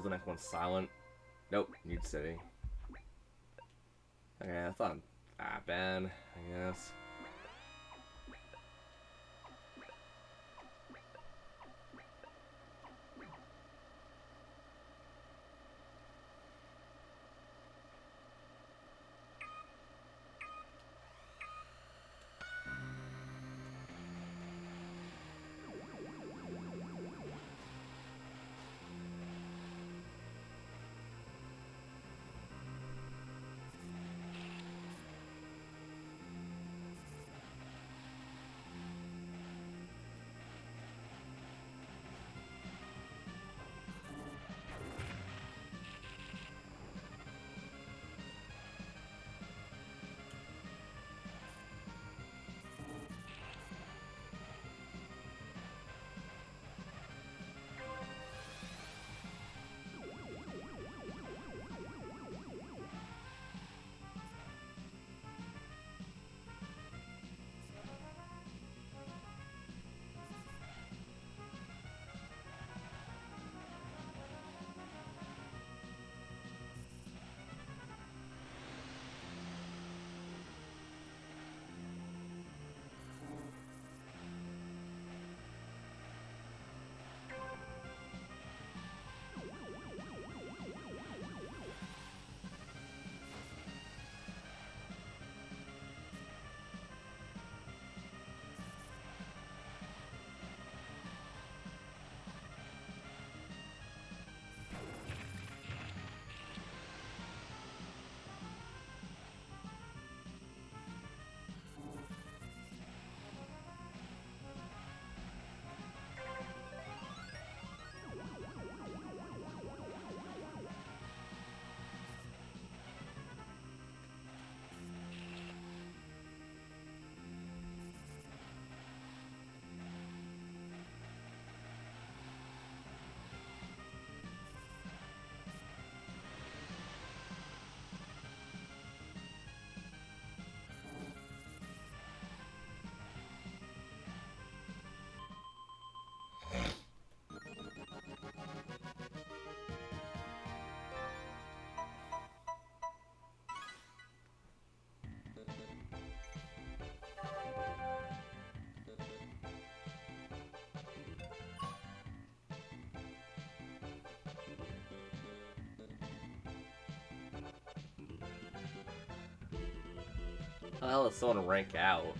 Was the next one silent? Nope, New City. Okay, that's not that bad, I guess. How the hell does someone rank out?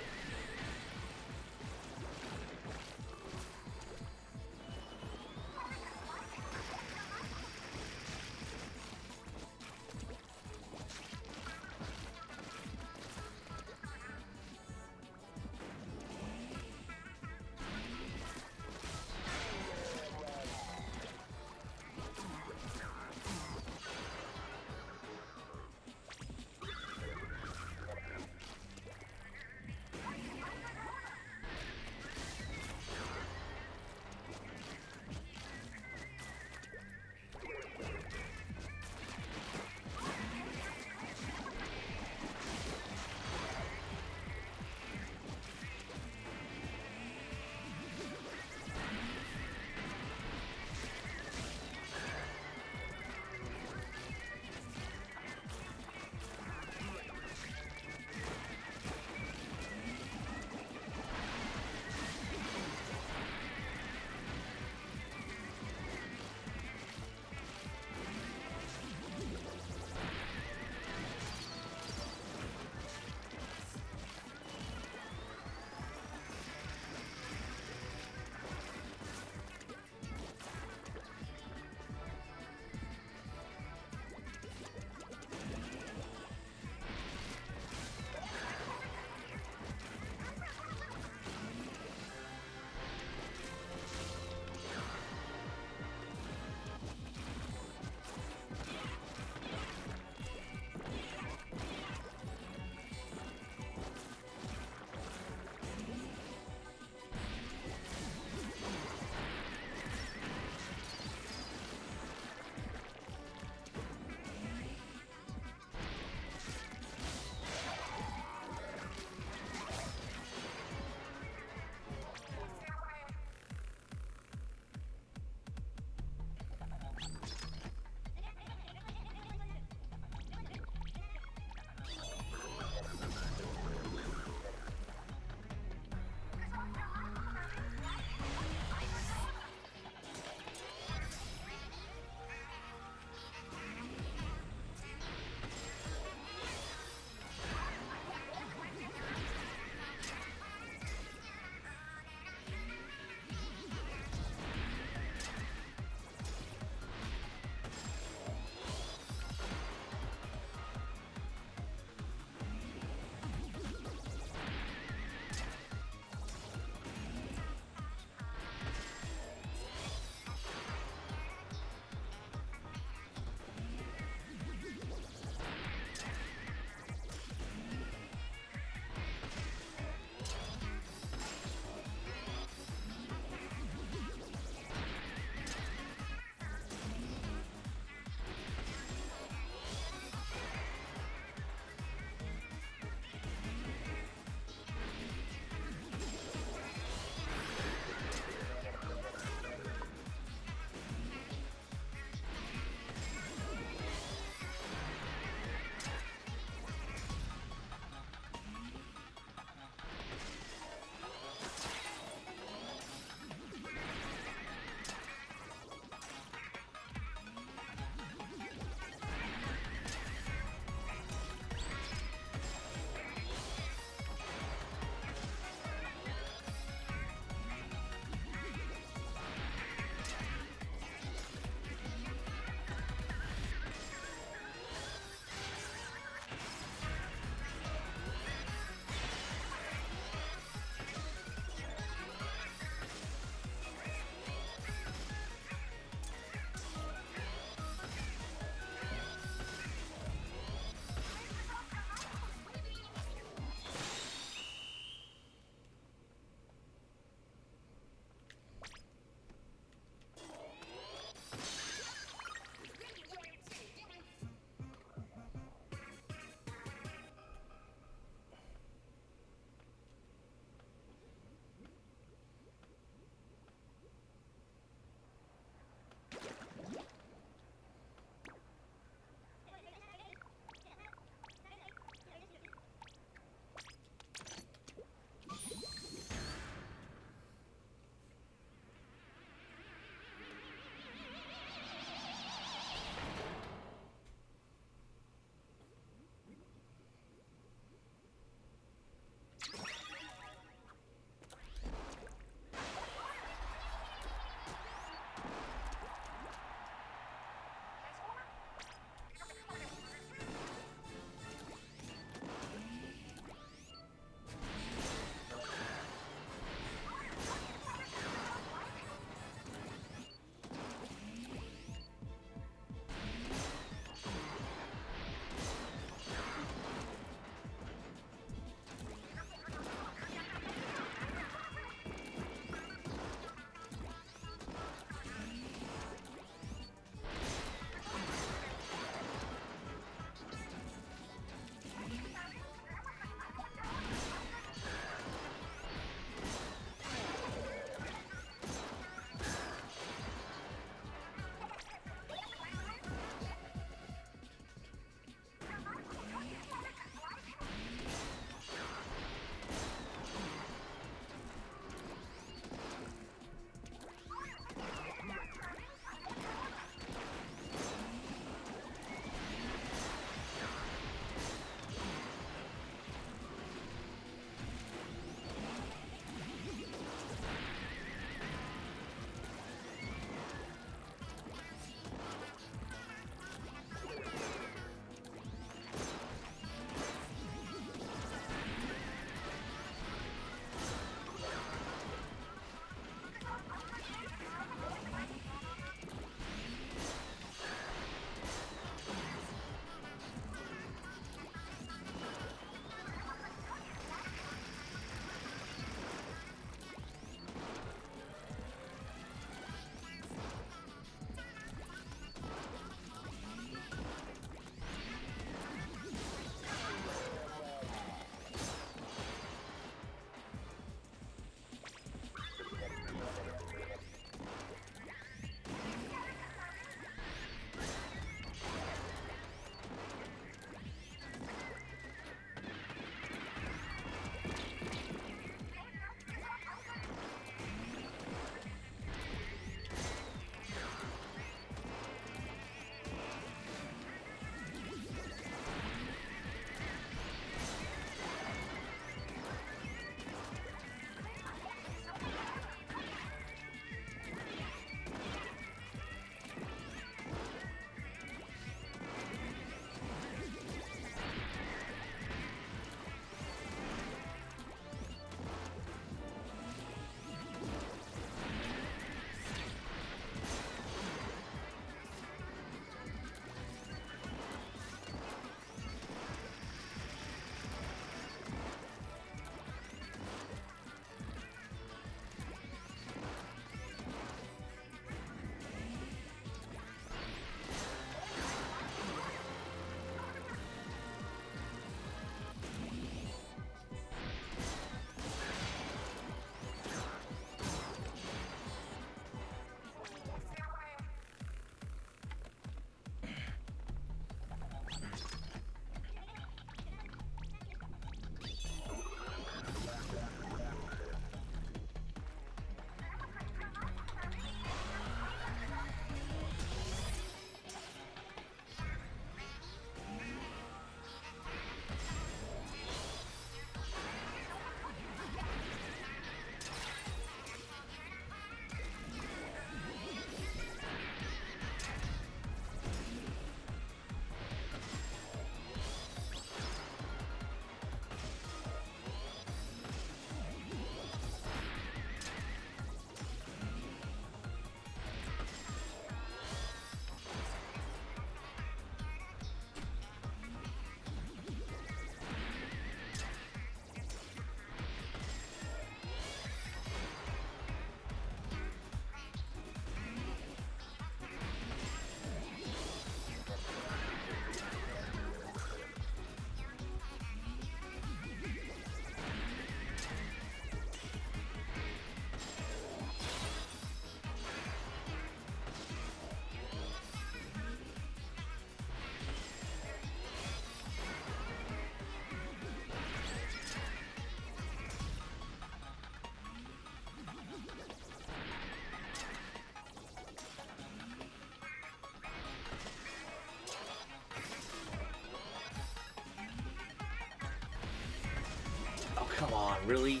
Really?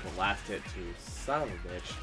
The last hit too. Son of a bitch.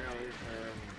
know your turn.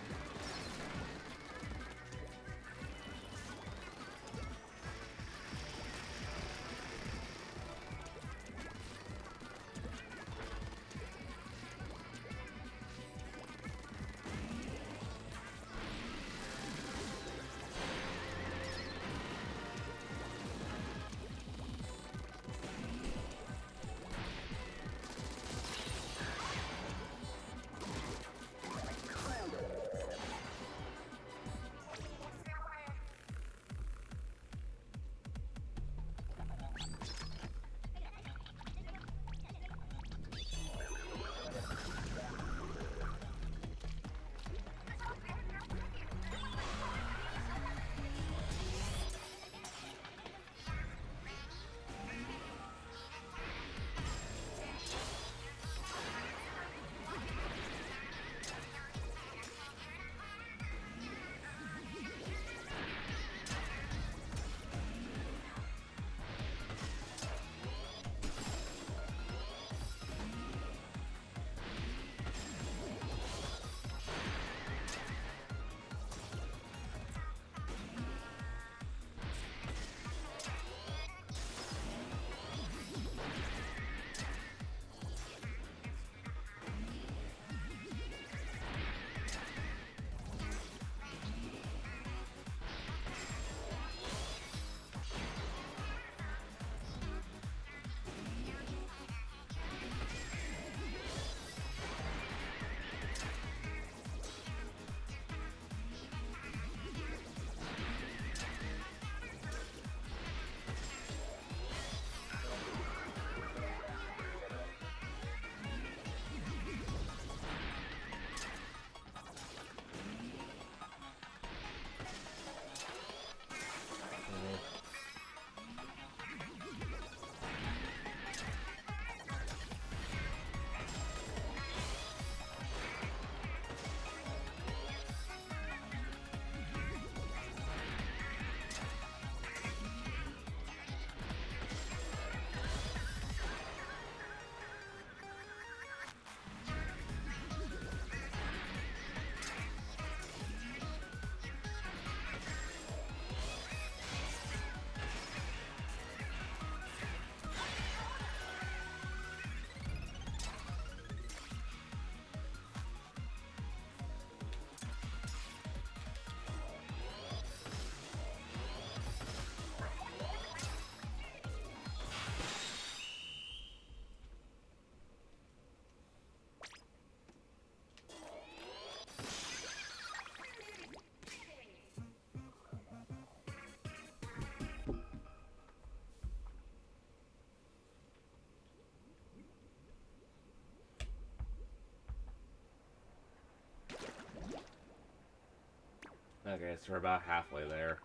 Okay, so we're about halfway there.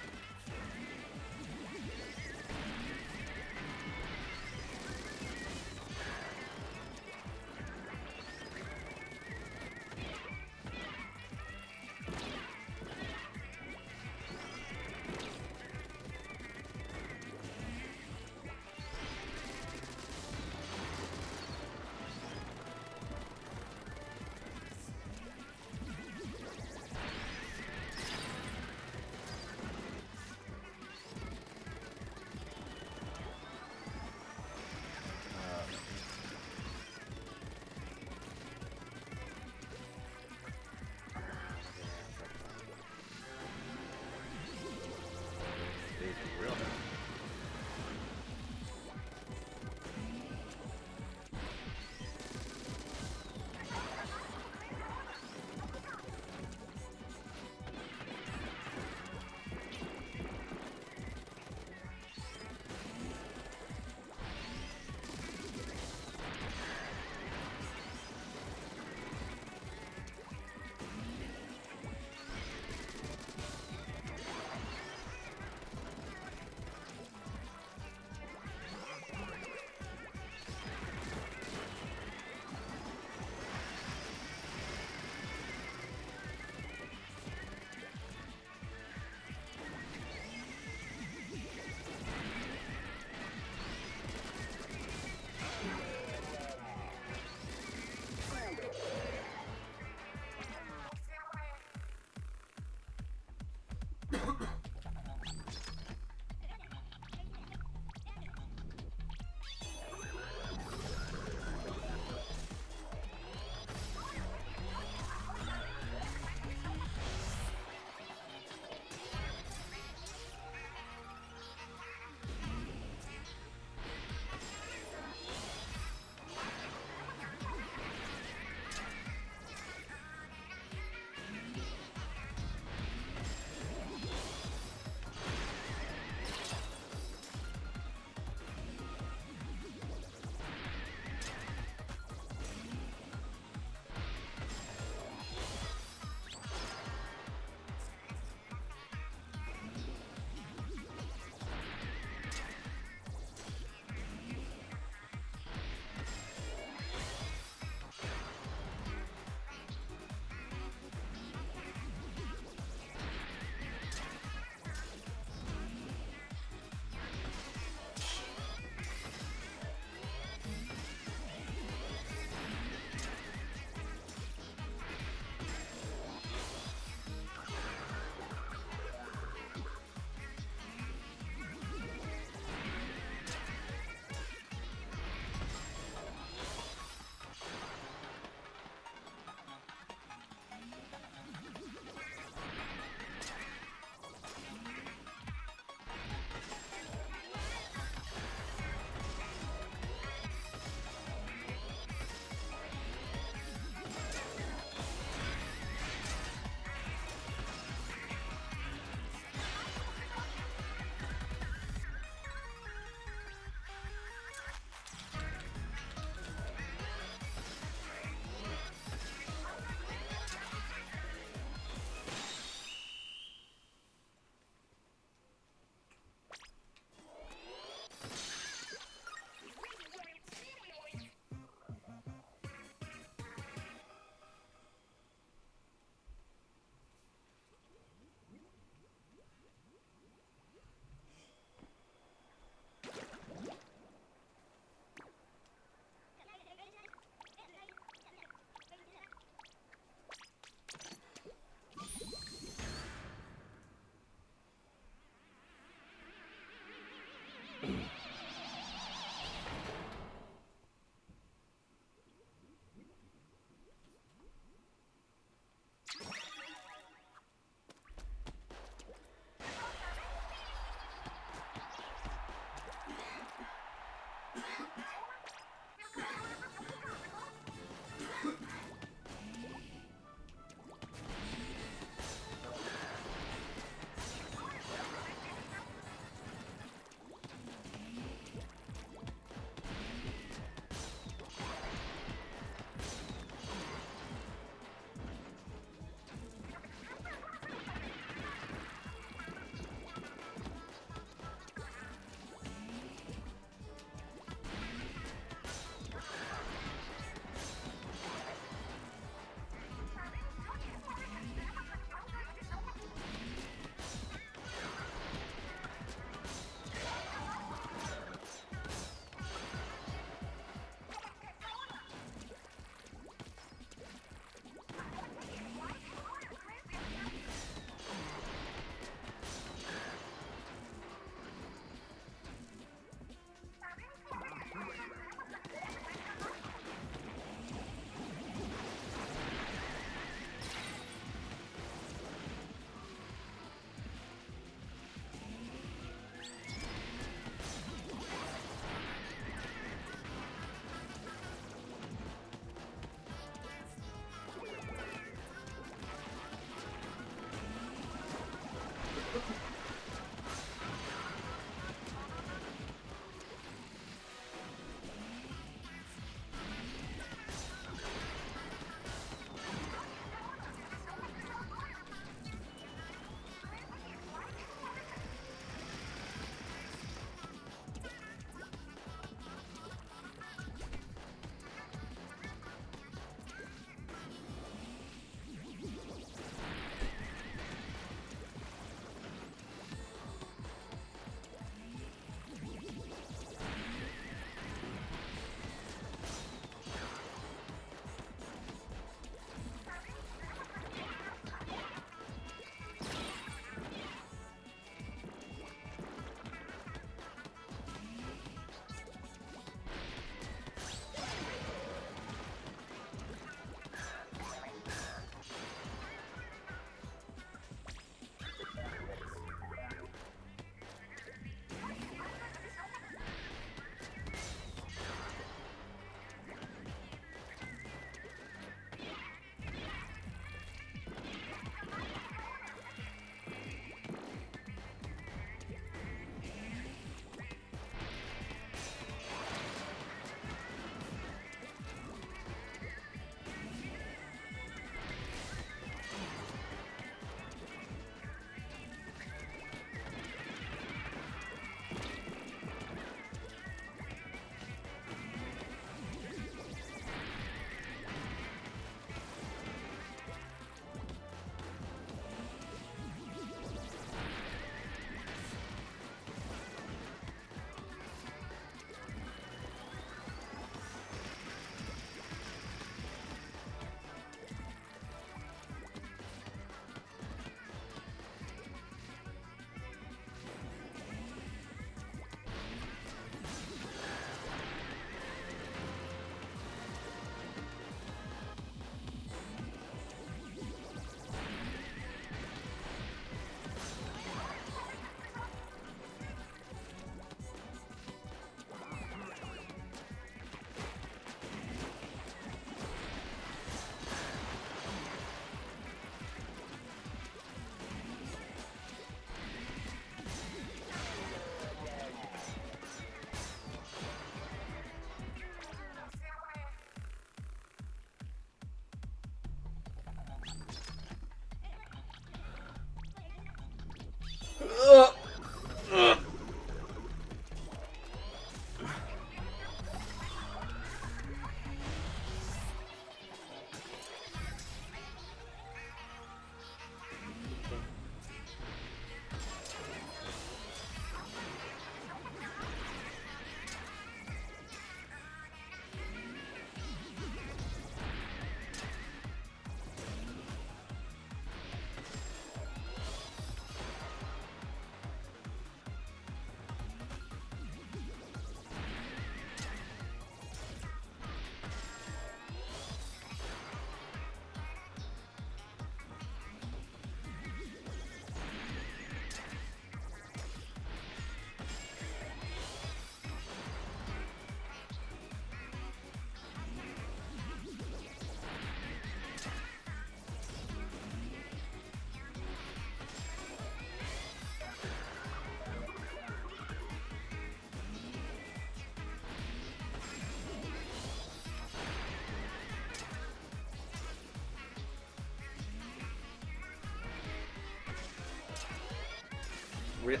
Doing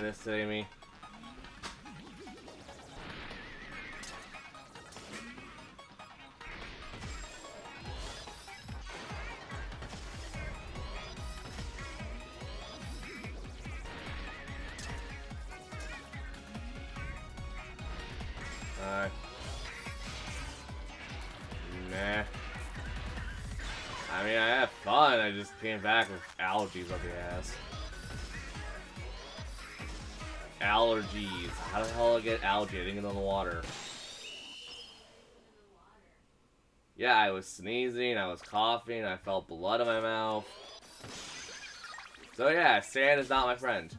this to me. Nah. I mean, I had fun. I just came back with allergies up the ass. Allergies. How the hell did I get allergy? I didn't get on the water. Yeah, I was sneezing, I was coughing, I felt blood in my mouth. So yeah, sand is not my friend.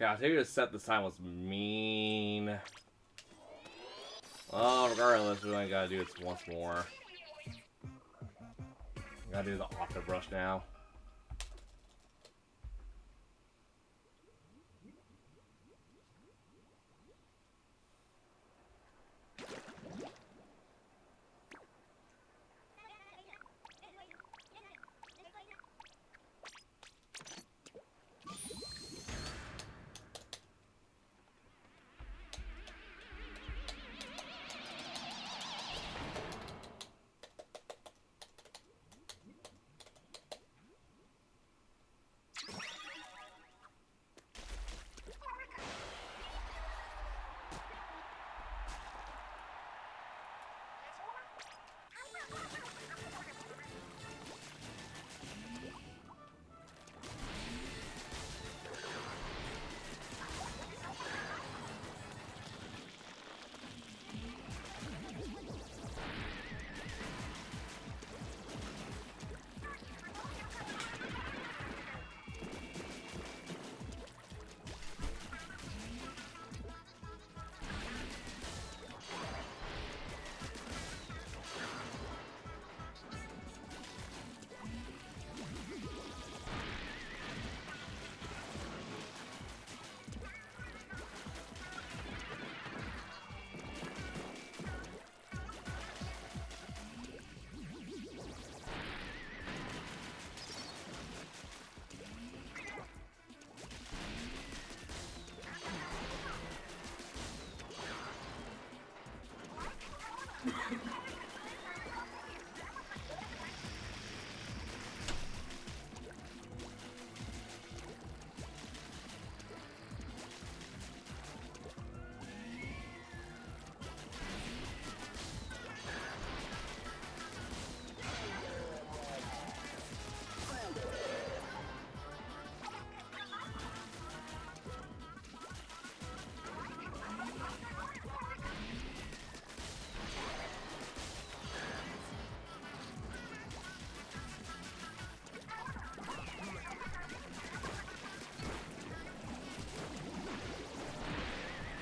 Yeah, I'll tell you to set this time was mean. Well, regardless, we only gotta do this once more. Gotta do the Octo Brush now.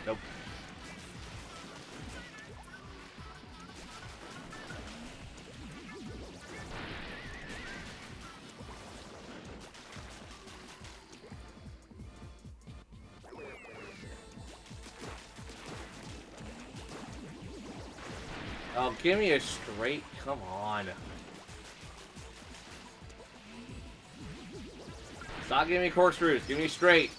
Nope. Oh, give me a straight. Come on. Stop giving me corkscrews. Give me straight.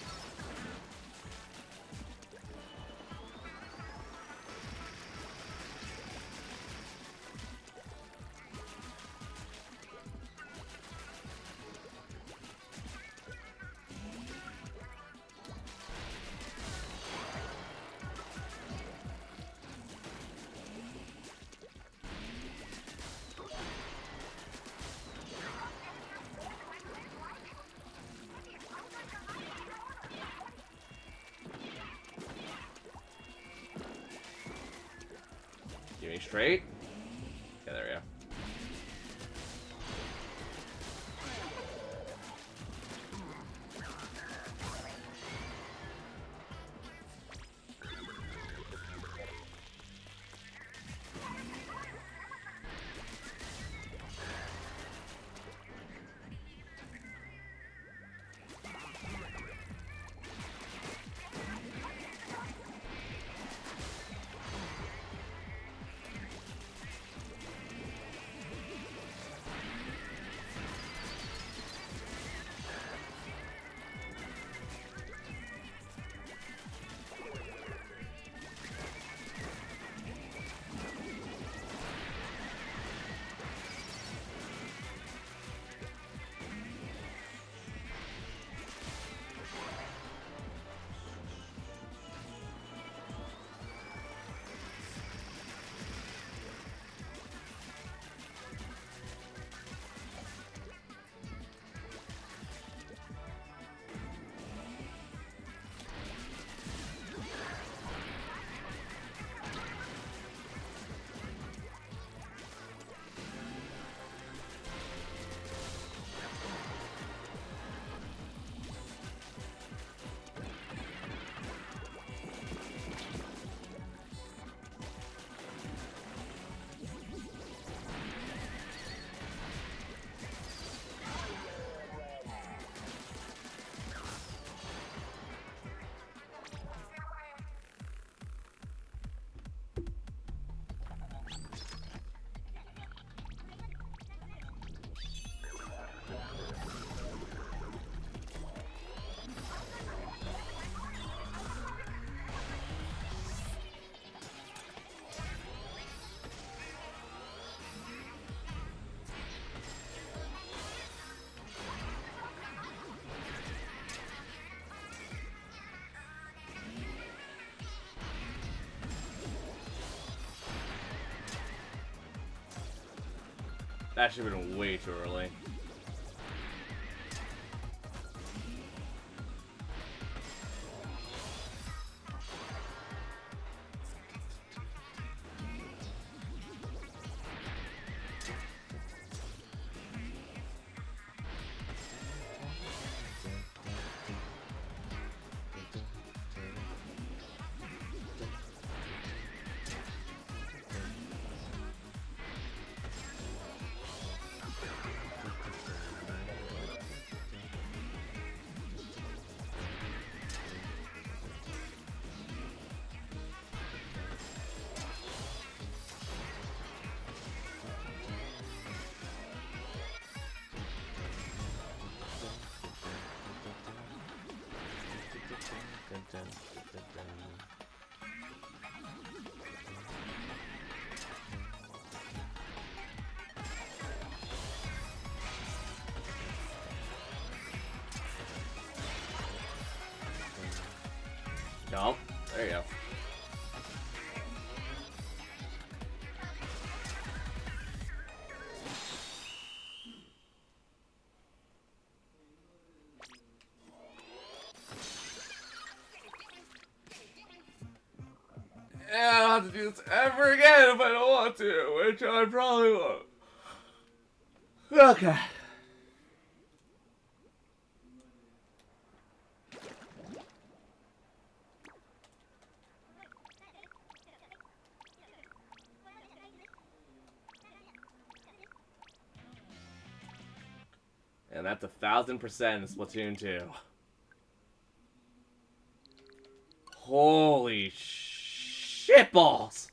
Give me straight. Yeah, there we go. That should have been way too early. Jump. There you go. Yeah, I don't have to do this ever again if I don't want to, which I probably won't. Okay. And that's 1,000% in Splatoon 2. Holy shitballs!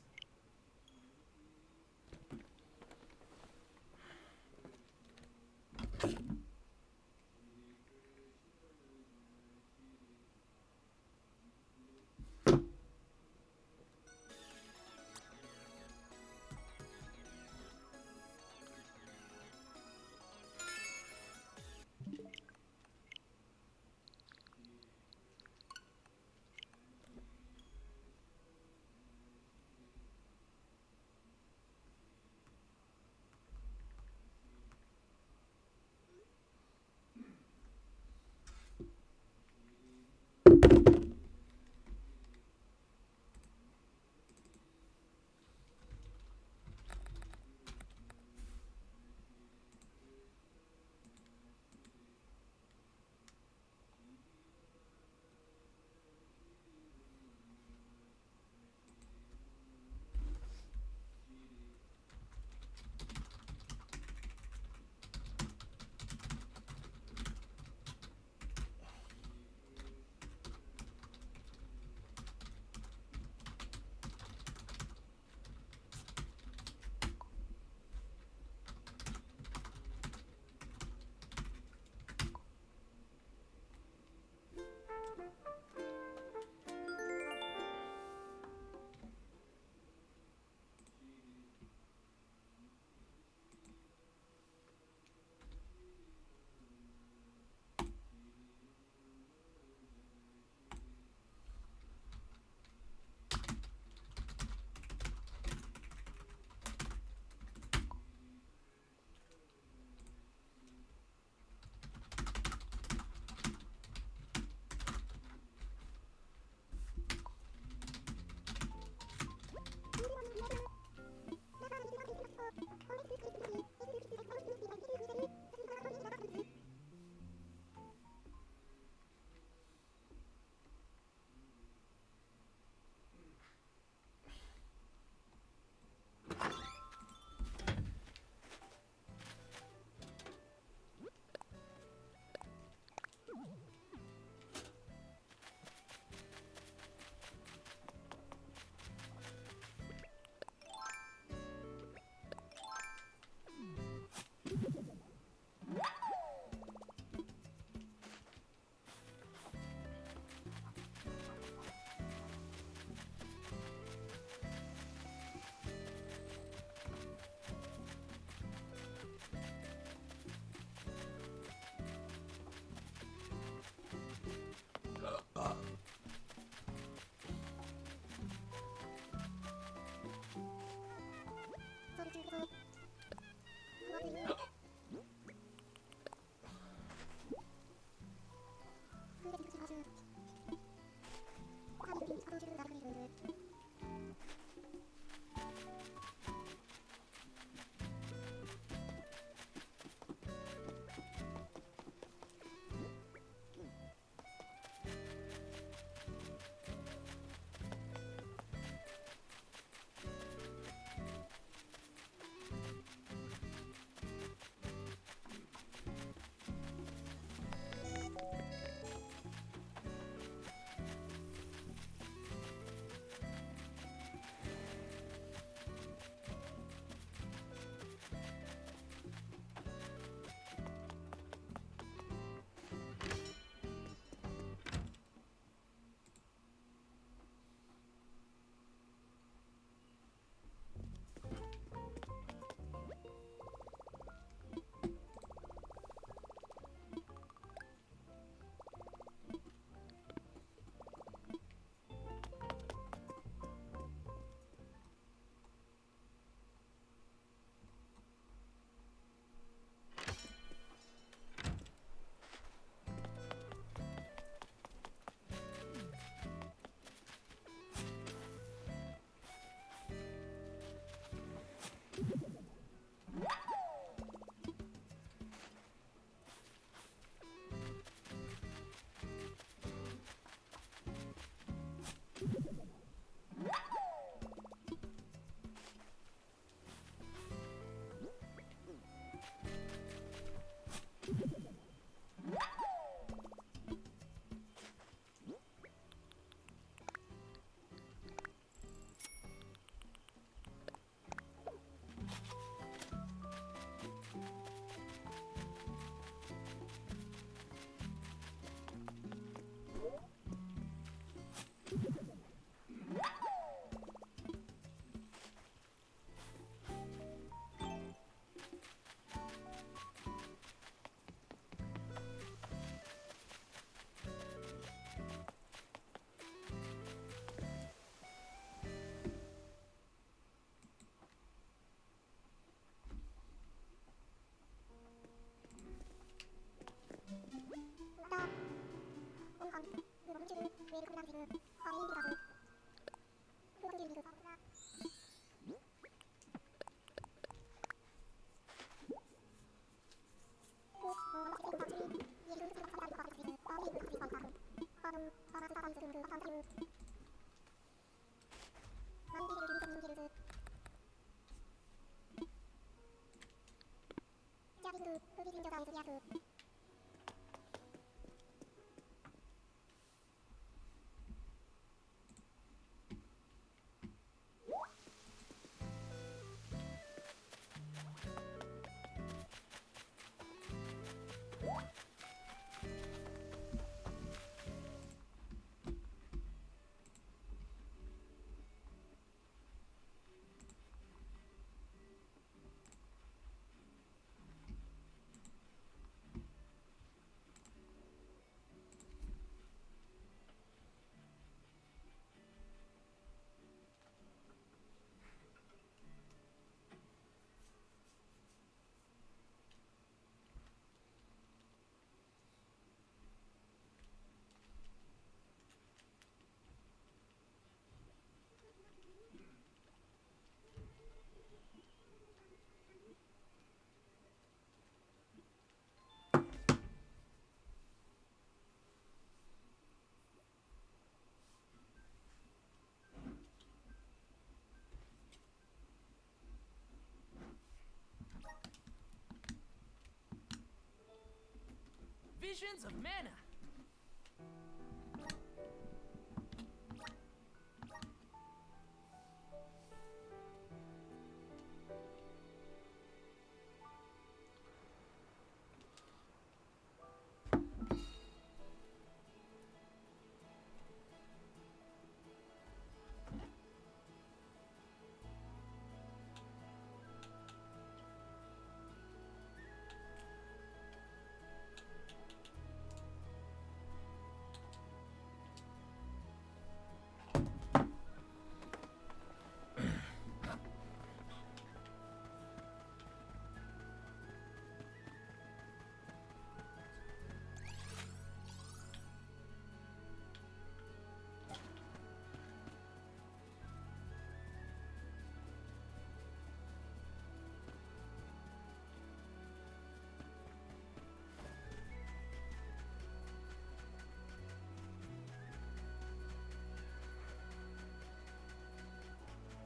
Visions of mana.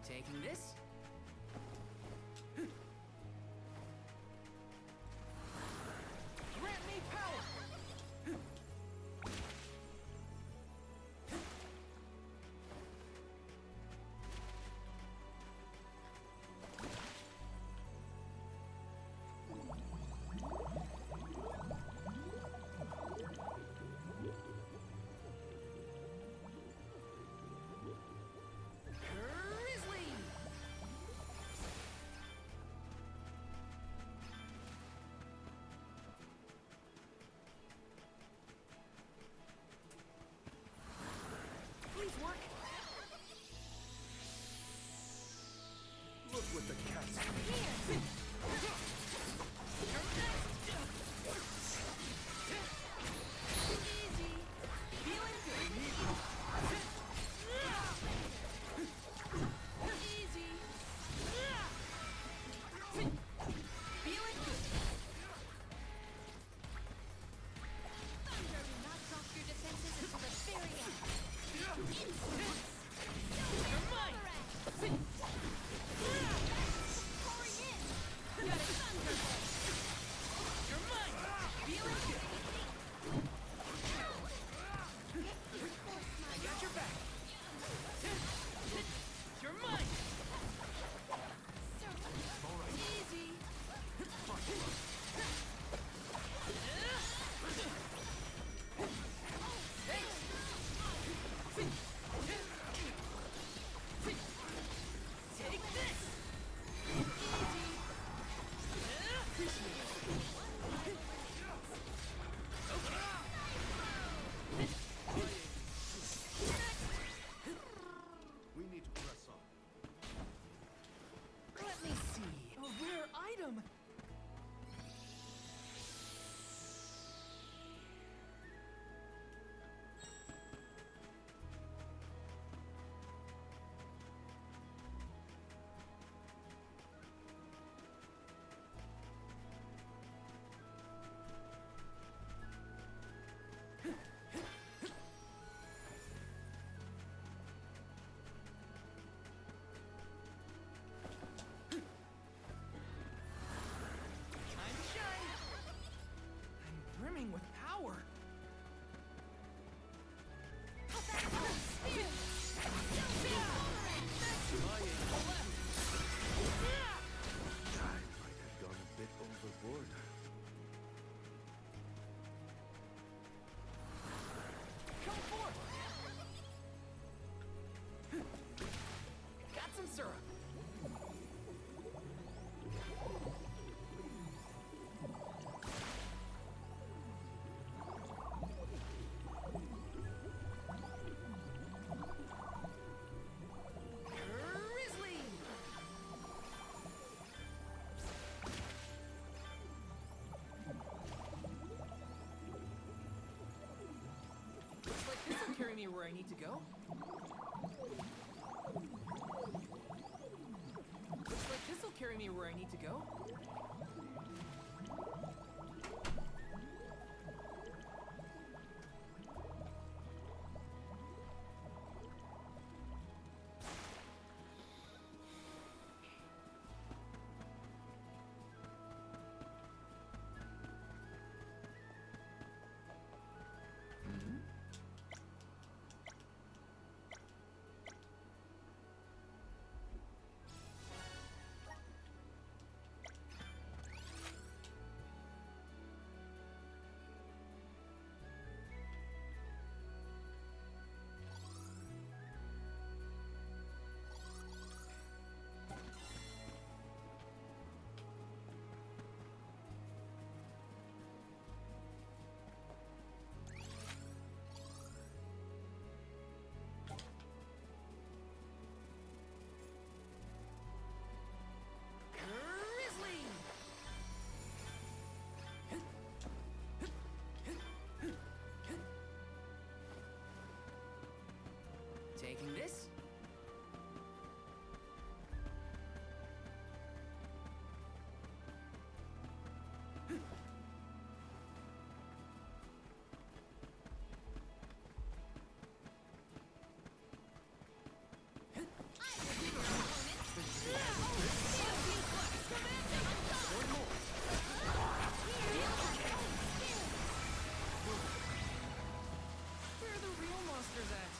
Taking this. Grant me power. Grizzly. where I need to go. Looks like this'll carry me where I need to go. Grizzly! Taking this. Where are the real monsters at?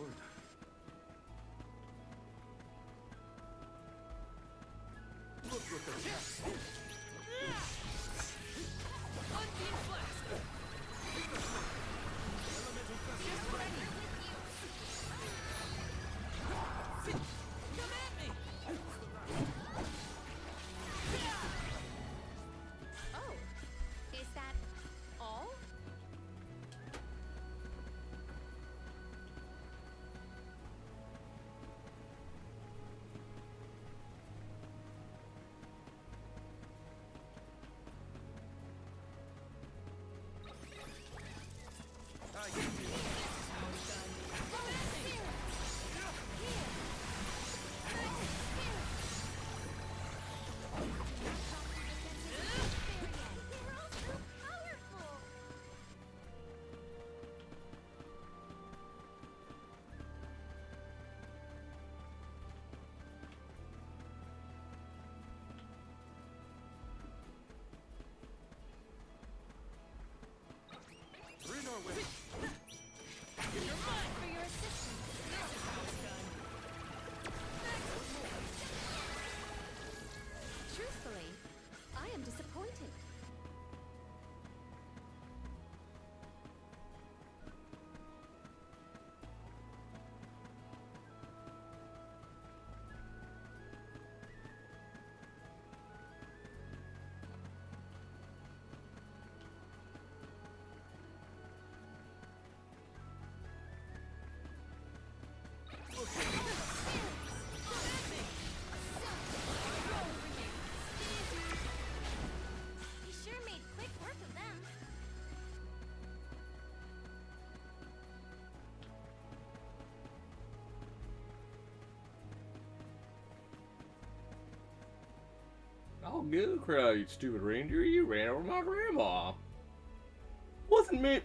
Lord. Look what the cats did. Unbeam flask. Elemental festival. Just what I need. Come at me. Oh, is that all? I can do it. We're in our way. You're mine for your assistance. This is how it's done. Truthfully, I am disappointed. He sure made quick work of them. Oh, good crowd, you stupid reindeer. You ran over my grandma. Wasn't meant.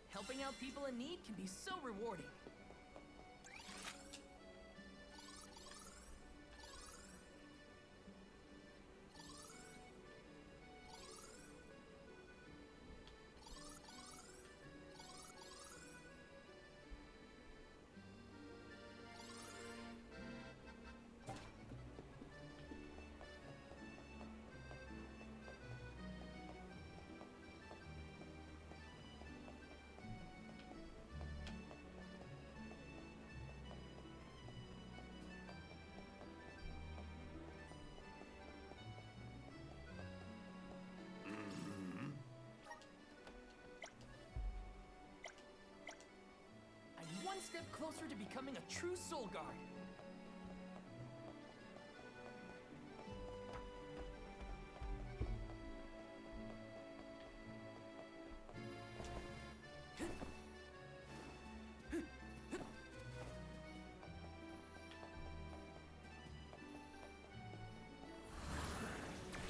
Helping out people in need can be so rewarding. I'm one step closer to becoming a true soul guard.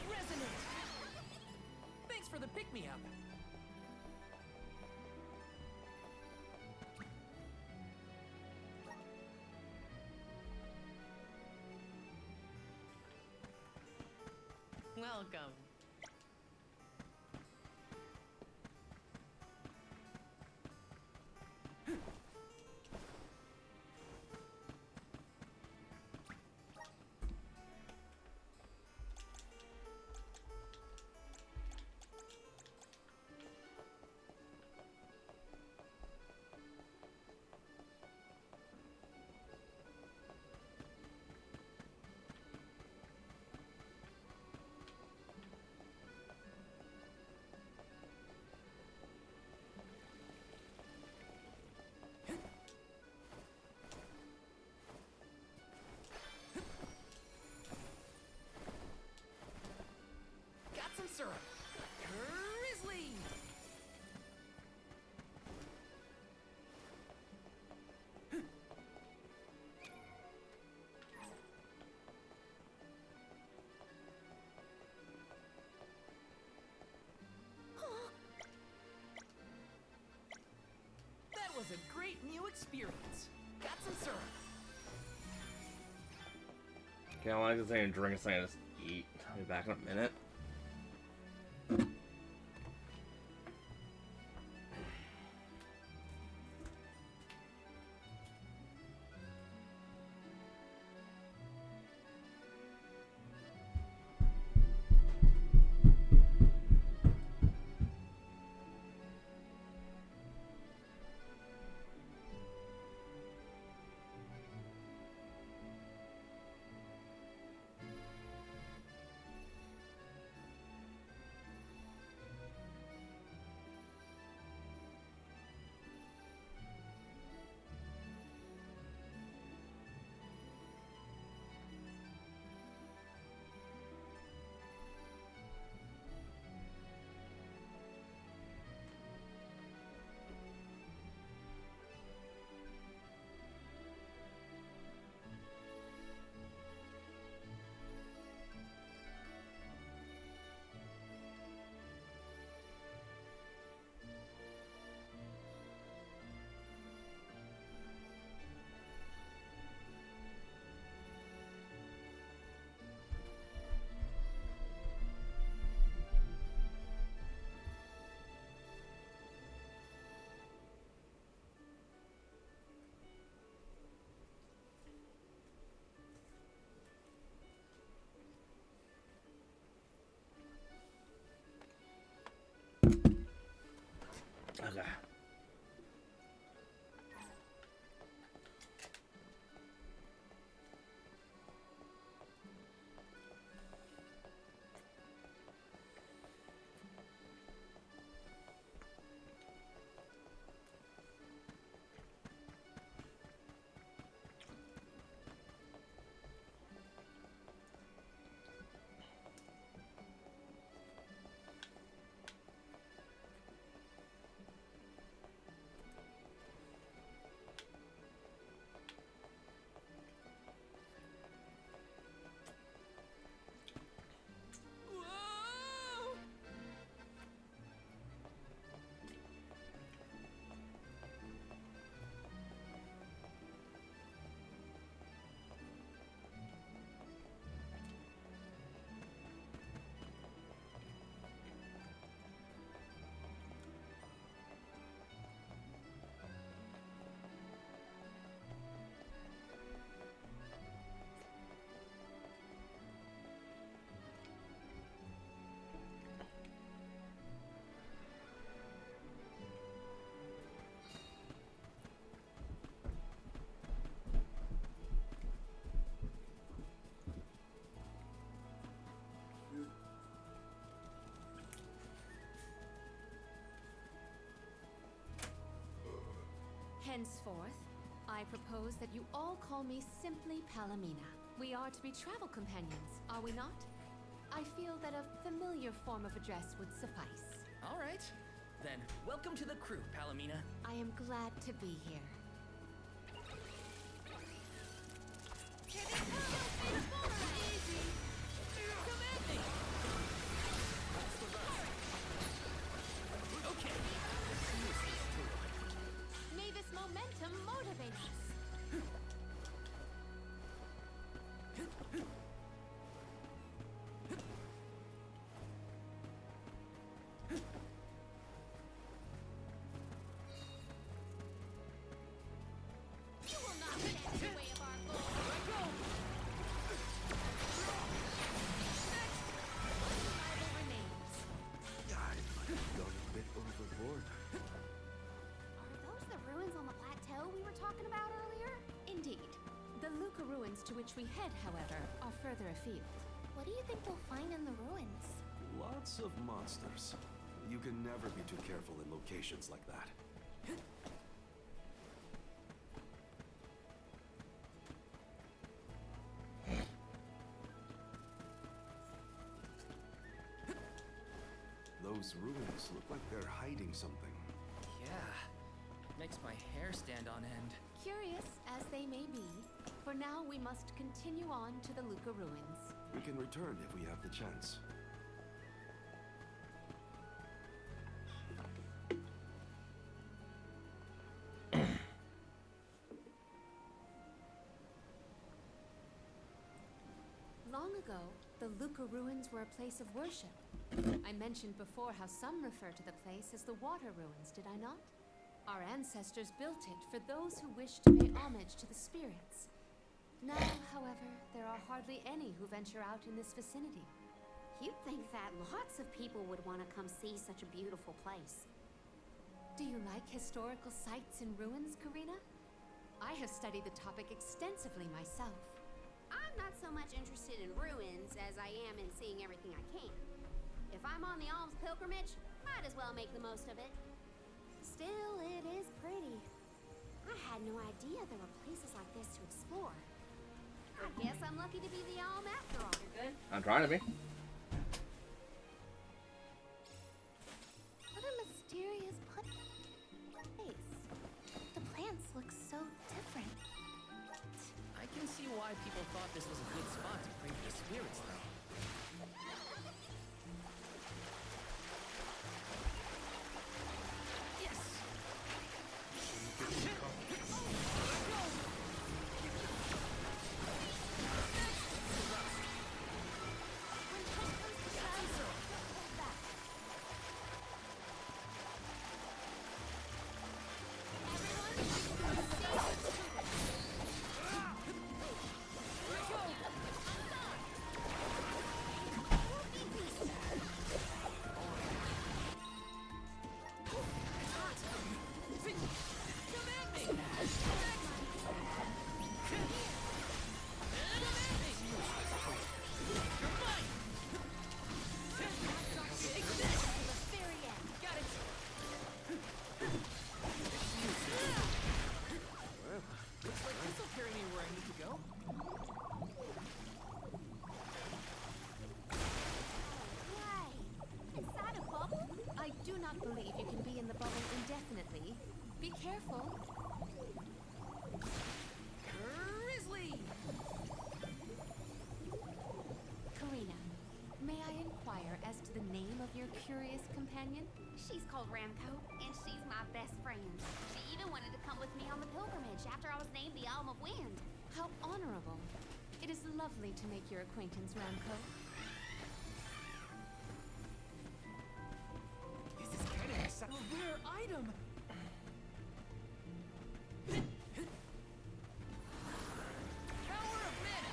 Resonate! Thanks for the pick-me-up. Welcome. great new experience. Got some syrup. Okay, I want to say and drink something and just eat. I'll be back in a minute. Okay. Whoa! Henceforth, I propose that you all call me simply Palomina. We are to be travel companions, are we not? I feel that a familiar form of address would suffice. All right. Then, welcome to the crew, Palomina. I am glad to be here. Okay. May this momentum motivate us. You will not stand in the way of our goal. Survival remains. I might have gone a bit overboard. Are those the ruins on the plateau we were talking about earlier? Indeed. The Luca ruins to which we head, however, are further afield. What do you think we'll find in the ruins? Lots of monsters. You can never be too careful in locations like that. Those ruins look like they're hiding something. Yeah. Makes my hair stand on end. Curious as they may be, for now we must continue on to the Luca ruins. We can return if we have the chance. ago, the Luca ruins were a place of worship. I mentioned before how some refer to the place as the Water Ruins, did I not? Our ancestors built it for those who wished to pay homage to the spirits. Now, however, there are hardly any who venture out in this vicinity. You'd think that lots of people would want to come see such a beautiful place. Do you like historical sites and ruins, Karina? I have studied the topic extensively myself. I'm not so much interested in ruins as I am in seeing everything I can. If I'm on the alms pilgrimage, might as well make the most of it. Still, it is pretty. I had no idea there were places like this to explore. I guess I'm lucky to be the alm after all. I'm trying to be. What a mysterious place. The plants look so different. I can see why people thought this was a good spot to pray for the spirits, though. Yes! Believe you can be in the bubble indefinitely. Be careful. Grizzly! Karina, may I inquire as to the name of your curious companion? She's called Ramco, and she's my best friend. She even wanted to come with me on the pilgrimage after I was named the Alm of Wind. How honorable. It is lovely to make your acquaintance, Ramco. A rare item! Power of mana!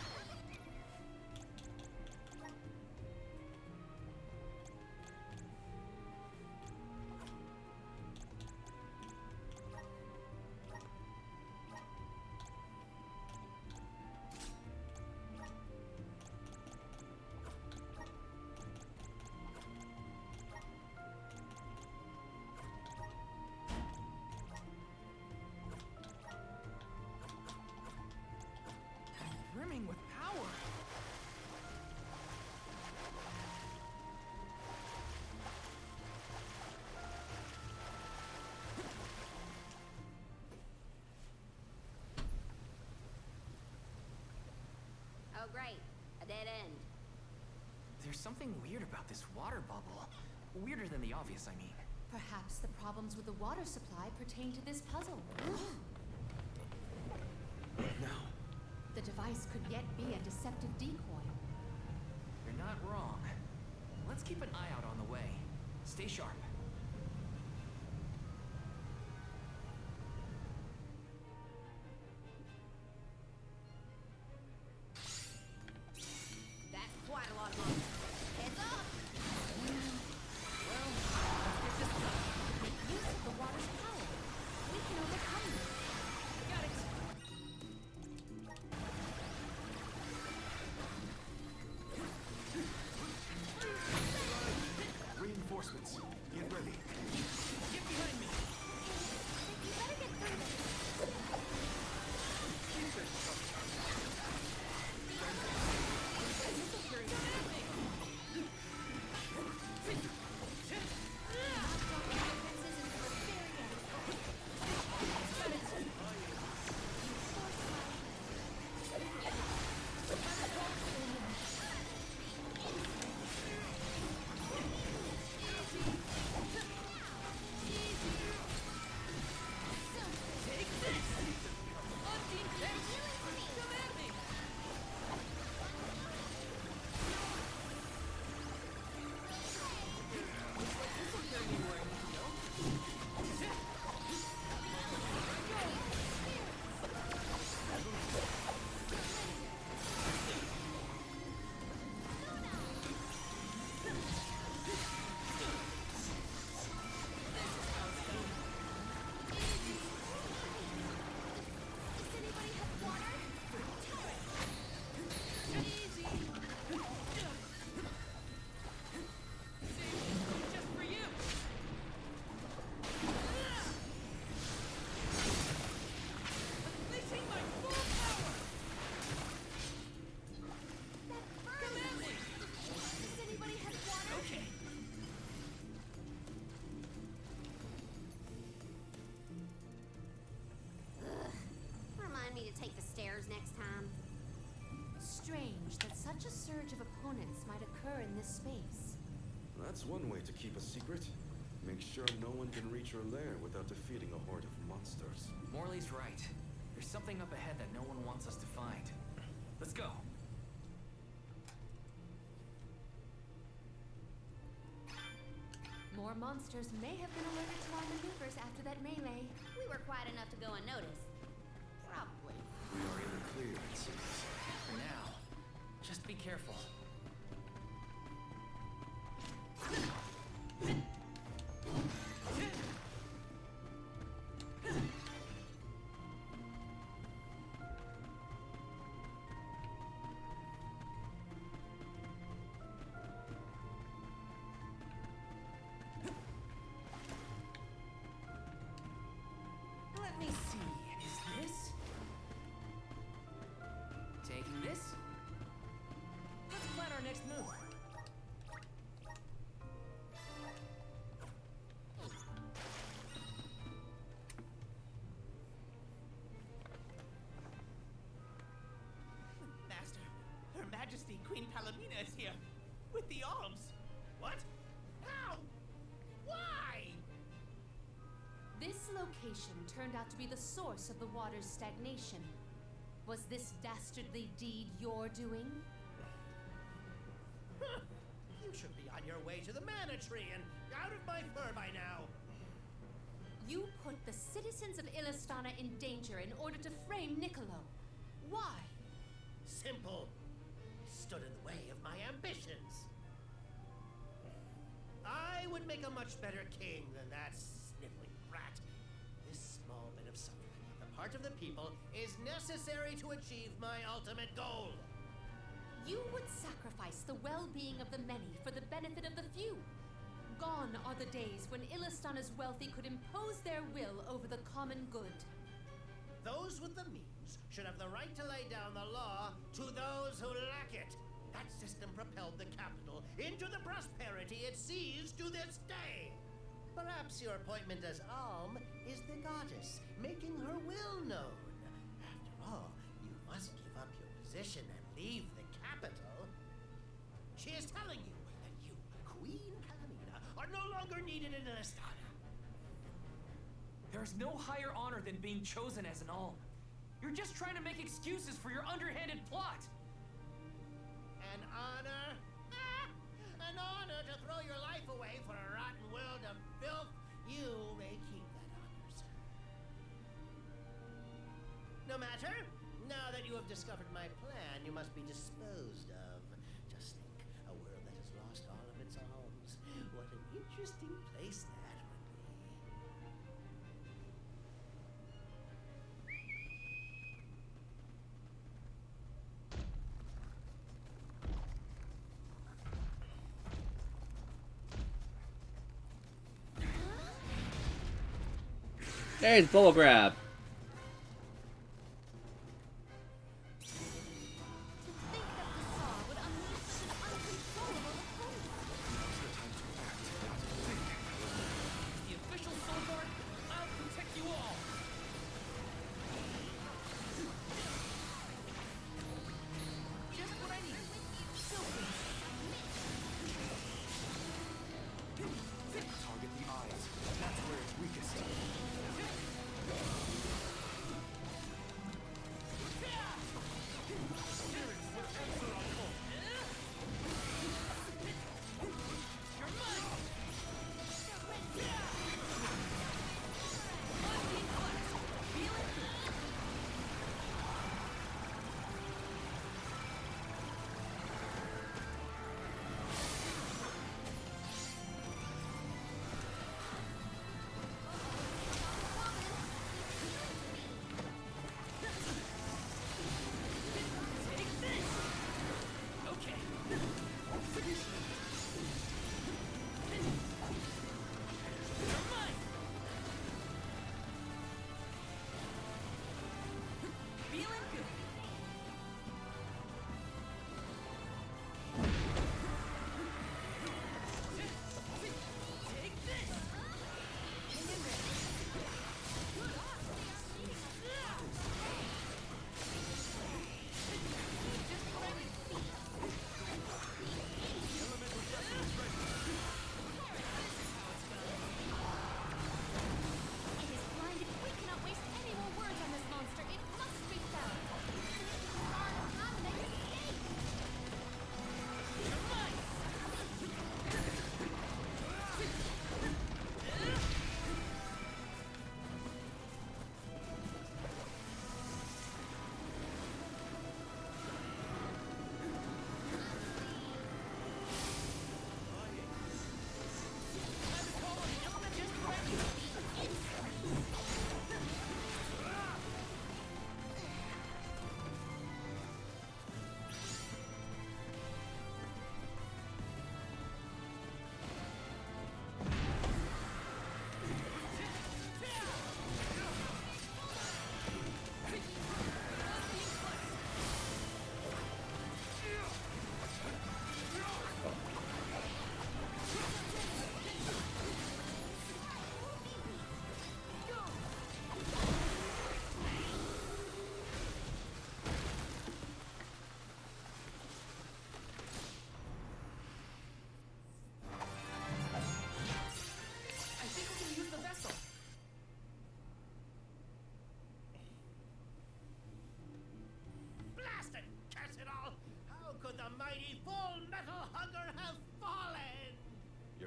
Brimming with power! Oh great, a dead end. There's something weird about this water bubble. Weirder than the obvious, I mean. Perhaps the problems with the water supply pertain to this puzzle. No. The device could yet be a deceptive decoy. You're not wrong. Let's keep an eye out on the way. Stay sharp. That's quite a lot of money. Heads up! Well, let's get this done. Make use of the water's power. We can overcome this. Got it! Reinforcements. yours next time. Strange that such a surge of opponents might occur in this space. That's one way to keep a secret. Make sure no one can reach your lair without defeating a horde of monsters. Morley's right. There's something up ahead that no one wants us to find. Let's go. More monsters may have been alerted to our maneuvers after that melee. We were quiet enough to go unnoticed. Probably. We are in the clear, it seems. For now, just be careful. Let me see. Is this? Taking this? Let's plan our next move. Master, Her Majesty Queen Palomina is here. With the arms. What? How? Why? This location turned out to be the source of the water's stagnation. Was this dastardly deed your doing? Huh. You should be on your way to the mana tree and out of my fur by now. You put the citizens of Illistana in danger in order to frame Niccolo. Why? Simple. Stood in the way of my ambitions. I would make a much better king than that sniveling brat. This small bit of suffering on the part of the people is necessary to achieve my ultimate goal. You would sacrifice the well-being of the many for the benefit of the few. Gone are the days when Illistana's wealthy could impose their will over the common good. Those with the means should have the right to lay down the law to those who lack it. That system propelled the capital into the prosperity it sees to this day. Perhaps your appointment as Alm is the goddess, making her will known. After all, you must give up your position and leave the capital. She is telling you that you, Queen Palomina, are no longer needed in Illistana. There's no higher honor than being chosen as an alm. You're just trying to make excuses for your underhanded plot. An honor? Ah, an honor to throw your life away for a rotten world of filth? You may keep that honor, sir. No matter. Now that you have discovered my plan, you must be disposed of. Just think, a world that has lost all of its alms. What an interesting place that would be. There's Bubble Grab. To think that Vison would unleash such an uncontrollable opponent. The official soul guard, I'll protect you all. Just what I need. Silky. Target the eyes. That's where it's weakest.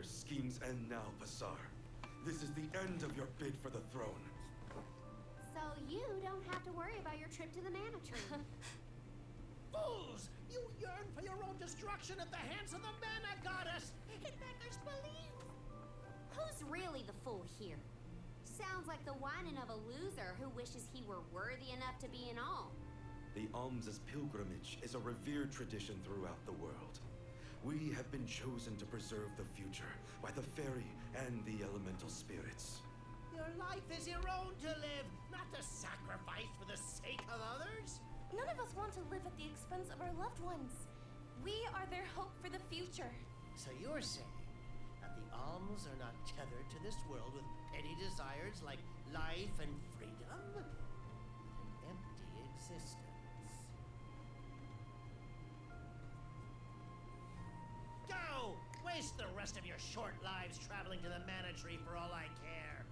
schemes end now, Passar. This is the end of your bid for the throne. So you don't have to worry about your trip to the Mana Tree. Fools! You yearn for your own destruction at the hands of the Mana Goddess! It beggars belief! Who's really the fool here? Sounds like the whining of a loser who wishes he were worthy enough to be an alm. The alms' pilgrimage is a revered tradition throughout the world. We have been chosen to preserve the future by the fairy and the elemental spirits. Your life is your own to live, not to sacrifice for the sake of others. None of us want to live at the expense of our loved ones. We are their hope for the future. So you're saying that the alms are not tethered to this world with petty desires like life and freedom? An empty existence. Go! Waste the rest of your short lives traveling to the Mana Tree for all I care.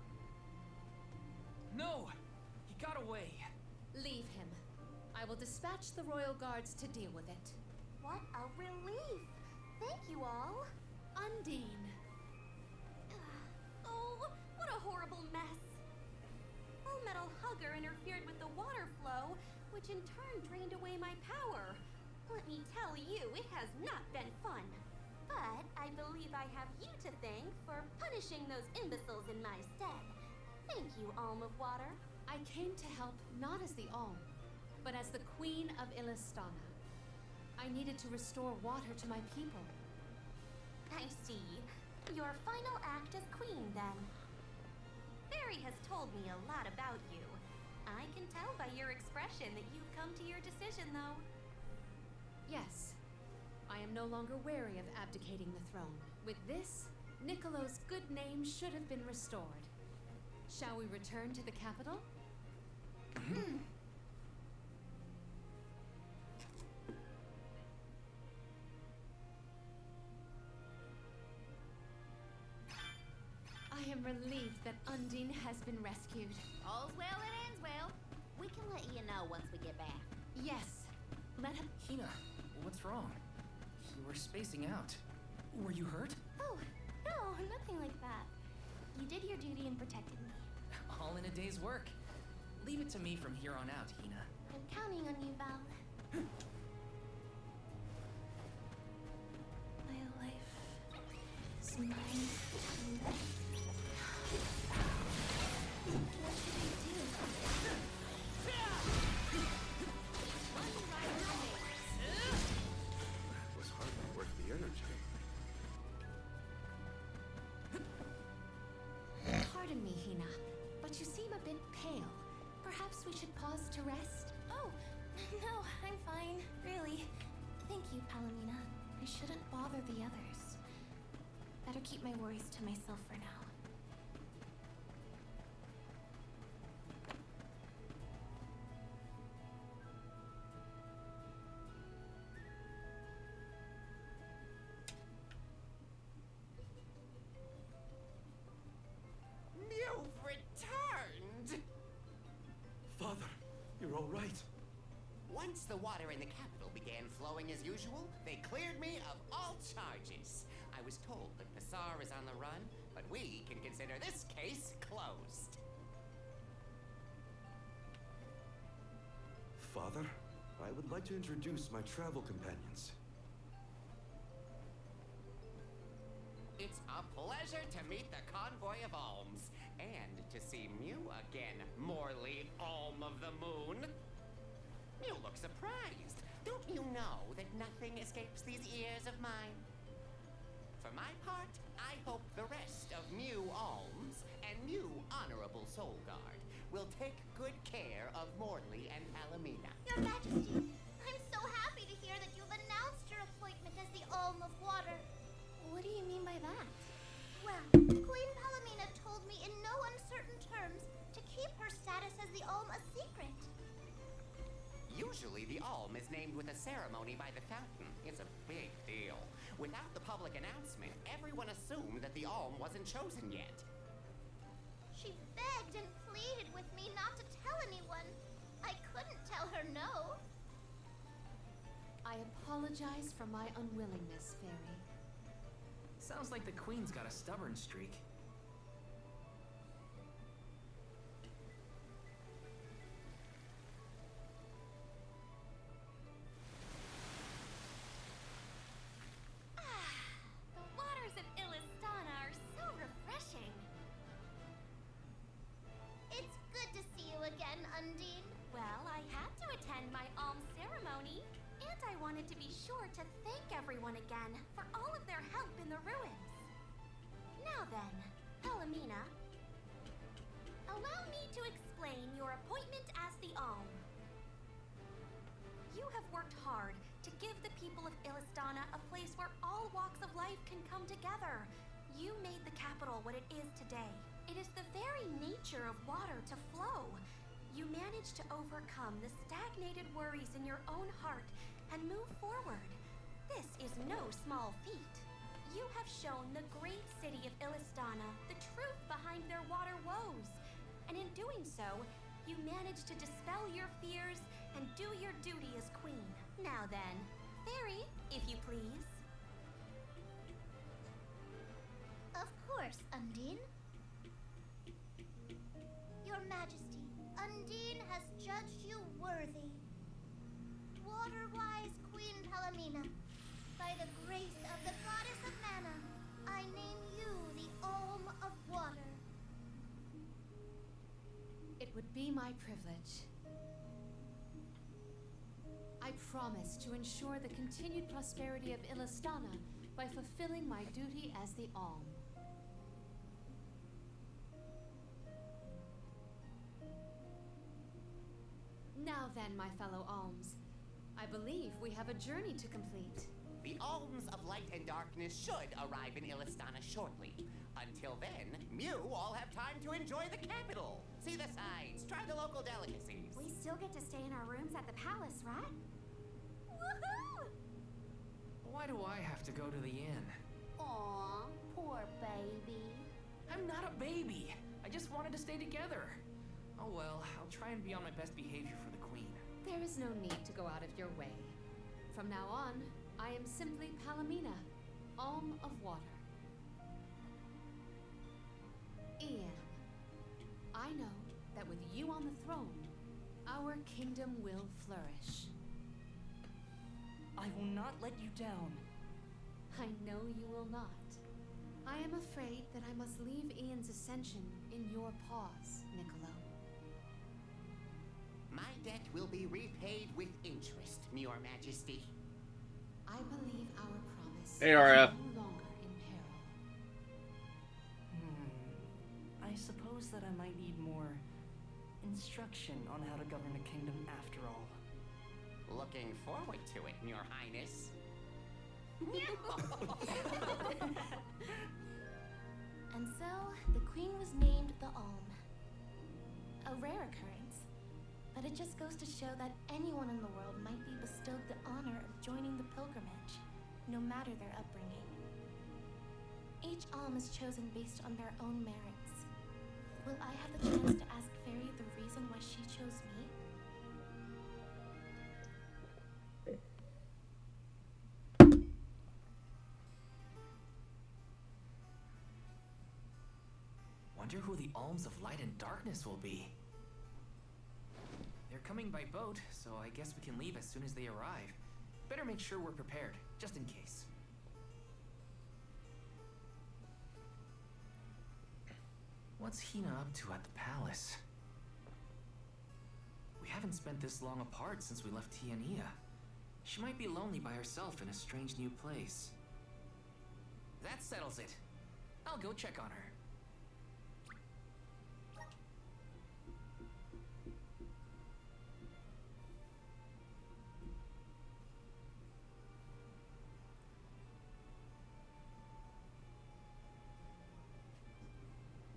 No! He got away. Leave him. I will dispatch the royal guards to deal with it. What a relief! Thank you all. Undine. Oh, what a horrible mess. Full Metal Hugger interfered with the water flow, which in turn drained away my power. Let me tell you, it has not been fun. But I believe I have you to thank for punishing those imbeciles in my stead. Thank you, Alm of Water. I came to help not as the Alm, but as the Queen of Illistana. I needed to restore water to my people. I see. Your final act as queen, then. Fairy has told me a lot about you. I can tell by your expression that you've come to your decision, though. Yes. I am no longer wary of abdicating the throne. With this, Niccolo's good name should have been restored. Shall we return to the capital? I am relieved that Undine has been rescued. All's well that ends well. We can let you know once we get back. Yes. Let him. Hina, what's wrong? You were spacing out. Were you hurt? Oh, no, nothing like that. You did your duty and protected me. All in a day's work. Leave it to me from here on out, Hina. I'm counting on you, Val. My life is mine. What should I do? That was hardly worth the energy. Pardon me, Hina, but you seem a bit pale. Perhaps we should pause to rest? Oh, no, I'm fine, really. Thank you, Palomina. I shouldn't bother the others. Better keep my worries to myself for now. You've returned! Father, you're all right. Once the water in the capital began flowing as usual, they cleared me of all charges. I was told that Passar is on the run, but we can consider this case closed. Father, I would like to introduce my travel companions. It's a pleasure to meet the convoy of alms, and to see Mew again, Morley Alm of the Moon. You look surprised. Don't you know that nothing escapes these ears of mine? For my part, I hope the rest of Mew Alms and Mew Honorable Soul Guard will take good care of Morley and Palomina. Your Majesty, I'm so happy to hear that you've announced your appointment as the Alm of Water. What do you mean by that? Well, Queen Palomina told me in no uncertain terms to keep her status as the Alm a secret. Usually the Alm is named with a ceremony by the fountain. It's a big deal. Without the public announcement, everyone assumed that the Alm wasn't chosen yet. She begged and pleaded with me not to tell anyone. I couldn't tell her no. I apologize for my unwillingness, Fairy. Sounds like the Queen's got a stubborn streak. The waters of Illistana are so refreshing. It's good to see you again, Undine. Well, I had to attend my alms ceremony, and I wanted to be sure to thank everyone again for all of their help in the ruins. Now then, Palomina, allow me to explain your appointment as the Alm. You have worked hard to give the people of Illistana a place where all walks of life can come together. You made the capital what it is today. It is the very nature of water to flow. You managed to overcome the stagnated worries in your own heart and move forward. This is no small feat. You have shown the great city of Illistana the truth behind their water woes. And in doing so, you managed to dispel your fears and do your duty as queen. Now then, Fairy, if you please. Of course, Undine. Your Majesty, Undine has judged you worthy. Water-wise Queen Palomina, by the grace of the Goddess of Mana, I name you the Alm of Water. It would be my privilege. I promise to ensure the continued prosperity of Illistana by fulfilling my duty as the Alm. Now then, my fellow Alms, I believe we have a journey to complete. The alms of light and darkness should arrive in Illistana shortly. Until then, Mew all have time to enjoy the capital. See the sights, try the local delicacies. We still get to stay in our rooms at the palace, right? Woohoo! Why do I have to go to the inn? Aw, poor baby. I'm not a baby. I just wanted to stay together. Oh well, I'll try and be on my best behavior for the Queen. There is no need to go out of your way. From now on, I am simply Palomina, Alm of Water. Ian, I know that with you on the throne, our kingdom will flourish. I will not let you down. I know you will not. I am afraid that I must leave Ian's ascension in your paws, Niccolo. My debt will be repaid with interest, Your Majesty. I believe our promise Hey, Arya. is no longer in peril. I suppose that I might need more instruction on how to govern a kingdom after all. Looking forward to it, Your Highness. And so, the Queen was named the Alm. A rare occurrence, but it just goes to show that anyone in the world might be bestowed the honor of joining the pilgrimage, no matter their upbringing. Each Alm is chosen based on their own merits. Will I have the chance to ask Fairy the reason why she chose me? Wonder who the alms of light and darkness will be. They're coming by boat, so I guess we can leave as soon as they arrive. Better make sure we're prepared, just in case. What's Hina up to at the palace? We haven't spent this long apart since we left Tiania. She might be lonely by herself in a strange new place. That settles it. I'll go check on her.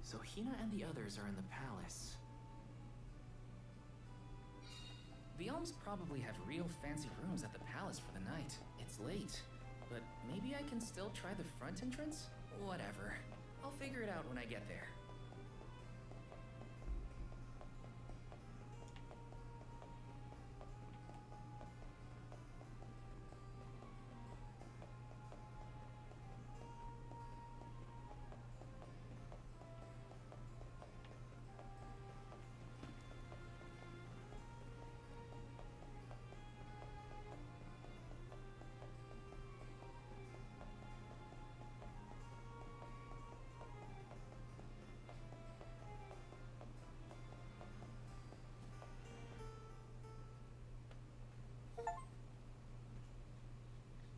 So Hina and the others are in the palace. The Alms probably have real fancy rooms at the palace for the night. It's late, but maybe I can still try the front entrance? Whatever. I'll figure it out when I get there.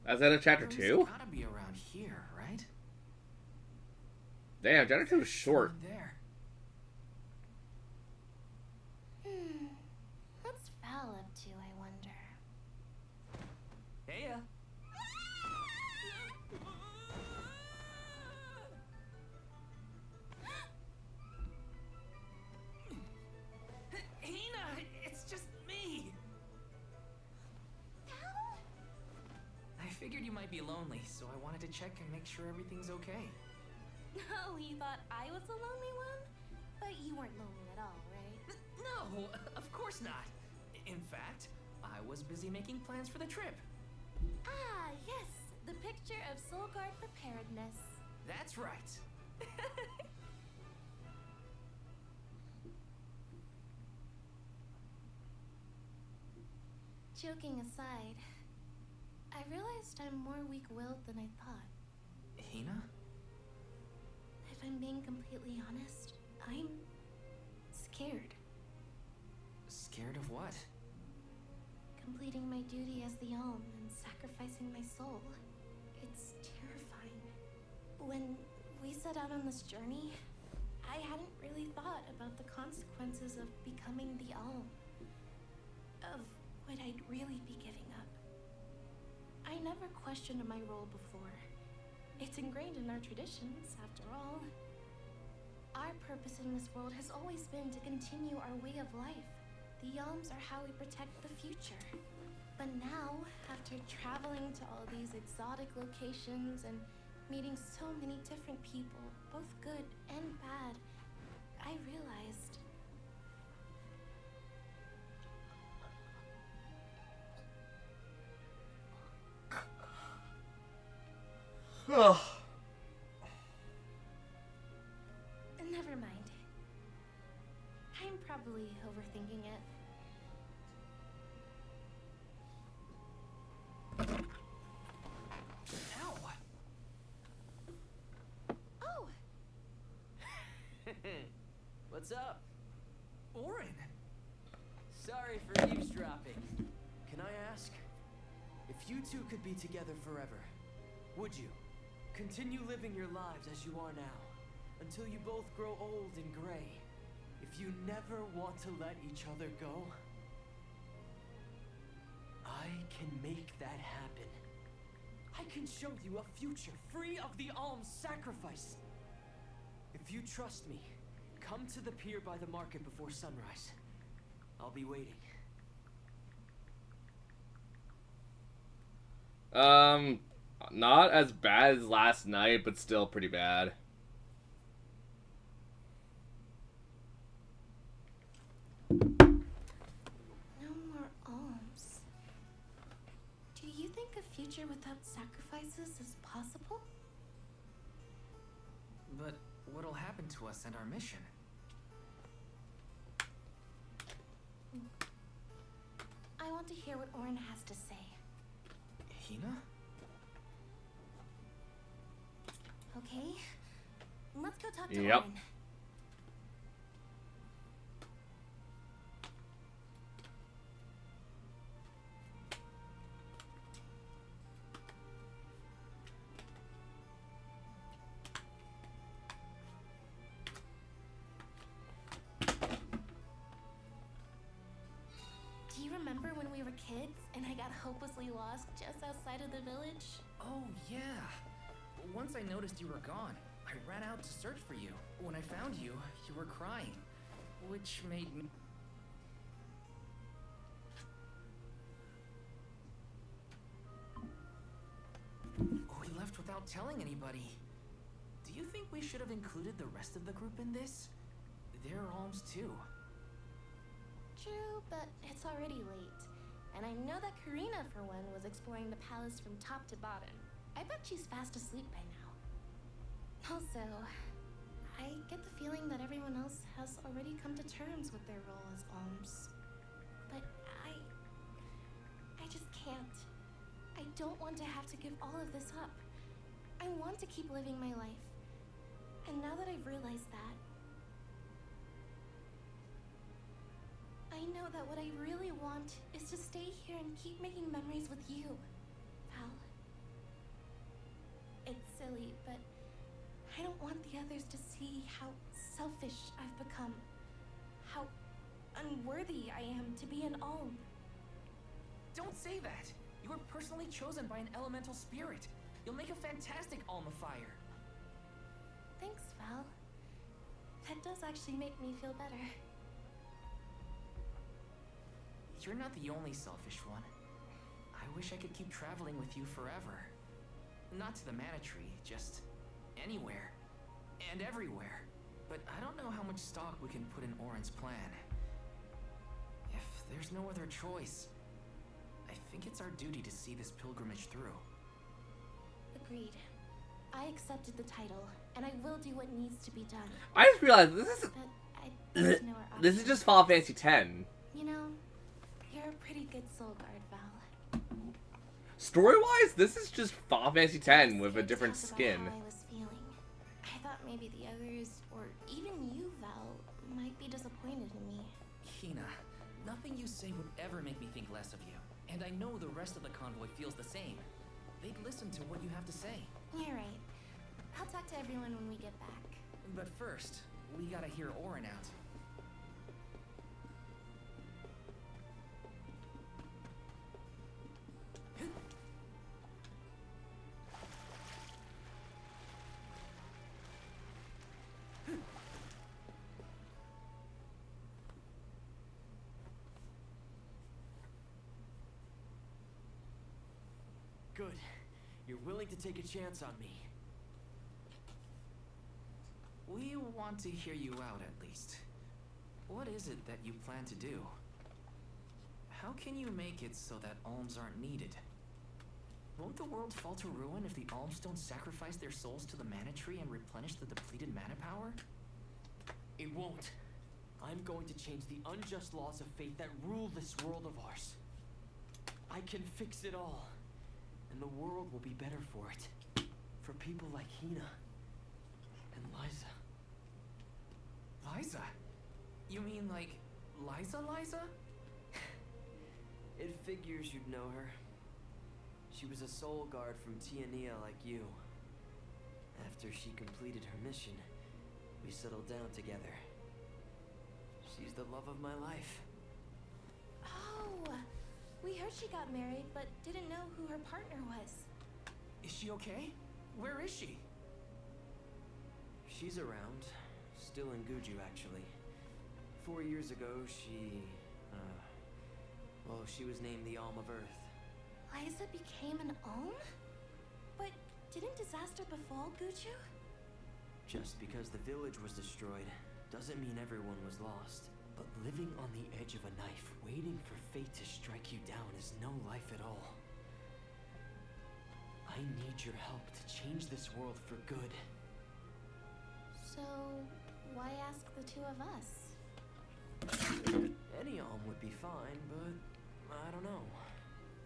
That's the end of chapter Rooms 2? Gotta be around here, right? Damn, chapter 2 is short. There. What's Val up to, I wonder? Hey, Hina, it's just me. I figured you might be lonely, so I wanted to check and make sure everything's okay. Oh, you thought I was the lonely one? But you weren't lonely at all, right? No, of course not. In fact, I was busy making plans for the trip. Ah, yes, the picture of Soul Guard preparedness. That's right. Joking aside, I realized I'm more weak-willed than I thought. Hina? If I'm being completely honest, I'm scared. Scared of what? Completing my duty as the Alm and sacrificing my soul. It's terrifying. When we set out on this journey, I hadn't really thought about the consequences of becoming the Alm. Of what I'd really be giving up. I never questioned my role before. It's ingrained in our traditions, after all. Our purpose in this world has always been to continue our way of life. The Yalms are how we protect the future. But now, after traveling to all these exotic locations and meeting so many different people, both good and bad, I realized never mind. I'm probably overthinking it. Ow! Oh! What's up? Orin! Sorry for eavesdropping. Can I ask? If you two could be together forever, would you? Continue living your lives as you are now, until you both grow old and gray. If you never want to let each other go, I can make that happen. I can show you a future free of the Alm's sacrifice. If you trust me, come to the pier by the market before sunrise. I'll be waiting. Not as bad as last night, but still pretty bad. No more alms. Do you think a future without sacrifices is possible? But what'll happen to us and our mission? I want to hear what Orin has to say. Hina? Okay? Let's go talk to Yep. Orin. Do you remember when we were kids and I got hopelessly lost just outside of the village? Oh, yeah. Once I noticed you were gone, I ran out to search for you. When I found you, you were crying, which made me... We left without telling anybody. Do you think we should have included the rest of the group in this? They're alms too. True, but it's already late. And I know that Karina, for one, was exploring the palace from top to bottom. I bet she's fast asleep by now. Also, I get the feeling that everyone else has already come to terms with their role as alms. But I just can't. I don't want to have to give all of this up. I want to keep living my life. And now that I've realized that, I know that what I really want is to stay here and keep making memories with you, Val. silly, but I don't want the others to see how selfish I've become. How unworthy I am to be an alm. Don't say that! You were personally chosen by an elemental spirit. You'll make a fantastic almifier. Thanks, Val. That does actually make me feel better. You're not the only selfish one. I wish I could keep traveling with you forever. Not to the Mana Tree, just anywhere. And everywhere. But I don't know how much stock we can put in Orin's plan. If there's no other choice, I think it's our duty to see this pilgrimage through. Agreed. I accepted the title, and I will do what needs to be done. I just realized this is But I'd like to know our this is options. just Final Fantasy X. You know, you're a pretty good soul guard, Val. Story-wise, this is just Final Fantasy X with a Scared to different talk about skin. how I was feeling. I thought maybe the others, or even you, Val, might be disappointed in me. Hina, nothing you say would ever make me think less of you. And I know the rest of the convoy feels the same. They'd listen to what you have to say. You're right. I'll talk to everyone when we get back. But first, we gotta hear Orin out. Good. You're willing to take a chance on me. We want to hear you out, at least. What is it that you plan to do? How can you make it so that alms aren't needed? Won't the world fall to ruin if the alms don't sacrifice their souls to the Mana Tree and replenish the depleted mana power? It won't. I'm going to change the unjust laws of fate that rule this world of ours. I can fix it all. And the world will be better for it. For people like Hina. And Liza. Liza? You mean like Liza? It figures you'd know her. She was a soul guard from Tiania like you. After she completed her mission, we settled down together. She's the love of my life. Oh! We heard she got married, but didn't know who her partner was. Is she okay? Where is she? She's around. Still in Guju, actually. 4 years ago, she was named the Alm of Earth. Liza became an alm? But didn't disaster befall Guju? Just because the village was destroyed doesn't mean everyone was lost. But living on the edge of a knife, waiting for fate to strike you down is no life at all. I need your help to change this world for good. So, why ask the two of us? Any alm would be fine, but I don't know.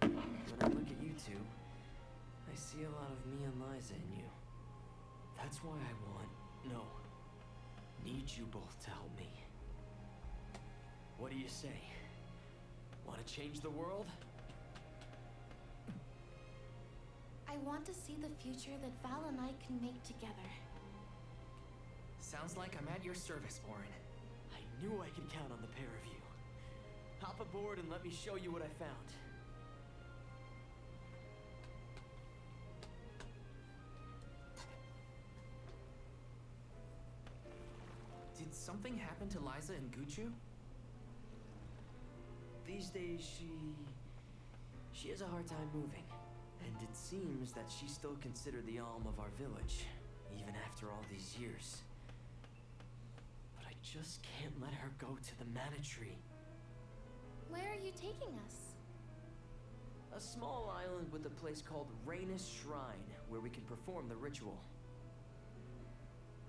When I look at you two, I see a lot of me and Liza in you. That's why I need you both to help me. What do you say? Want to change the world? I want to see the future that Val and I can make together. Sounds like I'm at your service, Orin. I knew I could count on the pair of you. Hop aboard and let me show you what I found. Did something happen to Liza and Guju? These days, she has a hard time moving. And it seems that she's still considered the alm of our village, even after all these years. But I just can't let her go to the Mana Tree. Where are you taking us? A small island with a place called Rainus Shrine, where we can perform the ritual.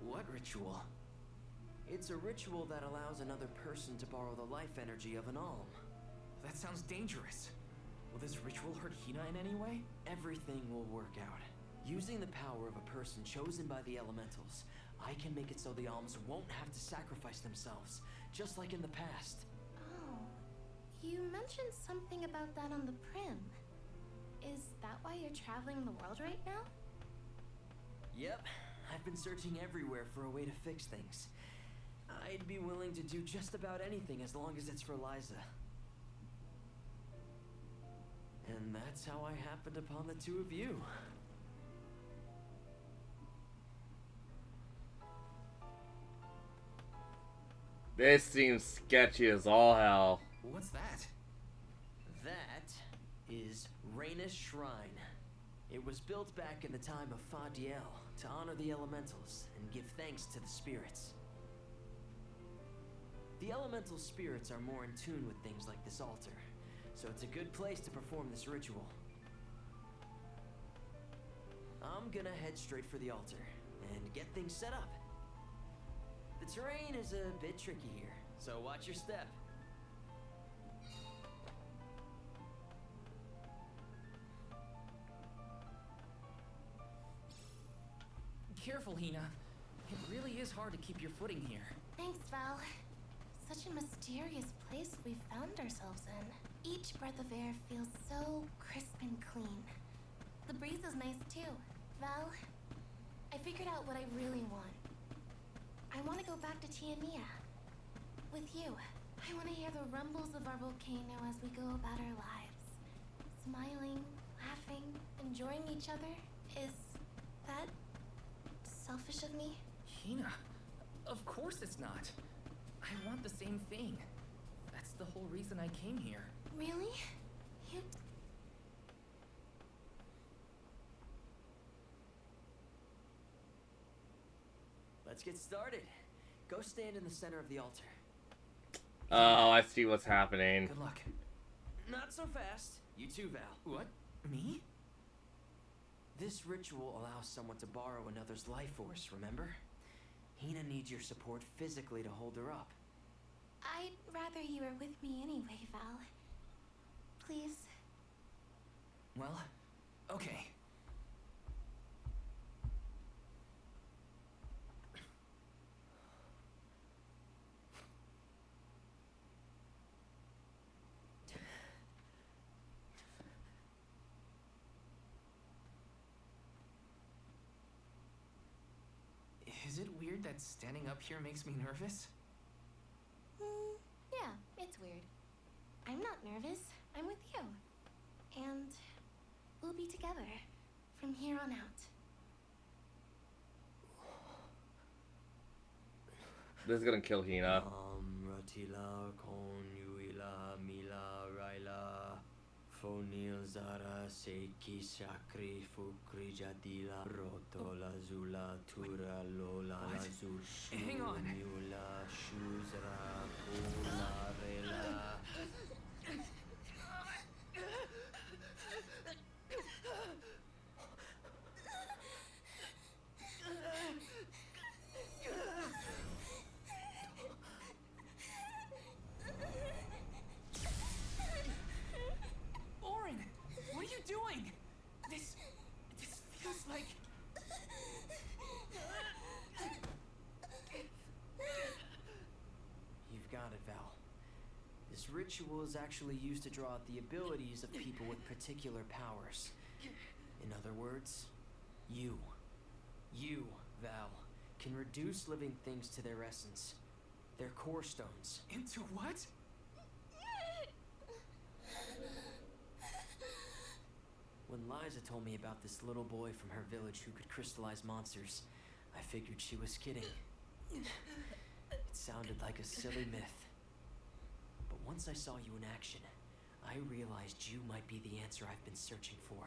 What ritual? It's a ritual that allows another person to borrow the life energy of an alm. That sounds dangerous. Will this ritual hurt Hina in any way? Everything will work out. Using the power of a person chosen by the elementals, I can make it so the alms won't have to sacrifice themselves, just like in the past. Oh, you mentioned something about that on the Prim. Is that why you're traveling the world right now? Yep, I've been searching everywhere for a way to fix things. I'd be willing to do just about anything as long as it's for Liza. And that's how I happened upon the two of you. This seems sketchy as all hell. What's that? That is Rhaenys Shrine. It was built back in the time of Fadiel to honor the elementals and give thanks to the spirits. The elemental spirits are more in tune with things like this altar, so it's a good place to perform this ritual. I'm gonna head straight for the altar and get things set up. The terrain is a bit tricky here, so watch your step. Careful, Hina. It really is hard to keep your footing here. Thanks, Val. Such a mysterious place we've found ourselves in. Each breath of air feels so crisp and clean. The breeze is nice too. Val, I figured out what I really want. I want to go back to Tiania. With you. I want to hear the rumbles of our volcano as we go about our lives. Smiling, laughing, enjoying each other. Is that selfish of me? Hina, of course it's not. I want the same thing. That's the whole reason I came here. Really? You... Let's get started. Go stand in the center of the altar. Oh, I see what's happening. Good luck. Not so fast. You too, Val. What? Me? This ritual allows someone to borrow another's life force, remember? Hina needs your support physically to hold her up. I'd rather you were with me anyway, Val. Please. Well, okay. Is it weird that standing up here makes me nervous? Yeah, it's weird. I'm not nervous. I'm with you. And we'll be together from here on out. This is gonna kill Hina. Ratila Konyuila Mila Raila Fonil Zara Seiki Sakri Fukri Jadila Rotola Zula Tura Lola Lazul Hang on. Mula Shuzra Pula Rela. Orin, what are you doing? This feels like... You've got it, Val. This ritual is actually used to draw out the abilities of people with particular powers. In other words, you, Val, can reduce living things to their essence, their core stones. Into what? When Liza told me about this little boy from her village who could crystallize monsters, I figured she was kidding. It sounded like a silly myth. But once I saw you in action, I realized you might be the answer I've been searching for.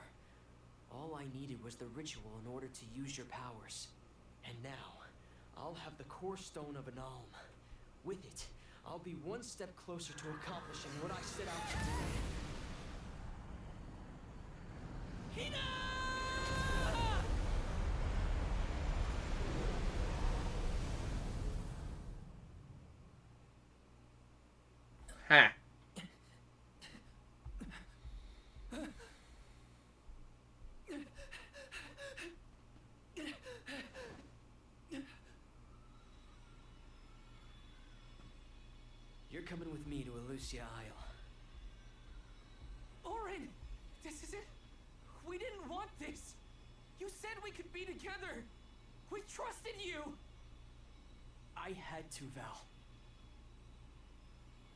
All I needed was the ritual in order to use your powers. And now, I'll have the core stone of an alm. With it, I'll be one step closer to accomplishing what I set out to do. Hina! Ha! You're coming with me to Elusia Isle. Orin! This is it? We didn't want this! You said we could be together! trusted you! I had to, Val.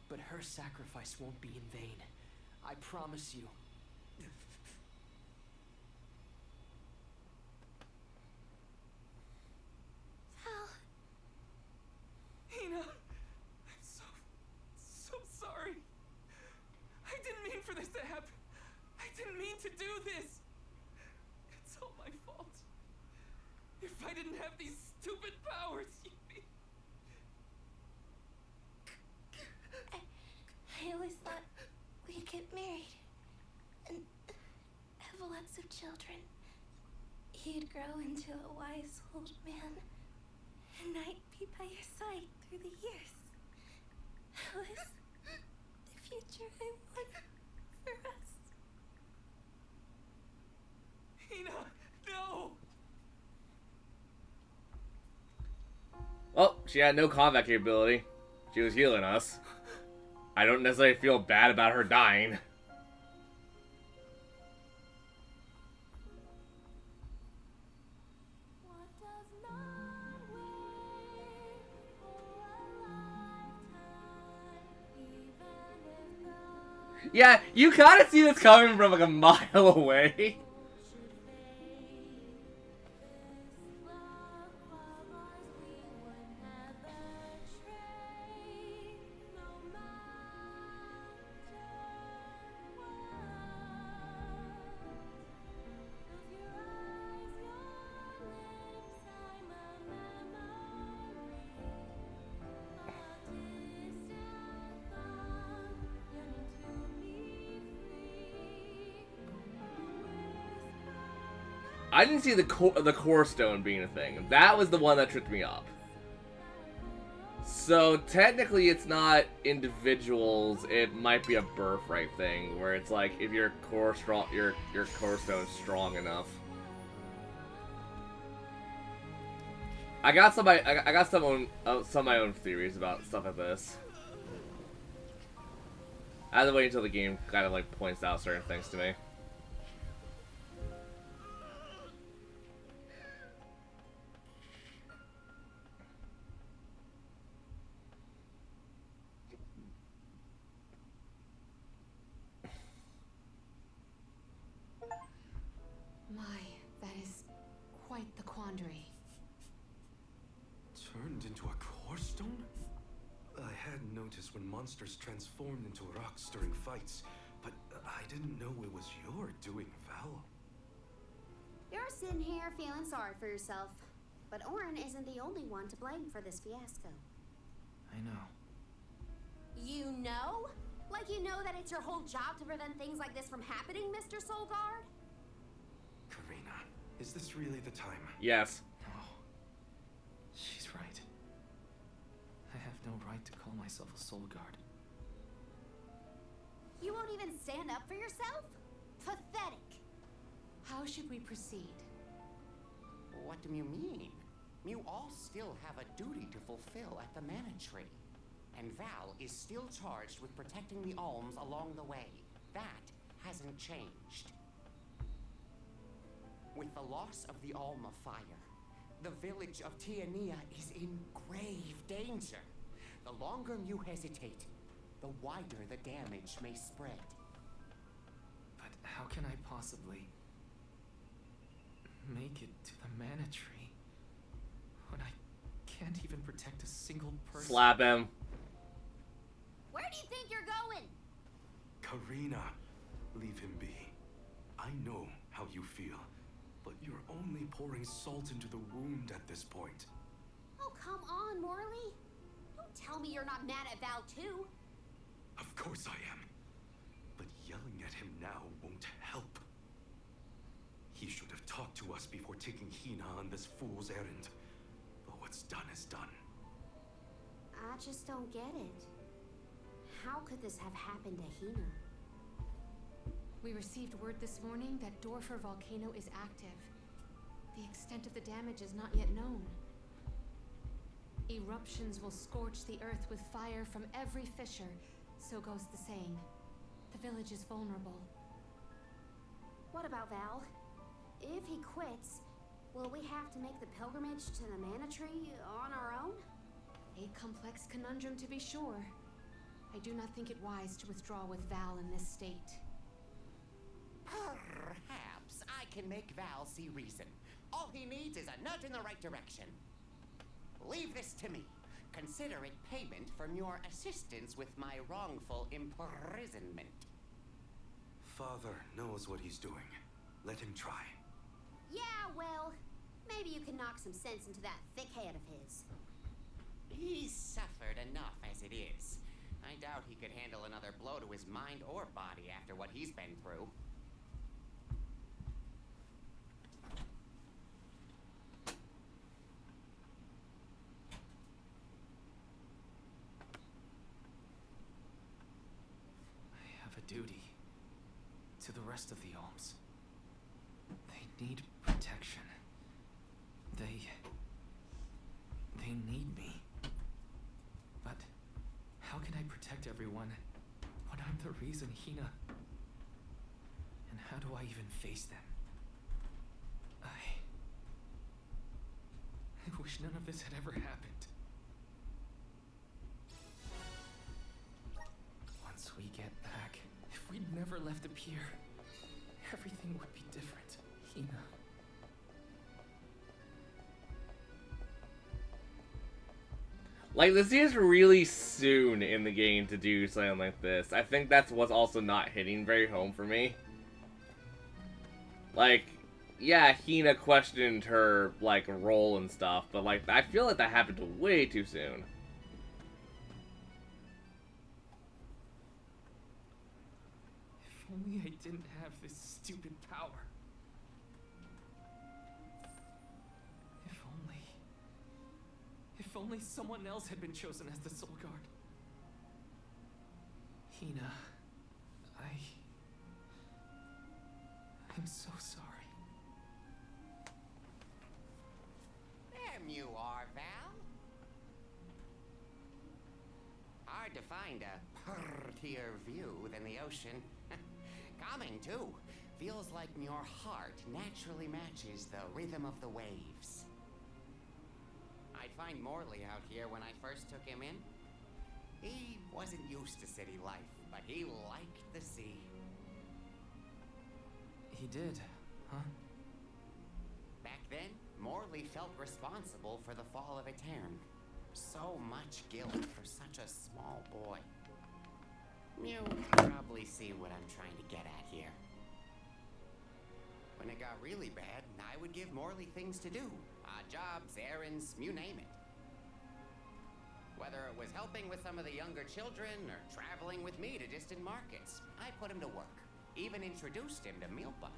But her sacrifice won't be in vain. I promise you. Val. Hina, I'm so sorry. I didn't mean for this to happen. I didn't mean to do this. It's all my fault. If I didn't have these stupid powers, you'd be... I always thought we'd get married and have lots of children. You'd grow into a wise old man, and I'd be by your side through the years. That was the future I wanted for us. Hina, no! Well, she had no combat capability. She was healing us. I don't necessarily feel bad about her dying. Yeah, you kind of see this coming from like a mile away. I didn't see the core stone being a thing. That was the one that tripped me up. So technically, it's not individuals. It might be a birthright thing, where it's like if your core strong, your core stone's strong enough. I got some of my own theories about stuff like this. I have to wait until the game kind of like points out certain things to me. That is quite the quandary. Turned into a core stone? I had noticed when monsters transformed into rocks during fights, but I didn't know it was your doing, Val. You're sitting here feeling sorry for yourself. But Orin isn't the only one to blame for this fiasco. I know. You know? Like you know that it's your whole job to prevent things like this from happening, Mr. Soulguard? Karina, is this really the time? Yes. No. She's right. I have no right to call myself a soul guard. You won't even stand up for yourself? Pathetic. How should we proceed? What do you mean? You all still have a duty to fulfill at the Mana Tree. And Val is still charged with protecting the Alms along the way. That hasn't changed. With the loss of the Alma Fire, the village of Tiania is in grave danger. The longer you hesitate, the wider the damage may spread. But how can I possibly make it to the Mana Tree when I can't even protect a single person? Slap him. Where do you think you're going? Karina, leave him be. I know how you feel, but you're only pouring salt into the wound at this point. Oh, come on, Morley. Don't tell me you're not mad at Val, too. Of course I am. But yelling at him now won't help. He should have talked to us before taking Hina on this fool's errand. But what's done is done. I just don't get it. How could this have happened to Hina? We received word this morning that Dorfer Volcano is active. The extent of the damage is not yet known. Eruptions will scorch the earth with fire from every fissure, so goes the saying. The village is vulnerable. What about Val? If he quits, Will we have to make the pilgrimage to the Mana Tree on our own? A complex conundrum, to be sure. I do not think it wise to withdraw with Val in this state. Perhaps I can make Val see reason. All he needs is a nudge in the right direction. Leave this to me. Consider it payment from your assistance with my wrongful imprisonment. Father knows what he's doing. Let him try. Yeah, well, maybe you can knock some sense into that thick head of his. He's suffered enough as it is. I doubt he could handle another blow to his mind or body after what he's been through. I have a duty to the rest of the Alms. They need protection. They need me. But how can I protect everyone when I'm the reason Hina... And how do I even face them? I wish none of this had ever happened. Once we get back, if we'd never left the pier, everything would be different. Hina. Like, this is really soon in the game to do something like this. I think that's what's also not hitting very home for me. Like, yeah, Hina questioned her, like, role and stuff, but, like, I feel like that happened way too soon. If only I didn't have this stupid power. If only someone else had been chosen as the Soul Guard. Hina, I'm so sorry. There you are, Val. Hard to find a prettier view than the ocean. Calming, too. Feels like your heart naturally matches the rhythm of the waves. I'd find Morley out here when I first took him in. He wasn't used to city life, but he liked the sea. He did, huh? Back then, Morley felt responsible for the fall of Etern. So much guilt for such a small boy. You probably see what I'm trying to get at here. When it got really bad, I would give Morley things to do. Odd jobs, errands, you name it. Whether it was helping with some of the younger children or traveling with me to distant markets, I put him to work. Even introduced him to Milpa.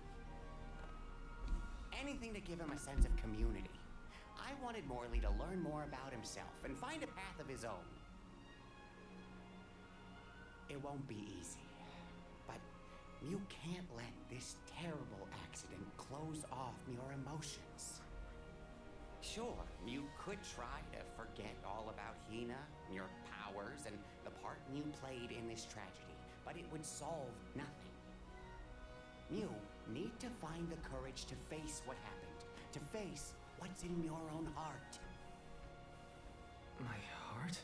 Anything to give him a sense of community. I wanted Morley to learn more about himself and find a path of his own. It won't be easy, but you can't let this terrible accident close off your emotions. Sure, you could try to forget all about Hina, your powers, and the part you played in this tragedy, but it would solve nothing. You need to find the courage to face what happened, to face what's in your own heart. My heart?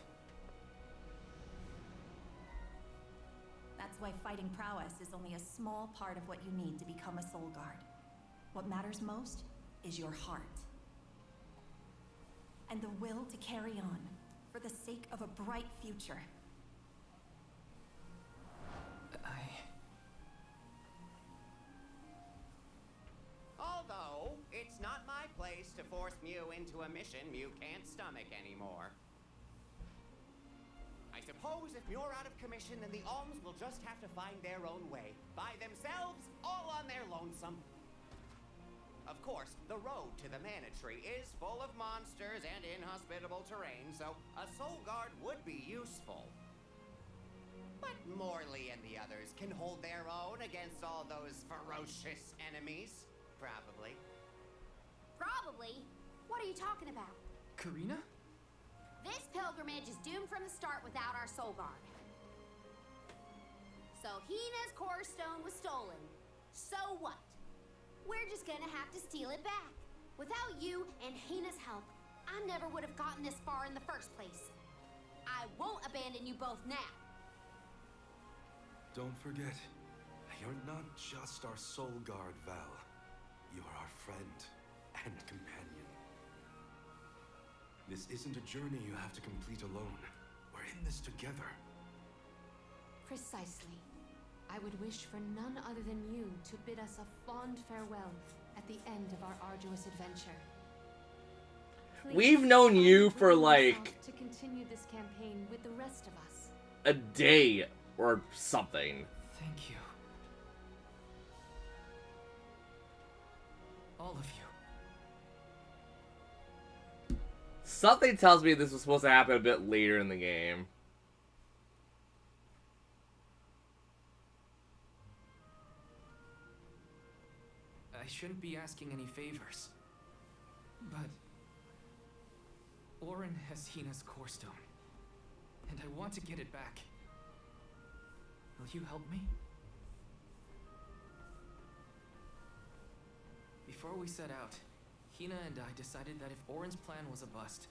That's why fighting prowess is only a small part of what you need to become a Soul Guard. What matters most is your heart. And the will to carry on, for the sake of a bright future. Although, it's not my place to force Mew into a mission Mew can't stomach anymore. I suppose if you're out of commission, then the Alms will just have to find their own way. By themselves, all on their lonesome. Of course, the road to the Mana Tree is full of monsters and inhospitable terrain, so a Soul Guard would be useful. But Morley and the others can hold their own against all those ferocious enemies. Probably. Probably? What are you talking about? Karina? This pilgrimage is doomed from the start without our Soul Guard. So Hina's core stone was stolen. So what? We're just gonna have to steal it back. Without you and Hina's help, I never would have gotten this far in the first place. I won't abandon you both now. Don't forget, you're not just our soul guard, Val. You are our friend and companion. This isn't a journey you have to complete alone. We're in this together. Precisely. I would wish for none other than you to bid us a fond farewell at the end of our arduous adventure. Please, We've known you for bring yourself like to continue this campaign with the rest of us. a day or something. Thank you. All of you. Something tells me this was supposed to happen a bit later in the game. I shouldn't be asking any favors, but Orin has Hina's core stone, and I want to get it back. Will you help me? Before we set out, Hina and I decided that if Orin's plan was a bust,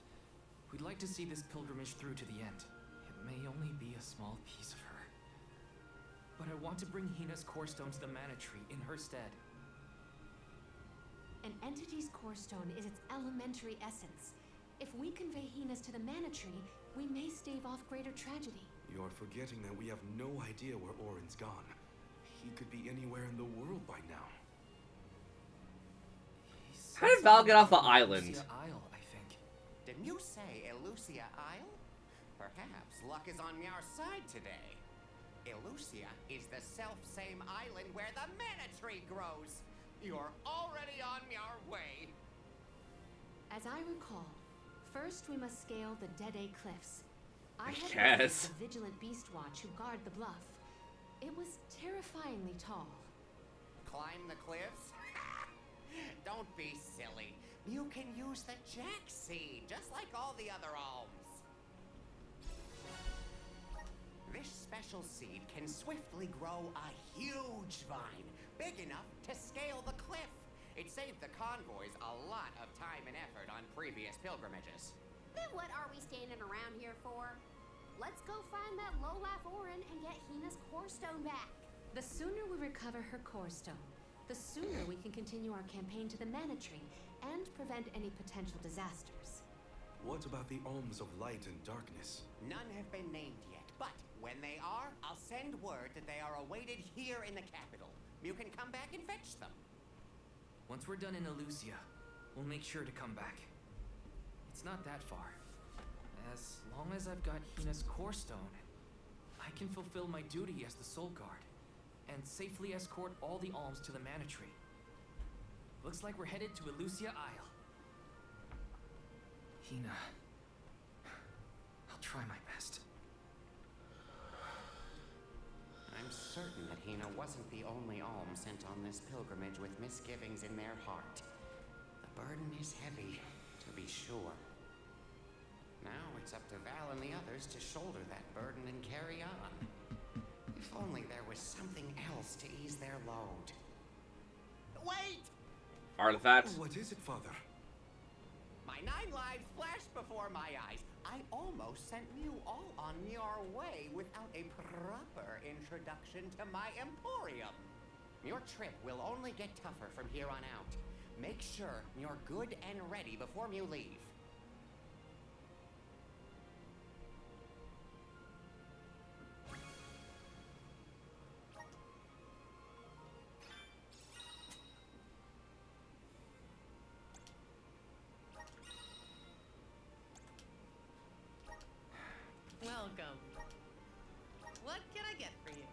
we'd like to see this pilgrimage through to the end. It may only be a small piece of her, but I want to bring Hina's core stone to the Mana Tree in her stead. An entity's core stone is its elementary essence. If we convey Hina's to the Mana Tree, we may stave off greater tragedy. You're forgetting that we have no idea where Orin's gone. He could be anywhere in the world by now. How did Val get off the island? Elusia Isle, I think. Didn't you say Elusia Isle? Perhaps luck is on your side today. Elusia is the self-same island where the Mana Tree grows. You're already on your way. As I recall, first we must scale the Dead Cliffs. I had guess. the vigilant beast watch who guard the bluff. It was terrifyingly tall. Climb the cliffs? Don't be silly. You can use the jack seed, just like all the other alms. This special seed can swiftly grow a huge vine, big enough to scale the cliff. It saved the convoys a lot of time and effort on previous pilgrimages. Then what are we standing around here for? Let's go find that lowlife Orin and get Hina's core stone back. The sooner we recover her core stone, the sooner we can continue our campaign to the Mana Tree and prevent any potential disasters. What about the alms of light and darkness? None have been named yet, but when they are, I'll send word that they are awaited here in the capital. You can come back and fetch them. Once we're done in Elusia, we'll make sure to come back. It's not that far. As long as I've got Hina's core stone, I can fulfill my duty as the Soul Guard and safely escort all the alms to the Mana Tree. Looks like we're headed to Elusia Isle. Hina, I'll try my best. I'm certain that Hina wasn't the only alm sent on this pilgrimage with misgivings in their heart. The burden is heavy, to be sure. Now it's up to Val and the others to shoulder that burden and carry on. If only there was something else to ease their load. Wait! Artifacts? What is it, Father? My 9 lives flashed before my eyes. I almost sent you all on your way without a proper introduction to my Emporium. Your trip will only get tougher from here on out. Make sure you're good and ready before you leave. Welcome. What can I get for you?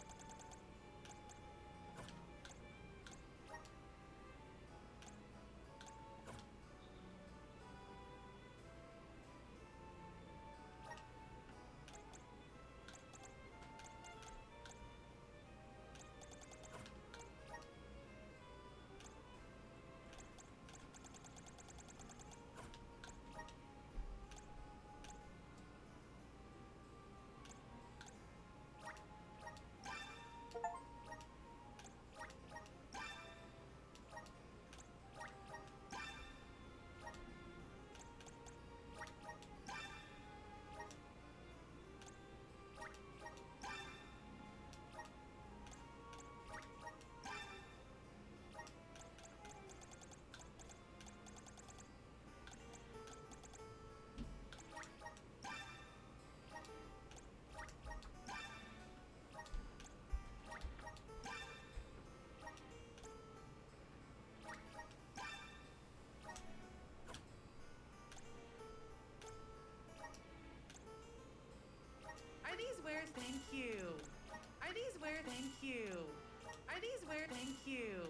you.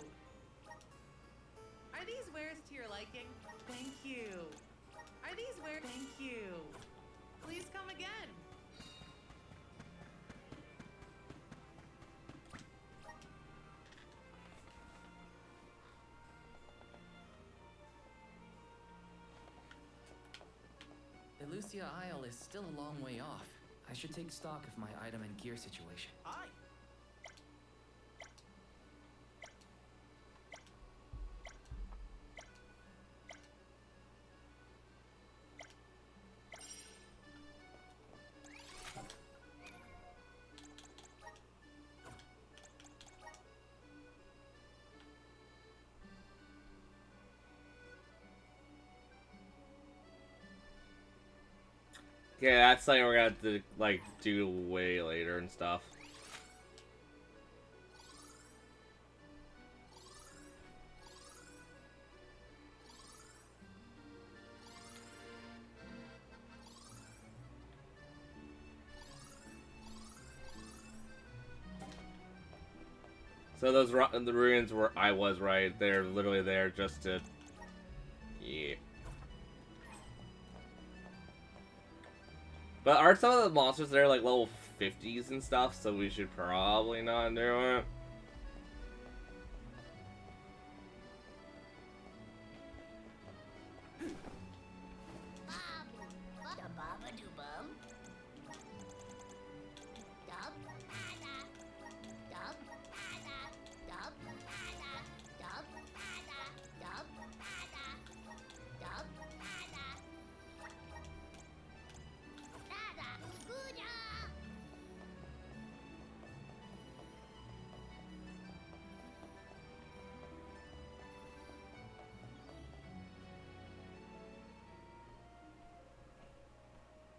Are these wares to your liking? Thank you. Are these wares? Thank you. Please come again. Elusia Isle is still a long way off. I should take stock of my item and gear situation. Hi. Yeah, that's something we're gonna have to, like, do way later and stuff. So those the ruins were, I was right, they're literally there just to, yeah. But aren't some of the monsters there like level 50s and stuff, so we should probably not do it?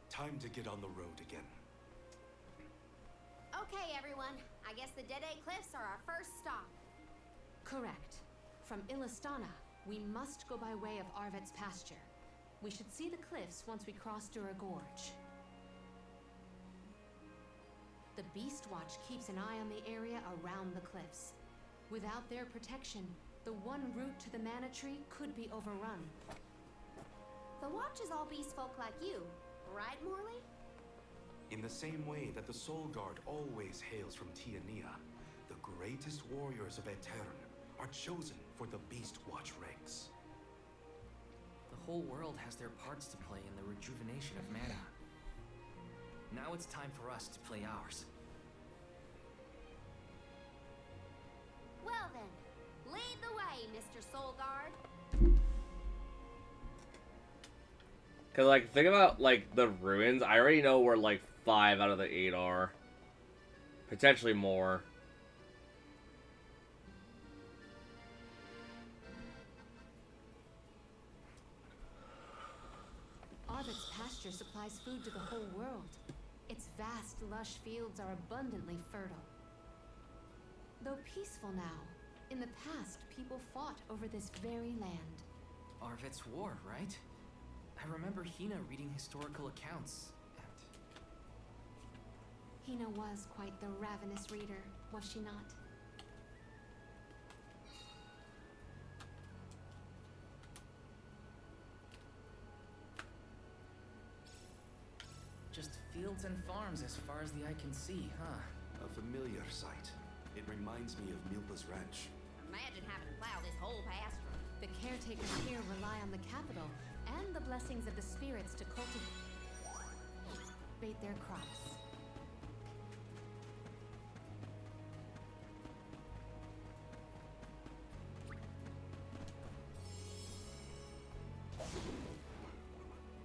Time to get on the road again. Okay, everyone. I guess the Dead-Egg Cliffs are our first stop. Correct. From Illistana, we must go by way of Arvet's pasture. We should see the cliffs once we cross Dura Gorge. The Beast Watch keeps an eye on the area around the cliffs. Without their protection, the one route to the Mana Tree could be overrun. The Watch is all beast folk like you, right, Morley? In the same way that the Soul Guard always hails from Tiania, the greatest warriors of Aetern are chosen for the Beast Watch ranks. The whole world has their parts to play in the rejuvenation of mana. Now it's time for us to play ours. Well then, lead the way, Mr. Soul Guard. Cause like, think about like the ruins. I already know where like 5 out of the 8 are. Potentially more. Arvet's pasture supplies food to the whole world. Its vast, lush fields are abundantly fertile. Though peaceful now, in the past people fought over this very land. Arvet's war, right? I remember Hina reading historical accounts, and... Hina was quite the ravenous reader, was she not? Just fields and farms as far as the eye can see, huh? A familiar sight. It reminds me of Milpa's ranch. Imagine having to plow this whole pasture. The caretakers here rely on the capital and the blessings of the spirits to cultivate their crops.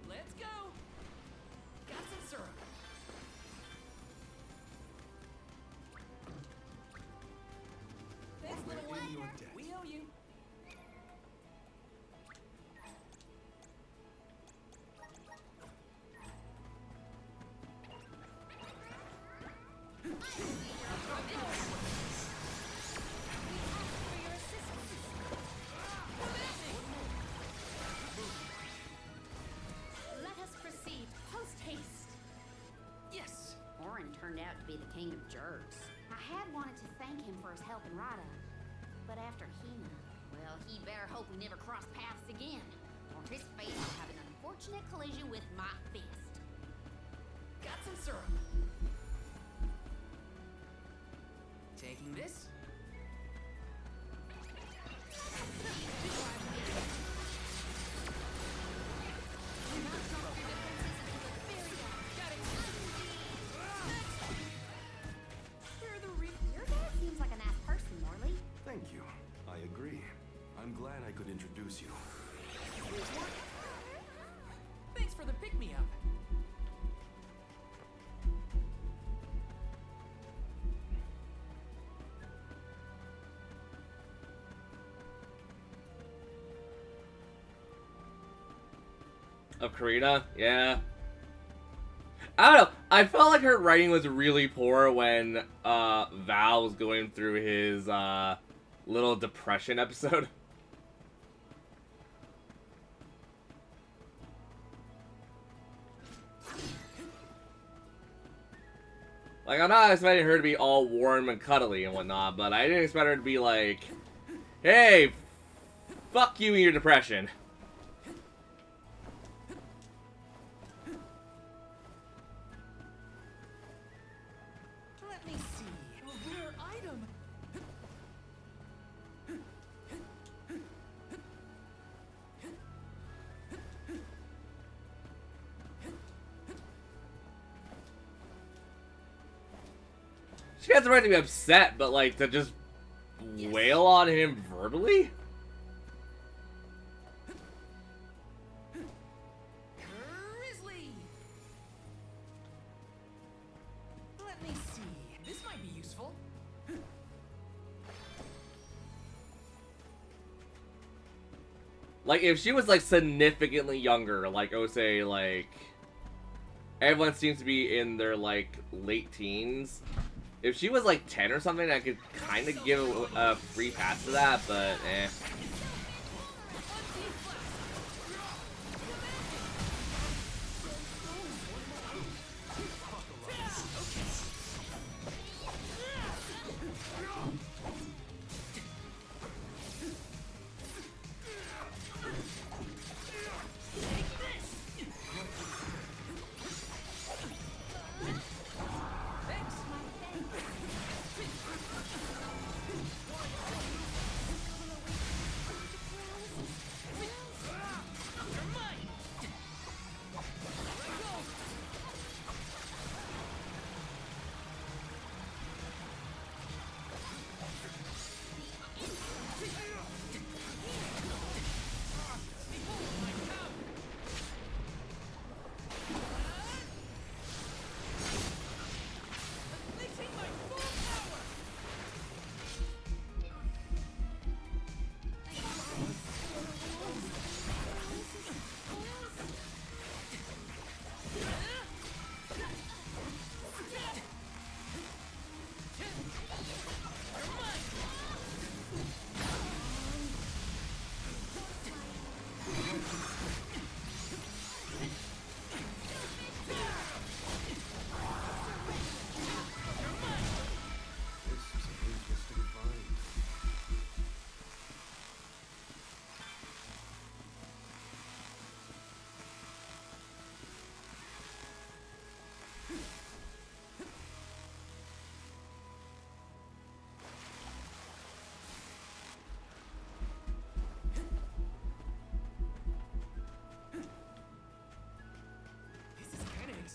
Let's go! Got some syrup. Thanks, little one. We owe you. Let us proceed post-haste. Yes! Orin turned out to be the king of jerks. I had wanted to thank him for his help in Rada, But after Hina, well, he better hope we never cross paths again, or his face will have an unfortunate collision with my fist. Got some syrup. Taking this. Your dad seems like a nice person, Morley. Thank you. I agree. I'm glad I could introduce you. Thanks for the pick-me-up. Of Karina? Yeah. I don't know. I felt like her writing was really poor when Val was going through his little depression episode. Like, I'm not expecting her to be all warm and cuddly and whatnot, but I didn't expect her to be like, hey, fuck you and your depression. Let me see. A rare item. She has the right to be upset, but like to just wail on him verbally? Grizzly. Let me see. This might be useful. Like, if she was, like, significantly younger, like, I would say, like, everyone seems to be in their, like, late teens. If she was, like, 10 or something, I could kind of give a free pass to that, but, eh.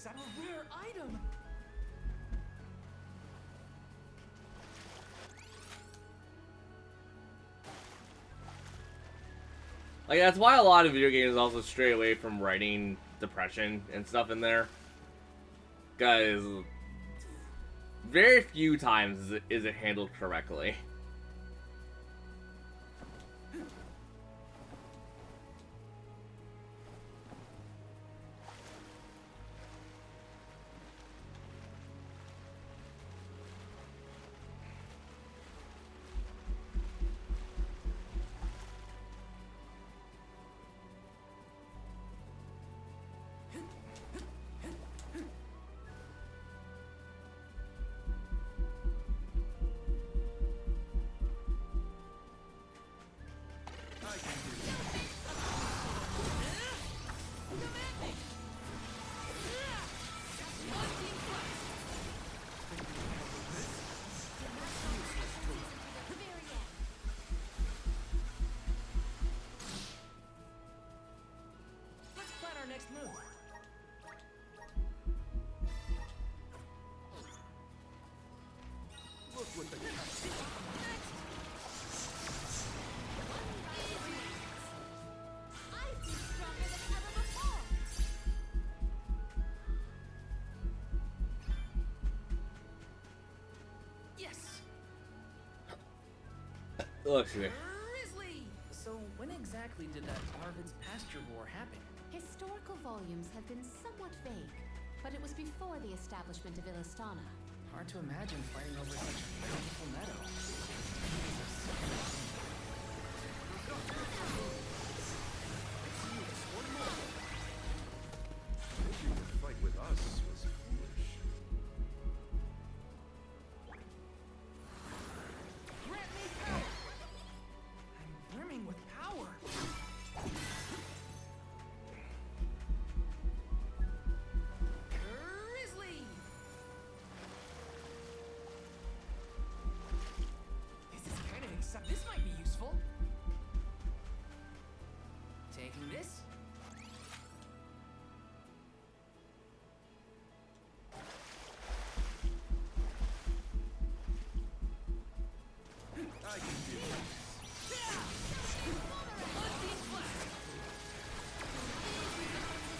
A rare item. Like, that's why a lot of video games also stray away from writing depression and stuff in there. Because very few times is it handled correctly. next move. Look what the I feel stronger than ever before. Yes! Look, see. Grizzly! So when exactly did that Arvid's pasture war happen? Historical volumes have been somewhat vague, but it was before the establishment of Illistana. Hard to imagine fighting over such a bountiful meadow. Wishing to fight with us was foolish. Grant me power! I'm brimming with power! Grizzly! This is kind of exciting. This might be useful. Taking this. I can do this.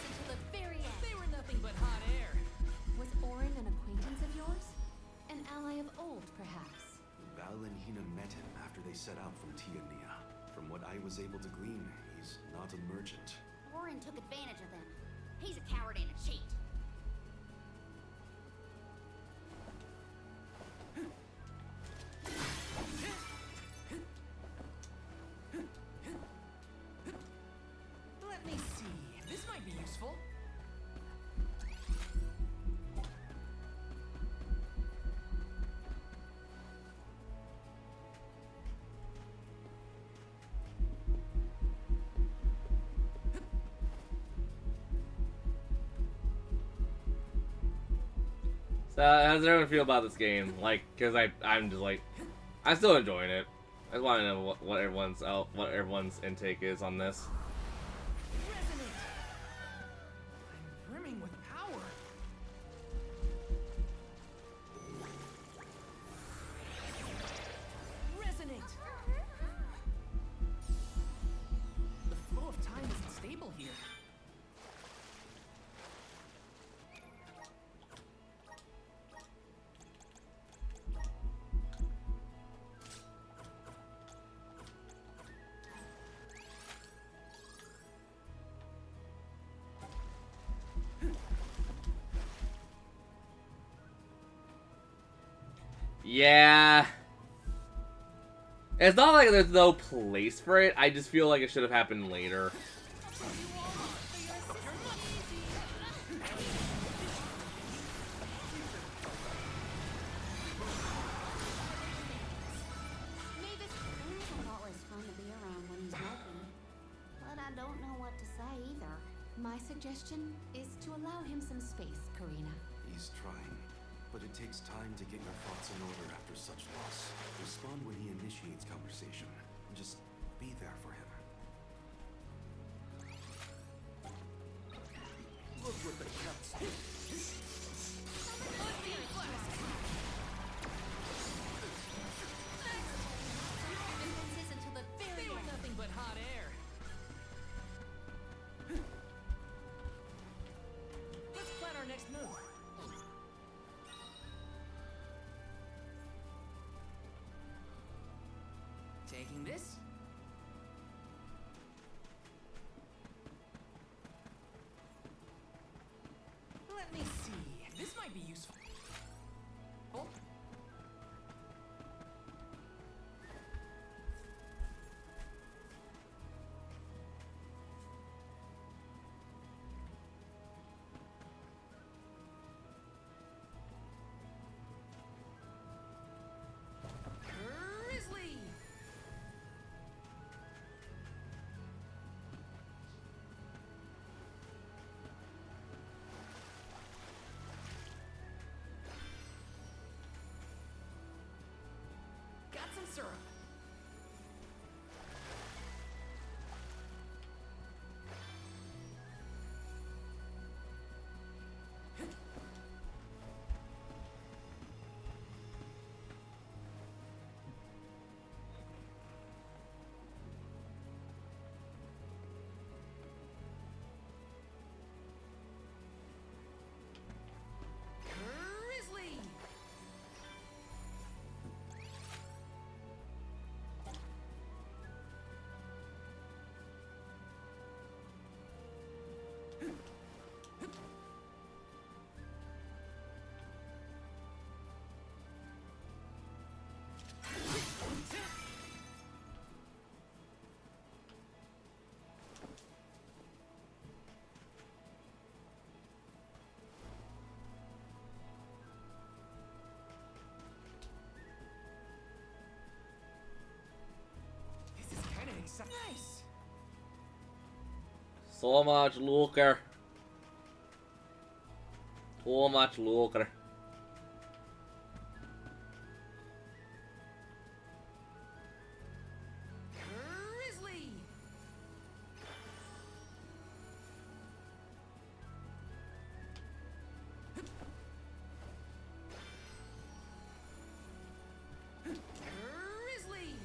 Until the very end. They were nothing but hot air. Was Orin an acquaintance of yours? An ally of old, perhaps? Val and Hina met him after they set out from Tiania. From what I was able to glean, he's not a merchant. Orin took advantage of them. He's a coward and a cheat. Let me see. This might be useful. So, how does everyone feel about this game? Like, cause I'm just like, I'm still enjoying it. I just want to know what everyone's intake is on this. Resonate! I'm brimming with power. Resonate! The flow of time isn't stable here. Yeah. It's not like there's no place for it. I just feel like it should have happened later. Mavis is not always fun to be around when he's moping. But I don't know what to say either. My suggestion is to allow him some space, Karina. He's trying, but it takes time to get your thoughts in order after such loss. Respond when he initiates conversation. Just be there for him. Look what the cats did. Defenses until the very They were end. nothing but hot air. Let's plan our next move. Taking this. Let me see. This might be useful. Oh. Grizzly! Got some syrup. So much lucre. So much lucre. Grizzly! Grizzly!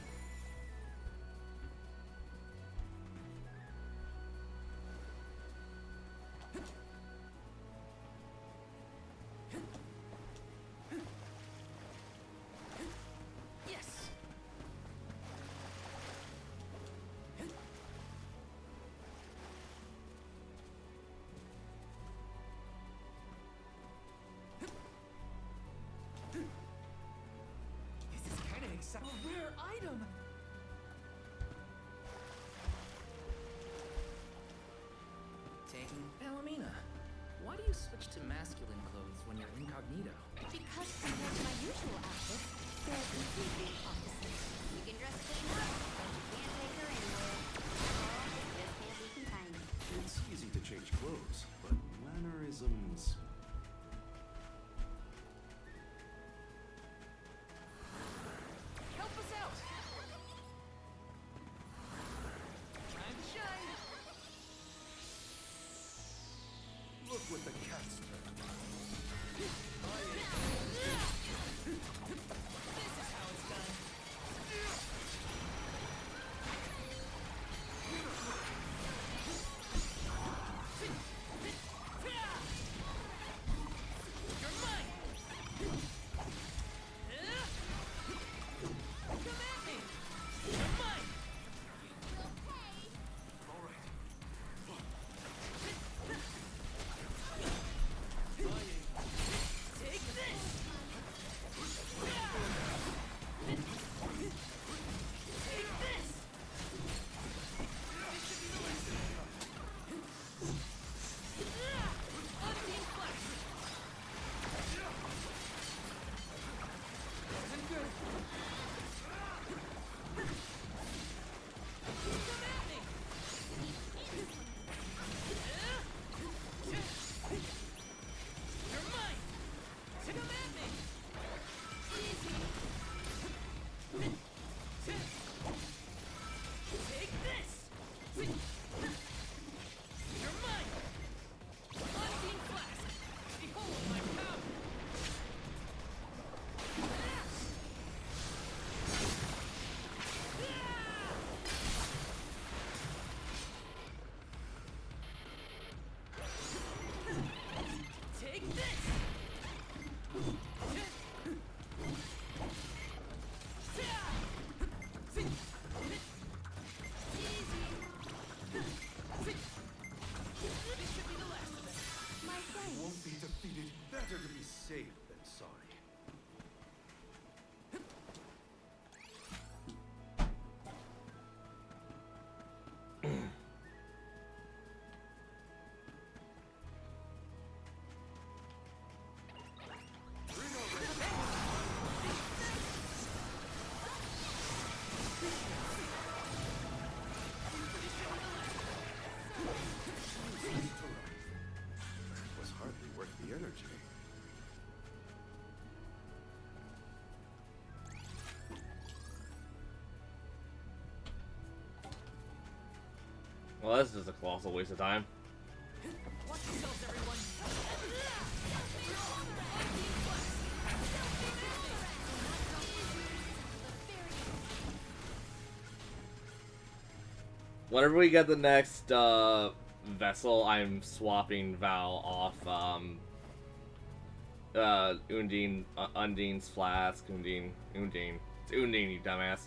Yes! This is kind of exciting. A rare item! Taking Palomina, why do you switch to masculine clothes when you're incognito? Because compared to my usual outfit, they're completely opposite. You can dress clean up, but you can't take her anywhere. Oh, just can't be contained. It's easy to change clothes, but mannerisms. Help us out! Time to shine! Look what the cat's done. This is how it's done. You're mine! Come at me! You're mine! All right. Take this! Take this! Unseen flash! Wasn't good. Come at me! You're mine! Come at me! Take this! You're mine! Unseen flask! Behold my power! Take this! This should be the last of it. My friend, Won't be defeated. Better to be safe than sorry. Was hardly worth the energy. Well, this is a colossal waste of time. Watch yourselves, everyone. Whenever we get the next vessel, I'm swapping Val off Undine's flask. Undine. It's Undine, you dumbass.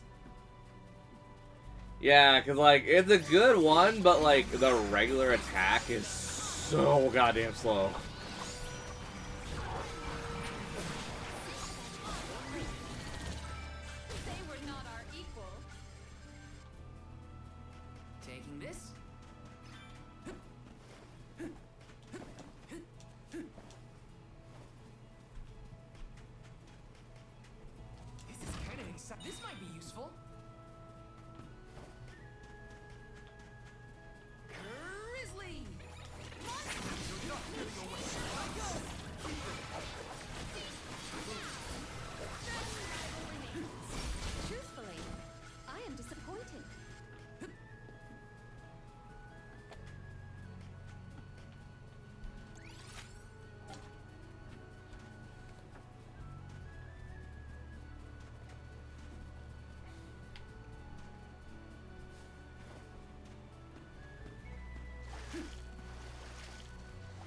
Yeah, cause like it's a good one, but like the regular attack is so goddamn slow. they were not our equal. Taking this? This is kind of exciting. This might be useful. Grizzly!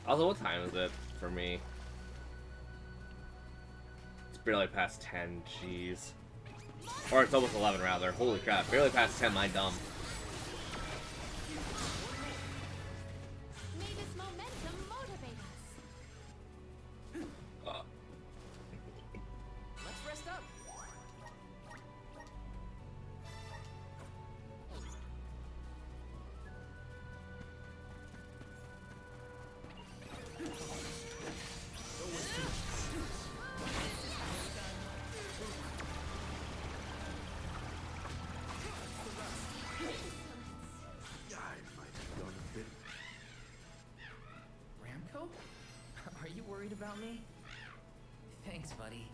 Also, what time is it for me? It's barely past 10, jeez. Or it's almost 11, rather. Holy crap, barely past 10, my dumb. May this momentum motivate us. Let's rest up. Ramco? Are you worried about me? Thanks, buddy.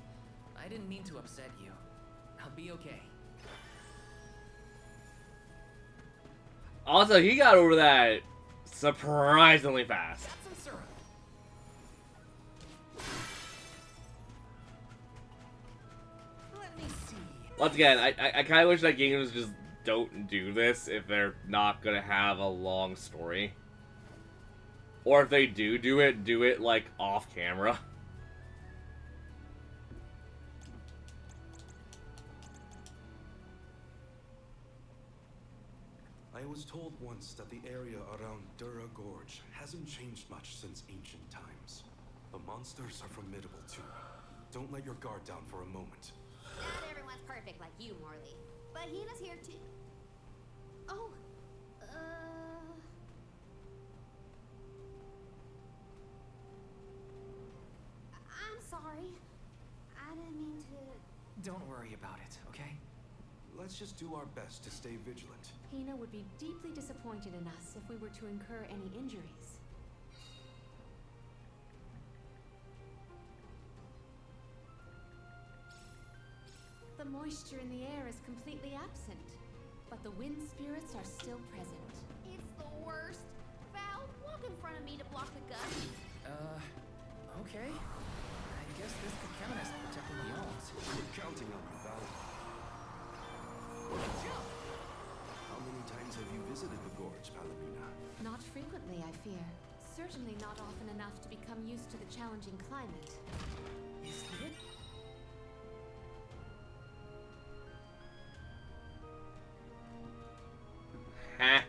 I didn't mean to upset you. I'll be okay. Also, he got over that surprisingly fast. Got some syrup. Let me see. Once again, I kind of wish that games just don't do this if they're not gonna have a long story. Or if they do it like off camera. I was told once that the area around Dura Gorge hasn't changed much since ancient times. The monsters are formidable too. Don't let your guard down for a moment. Not everyone's perfect like you, Morley. But Hina's here too. Oh, I'm sorry. I didn't mean to... Don't worry about it, okay? Let's just do our best to stay vigilant. Hina would be deeply disappointed in us if we were to incur any injuries. The moisture in the air is completely absent, but the wind spirits are still present. It's the worst. Val, walk in front of me to block the gusts. Okay. I guess this could count as protecting the elms. We're counting on you, Val. How many times have you visited the gorge, Palomina? Not frequently, I fear. Certainly not often enough to become used to the challenging climate. Is it? Huh?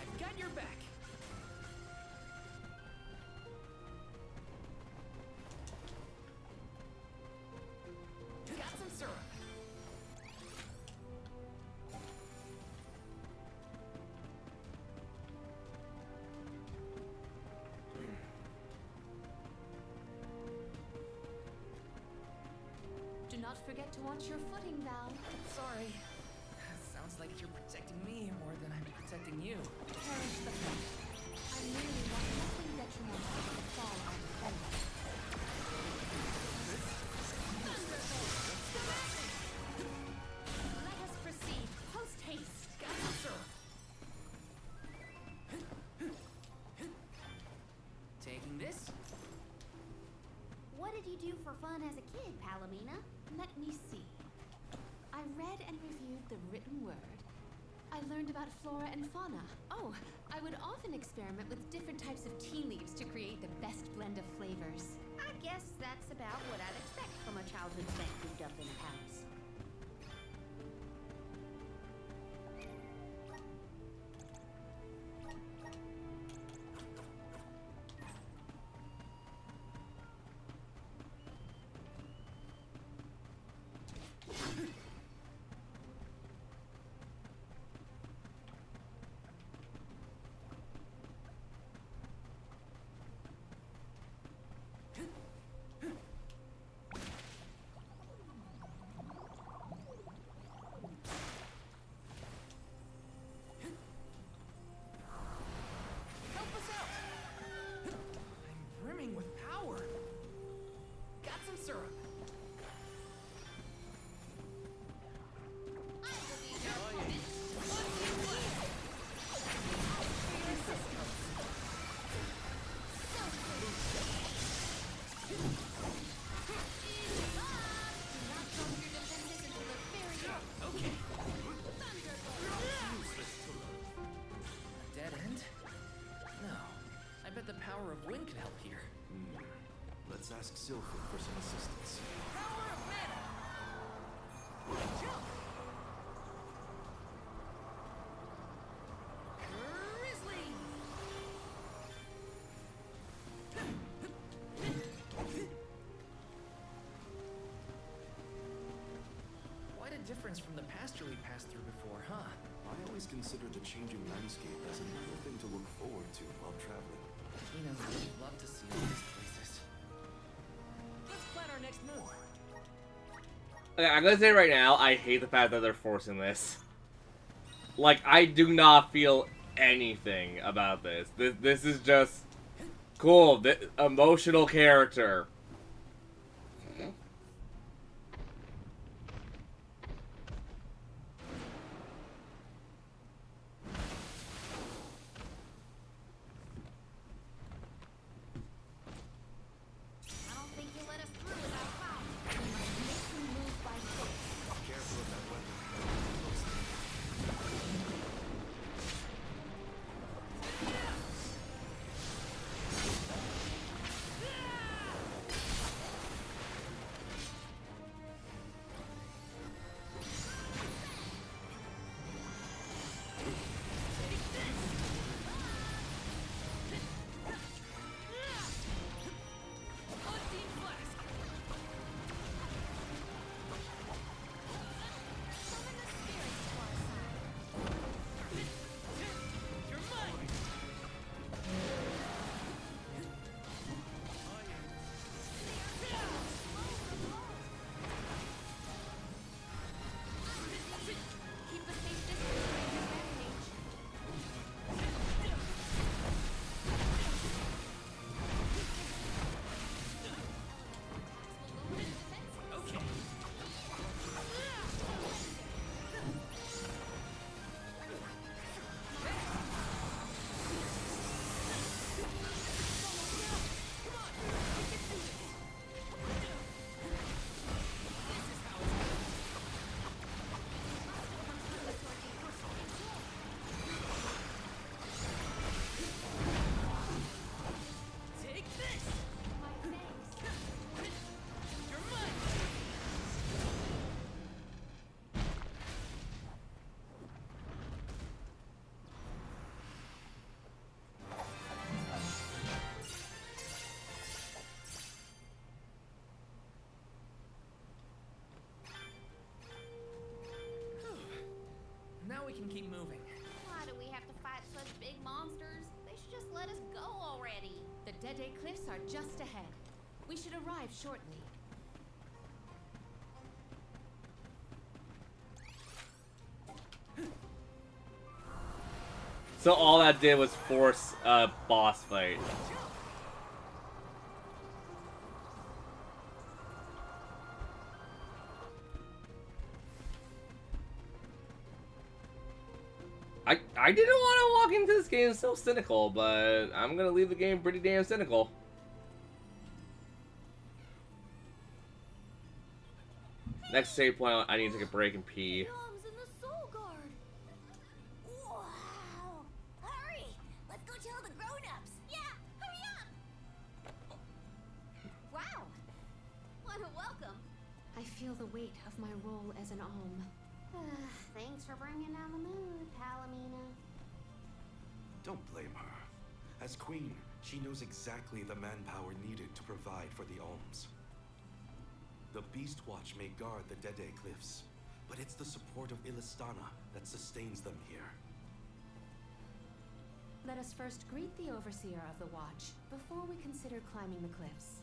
I've got your back. Got some syrup. Do not forget to watch your footing, Val. Sorry. Sounds like you're protecting me more than I'm protecting you. Perish the flesh. I merely want nothing detrimental to befall our defenders. Let us proceed. Post haste. Got some syrup. for fun as a kid, Palomina? Let me see. I read and reviewed the written word. I learned about flora and fauna. Oh, I would often experiment with different types of tea leaves to create the best blend of flavors. I guess that's about what I'd expect from a childhood spent cooped up in a palace. Help us out! I'm brimming with power. Got some syrup. A dead end? No. I bet the power of wind could help here. Let's ask Sylphin for some assistance. Power of mana! Jump! Grizzly! Quite a difference from the pasture we passed through before, huh? I always considered a changing landscape as another thing to look forward to while traveling. You know, I'd love to see all these places. Let's plan our next move. Okay, I'm gonna say right now, I hate the fact that they're forcing this. Like, I do not feel anything about this. This is just cool. The emotional character. I don't think you'll let us through without fighting. We must make them move by foot. Careful of that weapon. Unseen flask! Summon the spirits to our side. You're mine! Keep a safe distance from your rampage. Okay. Take this! My thanks. You're mine! Now we can keep moving. Why do we have to fight such big monsters? They should just let us go already. The Dede Cliffs are just ahead. We should arrive shortly. So all that did was force a boss fight. I didn't want to walk into this game so cynical, but I'm gonna leave the game pretty damn cynical. Next save point, I need to take a break and pee. Gnomes in the Soul Guard. Wow! Hurry! Let's go tell the grown-ups. Yeah, hurry up! Wow! What a welcome! I feel the weight of my role as an alm. Thanks for bringing down the mood, Palomina. Don't blame her. As queen, she knows exactly the manpower needed to provide for the alms. The Beast Watch may guard the Dede Cliffs, but it's the support of Illistana that sustains them here. Let us first greet the Overseer of the Watch before we consider climbing the cliffs.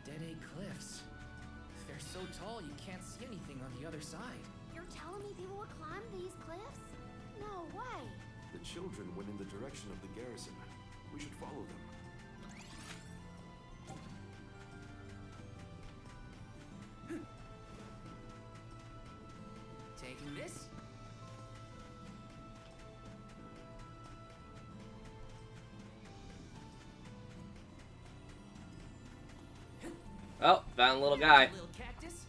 The Dede Cliffs. They're so tall you can't see anything on the other side. You're telling me people would climb these cliffs? No way! The children went in the direction of the garrison. We should follow them. Taking this? Oh, found a little guy. Little cactus?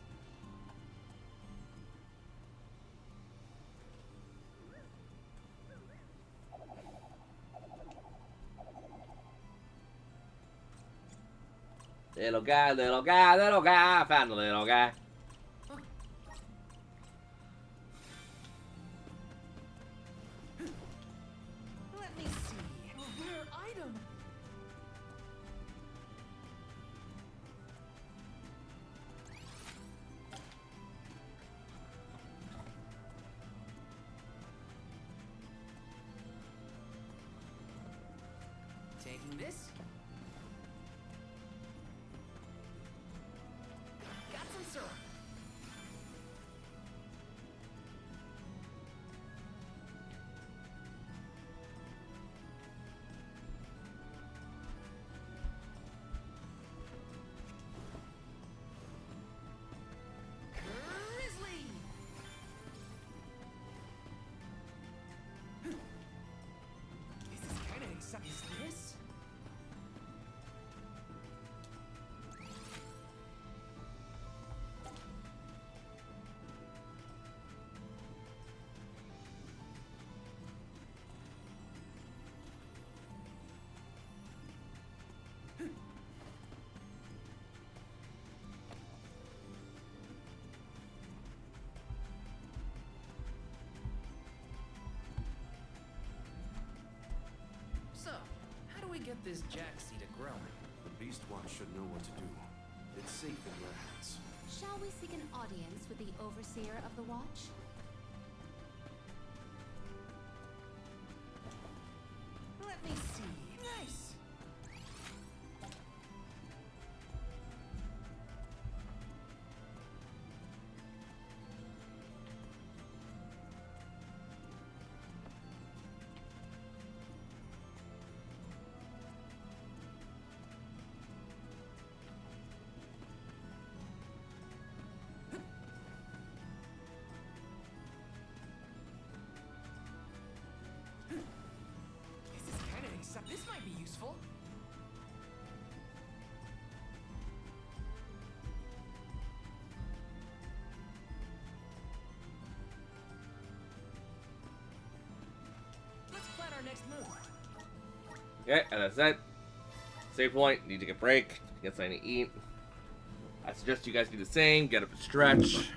Little guy, little guy, little guy. I found a little guy. Let me see. A rare item. Taking this? Got some syrup. Grizzly! This is kind of exciting. Is this? So, how do we get this jackseed to grow? The Beast Watch should know what to do. It's safe in their hands. Shall we seek an audience with the Overseer of the Watch? Let me see. Nice! This is kind of exciting. This might be useful. Let's plan our next move. Okay, and that's it. Save point. Need to take a break. Get something to eat. I suggest you guys do the same. Get up and stretch.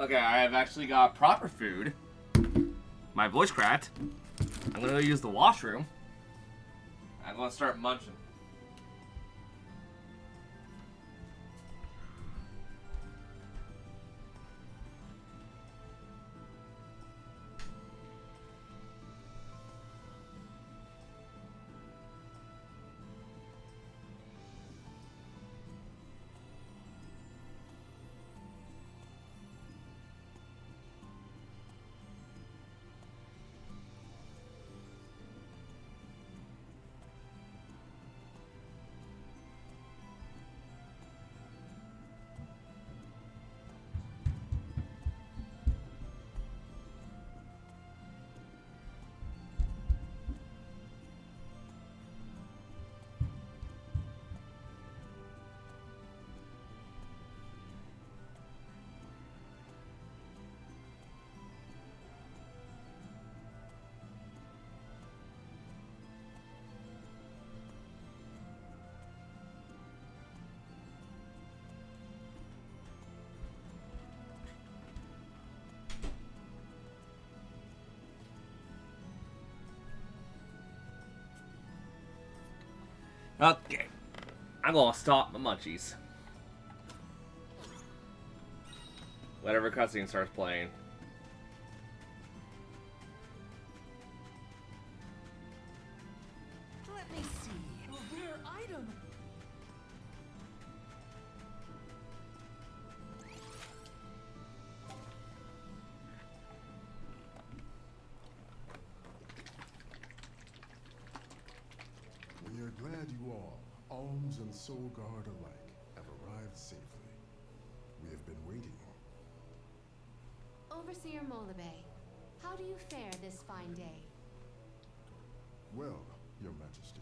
Okay, I have actually got proper food. My voice cracked. I'm gonna go use the washroom. I'm gonna start munching. Okay, I'm gonna stop my munchies. Whatever cutscene starts playing. Let me see. A rare item. We are glad you all, Alms and Soul Guard alike, have arrived safely. We have been waiting. Overseer Molabe, how do you fare this fine day? Well, Your Majesty,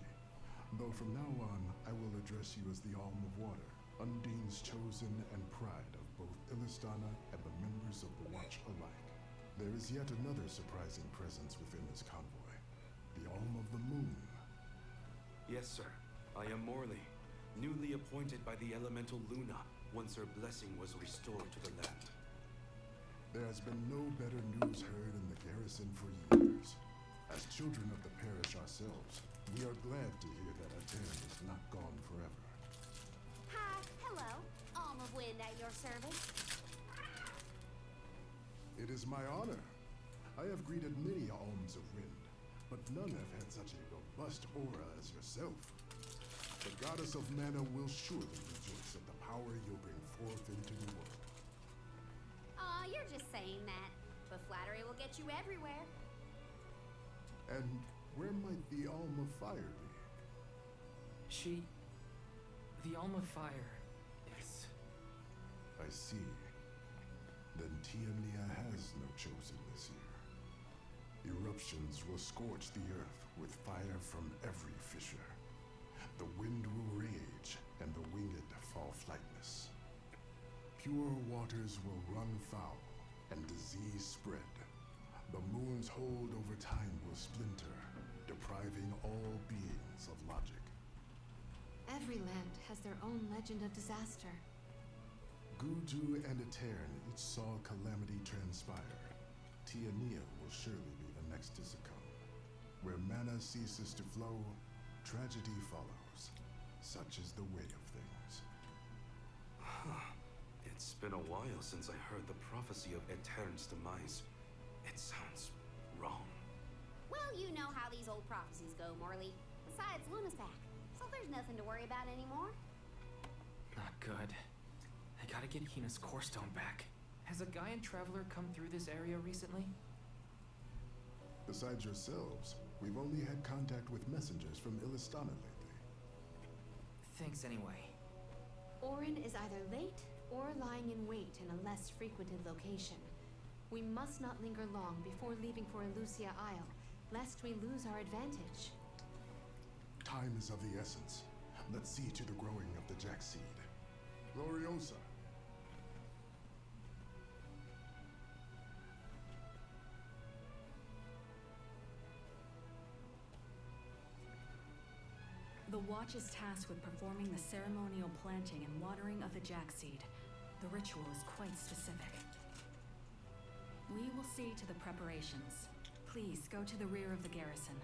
though from now on I will address you as the Alm of Water, Undine's chosen and pride of both Illistana and the members of the Watch alike. There is yet another surprising presence within this convoy, the Alm of the Moon. Yes, sir. I am Morley, newly appointed by the elemental Luna once her blessing was restored to the land. There has been no better news heard in the garrison for years. As children of the parish ourselves, we are glad to hear that Aetern is not gone forever. Hi, hello. Alm of Wind at your service. It is my honor. I have greeted many Alms of Wind, but none have had such a robust aura as yourself. The goddess of mana will surely rejoice at the power you'll bring forth into the world. Aw, you're just saying that. But flattery will get you everywhere. And where might the Alm of Fire be? The Alm of Fire is... I see. Then Tiania has no chosen this year. Eruptions will scorch the earth with fire from every fissure. The wind will rage, and the winged fall flightless. Pure waters will run foul, and disease spread. The moon's hold over time will splinter, depriving all beings of logic. Every land has their own legend of disaster. Guju and Aetern each saw calamity transpire. Tiania will surely be the next to succumb. Where mana ceases to flow, tragedy follows. Such is the way of things. It's been a while since I heard the prophecy of Aetern's demise. It sounds wrong. Well, you know how these old prophecies go, Morley. Besides, Luna's back, so there's nothing to worry about anymore. Not good. I gotta get Hina's core stone back. Has a Gaian traveler come through this area recently? Besides yourselves, we've only had contact with messengers from Illistana lately. Thanks anyway. Orin is either late or lying in wait in a less frequented location. We must not linger long before leaving for Elusia Isle, lest we lose our advantage. Time is of the essence. Let's see to the growing of the Jack seed. Gloriosa. The Watch is tasked with performing the ceremonial planting and watering of the Jack seed. The ritual is quite specific. We will see to the preparations. Please go to the rear of the garrison.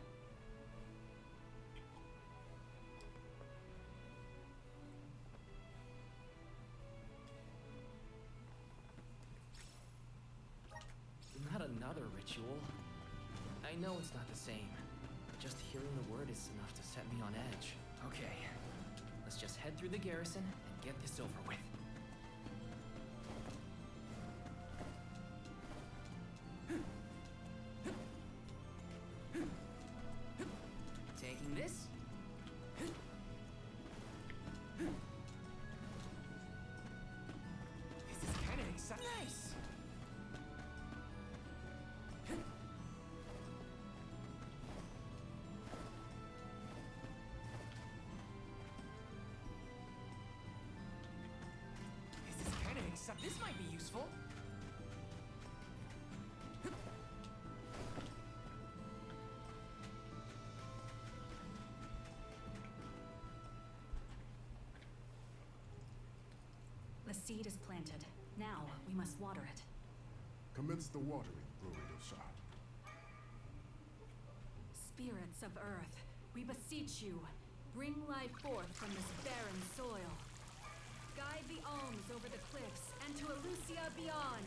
Not another ritual. I know it's not the same. Just hearing the word is enough to set me on edge. Okay, let's just head through the garrison and get this over with. Taking this. This is kind of exciting. Nice. This might be useful. The seed is planted. Now we must water it. Commence the watering, Shah. Spirits of Earth, we beseech you, bring life forth from this barren soil. Guide the alms over the cliffs and to Elusia beyond.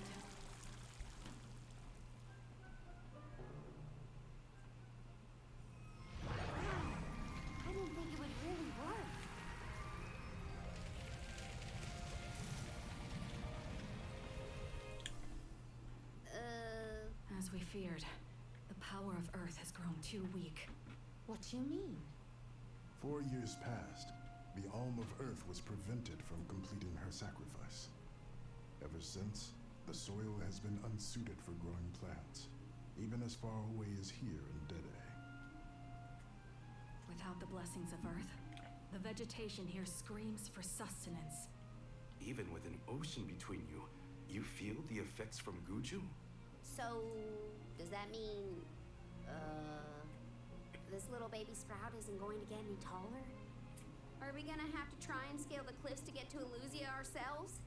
I didn't think it would really work. As we feared, the power of Earth has grown too weak. What do you mean? 4 years passed. The Alm of Earth was prevented from completing her sacrifice. Ever since, the soil has been unsuited for growing plants, even as far away as here in Dede. Without the blessings of Earth, the vegetation here screams for sustenance. Even with an ocean between you, you feel the effects from Guju? So, does that mean, this little baby sprout isn't going to get any taller? Are we gonna have to try and scale the cliffs to get to Elusia ourselves?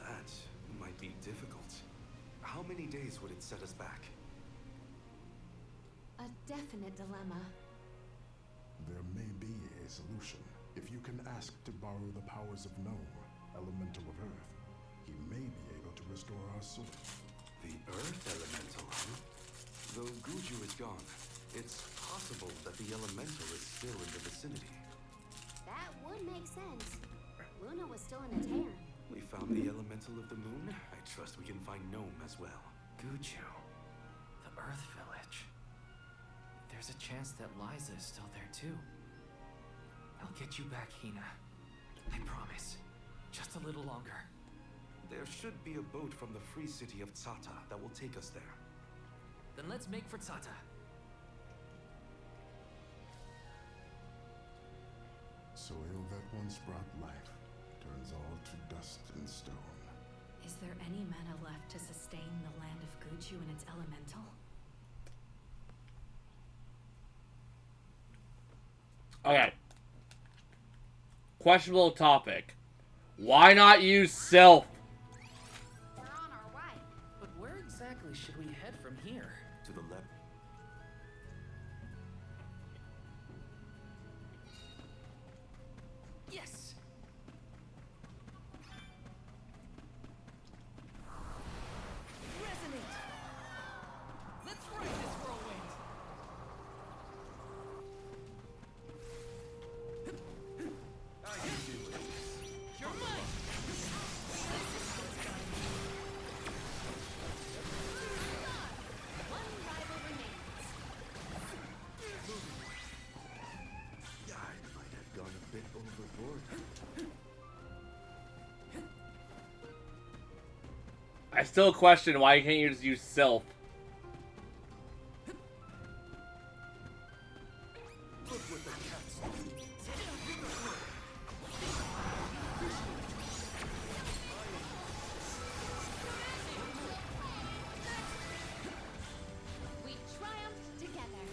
That might be difficult. How many days would it set us back? A definite dilemma. There may be a solution. If you can ask to borrow the powers of Gnome, Elemental of Earth, he may be able to restore our sword. The Earth Elemental, huh? Though Guju is gone, it's possible that the Elemental is still in the vicinity. That would make sense. Luna was still in a tear. We found the Elemental of the Moon. I trust we can find Gnome as well. Guju. The Earth Village. There's a chance that Liza is still there too. I'll get you back, Hina. I promise. Just a little longer. There should be a boat from the free city of Tsata that will take us there. Then let's make for Tsata. Soil that once brought life turns all to dust and stone. Is there any mana left to sustain the land of Guju and its elemental? Okay. Questionable topic. Why not use Sylph? We're on our way. But where exactly should we head from here? To the left. Yes! Resonate! Let's ride this whirlwind! I can do it. You're mine! One rival remains. I might have gone a bit overboard. I still question why you can't just use Sylph. Look what the cat's doing. We triumphed together.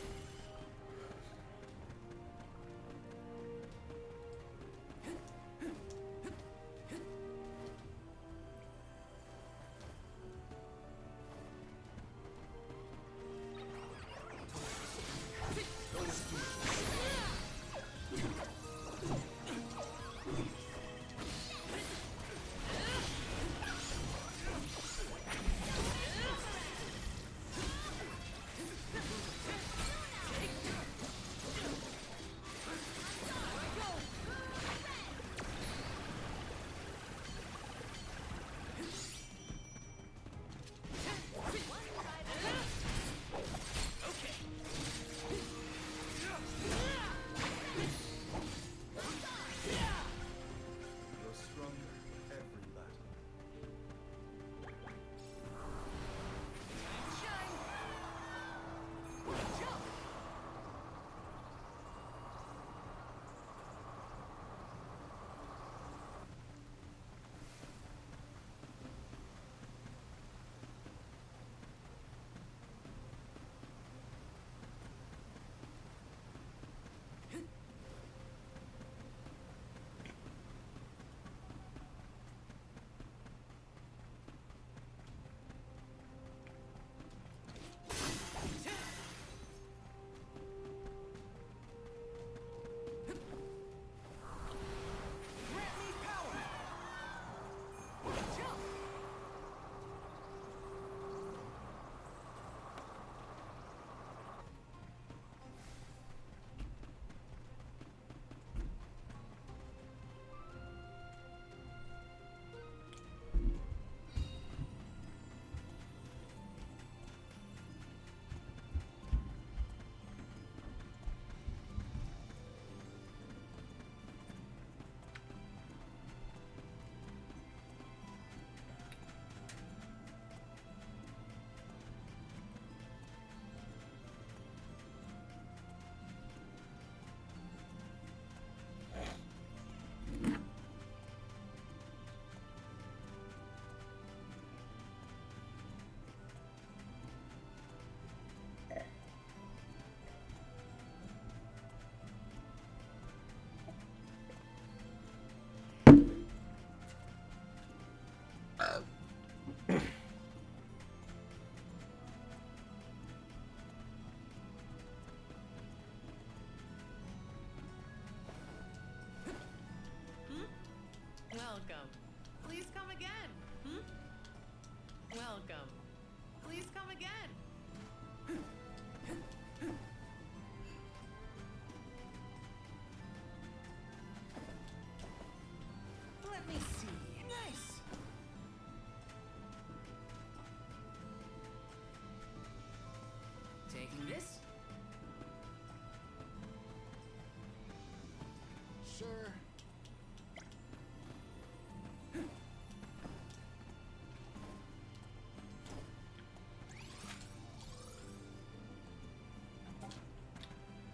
Fisher.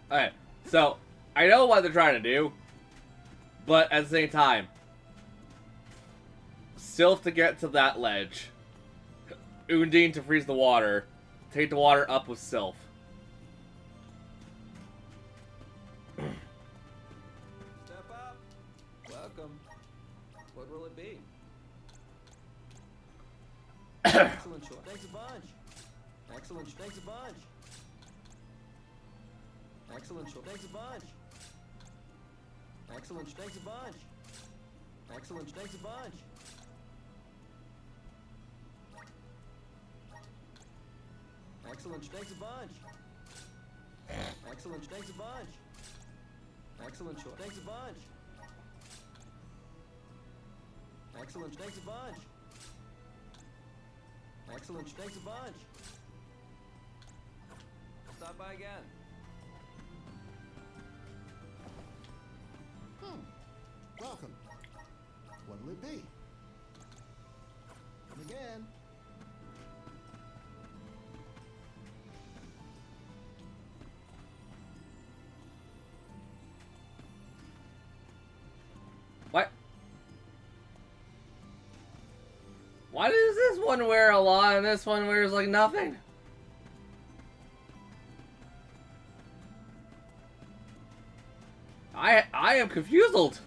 Alright, so I know what they're trying to do, but at the same time, Sylph to get to that ledge, Undine to freeze the water, take the water up with Sylph. Step up. Welcome. What will it be? Excellent choice. Thanks a bunch. Excellent. Thanks a bunch. Excellent choice. Thanks a bunch. Excellent. Thanks a bunch. Excellent. Thanks a bunch. Excellent. Thanks a bunch. Excellent. Thanks a bunch. Excellent choice. Thanks a bunch. Excellent. Thanks a bunch. Excellent. Thanks a bunch. Stop by again. Welcome. What'll it be? Come again. What? Why does this one wear a lot and this one wears like nothing? I am confused.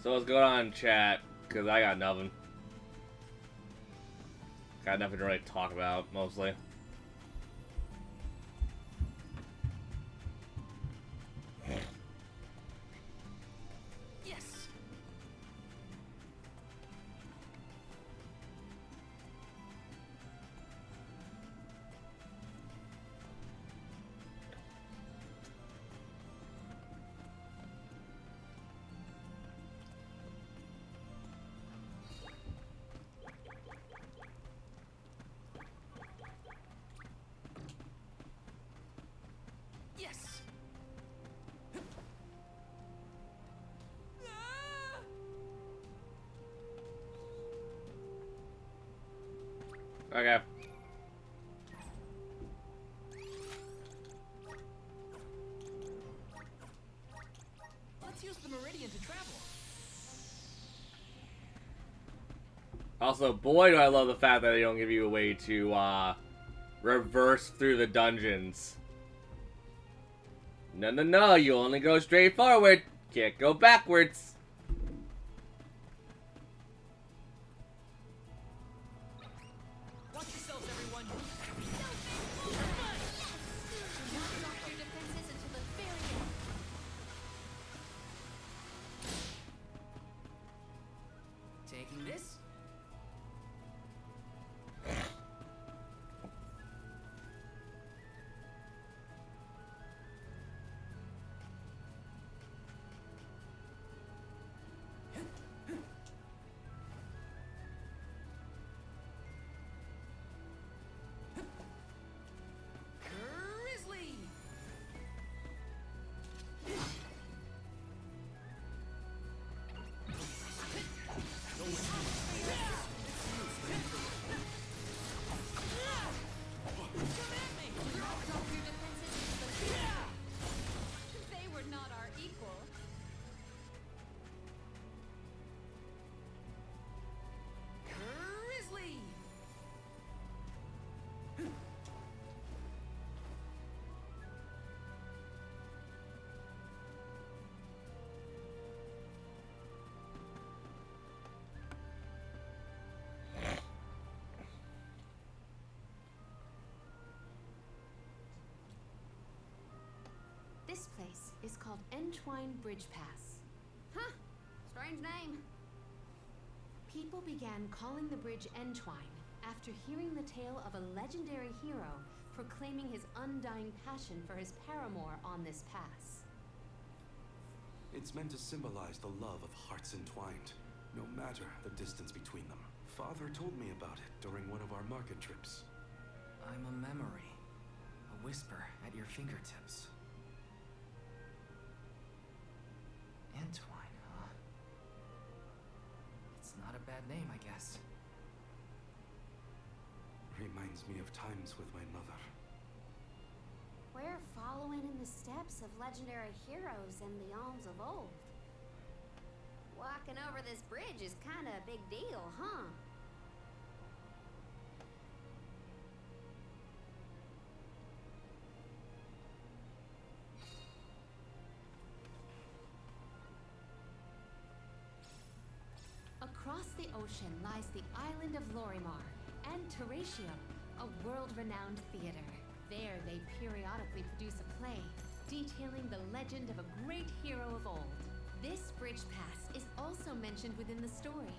So what's going on in chat? Because I got nothing. Got nothing to really talk about, mostly. Yes. Yes. Okay. Let's use the meridian to travel. Also, boy, do I love the fact that they don't give you a way to, reverse through the dungeons. No, no, no, you only go straight forward. Can't go backwards. Watch yourselves, everyone. Knock off your defenses until the very end. Taking this. is called Entwine Bridge Pass. Huh. Strange name. People began calling the bridge Entwine after hearing the tale of a legendary hero proclaiming his undying passion for his paramour on this pass. It's meant to symbolize the love of hearts entwined, no matter the distance between them. Father told me about it during one of our market trips. I'm a memory. A whisper at your fingertips. Entwine, huh? It's not a bad name, I guess. Reminds me of times with my mother. We're following in the steps of legendary heroes in the Alms of old. Walking over this bridge is kinda a big deal, huh? Across the ocean lies the island of Lorimar and Teratium, a world-renowned theater. There they periodically produce a play detailing the legend of a great hero of old. This bridge pass is also mentioned within the story.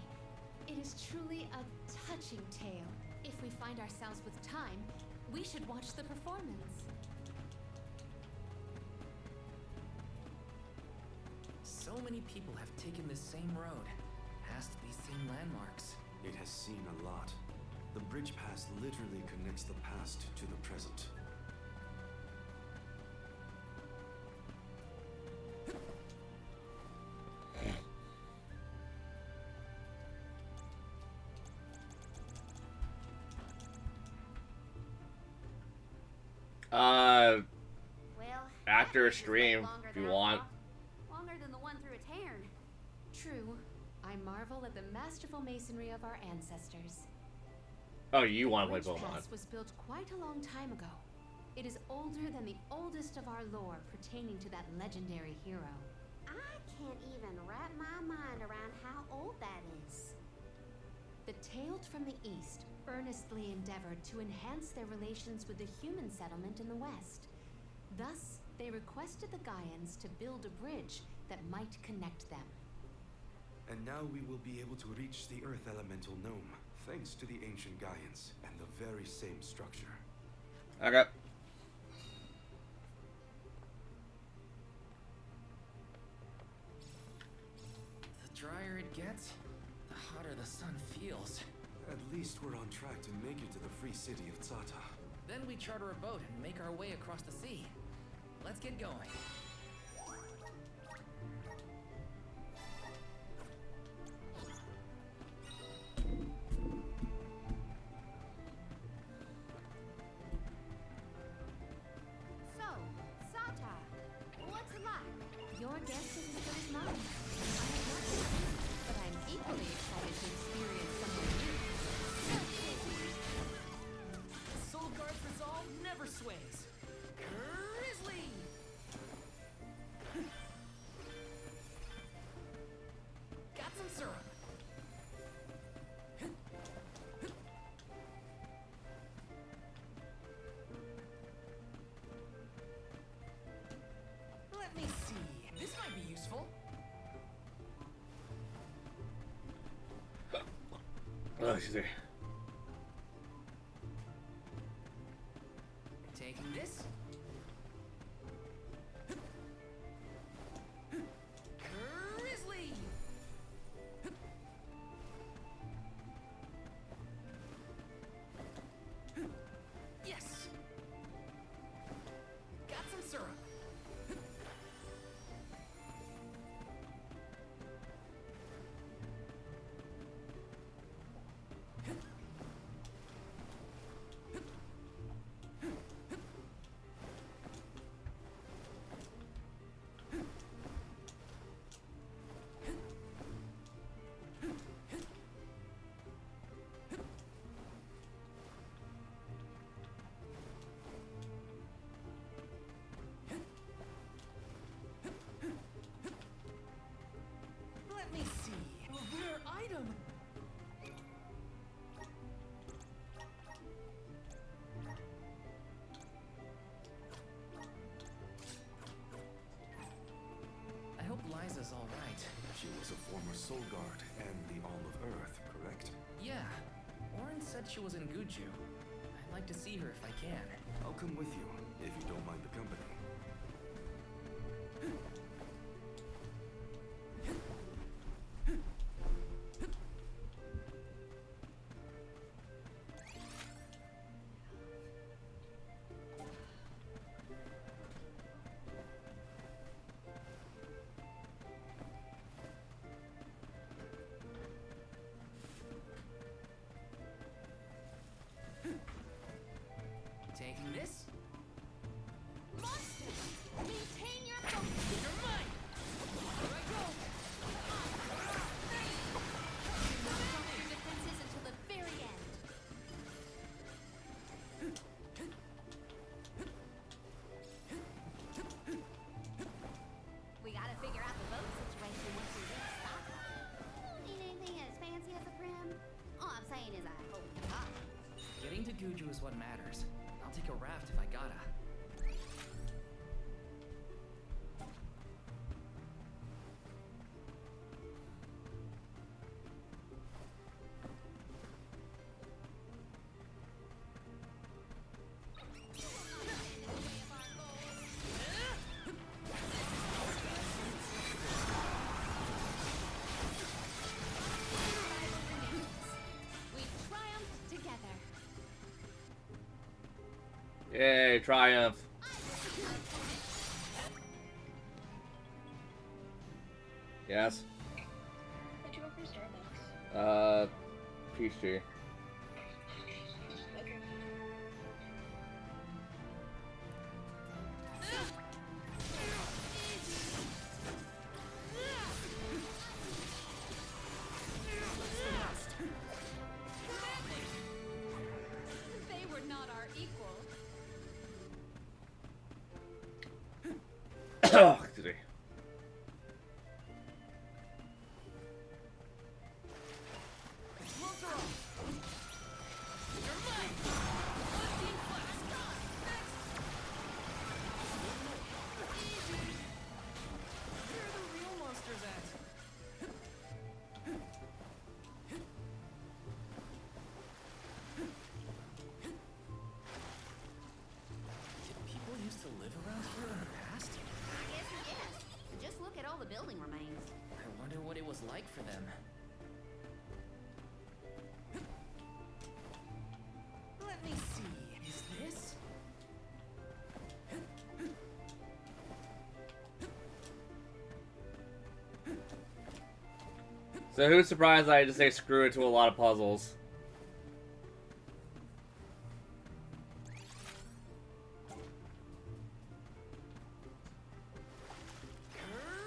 It is truly a touching tale. If we find ourselves with time, we should watch the performance. So many people have taken this same road, past these same landmarks. It has seen a lot. The bridge pass literally connects the past to the present. Well, after a stream, if you want. Longer than the one through a cairn. True. I marvel at the masterful masonry of our ancestors. Oh, you want to play The Bridge Pokemon. Pass was built quite a long time ago. It is older than the oldest of our lore pertaining to that legendary hero. I can't even wrap my mind around how old that is. The Tailed from the East earnestly endeavored to enhance their relations with the human settlement in the West. Thus, they requested the Gaians to build a bridge that might connect them. And now we will be able to reach the Earth Elemental Gnome, thanks to the ancient Gaians and the very same structure. Okay. The drier it gets, the hotter the sun feels. At least we're on track to make it to the free city of Tsata. Then we charter a boat and make our way across the sea. Let's get going. So, Sata, what's it like? Your guess is as good as mine. I have not been here, but I'm equally excited to experience something new. Soul Guard's resolve never sways. Grizzly! Got some syrup. Let me see. This might be useful. Oh, she's there. Taking this. Grizzly! Yes! Got some syrup. Guard and the Alm of Earth, correct? Yeah. Orin said she was in Guju. I'd like to see her if I can. I'll come with you, if you don't mind the company. Taking this? Monsters! Maintain your focus! You're mine! Here I go! Stop your defenses until the very end. We gotta figure out the boat situation once we reach Stockholm. Don't need anything as fancy as a prim. All I'm saying is I hope you got it. Getting to Guju is what matters. I'll take a raft if I gotta. We triumphed together. Yay, triumph. Yes? Where'd you go from Starbucks? Peachy. Okay. They were not our equal. Excuse me. Floats are off! You're mine! Unseen flash! Next! Where are the real monsters at? Did people used to live around here in the past? I guess yes. Just look at all the building remains. I wonder what it was like for them. Let me see. Is this? So who's surprised I just say screw it to a lot of puzzles?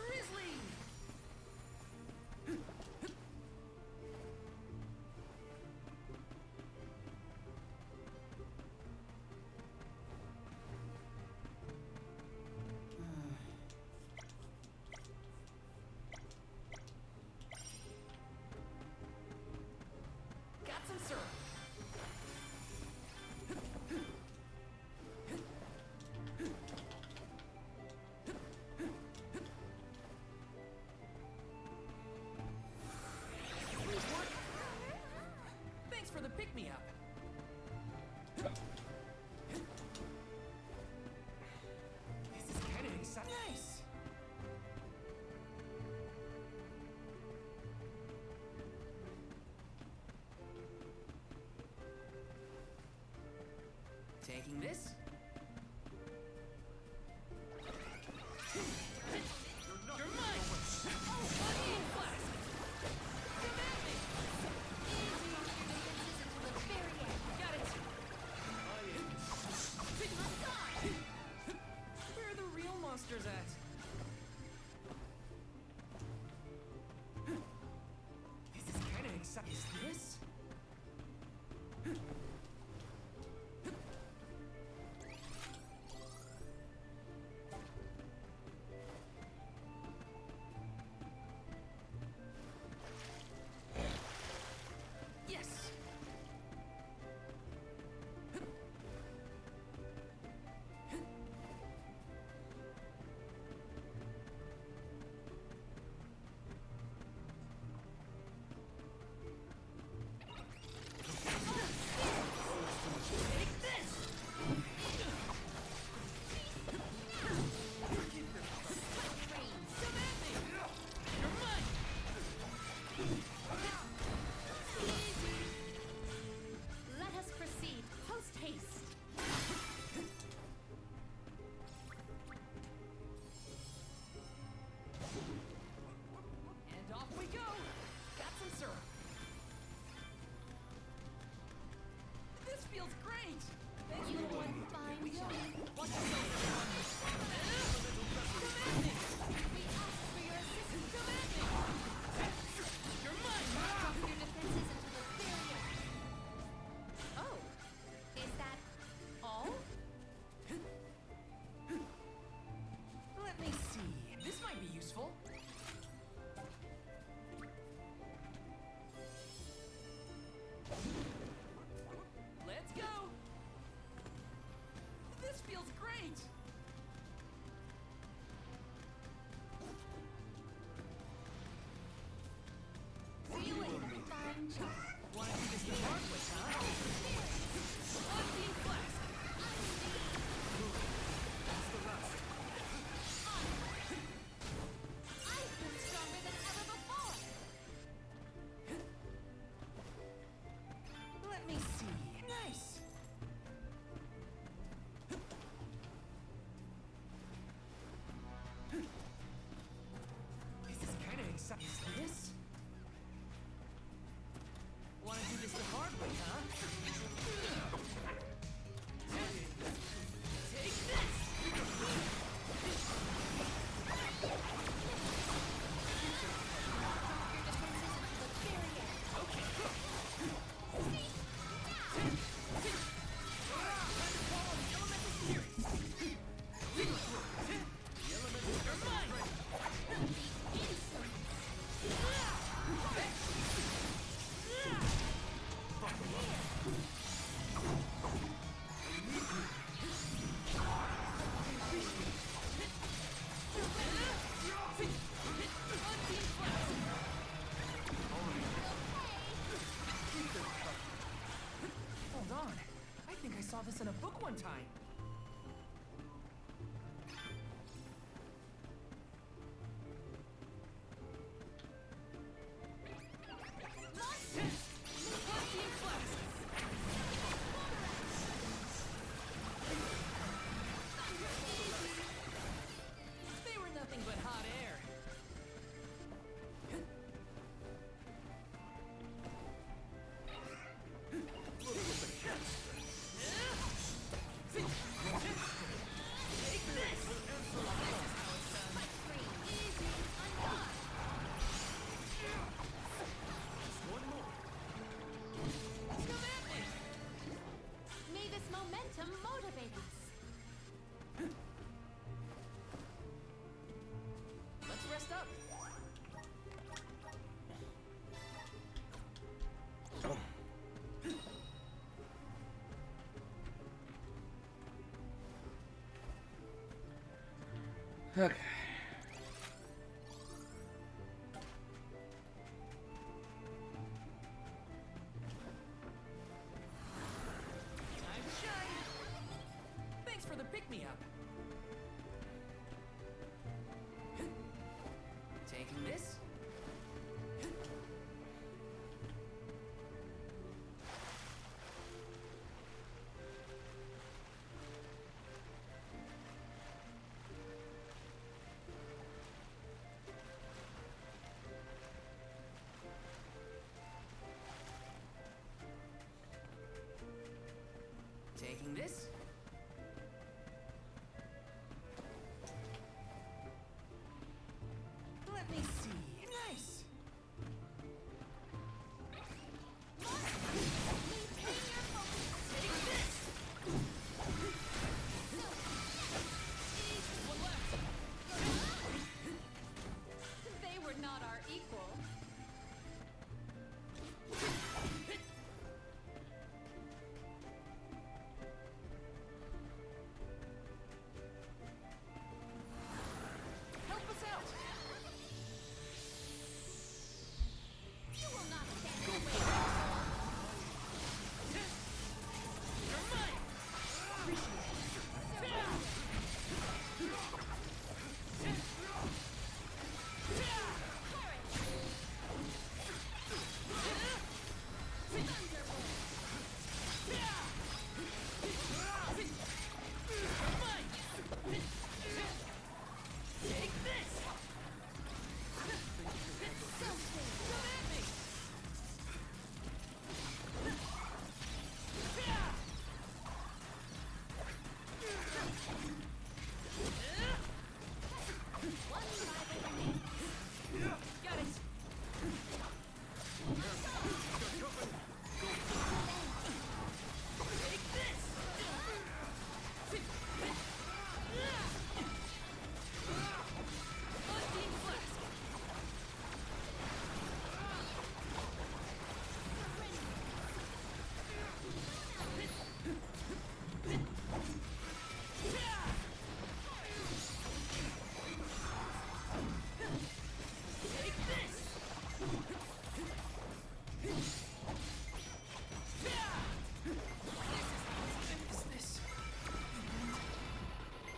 Grizzly! Got some syrup. Thanks for the pick-me-up. This is kind of exciting. Nice. Taking this. You're mine. Unseen flash. Come at me. Until the very end. Got it. Where are the real monsters at? This is kind of exciting. Is this? Let us proceed post haste. And off we go! Got some syrup. This feels great! You did a fine job. Watch yourself! Come at me! We ask for your assistance. Come at me! You're mine! Drop your defenses into the barrier. Oh, is that all? Let me see. This might be useful. Let's go! This feels great! You did a fine job. Wanna do this the hard way, huh? On Team Flask! I feel stronger than ever before. Let me see. Nice! This is kinda exciting. Is this? Wanna do this the hard way, huh? Take this! Hold on. I think I saw this in a book one time. They were nothing but hot air. Take this! Come at me! May this momentum motivate us. Let's rest up. Okay. Time to shine. Thanks for the pick-me-up. Taking this.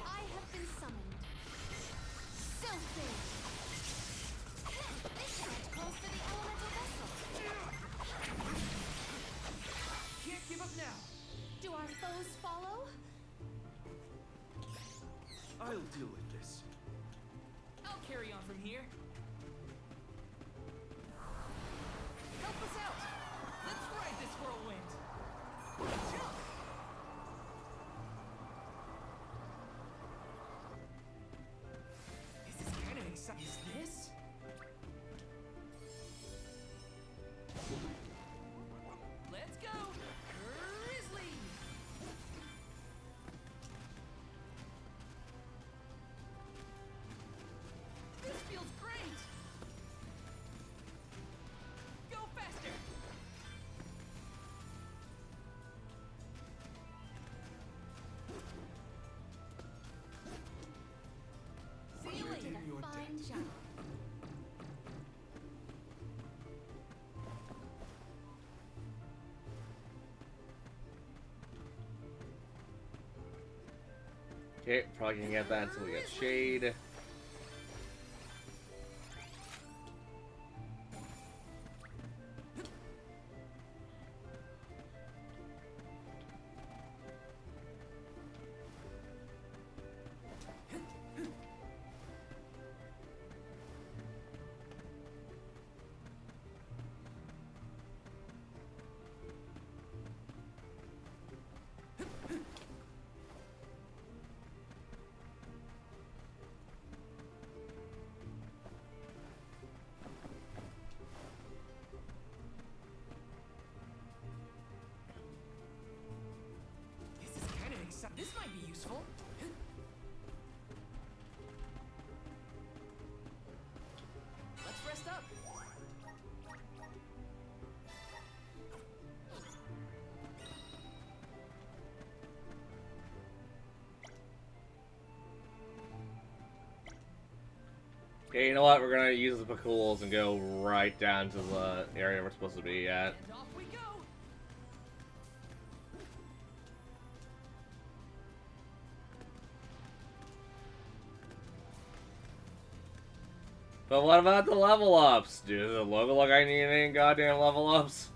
I have been summoned. Selfie! This much calls for the elemental vessel. Can't give up now. Do our foes follow? I'll deal with this. I'll carry on from here. Help us out. Let's ride this whirlwind. Jump. This is kind of exciting. Is this? Let's go, Grizzly! This feels great! Go faster! See you later. Did a fine job. Okay, probably gonna get that until we get shade. This is kind of exciting. This might be useful. Let's rest up. Okay, you know what? We're gonna use the Pacools and go right down to the area we're supposed to be at. And off we go. But what about the level ups? Dude, does it look like I need any goddamn level ups?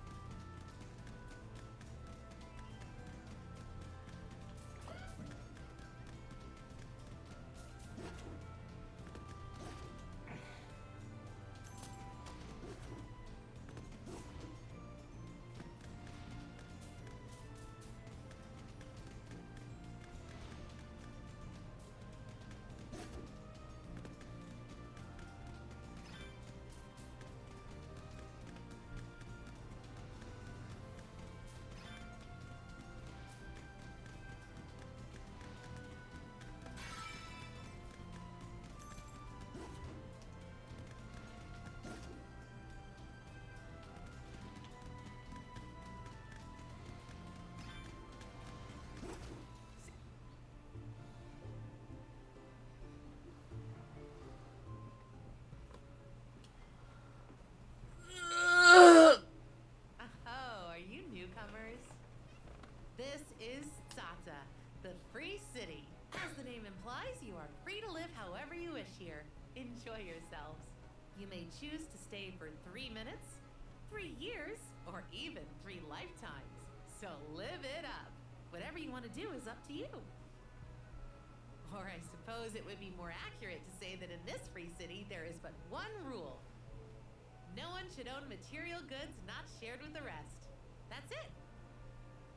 Oh, are you newcomers? This is Sata, the free city. As the name implies, you are free to live however you wish here. Enjoy yourselves. You may choose to stay for 3 minutes, 3 years, or even 3 lifetimes. So live it up. Whatever you want to do is up to you. Or I suppose it would be more accurate to say that in this free city, there is but one rule. No one should own material goods not shared with the rest. That's it.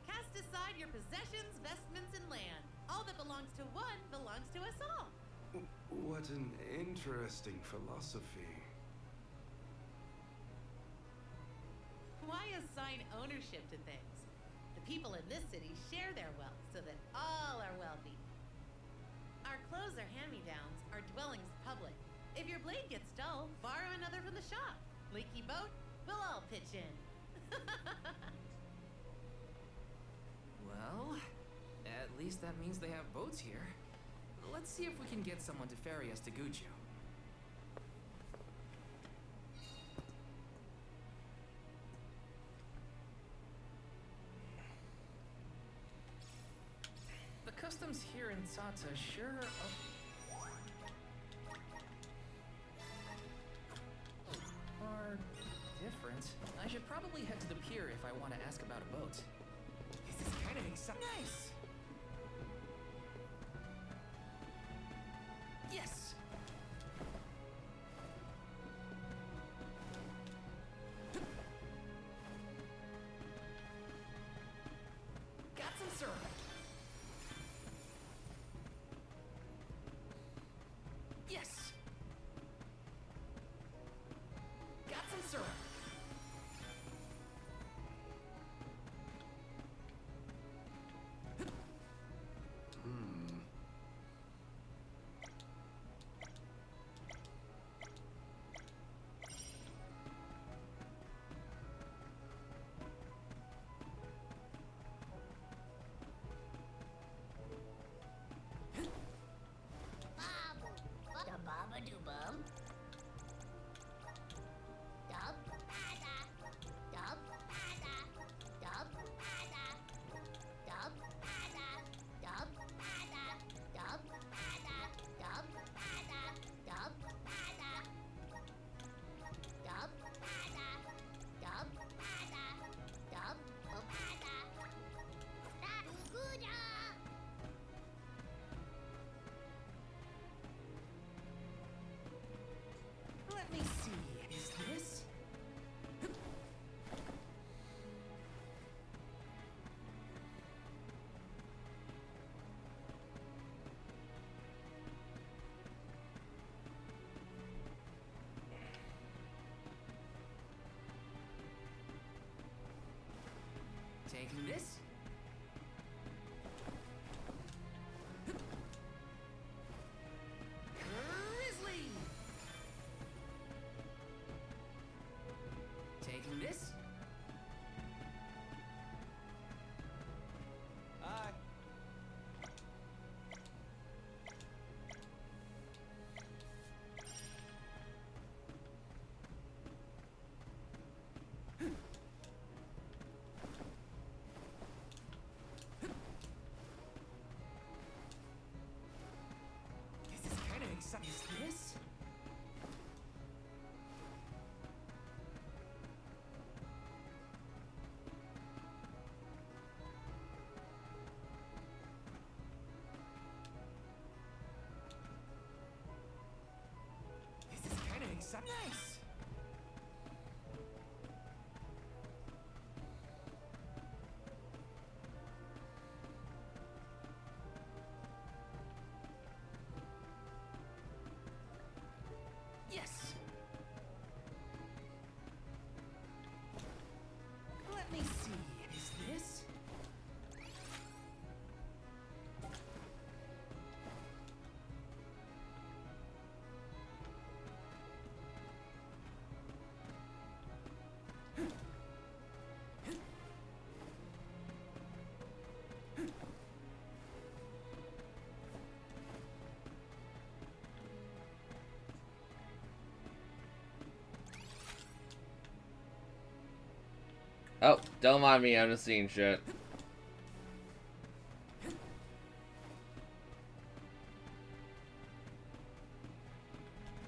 Cast aside your possessions, vestments, and land. All that belongs to one belongs to us all. What an interesting philosophy. Why assign ownership to things? The people in this city share their wealth so that all are wealthy. Our clothes are hand-me-downs, our dwellings public. If your blade gets dull, borrow another from the shop. Leaky boat, we'll all pitch in. Well, at least that means they have boats here. Let's see if we can get someone to ferry us to Guju. customs here in Tsata sure are different. I should probably head to the pier if I want to ask about a boat. This is kind of exciting. Nice! Yes! Got some syrup. Yes! Got some syrup. Da baba do bum. Dub bada. Dub bada. Dub bada. Dub bada. Dub bada. Dub bada. Dub bada. Dub bada. Dub bada. Dub bada. Dub bada. Good. Let me see. Is this? Taking this? Grizzly! Taking this? Hi. This is kind of exciting. Is this? This is kind of exciting. Nice! Yes! Let me see. Is this? Oh, don't mind me, I'm just seeing shit.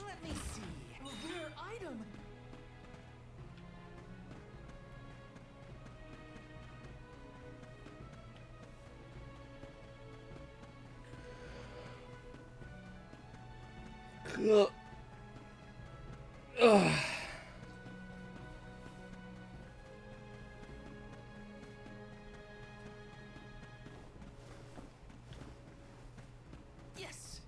Let me see. A rare item. Ugh. Yes.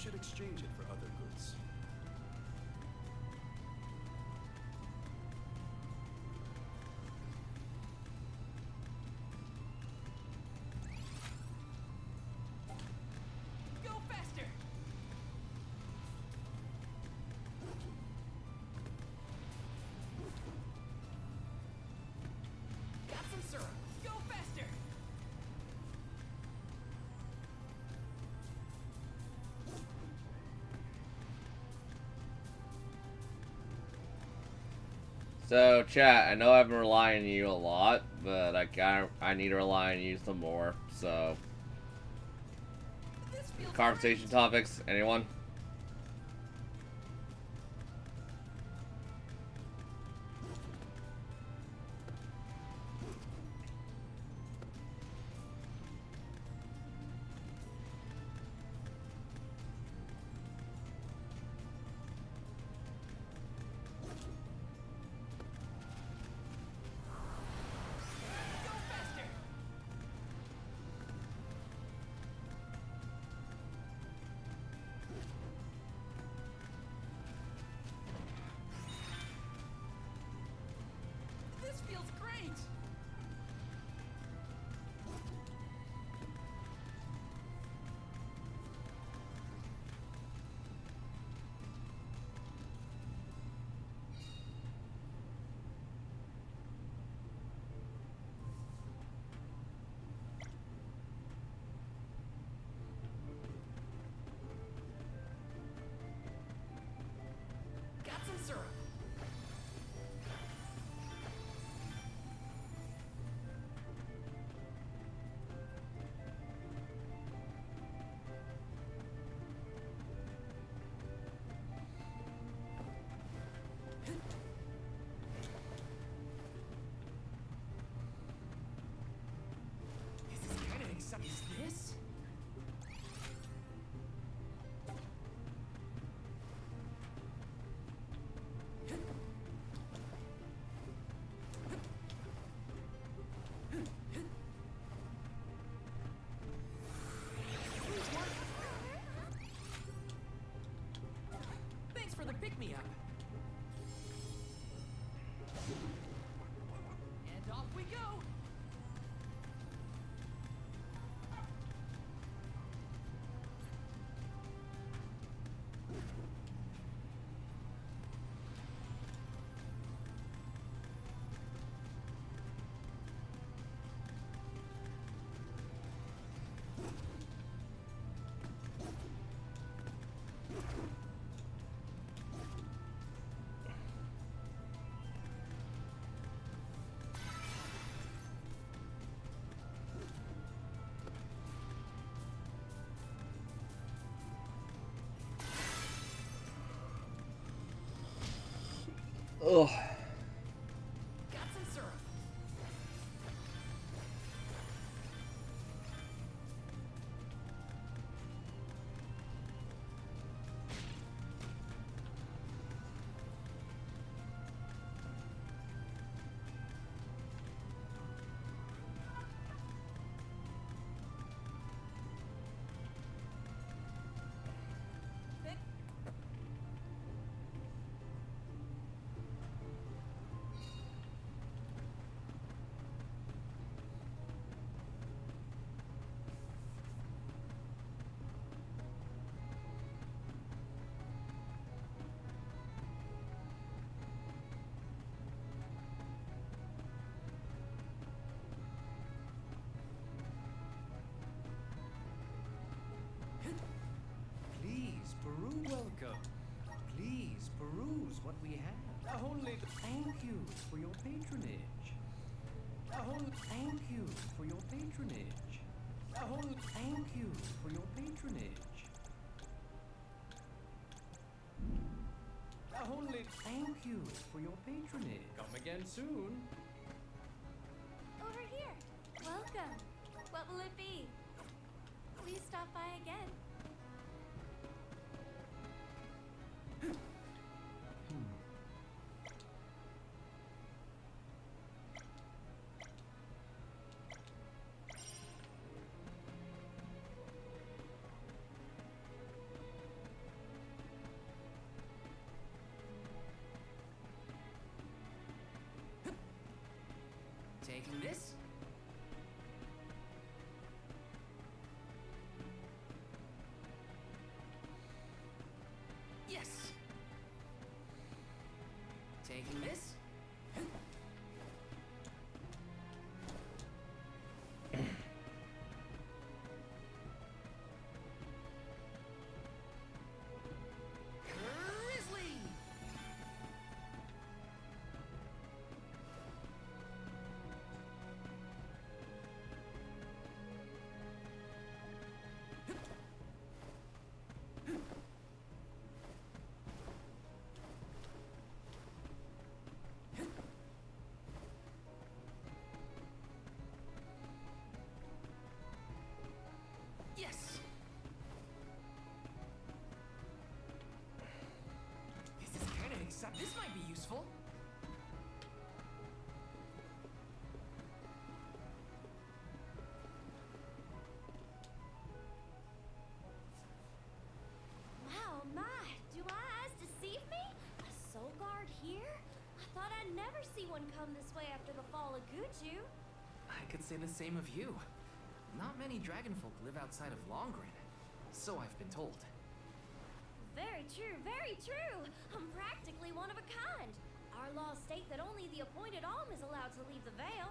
should exchange it for other goods. Go faster! Got some syrup. Go faster! So, chat, I know I've been relying on you a lot, but I need to rely on you some more, so... Conversation topics, anyone? This feels great! Got some syrup. This is kind of exciting. Is this? Thanks for the pick-me-up. And off we go. Ugh. Got some syrup. Please, Peru, welcome. Please, peruse what we have. Only thank you for your patronage. Thank you for your patronage. Thank you for your patronage. Thank you for your patronage. Come again soon. Over here. Welcome. What will it be? Please stop by again. Taking this. Yes. Taking this. Grizzly. Yes. This is kind of exciting. This might be useful. Wow, my, do my eyes deceive me? A soul guard here? I thought I'd never see one come this way after the fall of Guju. I could say the same of you. Not many dragonfolk live outside of Longren, so I've been told. Very true, very true. I'm practically one of a kind. Our laws state that only the appointed Alm is allowed to leave the Vale.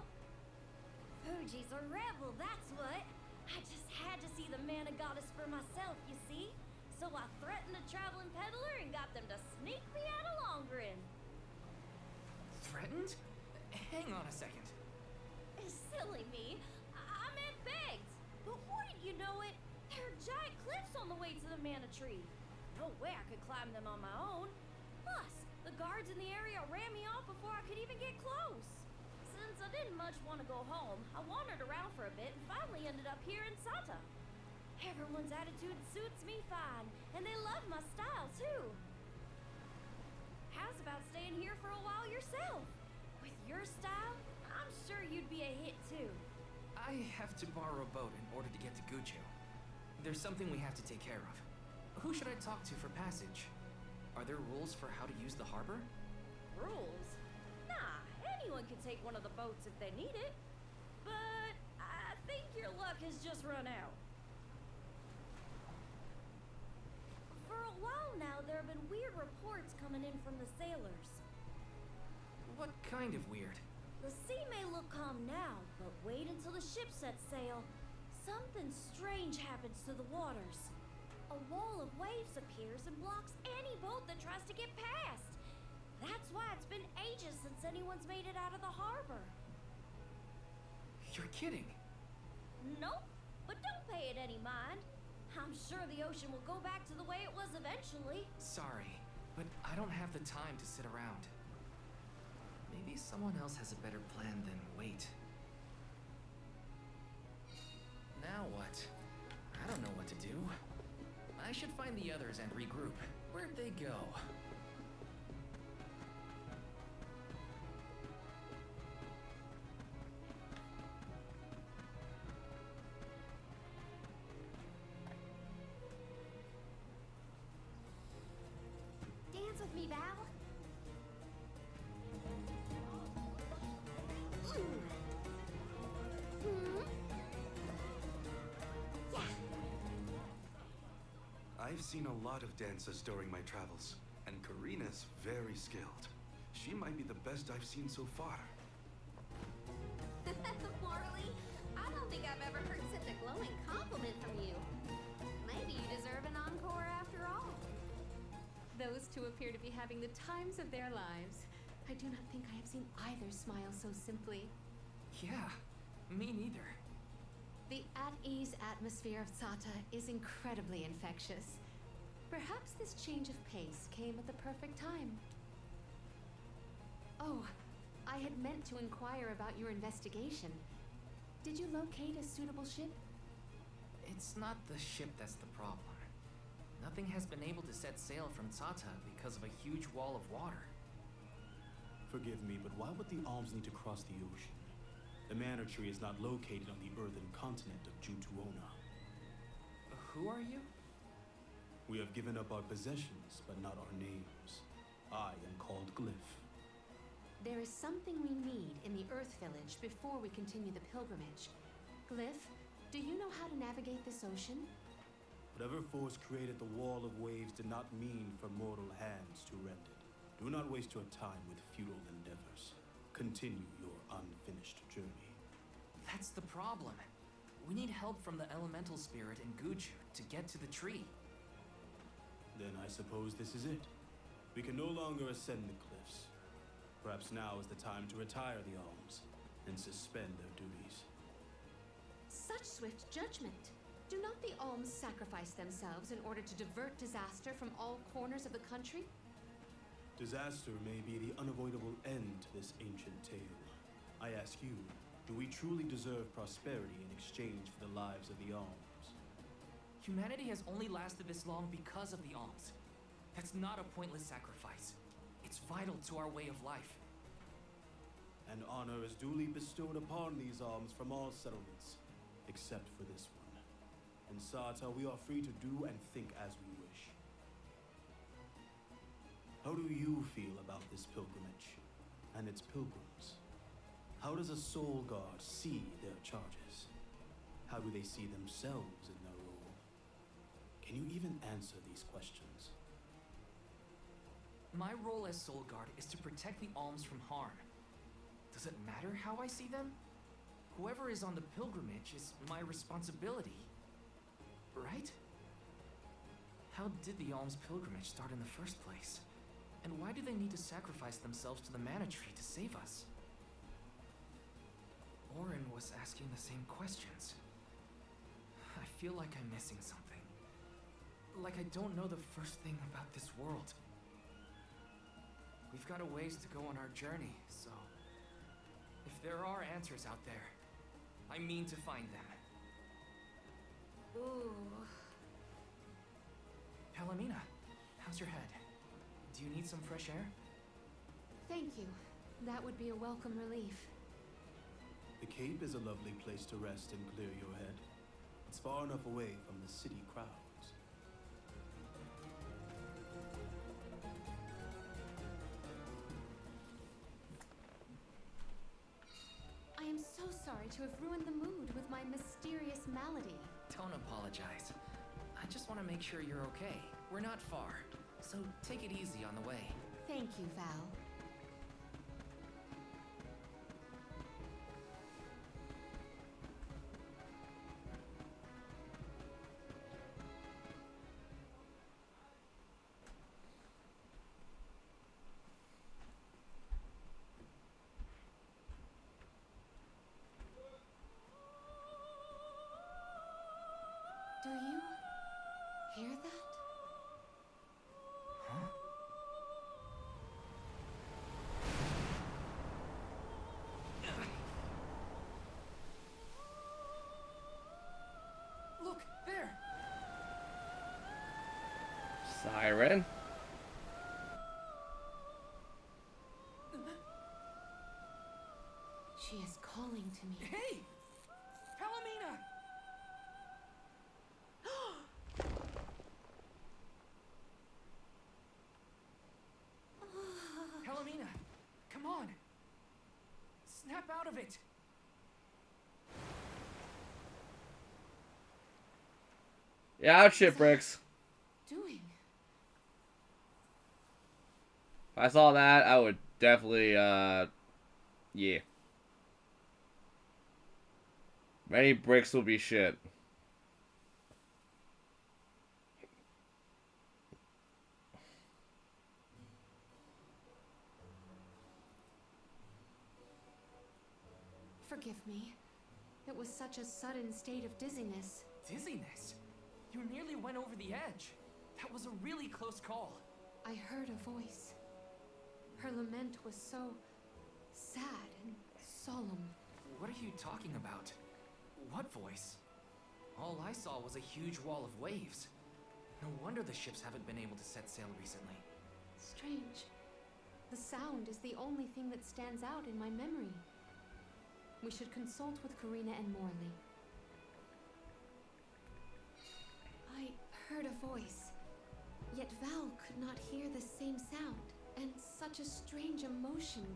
Fuji's a rebel, that's what. I just had to see the mana goddess for myself, you see? So I threatened a traveling peddler and got them to sneak me out of Longren. Threatened? Hang on a second. Silly me. I meant begged. But wouldn't you know it? There are giant cliffs on the way to the mana tree. No way I could climb them on my own. Plus, the guards in the area ran me off before I could even get close. Since I didn't much want to go home, I wandered around for a bit and finally ended up here in Sata. Everyone's attitude suits me fine, and they love my style too. How's about staying here for a while yourself? With your style, I'm sure you'd be a hit too. I have to borrow a boat in order to get to Guju. There's something we have to take care of. Who should I talk to for passage? Are there rules for how to use the harbor? Rules? Nah, anyone can take one of the boats if they need it. But I think your luck has just run out. For a while now, there have been weird reports coming in from the sailors. What kind of weird? The sea may look calm now, but wait until the ship sets sail. Something strange happens to the waters. A wall of waves appears and blocks any boat that tries to get past. That's why it's been ages since anyone's made it out of the harbor. You're kidding. Nope, but don't pay it any mind. I'm sure the ocean will go back to the way it was eventually. Sorry, but I don't have the time to sit around. Maybe someone else has a better plan than wait. Now what? I don't know what to do. I should find the others and regroup. Where'd they go? Dance with me, Val. Yeah. I've seen a lot of dances during my travels, and Karina's very skilled. She might be the best I've seen so far. Morley, I don't think I've ever heard such a glowing compliment from you. Maybe you deserve an encore after all. Those two appear to be having the times of their lives. I do not think I have seen either smile so simply. Yeah, me neither. The at-ease atmosphere of Sata is incredibly infectious. Perhaps this change of pace came at the perfect time. Oh, I had meant to inquire about your investigation. Did you locate a suitable ship? It's not the ship that's the problem. Nothing has been able to set sail from Sata because of a huge wall of water. Forgive me, but why would the Alms need to cross the ocean? The Mana Tree is not located on the earthen continent of Jutuona. Who are you? We have given up our possessions, but not our names. I am called Glyph. There is something we need in the Earth Village before we continue the pilgrimage. Glyph, do you know how to navigate this ocean? Whatever force created the wall of waves did not mean for mortal hands to rend it. Do not waste your time with futile endeavors. Continue your unfinished journey. That's the problem. We need help from the elemental spirit in Guju to get to the tree. Then I suppose this is it. We can no longer ascend the cliffs. Perhaps now is the time to retire the alms and suspend their duties. Such swift judgment. Do not the alms sacrifice themselves in order to divert disaster from all corners of the country? Disaster may be the unavoidable end to this ancient tale. I ask you, do we truly deserve prosperity in exchange for the lives of the alms? Humanity has only lasted this long because of the alms. That's not a pointless sacrifice. It's vital to our way of life. And honor is duly bestowed upon these alms from all settlements, except for this one. In Sata, we are free to do and think as we wish. How do you feel about this pilgrimage and its pilgrims? How does a soul guard see their charges? How do they see themselves in their role? Can you even answer these questions? My role as Soul Guard is to protect the alms from harm. Does it matter how I see them? Whoever is on the pilgrimage is my responsibility. Right? How did the alms pilgrimage start in the first place? And why do they need to sacrifice themselves to the mana tree to save us? Orin was asking the same questions. I feel like I'm missing something. Like I don't know the first thing about this world. We've got a ways to go on our journey, so... if there are answers out there, I mean to find them. Ooh. Palomina, how's your head? Do you need some fresh air? Thank you. That would be a welcome relief. The Cape is a lovely place to rest and clear your head. It's far enough away from the city crowds. I am so sorry to have ruined the mood with my mysterious malady. Don't apologize. I just want to make sure you're okay. We're not far, so take it easy on the way. Thank you, Val. Do you hear that? Huh? Look, there! Siren? She is calling to me. Hey! Palomina! Palomina, come on! Snap out of it! Yeah, out shipwrecks. Doing? If I saw that, I would definitely, yeah. Many bricks will be shit. Forgive me. It was such a sudden state of dizziness. Dizziness? You nearly went over the edge. That was a really close call. I heard a voice. Her lament was so sad and solemn. What are you talking about? What voice? All I saw was a huge wall of waves. No wonder the ships haven't been able to set sail recently. Strange. The sound is the only thing that stands out in my memory. We should consult with Karina and Morley. I heard a voice, yet Val could not hear the same sound, and such a strange emotion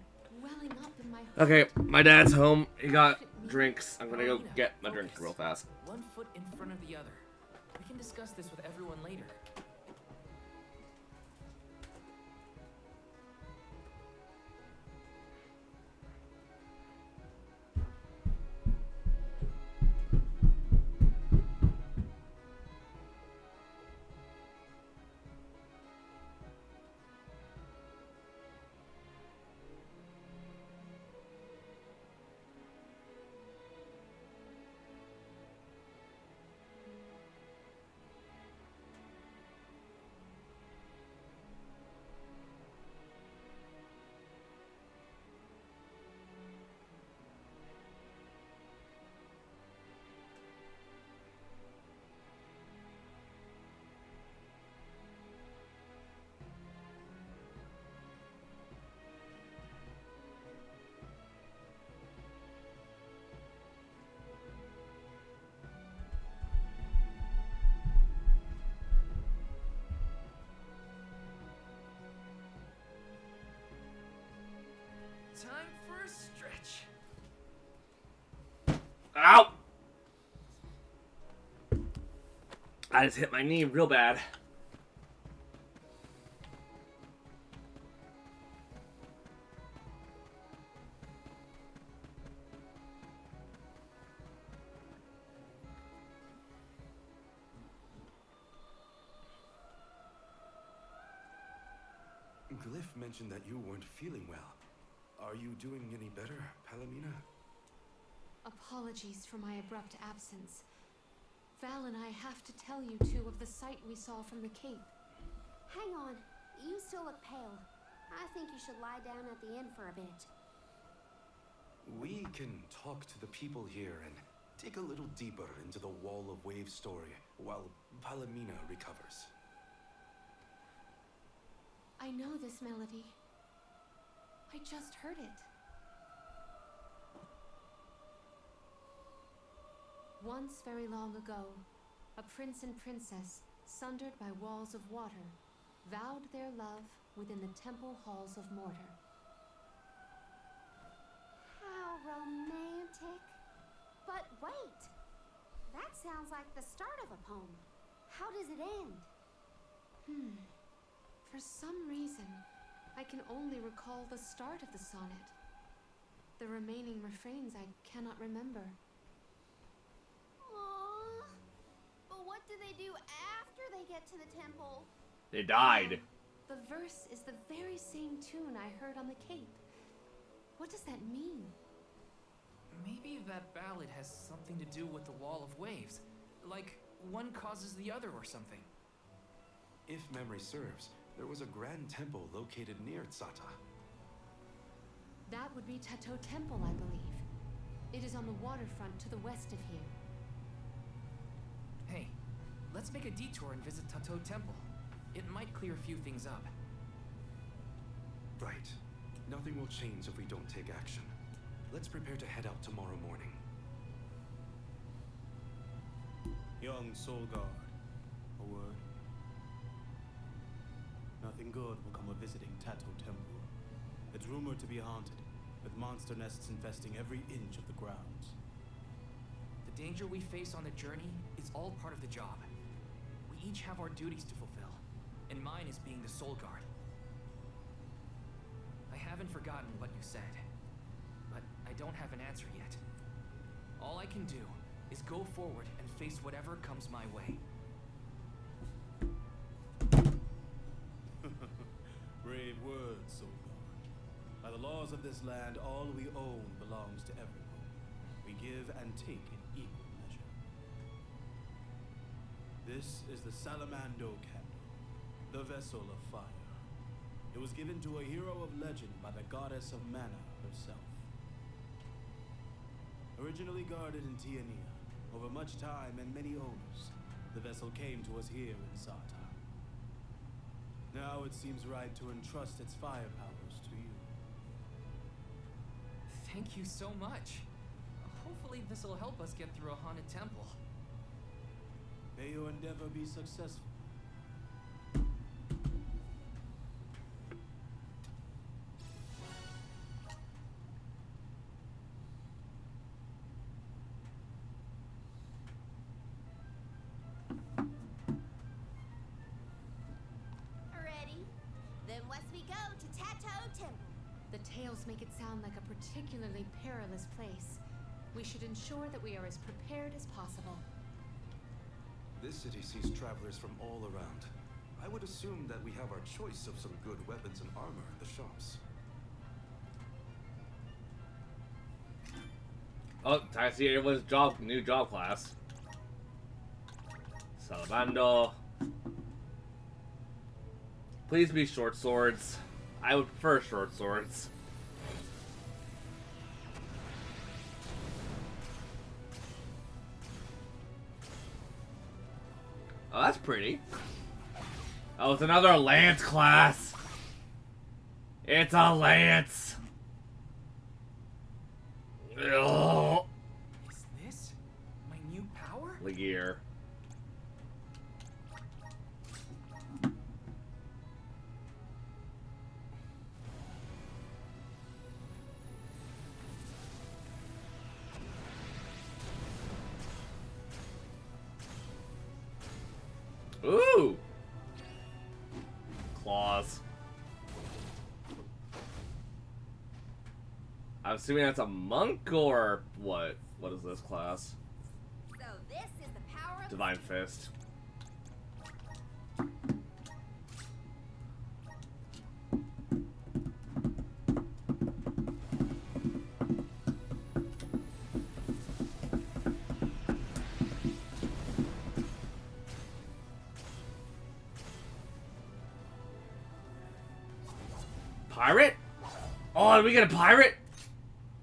welling up in my heart. Okay, my dad's home. He got drinks. I'm gonna go get my drink real fast. One foot in front of the other. We can discuss this with everyone later. Time for a stretch. Ow! I just hit my knee real bad. Glyph mentioned that you weren't feeling well. Are you doing any better, Palomina? Apologies for my abrupt absence. Val and I have to tell you two of the sight we saw from the Cape. Hang on. You still look pale. I think you should lie down at the inn for a bit. We can talk to the people here and dig a little deeper into the Wall of Waves story while Palomina recovers. I know this melody. I just heard it. Once very long ago, a prince and princess, sundered by walls of water, vowed their love within the temple halls of Mortar. How romantic. But wait! That sounds like the start of a poem. How does it end? For some reason, I can only recall the start of the sonnet. The remaining refrains I cannot remember. Aww. But what do they do after they get to the temple? They died. The verse is the very same tune I heard on the Cape. What does that mean? Maybe that ballad has something to do with the Wall of Waves. Like, one causes the other or something. If memory serves, there was a grand temple located near Tsata. That would be Tato Temple, I believe. It is on the waterfront to the west of here. Hey, let's make a detour and visit Tato Temple. It might clear a few things up. Right. Nothing will change if we don't take action. Let's prepare to head out tomorrow morning. Young Soul Guard, a word? Nothing good will come of visiting Tato Temple. It's rumored to be haunted, with monster nests infesting every inch of the grounds. The danger we face on the journey is all part of the job. We each have our duties to fulfill, and mine is being the Soul Guard. I haven't forgotten what you said, but I don't have an answer yet. All I can do is go forward and face whatever comes my way. Brave words, Soul Guard. By the laws of this land, all we own belongs to everyone. We give and take in equal measure. This is the Salamando candle, the vessel of fire. It was given to a hero of legend by the goddess of mana herself. Originally guarded in Tiania, over much time and many owners, the vessel came to us here in Sata. Now it seems right to entrust its fire powers to you. Thank you so much. Hopefully this will help us get through a haunted temple. May your endeavor be successful. officials make it sound like a particularly perilous place. We should ensure that we are as prepared as possible. This city sees travelers from all around. I would assume that we have our choice of some good weapons and armor in the shops. Oh, I see everyone's new job class. Salvando. Please be short swords. I would prefer short swords. Oh, that's pretty. Oh, it's another lance class. It's a lance. Ugh. Is this my new power? Liggear. Ooh! Claws. I'm assuming that's a monk or what? What is this class? So this is the power of Divine Fist. Pirate? Oh, are we get a pirate?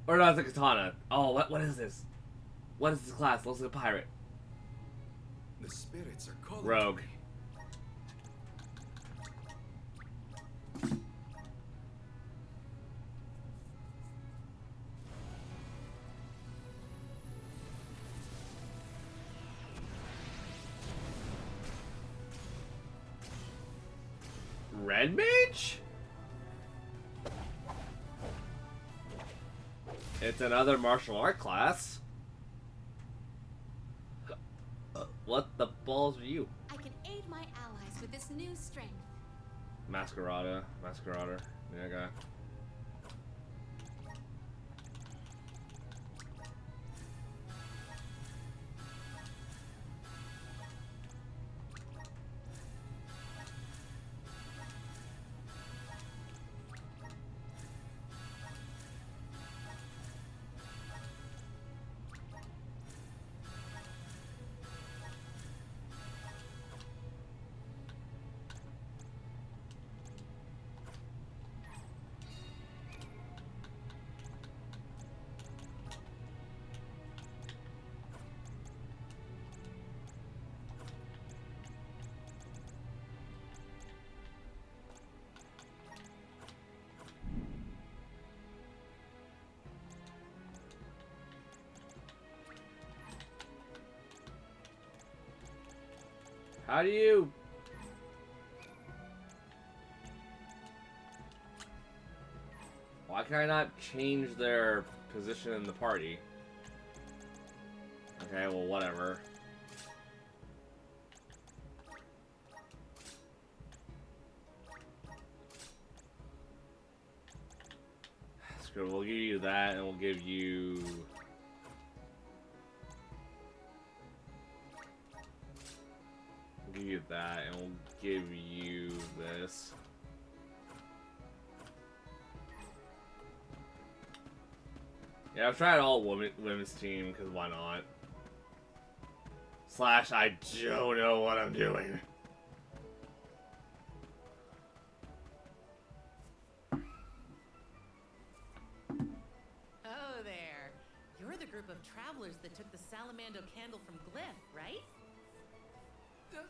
Or no, it's a katana. Oh, what is this? What is this class? Looks like a pirate. The spirits are calling. Rogue. Red mage? It's another martial art class. What the balls are you? I can aid my allies with this new strength. Masquerada. Yeah, guy. How do you... Why can I not change their position in the party? Okay, well, whatever. Screw it, we'll give you that, and we'll give you... We'll give you that, and we'll give you this. Yeah, I've tried all women's team, because why not? Slash, I don't know what I'm doing. Oh there. You're the group of travelers that took the Salamando candle from Glyph, right?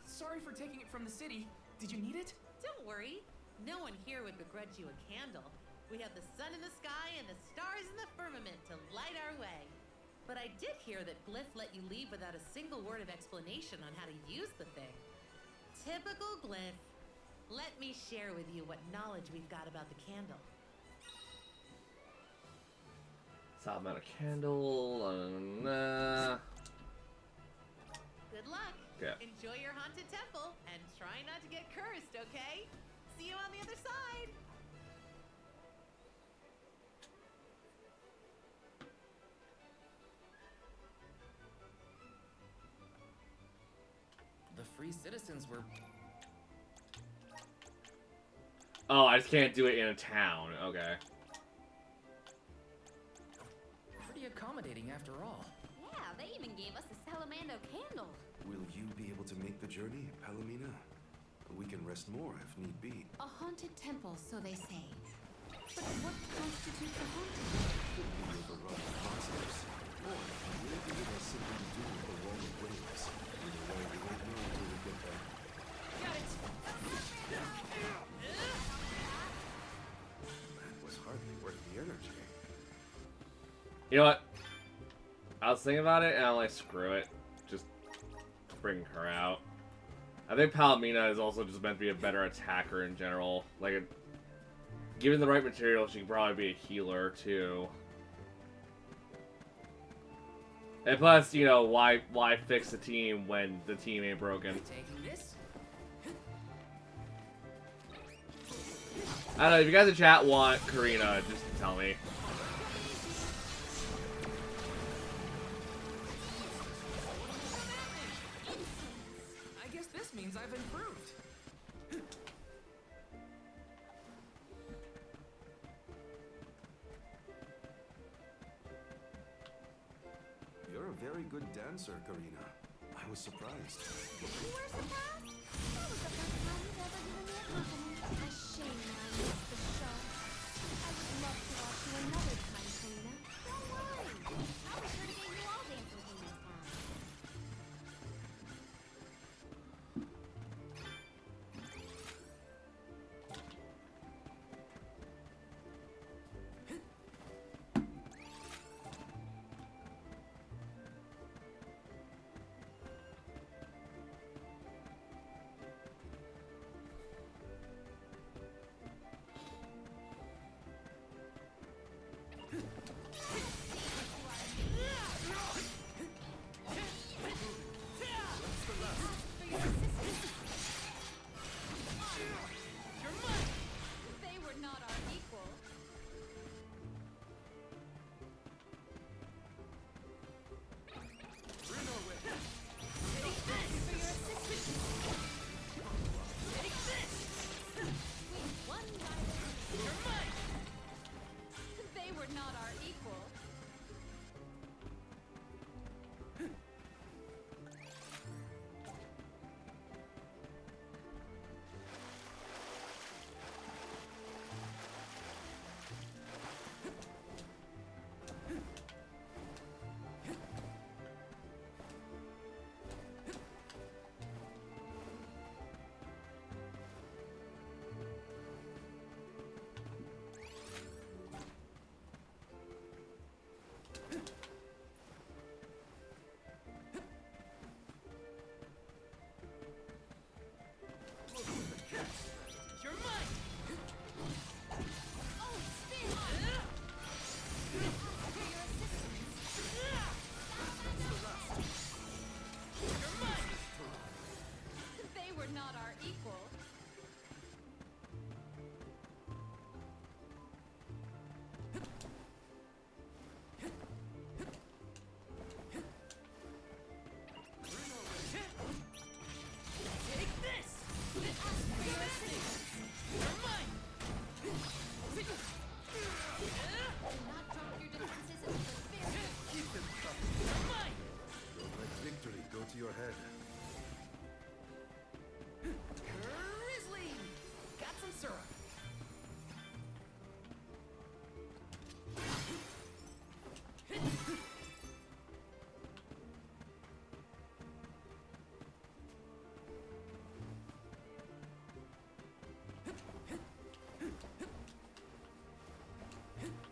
Sorry for taking it from the city. Did you need it? Don't worry. No one here would begrudge you a candle. We have the sun in the sky and the stars in the firmament to light our way. But I did hear that Glyph let you leave without a single word of explanation on how to use the thing. Typical Glyph. Let me share with you what knowledge we've got about the candle. Solve amount of candle. Good luck. Yeah. Enjoy your haunted temple and try not to get cursed, okay? See you on the other side. free citizens were Oh, I just can't do it in a town. Okay. pretty accommodating after all. Yeah, they even gave us a Salamando candle. Will you be able to make the journey, Palomina? We can rest more if need be. A haunted temple, so they say. But what constitutes a haunted? Could be overrun with monsters. Or maybe it has something to do with the wall of waves. Either way, we won't know until we get there. Got it. That was hardly worth the energy. You know what? I was thinking about it, and I'm like, screw it. Just bring her out. I think Palomina is also just meant to be a better attacker in general. Like, given the right material, she could probably be a healer, too. And plus, you know, why fix the team when the team ain't broken? Taking this. I don't know, if you guys in chat want Karina, just tell me. I guess this means I've improved. You're a very good dancer, Karina. I was surprised. You were surprised? That was the first time you've ever given me a compliment. A shame I missed the show. I would love to watch you another time, Karina. Don't worry. I'll be sure to get you all dancing with me next time. They were not our equal. They were not our equal. You're mine. Oh, Spin! You're mine. They were not our equal. Take this. You're mine. Not drop your defenses into the spirit. Keep him tough. You're mine. Don't let victory go to your head. Grizzly. Got some syrup.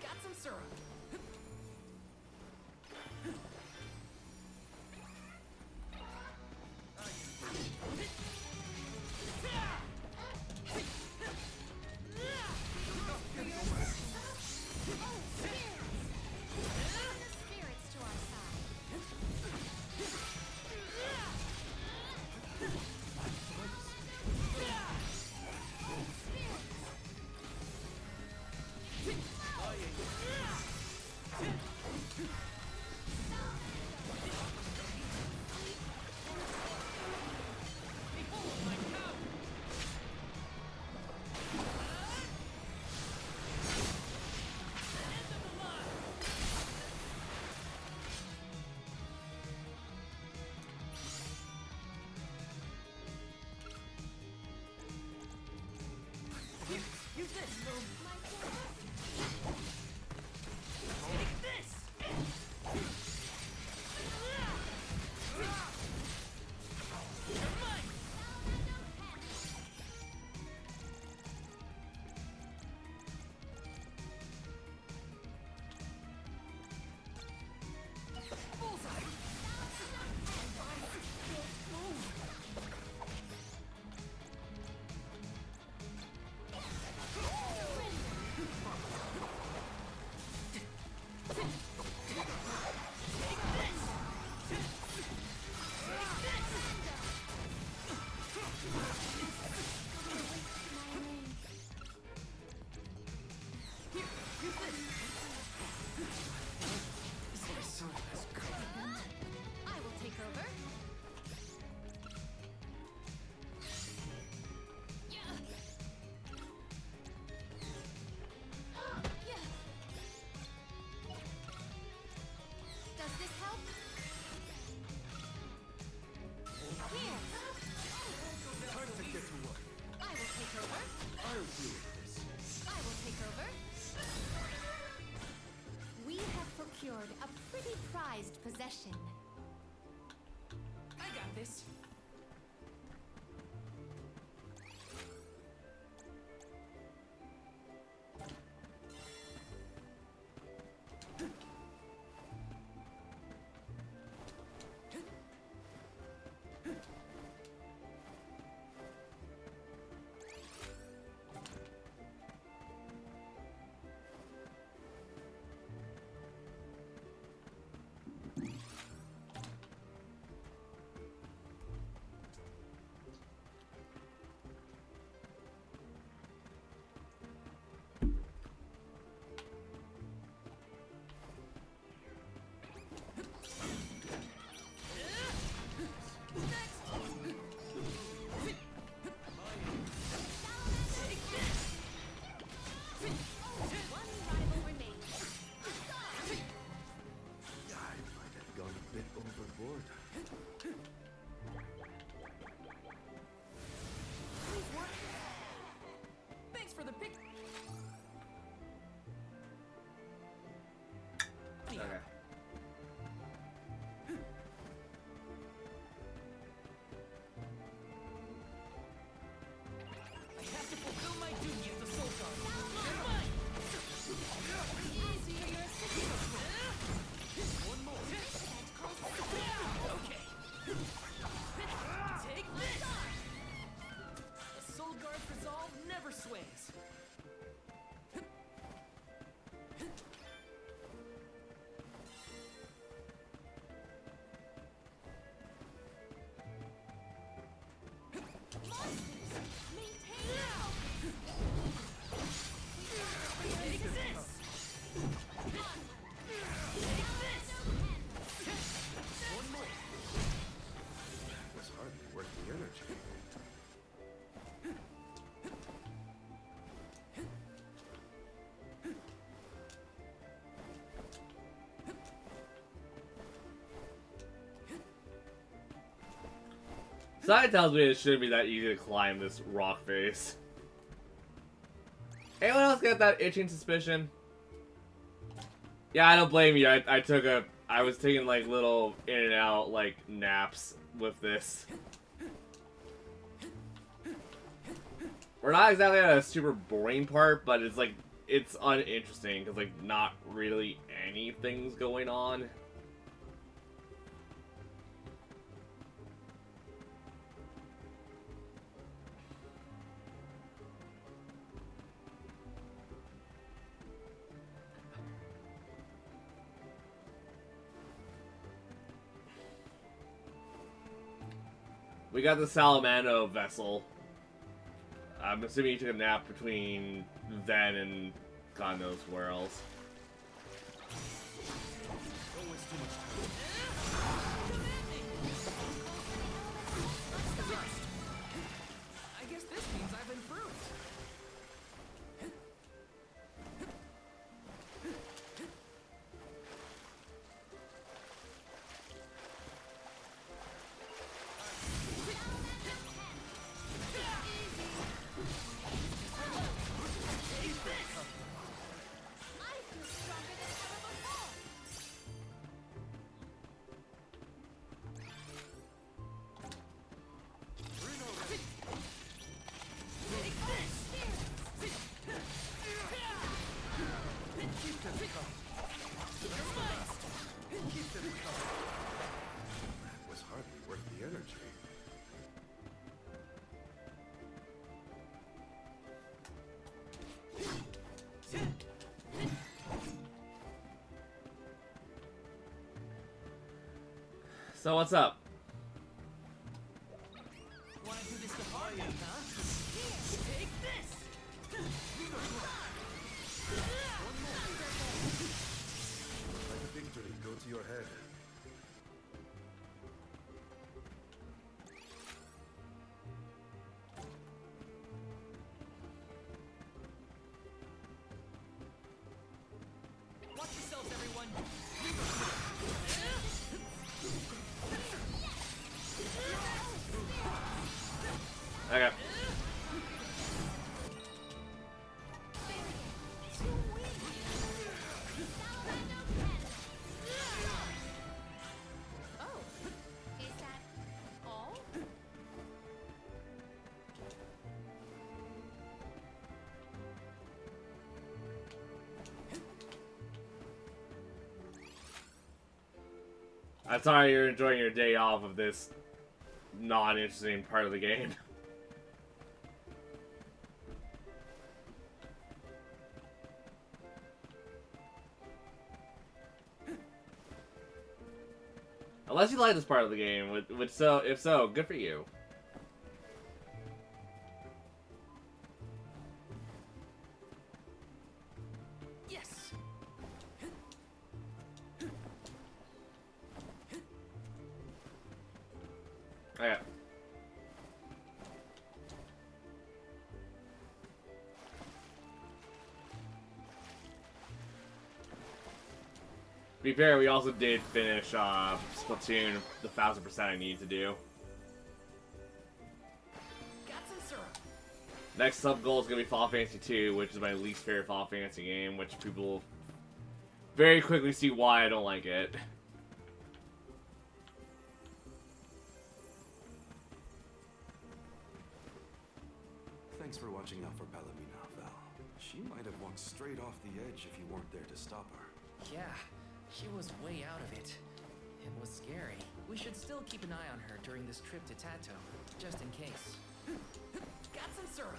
Got some syrup. A pretty prized possession. I got this. For the pic. Okay. I have to fulfill my duty as the Soul Guard. You're mine. Easy, you're One more. Okay. Take this. The Soul Guard's resolve never sways. That's hardly worth the energy. Side tells me it shouldn't be that easy to climb this rock face. Anyone else get that itching suspicion? Yeah, I don't blame you. I was taking like little in and out like naps with this. We're not exactly at a super boring part, but it's like it's uninteresting because like not really anything's going on. We got the Salamano vessel. I'm assuming you took a nap between then and God knows where else. I guess this means I've improved. energy. So what's up? Wanna do this the hard way, huh? Take this! Let the victory go to your head. Watch yourselves, everyone! Okay. Oh, is that all? I'm sorry you're enjoying your day off of this non-interesting part of the game. Unless you like this part of the game, which if so, good for you. Yes! Okay. To be fair, we also did finish Spaltoon the 1000% I need to do. Got some syrup! Next sub goal is gonna be Final Fantasy 2, which is my least favorite Final Fantasy game, which people very quickly see why I don't like it. Thanks for watching out for Palomina, Val. She might have walked straight off the edge if you weren't there to stop her. Yeah, she was way out of it. It was scary. We should still keep an eye on her during this trip to Tato, just in case. Got some syrup!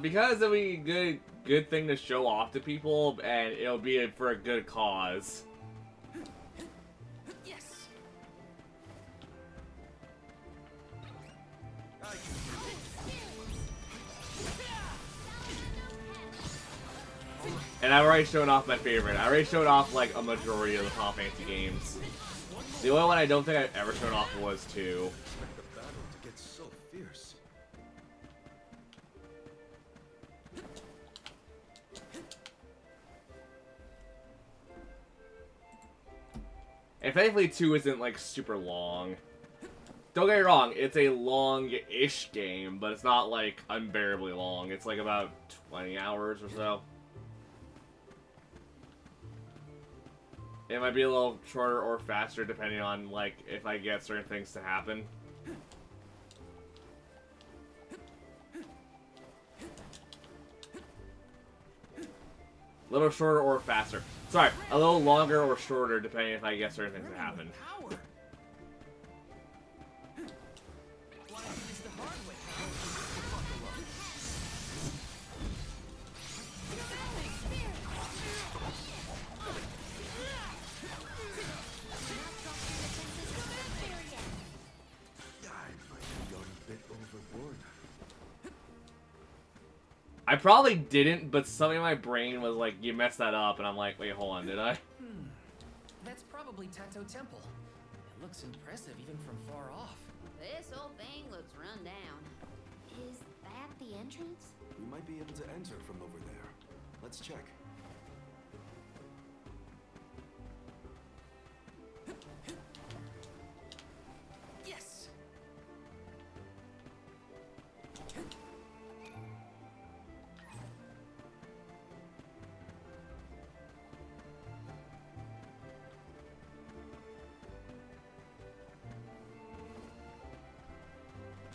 Because it'll be a good thing to show off to people, and it'll be for a good cause. Yes! And I've already shown off my favorite. I already showed off like a majority of the Final Fantasy games. The only one I don't think I've ever shown off was 2. Expect the battle to get so fierce. And thankfully 2 isn't like super long. Don't get me wrong, it's a long-ish game, but it's not like unbearably long. It's like about 20 hours or so. It might be a little shorter or faster depending on like if I get certain things to happen. A little shorter or faster. Sorry, a little longer or shorter depending if I get certain things to happen. Power! Wanna do this the hard way, huh? Buckle up. Yeah, I might have gone a bit overboard. I probably didn't, but something in my brain was like, you messed that up, and I'm like, wait, hold on, did I? That's probably Tato Temple. It looks impressive even from far off. This whole thing looks run down. Is that the entrance? We might be able to enter from over there. Let's check. Yes!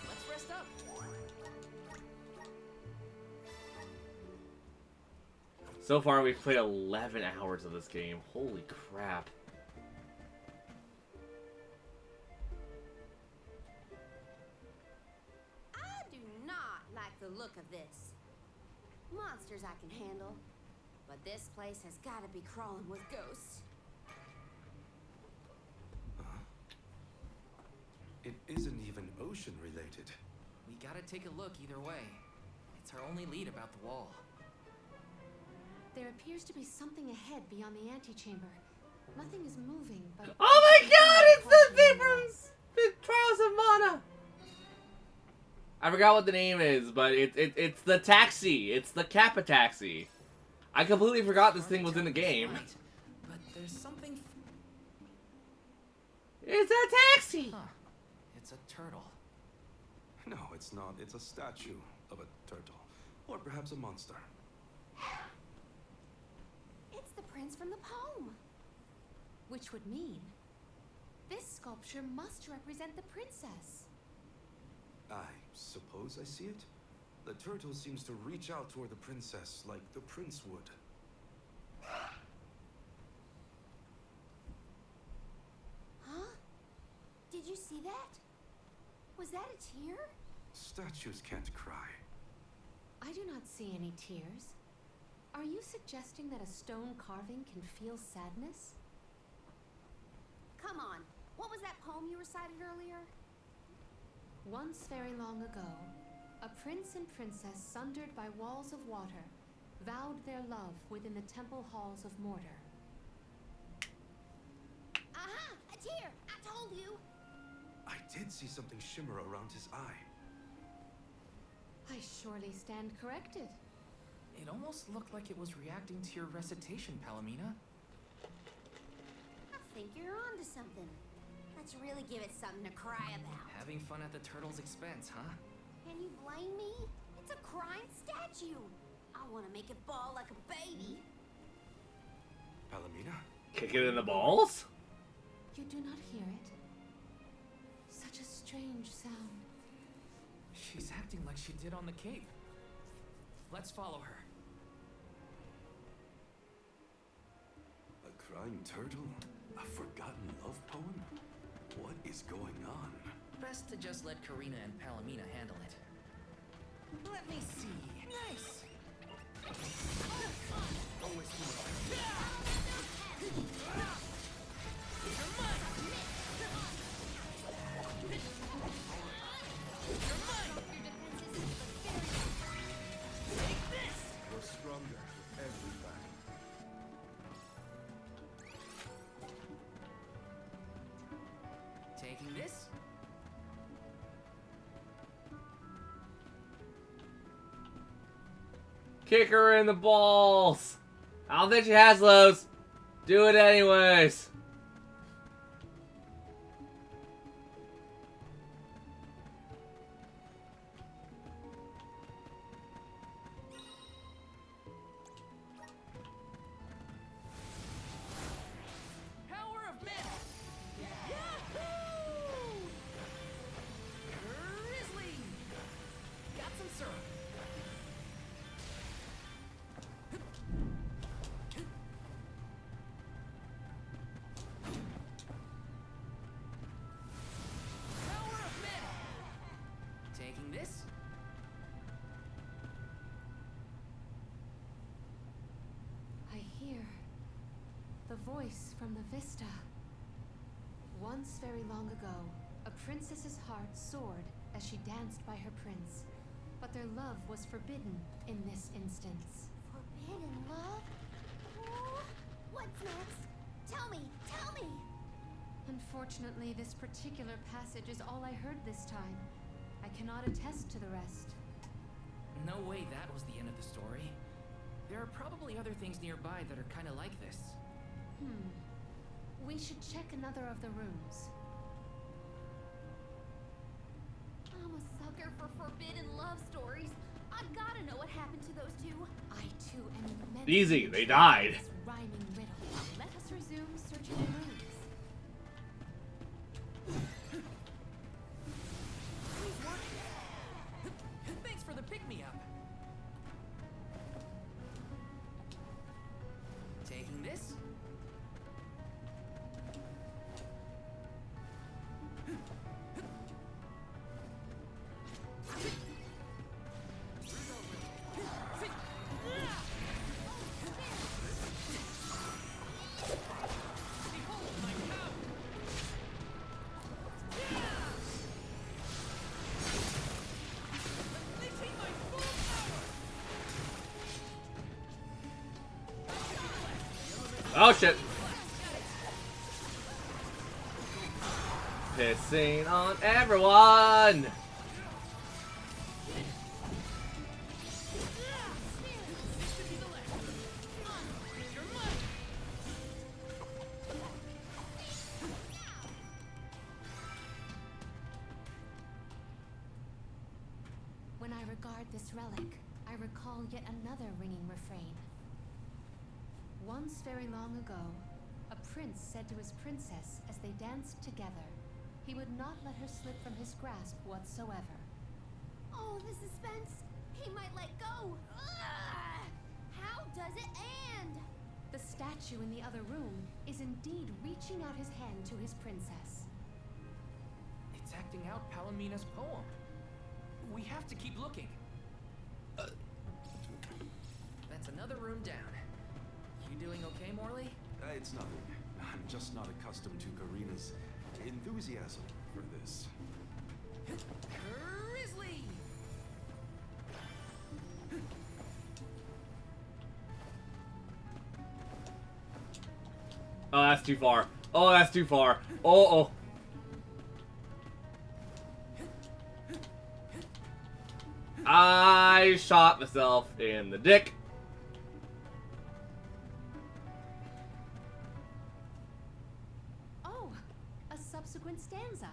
Let's rest up. So far, we've played 11 hours of this game. Holy crap. I do not like the look of this. Monsters I can handle, but this place has got to be crawling with ghosts. It isn't even ocean related. We gotta take a look either way. It's our only lead about the wall. There appears to be something ahead beyond the antechamber. Nothing is moving, but... Oh my god, it's the thing from the Trials of Mana! I forgot what the name is, but it's the taxi. It's the Kappa taxi. I completely forgot this thing was in the game. But there's something... It's a taxi! Huh. It's a turtle. No, it's not. It's a statue of a turtle. Or perhaps a monster. It's the prince from the poem. Which would mean this sculpture must represent the princess. I suppose I see it. The turtle seems to reach out toward the princess like the prince would. Huh? Did you see that? Was that a tear? Statues can't cry. I do not see any tears. Are you suggesting that a stone carving can feel sadness? Come on, what was that poem you recited earlier? Once very long ago, a prince and princess sundered by walls of water vowed their love within the temple halls of Mordor. Aha! A tear! I told you! I did see something shimmer around his eye. I surely stand corrected. It almost looked like it was reacting to your recitation, Palomina. I think you're onto something. Let's really give it something to cry about. Having fun at the turtle's expense, huh? Can you blame me? It's a crying statue. I want to make it bawl like a baby. Palomina? Kick it in the balls? You do not hear it? Such a strange sound. She's acting like she did on the cape. Let's follow her. A crying turtle? A forgotten love poem? What is going on? Best to just let Karina and Palomina handle it. Let me see. Nice! You're stronger with every battle. Taking this? Kick her in the balls! I don't think she has those. Do it anyways. Power of Myth! Yahoo! Grizzly! Got some syrup. Power of Myth! Taking this? I hear the voice from the vista. Once very long ago, a princess's heart soared as she danced by her prince. But their love was forbidden in this instance. Forbidden love? Oh, what's next? Tell me! Tell me! Unfortunately, this particular passage is all I heard this time. I cannot attest to the rest. No way that was the end of the story. There are probably other things nearby that are kind of like this. We should check another of the rooms. I'm a sucker for forbidden love stories. I gotta know what happened to those two. I too am immensely Easy, they died. this rhyming riddle. Let us resume searching the rooms. Thanks for the pick-me-up. Oh shit! Pissing on everyone! When I regard this relic, I recall yet another ringing refrain. Once very long ago, a prince said to his princess as they danced together, he would not let her slip from his grasp whatsoever. Oh, the suspense! He might let go! Ugh! How does it end? The statue in the other room is indeed reaching out his hand to his princess. It's acting out Palamina's poem. We have to keep looking. That's another room down. You doing okay, Morley? It's nothing. I'm just not accustomed to Karina's enthusiasm for this. Grizzly! Oh, that's too far. Oh, that's too far. Oh. I shot myself in the dick. Oh, a subsequent stanza.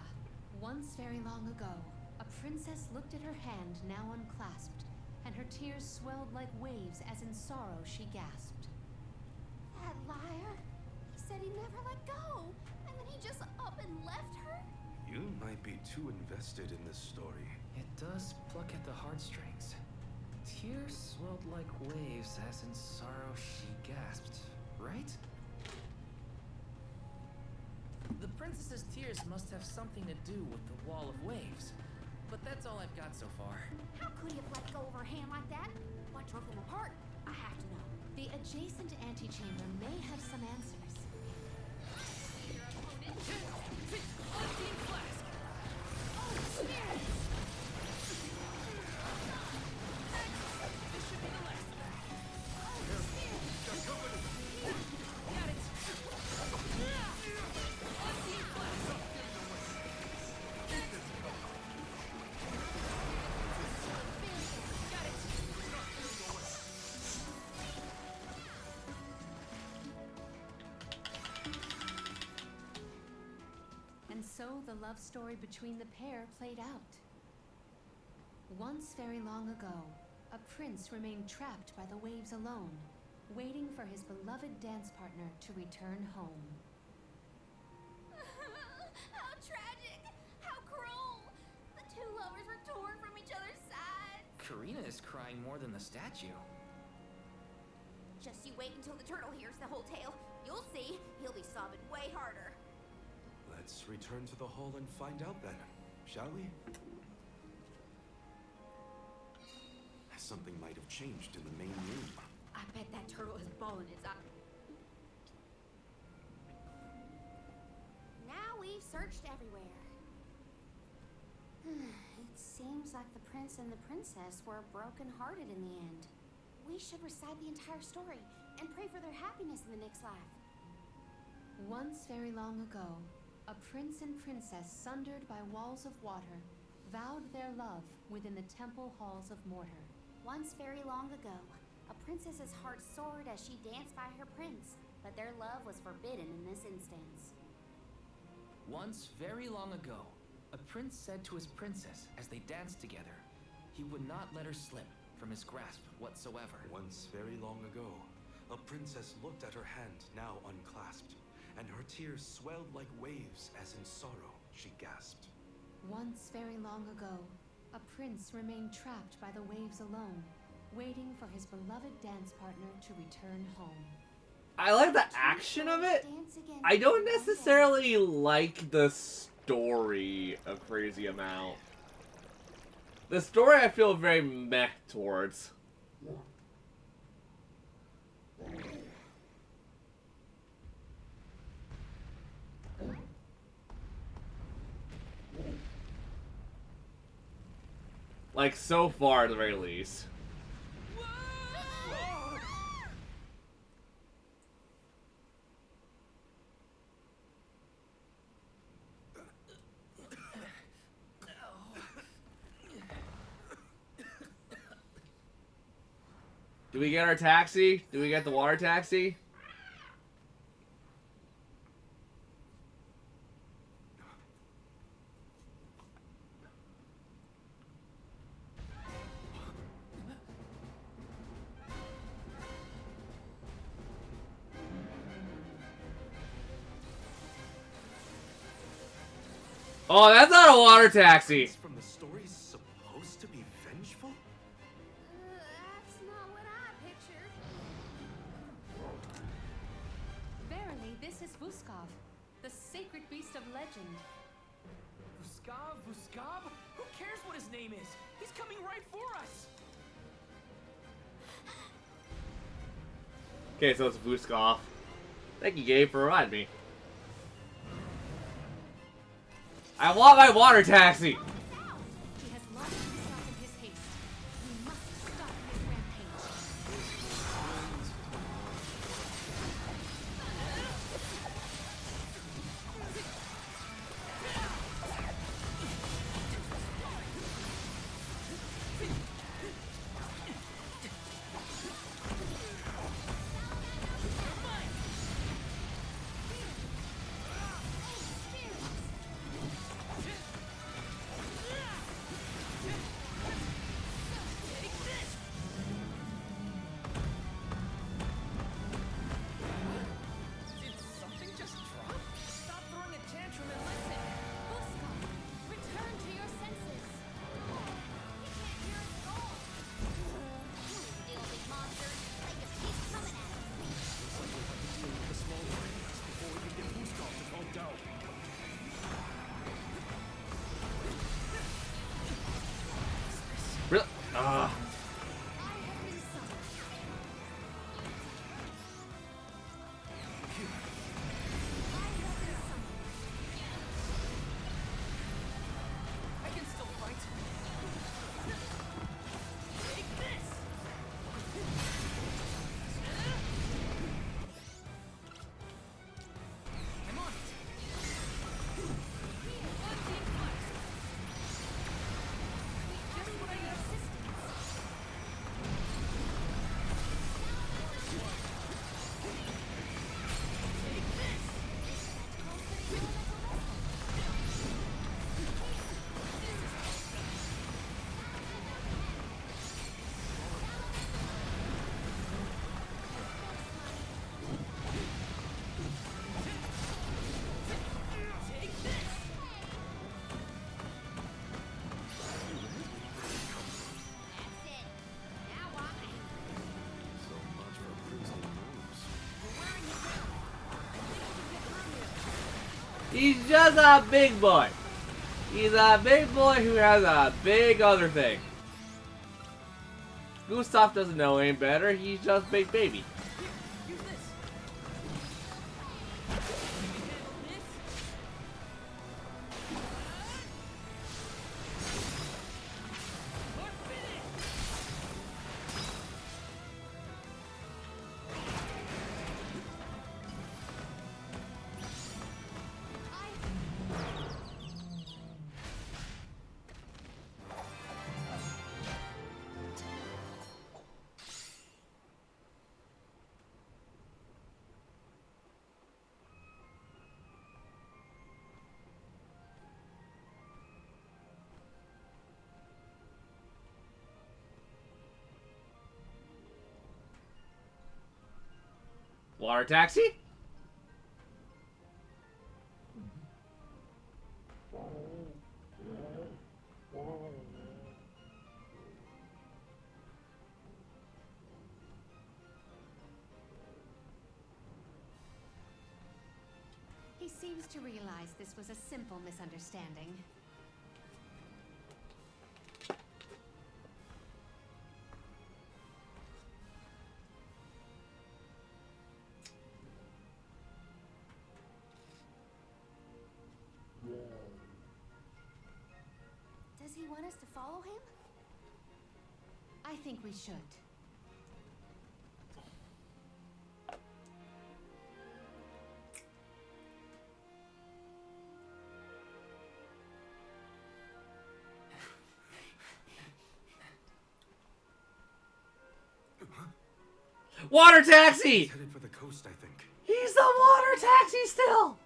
Once very long ago, a princess looked at her hand now unclasped, and her tears swelled like waves as in sorrow she gasped. That liar! He said he'd never let go, and then he just up and left her? You might be too invested in this story. It does pluck at the heartstrings. Tears swelled like waves as in sorrow she gasped, right? The princess's tears must have something to do with the wall of waves. But that's all I've got so far. How could he have let go of her hand like that? What drove them apart? I have to know. The adjacent antechamber may have some answers. Your opponent. Unseen flask. Oh, spirit! This should be the last. Oh, spirit! Got it. Unseen flask. Got it. And so the love story between the pair played out. Once very long ago, a prince remained trapped by the waves alone, waiting for his beloved dance partner to return home. How tragic! How cruel! The two lovers were torn from each other's sides. Karina is crying more than the statue. Just you wait until the turtle hears the whole tale. You'll see, he'll be sobbing way harder. Let's return to the hall and find out then, shall we? Something might have changed in the main room. I bet that turtle is bawling its eye. Now we've searched everywhere. It seems like the prince and the princess were broken-hearted in the end. We should recite the entire story and pray for their happiness in the next life. Once very long ago, a prince and princess sundered by walls of water vowed their love within the temple halls of mortar. Once very long ago, a princess's heart soared as she danced by her prince, but their love was forbidden in this instance. Once very long ago, a prince said to his princess as they danced together, he would not let her slip from his grasp whatsoever. Once very long ago, a princess looked at her hand now unclasped, and her tears swelled like waves as in sorrow she gasped. Once very long ago, a prince remained trapped by the waves alone, waiting for his beloved dance partner to return home. I like the action of it. I don't necessarily like the story a crazy amount. The story I feel very meh towards. Like, so far, at the very least. Do we get our taxi? Do we get the water taxi? Oh, that's not a water taxi. From the story's supposed to be vengeful? That's not what I pictured. Verily, this is Vuskov, the sacred beast of legend. Vuskov? Who cares what his name is? He's coming right for us! Okay, so it's Vuskov. Thank you, Gabe, for reminding me. I want my water taxi! He has lost himself in his haste. We must stop his rampage. Did something just drop? Stop throwing a tantrum and listen! Vuskov, return to your senses. Still big monsters. They just keep coming at us. Looks like we'll have to deal with the small warriors before we can get Vuskov to calm down. Really? Ah. I can still fight. Take this! I'm on it! Just what I need. Take this! Take this! That's it. Now I'm angry. So much for princely moves. He's just a big boy. He's a big boy who has a big other thing. Gustav doesn't know any better. He's just big baby. Use this! Water taxi? He seems to realize this was a simple misunderstanding. Does he want us to follow him? I think we should. Water taxi! He's headed for the coast, I think. He's the water taxi still!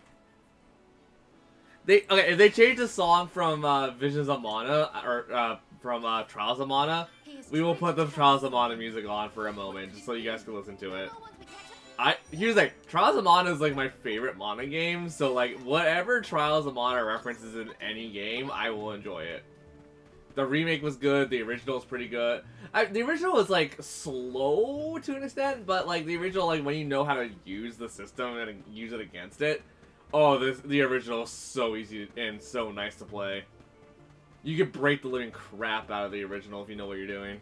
If they change the song from Visions of Mana, or from Trials of Mana, we will put the Trials of Mana music on for a moment, just so you guys can listen to it. Here's like, Trials of Mana is like my favorite Mana game, so like, whatever Trials of Mana references in any game, I will enjoy it. The remake was good, the original is pretty good. The original was like, slow to an extent, but like, the original, like, when you know how to use the system and use it against it, oh, the original is so easy and so nice to play. You could break the living crap out of the original if you know what you're doing.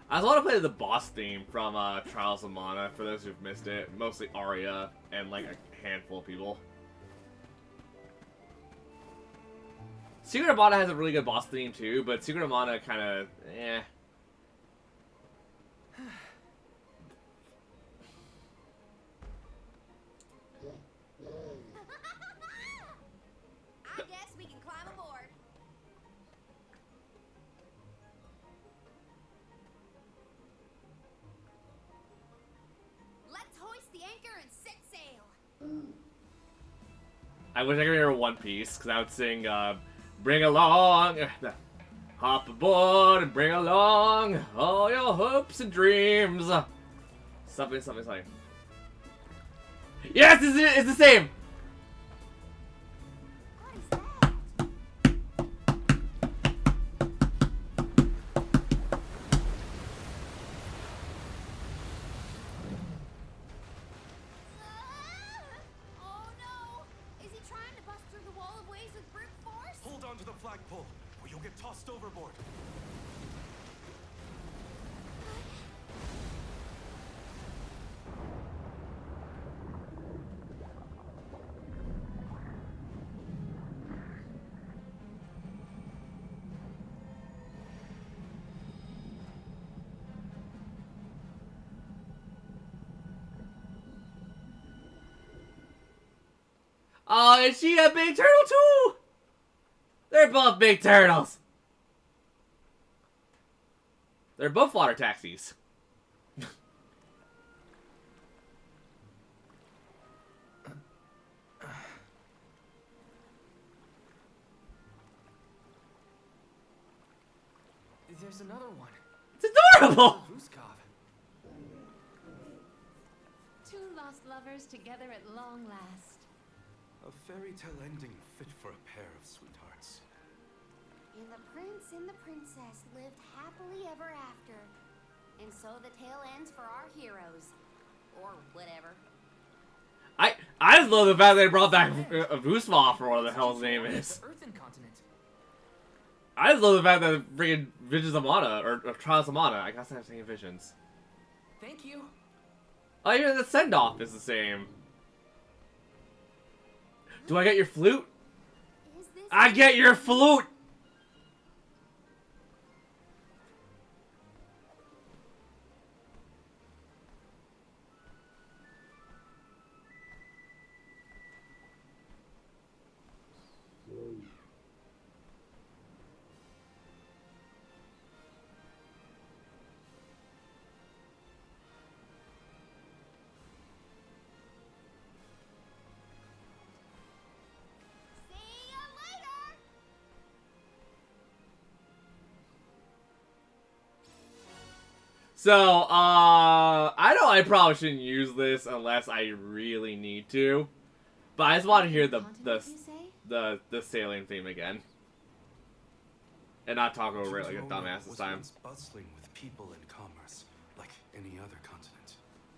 I also want to play the boss theme from Trials of Mana, for those who've missed it. Mostly Arya and like a handful of people. Secret of Mana has a really good boss theme too, but Secret of Mana kind of, eh. I guess we can climb aboard. Let's hoist the anchor and set sail. I wish I could remember One Piece, because I would sing, bring along, hop aboard and bring along all your hopes and dreams. Something. Yes, it's the same! Oh no! Is he trying to bust through the wall of waves with brute force? Hold on to the flagpole, or you'll get tossed overboard. Oh, is she a big turtle too? They're both big turtles. They're both water taxis. There's another one. It's adorable! Two lost lovers together at long last. A fairy tale ending fit for a pair of sweethearts. And the prince and the princess lived happily ever after. And so the tale ends for our heroes. Or whatever. I just love the fact they brought back Vusva for whatever the hell his name is. I just love the fact that freaking Visions of Mana, or Trials of Mana, I guess I'm saying Visions. Thank you. Oh, even the send-off is the same. Do I get your flute? I get your flute! So, I know I probably shouldn't use this unless I really need to, but I just want to hear the sailing theme again, and not talk over it like a dumbass this time. Was once bustling with people and commerce, like any other continent.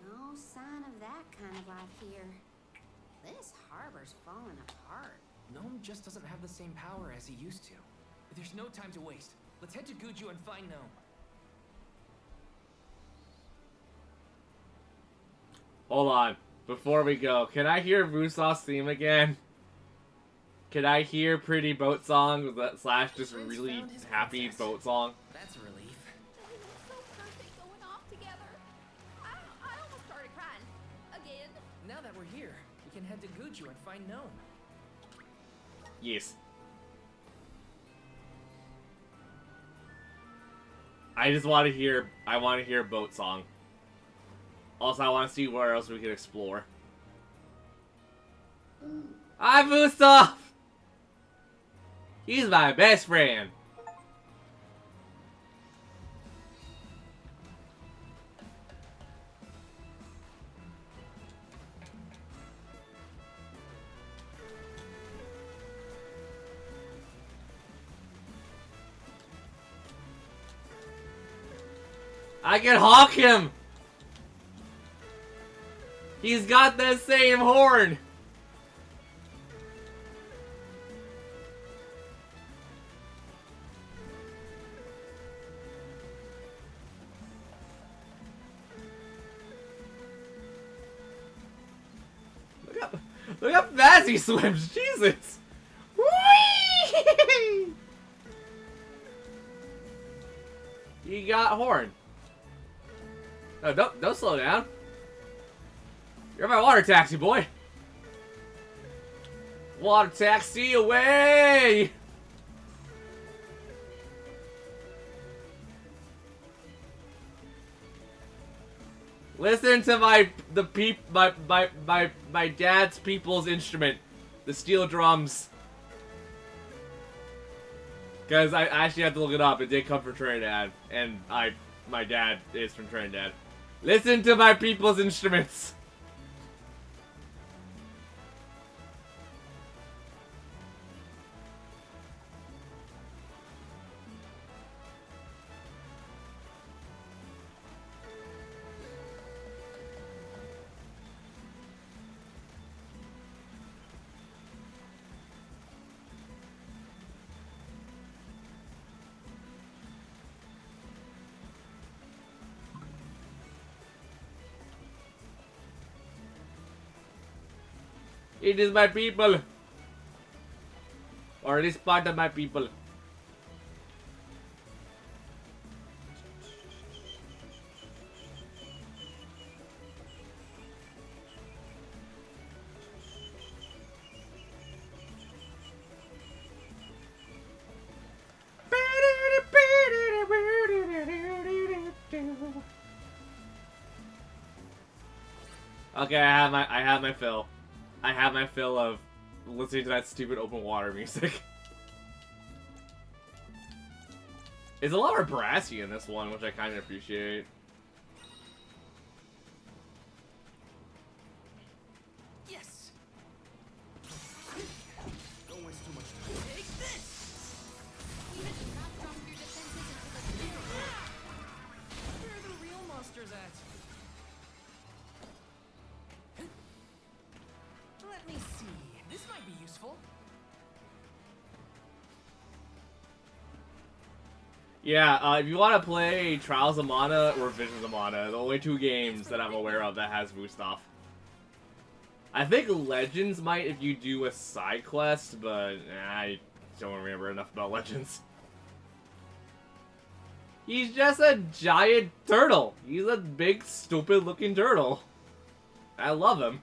No sign of that kind of life here. This harbor's falling apart. Gnome just doesn't have the same power as he used to. There's no time to waste. Let's head to Guju and find Gnome. Hold on. Before we go, can I hear Vusov's theme again? Can I hear Pretty Boat Song slash just really happy boat song? That's a relief. So perfect going off together. I almost started crying. Again. Now you and find Gnome. Yes. I just want to hear. I want to hear Boat Song. Also, I want to see where else we can explore. Hi, Gustav! He's my best friend. I can hawk him! He's got the same horn! Look how fast he swims! Jesus! Whee! He got horn. No, don't slow down. You're my water taxi, boy. Water taxi away! Listen to my dad's people's instrument, the steel drums. Because I actually had to look it up. It did come from Trinidad, and my dad is from Trinidad. Listen to my people's instruments. It is my people. Or it is part of my people. Okay, I have my fill. I have my fill of listening to that stupid open water music. There's a lot of brassy in this one, which I kind of appreciate. Yes. Don't waste too much time. Take this. Where are the real monsters at? Let me see. This might be useful. Yeah, if you want to play Trials of Mana or Visions of Mana, the only two games that I'm aware of that has Gustav. I think Legends might if you do a side quest, but I don't remember enough about Legends. He's just a giant turtle. He's a big, stupid-looking turtle. I love him.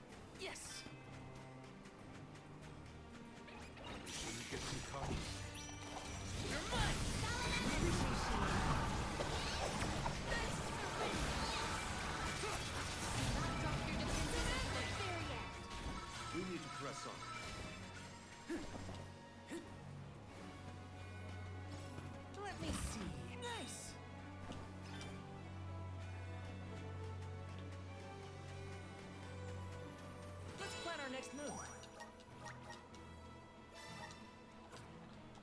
Let me see. Nice. Let's plan our next move.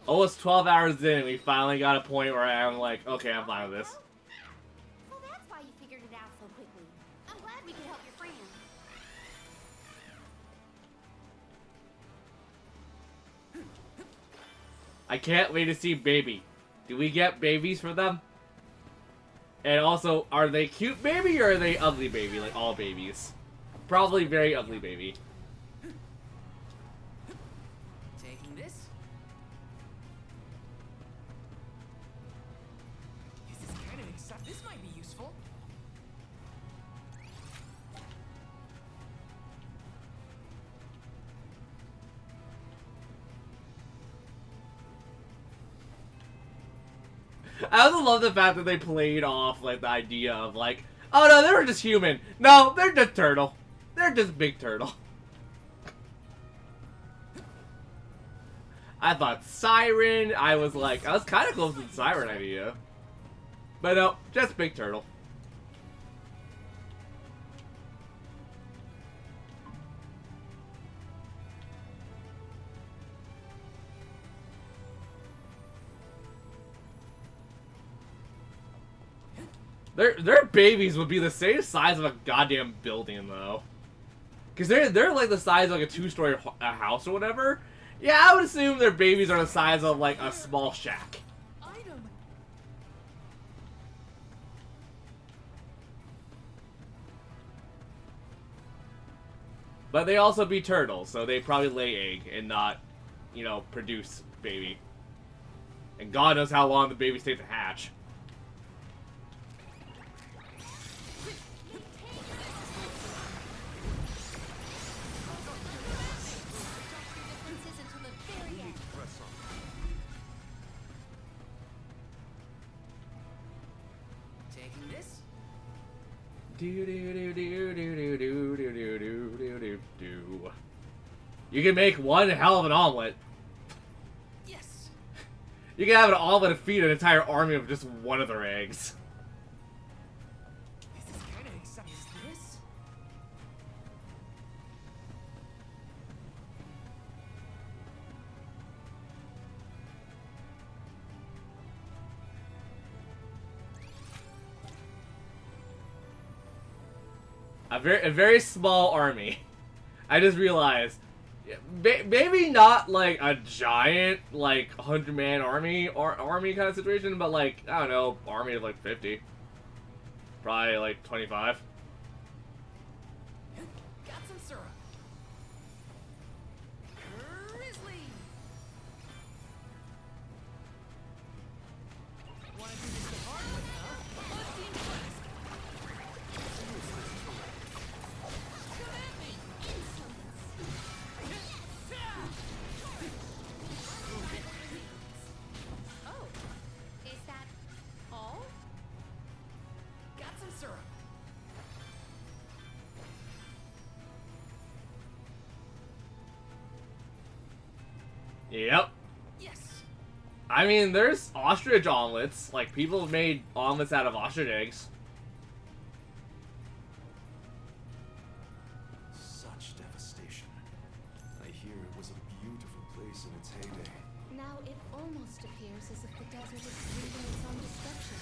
Almost 12 hours in, we finally got a point where I'm like, okay, I'm fine with this. So that's why you figured it out so quickly. I'm glad we could help your friend. I can't wait to see Baby. Do we get babies for them? And also, are they cute baby or are they ugly baby, like all babies? Probably very ugly baby. Taking this. This is kind of exciting. This might be useful. I also love the fact that they played off like the idea of like, oh no, they were just human. No, they're just turtle. They're just big turtle. I thought Siren. I was kind of close to the Siren idea. But no, just big turtle. Their babies would be the same size of a goddamn building though. Cause they're like the size of like a 2-story house or whatever. Yeah, I would assume their babies are the size of like a small shack. But they also be turtles, so they probably lay egg and not, you know, produce baby. And God knows how long the babies take to hatch. Taking this? Do. You can make one hell of an omelet. Yes. You can have an omelet and feed an entire army of just one of their eggs. This is kind of exciting. Is this? A very small army. I just realized, maybe not like a giant like 100-man army or army kind of situation, but like I don't know, army of like 50, probably like 25. Got some syrup. Grizzly. Wanna do this the hard way, huh? Unseen flask. Come at me. Oh, is that all? Got some syrup. Yep. Yes. I mean, there's ostrich omelets. Like people have made omelets out of ostrich eggs. Such devastation. I hear it was a beautiful place in its heyday. Now it almost appears as if the desert is breathing its own destruction.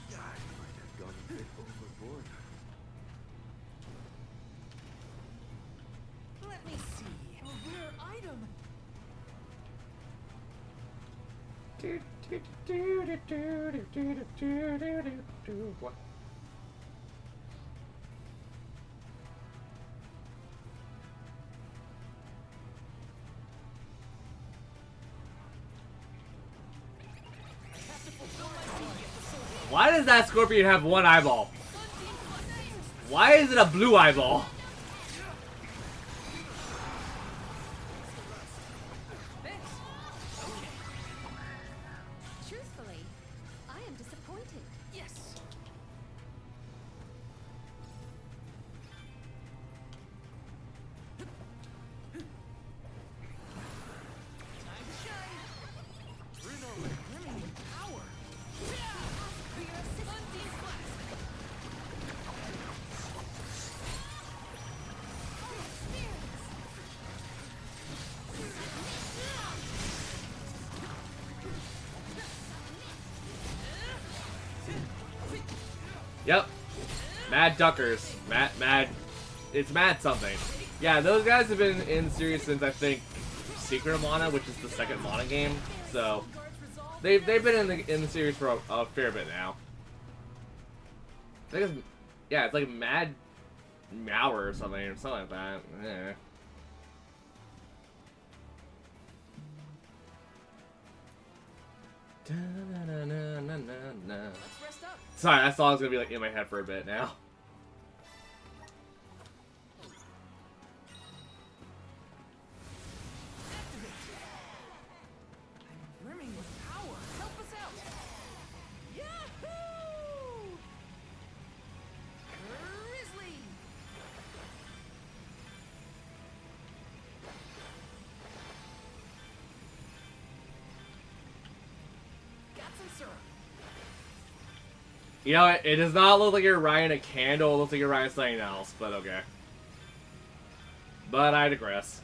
I might have gone a bit overboard. Let me see. A rare item. What? Why does that scorpion have one eyeball? Why is it a blue eyeball? Truthfully, I am disappointed. Yes. Time to shine. Bringing power. Unseen flask. Yep. Mad Duckers. Mad. It's Mad something. Yeah, those guys have been in the series since I think Secret of Mana, which is the second Mana game. So they've been in the series for a fair bit now. I think it's like Mad Meower or something like that. Yeah. Let's rest up. Sorry, that song's gonna be like in my head for a bit now. You know, it does not look like you're riding a candle. It looks like you're riding something else, but okay. But I digress.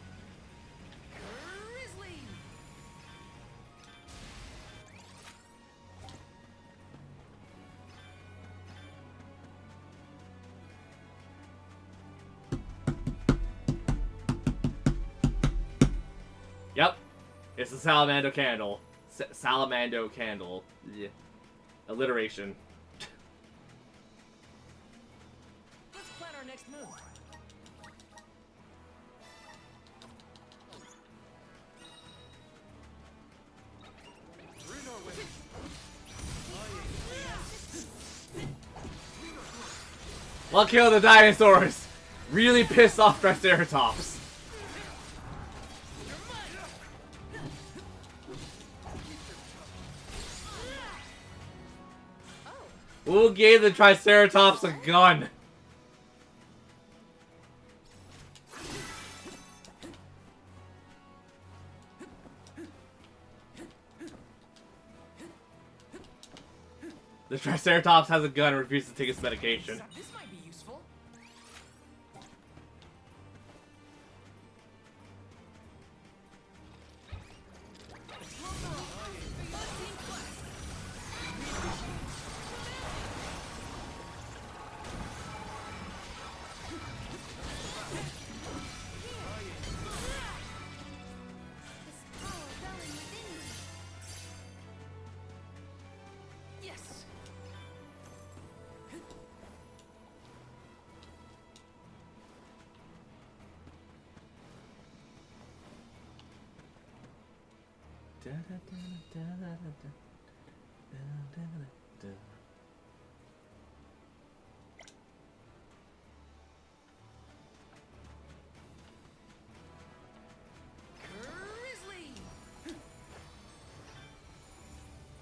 Yep. It's the Salamando candle. Salamando candle. Yeah. Alliteration. Let's plan our next move. We'll kill the dinosaurs! Really pissed off Triceratops. Who gave the Triceratops a gun? The Triceratops has a gun and refuses to take its medication. This might be useful. Yes.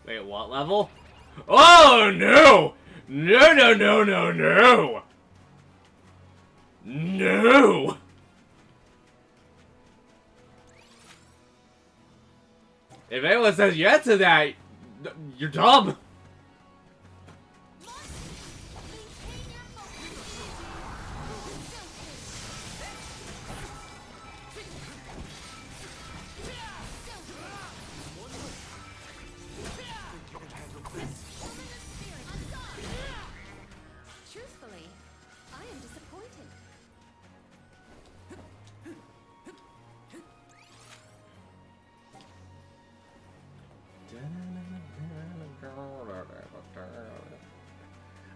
Wait, what level? Oh no! No, no, no, no, no! No! If anyone says yes to that, you're dumb! Truthfully, I am disappointed.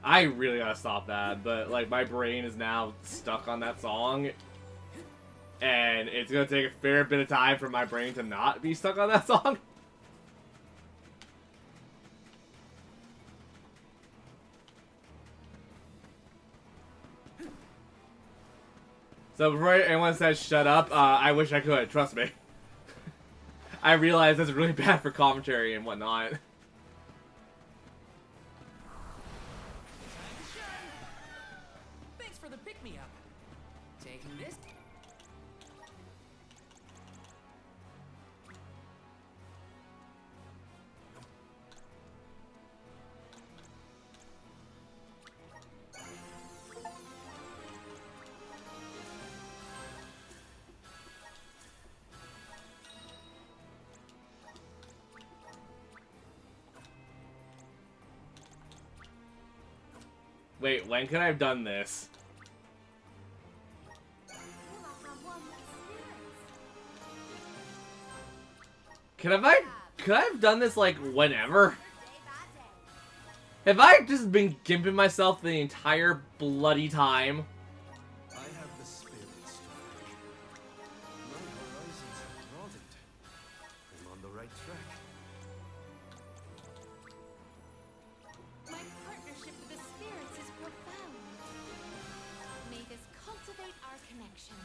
I really gotta stop that, but like my brain is now stuck on that song, and it's gonna take a fair bit of time for my brain to not be stuck on that song. So before anyone says shut up, I wish I could, trust me. I realize that's really bad for commentary and whatnot. Thanks for the pick-me-up. Taking this. Wait, when could I have done this? Could I have done this like whenever? Have I just been gimping myself the entire bloody time? I have the spirits to thank. My horizons have broadened. I'm on the right track. My partnership with the spirits is profound. May this cultivate our connection.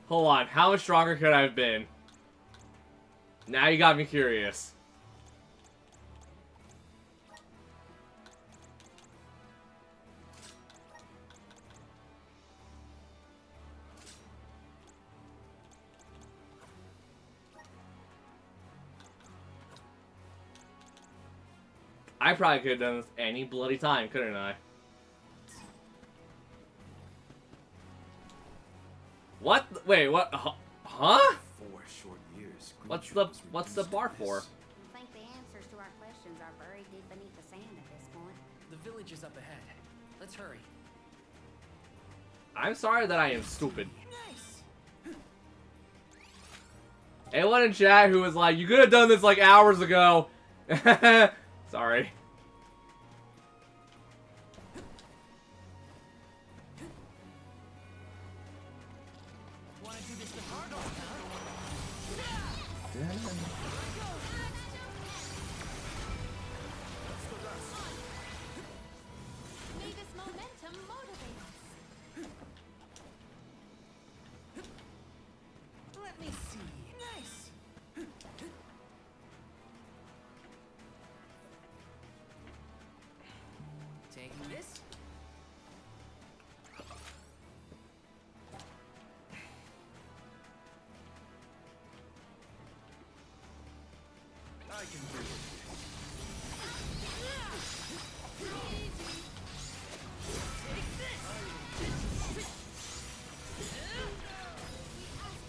Hold on, how much stronger could I have been? Now you got me curious. I probably could have done this any bloody time, couldn't I? What? Wait, what? Huh? 4 short years. What's the bar for? I think the answers to our questions are buried deep beneath the sand at this point. The village is up ahead. Let's hurry. I'm sorry that I am stupid. Nice. Anyone in chat who was like, you could have done this like hours ago. Sorry. Wanna do this the hard way, huh? May this momentum motivate us. Let me see. Nice. Taking this. I can do it.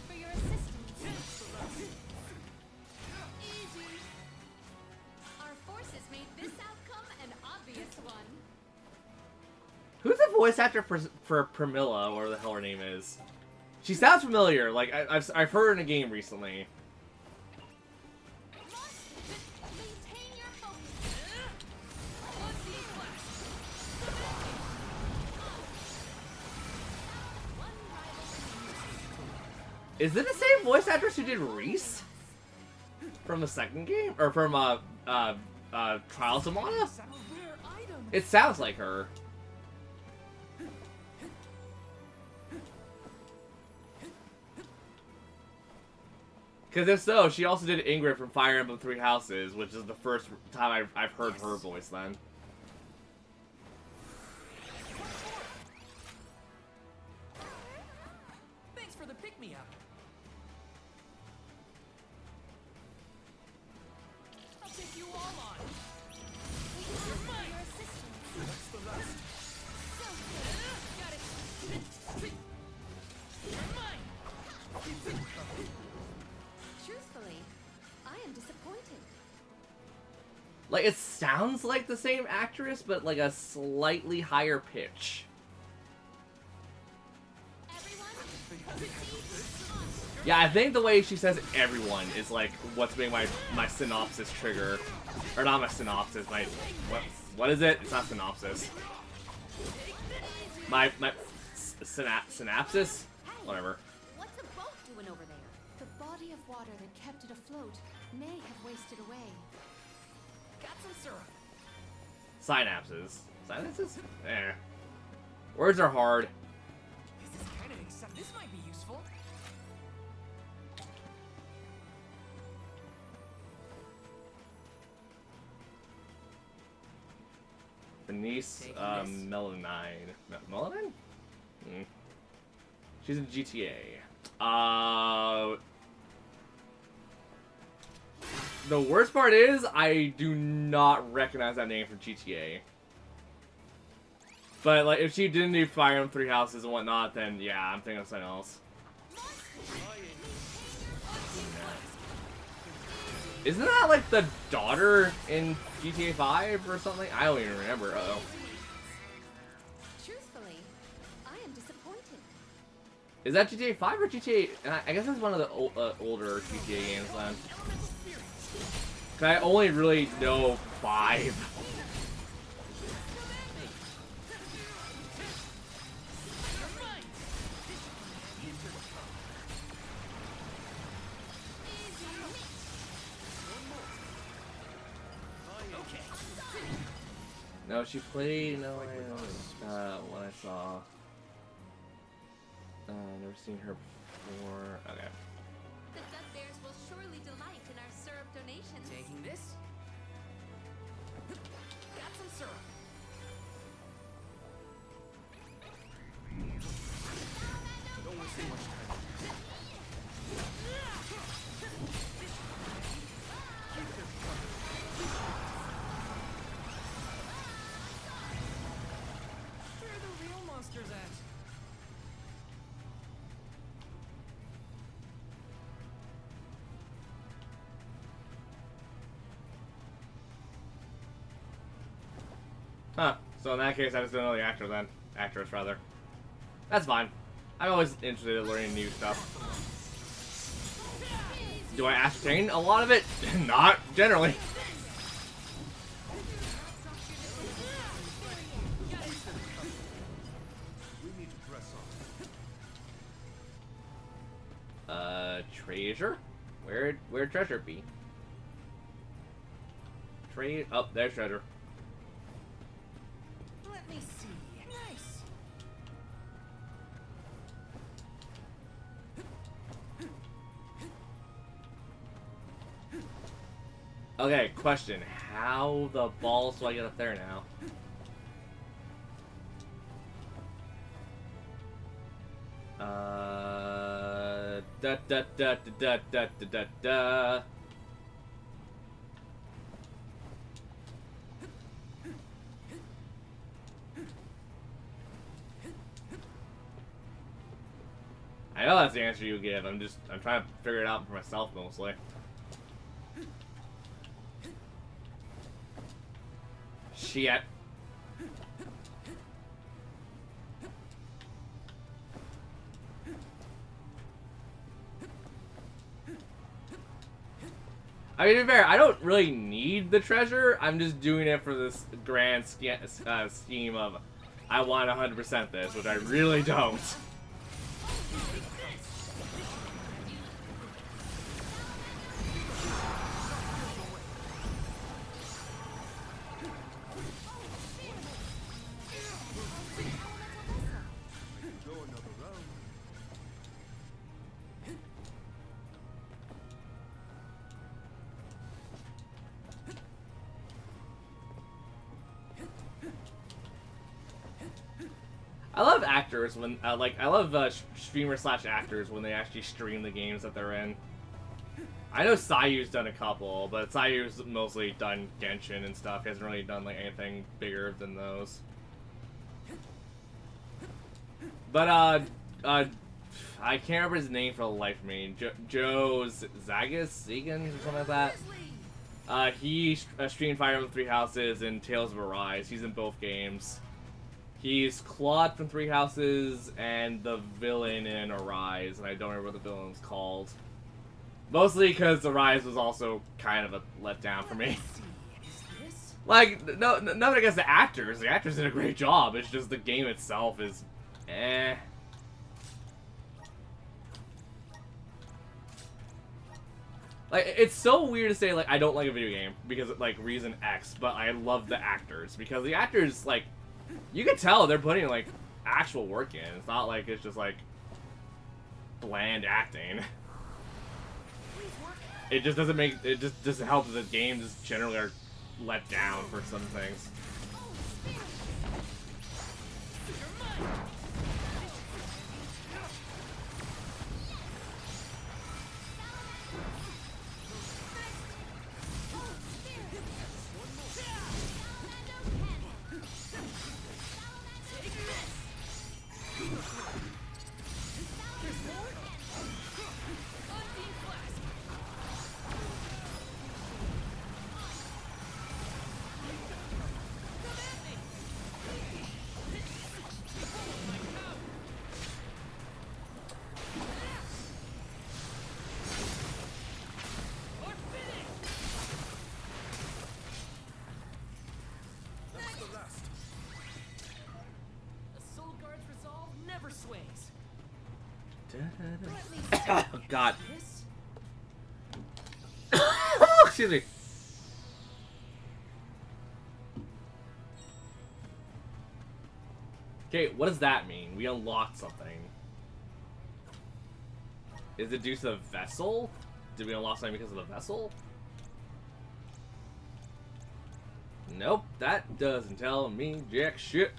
For your assistance. Our forces made this outcome an obvious one. Who's the voice actor for Pramila, or whatever the hell her name is? She sounds familiar. Like I've heard her in a game recently. Maintain your focus. Is it the same voice actress who did Reese from the second game, or from Trials of Mana? It sounds like her. Because if so, she also did Ingrid from Fire Emblem Three Houses, which is the first time I've heard her voice then. Thanks for the pick-me-up. I'll take you all on. Your assistance. Got it. You're mine. Truthfully, I am disappointed. Like, it sounds like the same actress, but like a slightly higher pitch. Yeah, I think the way she says everyone is like what's being my synopsis trigger. Or not my synopsis, my... What is it? It's not synopsis. My synapsis? Whatever. What's a boat doing over there? The body of water that kept it afloat may have wasted away. Got some syrup. Synapses. Synapses? Eh. Words are hard. This is kind of exciting. This might be useful. Denise, Melanine. Melanine? Hmm. She's in GTA. The worst part is, I do not recognize that name from GTA. But, like, if she didn't do Fire Emblem Three Houses and whatnot, then yeah, I'm thinking of something else. Isn't that, like, the daughter in GTA 5 or something? I don't even remember. Uh-oh. Truthfully, I am disappointed. Is that GTA 5 or GTA... I guess it's one of the older GTA games, then. 'Cause I only really know 5. No, she played. No, what I saw. Never seen her before. Okay. The Duckbears will surely delight in our syrup donations. Taking this. Got some syrup. Don't waste too much time. Huh. So in that case, I just don't know the actor then. Actress, rather. That's fine. I'm always interested in learning new stuff. Do I ascertain a lot of it? Not generally. Treasure? Where'd treasure be? Oh, there's treasure. Let me see. Nice. Okay, question. How the balls do I get up there now? Da da da da da da da da. I know that's the answer you give. I'm trying to figure it out for myself mostly. Shit. I mean, to be fair, I don't really need the treasure. I'm just doing it for this grand scheme of I want 100% this, which I really don't. I love actors when, I love streamers / actors when they actually stream the games that they're in. I know Sayu's done a couple, but Sayu's mostly done Genshin and stuff. He hasn't really done like anything bigger than those. But I can't remember his name for the life of me. Joe Zagans or something like that. He streamed Fire Emblem Three Houses and Tales of Arise. He's in both games. He's Claude from Three Houses and the villain in Arise, and I don't remember what the villain was called. Mostly because Arise was also kind of a letdown for me. Like, nothing against the actors. The actors did a great job. It's just the game itself is, eh. Like, it's so weird to say, like, I don't like a video game because, like, reason X, but I love the actors. Because the actors, like, you can tell they're putting, like, actual work in. It's not like it's just, like, bland acting. It just doesn't make, it just doesn't help that the games generally are let down for some things. Oh, God. Excuse me. Okay, what does that mean? We unlocked something. Is it due to the vessel? Did we unlock something because of the vessel? Nope, that doesn't tell me jack shit.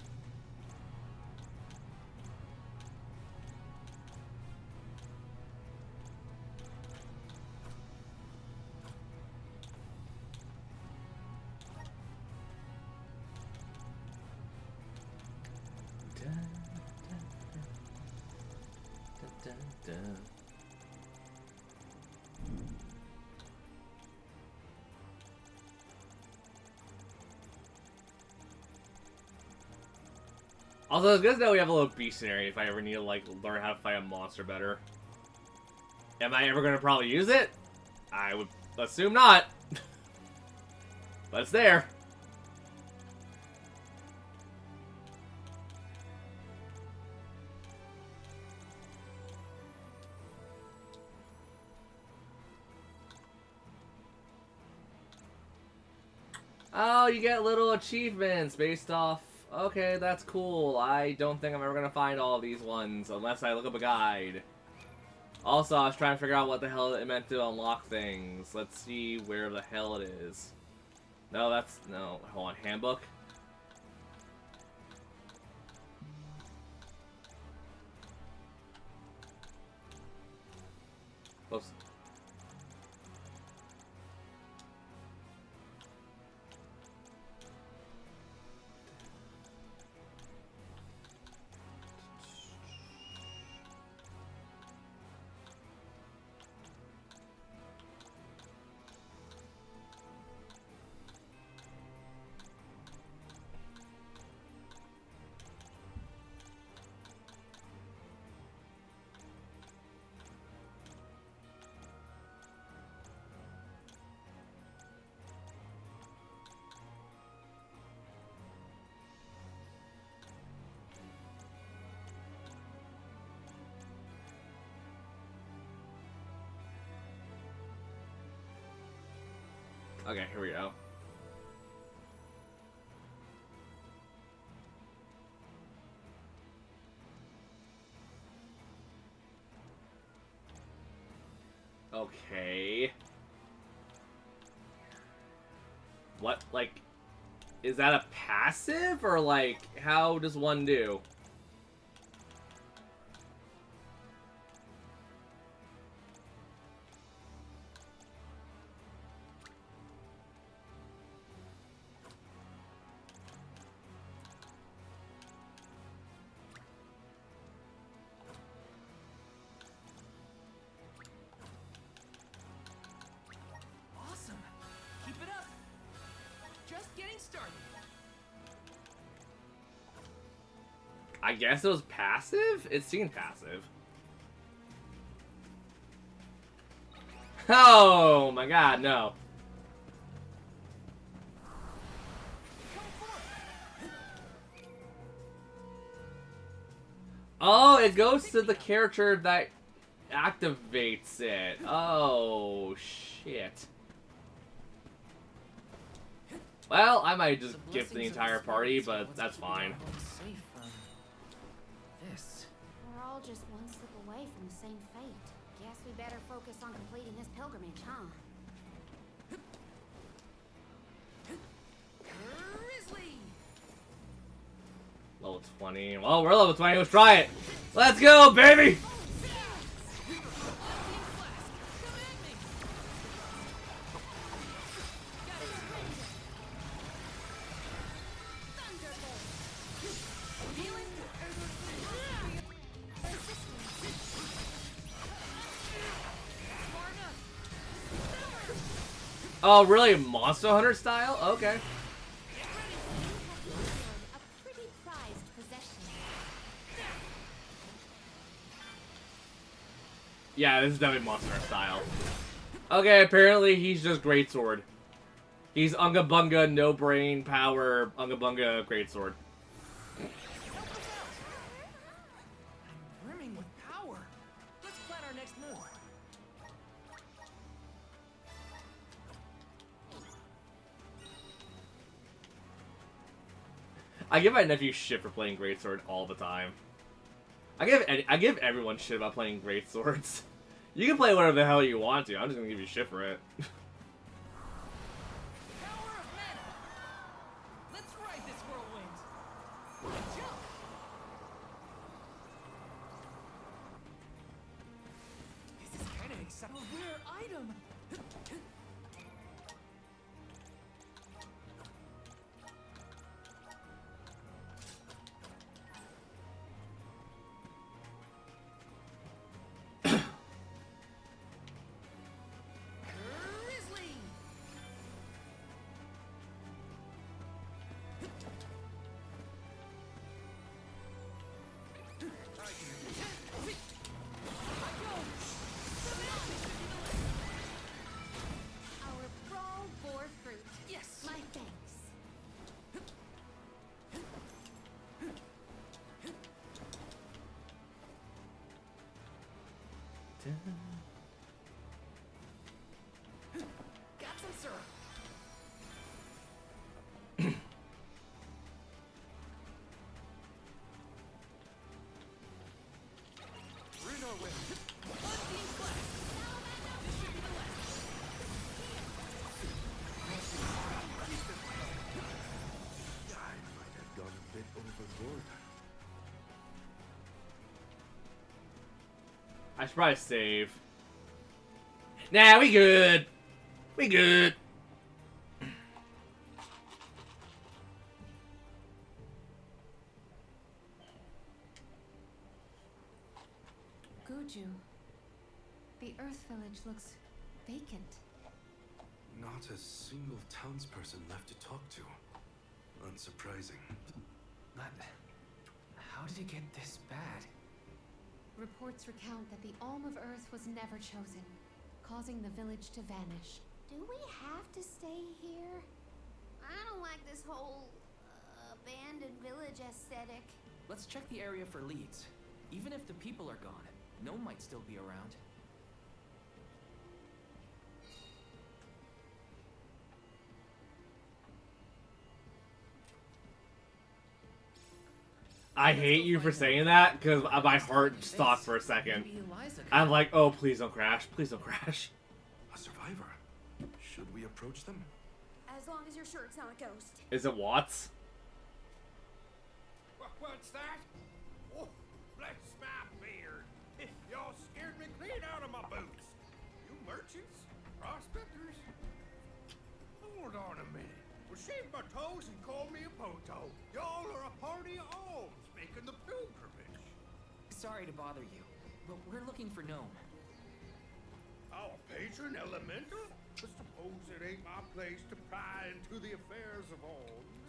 Also, it's good to know we have a little beast scenario if I ever need to, like, learn how to fight a monster better. Am I ever going to probably use it? I would assume not. But it's there. Oh, you get little achievements based off... Okay, that's cool. I don't think I'm ever going to find all of these ones unless I look up a guide. Also, I was trying to figure out what the hell it meant to unlock things. Let's see where the hell it is. No, that's... No, hold on. Handbook? Oops. Okay, here we go. Okay. What, like, is that a passive, or, like, how does one do? Awesome. Keep it up. Just getting started. I guess it was passive? It seemed passive. Oh my god, no. Oh, it goes to the character that activates it. Oh, shit. Well, I might just gift the entire party, but that's fine. This. We're all just one slip away from the same fate. Guess we better focus on completing this pilgrimage, huh? Grizzly. Level 20. Well, we're level 20. Let's try it. Let's go, baby! Oh, really? Monster Hunter style? Okay. Yeah, this is definitely Monster Hunter style. Okay, apparently he's just Greatsword. He's Unga Bunga, no brain power, Unga Bunga Greatsword. Brimming with power. Let's plan our next move. I give my nephew shit for playing Greatsword all the time. I give everyone shit about playing Greatswords. You can play whatever the hell you want to. I'm just gonna give you shit for it. Power of mana. Let's ride this whirlwind. Jump. This is kind of exciting. A rare item. Grizzly. Our brawl bore fruit. Yes. My thanks. Got some syrup. We're in our way. Unseen flash. This should be the last. I might have gone a bit overboard. I should probably save. Nah, we good. We good. Guju. The Earth Village looks vacant. Not a single townsperson left to talk to. Unsurprising. But how did it get this bad? Reports recount that the Alm of Earth was never chosen, causing the village to vanish. Do we have to stay here? I don't like this whole abandoned village aesthetic. Let's check the area for leads. Even if the people are gone, Gnome might still be around. I hate you for saying that, because my heart stopped for a second. I'm like, oh, please don't crash. Please don't crash. A survivor. Should we approach them? As long as you're sure it's not a ghost. Is it Watts? What's that? Oh, bless my beard. Y'all scared me clean out of my boots. You merchants? Prospectors? Hold on a minute. Well, shave my toes and call me a poto. Y'all are a party of alms making the pilgrimage. Sorry to bother you, but we're looking for Gnome. Our patron elemental? But suppose it ain't my place to pry into the affairs of alms.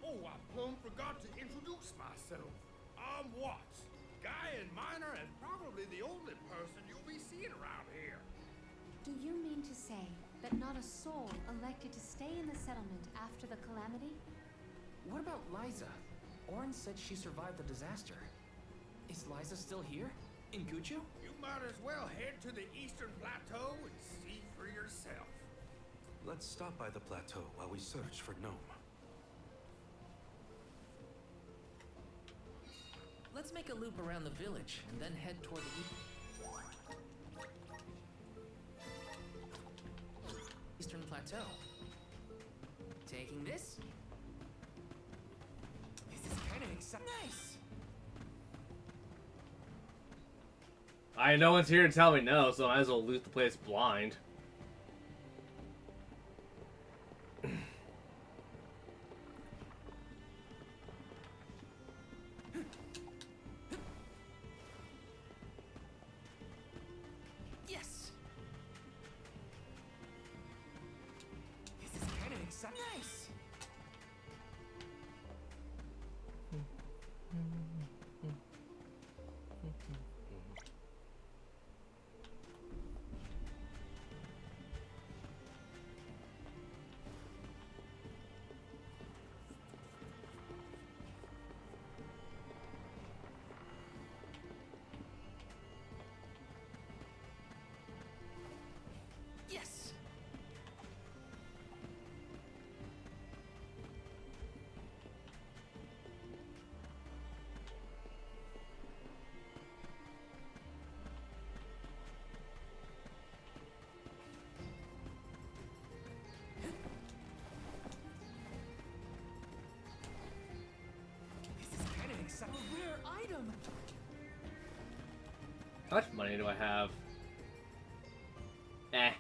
Oh, I plumb forgot to introduce myself. I'm Watts, guy and miner, and probably the only person you'll be seeing around here. Do you mean to say that not a soul elected to stay in the settlement after the calamity? What about Liza? Orin said she survived the disaster. Is Liza still here? In Guju? You might as well head to the eastern plateau and see for yourself. Let's stop by the plateau while we search for Gnome. Let's make a loop around the village and then head toward the eastern plateau. Taking this? This is kind of exciting. Nice! No one's here to tell me no, so I might as well loot the place blind. Yes! This is kind of exciting. Nice! Yes! This is kind of exciting. A rare item! How much money do I have? Eh.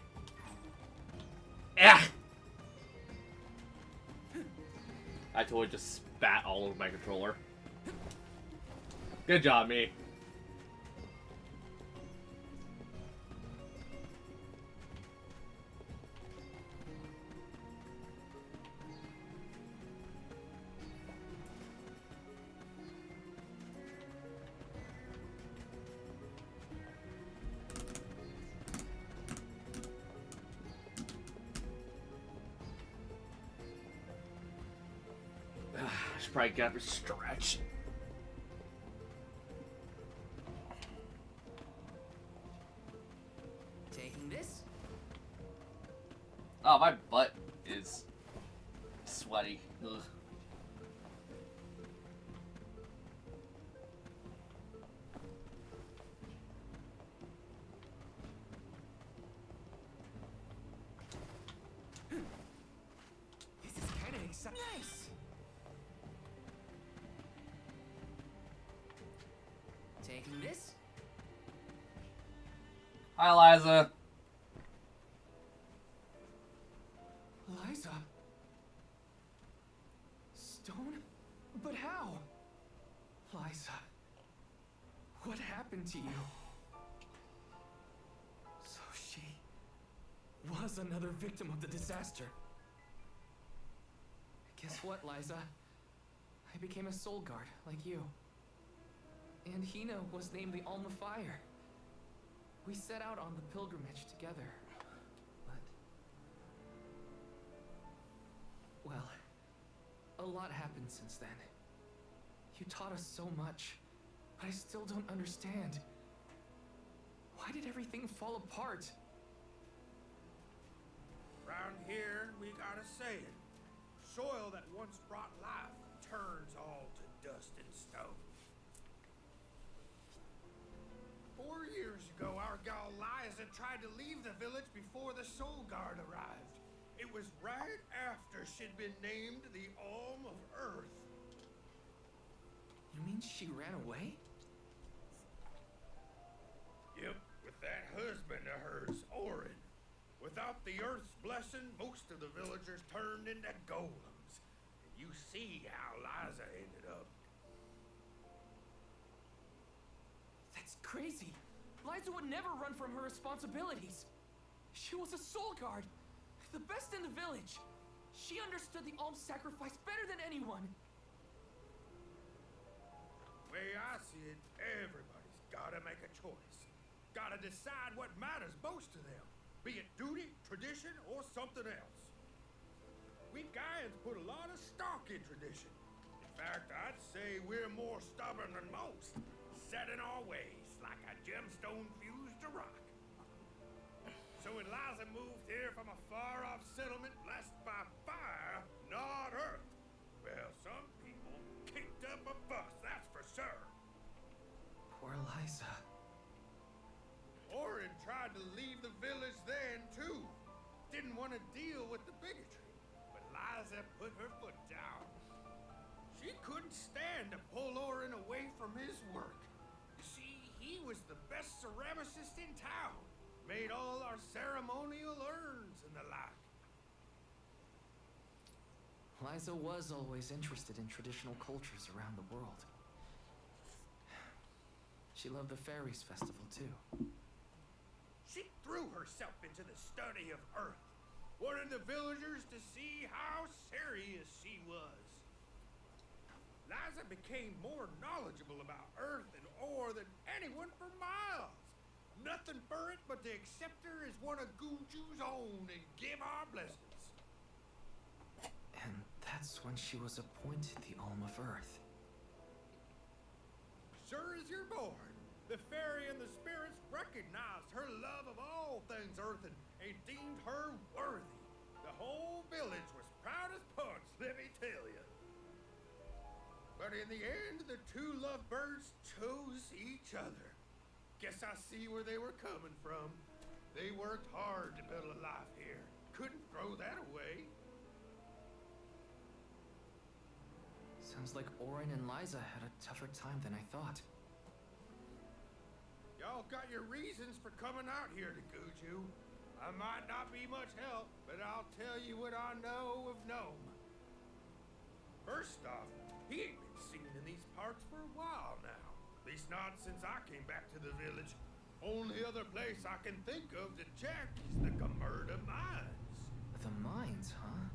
I totally just spat all over my controller. Good job, me. probably got to stretch. Taking this? Oh, my butt is sweaty. Ugh. This is kind of exciting. Nice. Taking this? Hi, Liza. Liza? Stone? But how? Liza, what happened to you? So she was another victim of the disaster. Guess what, Liza? I became a soul guard, like you. And Hina was named the Alma Fire. We set out on the pilgrimage together. Well, a lot happened since then. You taught us so much, but I still don't understand. Why did everything fall apart? Round here, we got a saying. Soil that once brought life turns all to dust and stone. 4 years ago, our gal Liza tried to leave the village before the Soul Guard arrived. It was right after she'd been named the Alm of Earth. You mean she ran away? Yep, with that husband of hers, Orin. Without the Earth's blessing, most of the villagers turned into golems. And you see how Liza ended up. That's crazy. Liza would never run from her responsibilities. She was a soul guard, the best in the village. She understood the alms sacrifice better than anyone. Way I see it, everybody's gotta make a choice. Gotta decide what matters most to them. Be it duty, tradition, or something else. We Gaians put a lot of stock in tradition. In fact, I'd say we're more stubborn than most. Set in our ways, like a gemstone fused to rock. So when Liza moved here from a far-off settlement blessed by fire, not earth, well, some people kicked up a fuss, that's for sure. Poor Liza. Orin tried to leave the village then, too. Didn't want to deal with the bigotry. But Liza put her foot down. She couldn't stand to pull Orin away from his work. You see, he was the best ceramicist in town. Made all our ceremonial urns and the like. Liza was always interested in traditional cultures around the world. She loved the Fairies Festival, too. She threw herself into the study of Earth, wanted the villagers to see how serious she was. Liza became more knowledgeable about Earth and ore than anyone for miles. Nothing for it but to accept her as one of Guju's own and give our blessings. And that's when she was appointed the Alm of Earth. Sure as you're born, the fairy and the spirits recognized her love of all things earthen and deemed her worthy. The whole village was proud as punch, let me tell you. But in the end, the two lovebirds chose each other. Guess I see where they were coming from. They worked hard to build a life here. Couldn't throw that away. Sounds like Orin and Liza had a tougher time than I thought. Y'all got your reasons for coming out here to Guju. I might not be much help, but I'll tell you what I know of Gnome. First off, he ain't been seen in these parts for a while now. At least not since I came back to the village. Only other place I can think of to check is the Gamerda Mines. The mines, huh?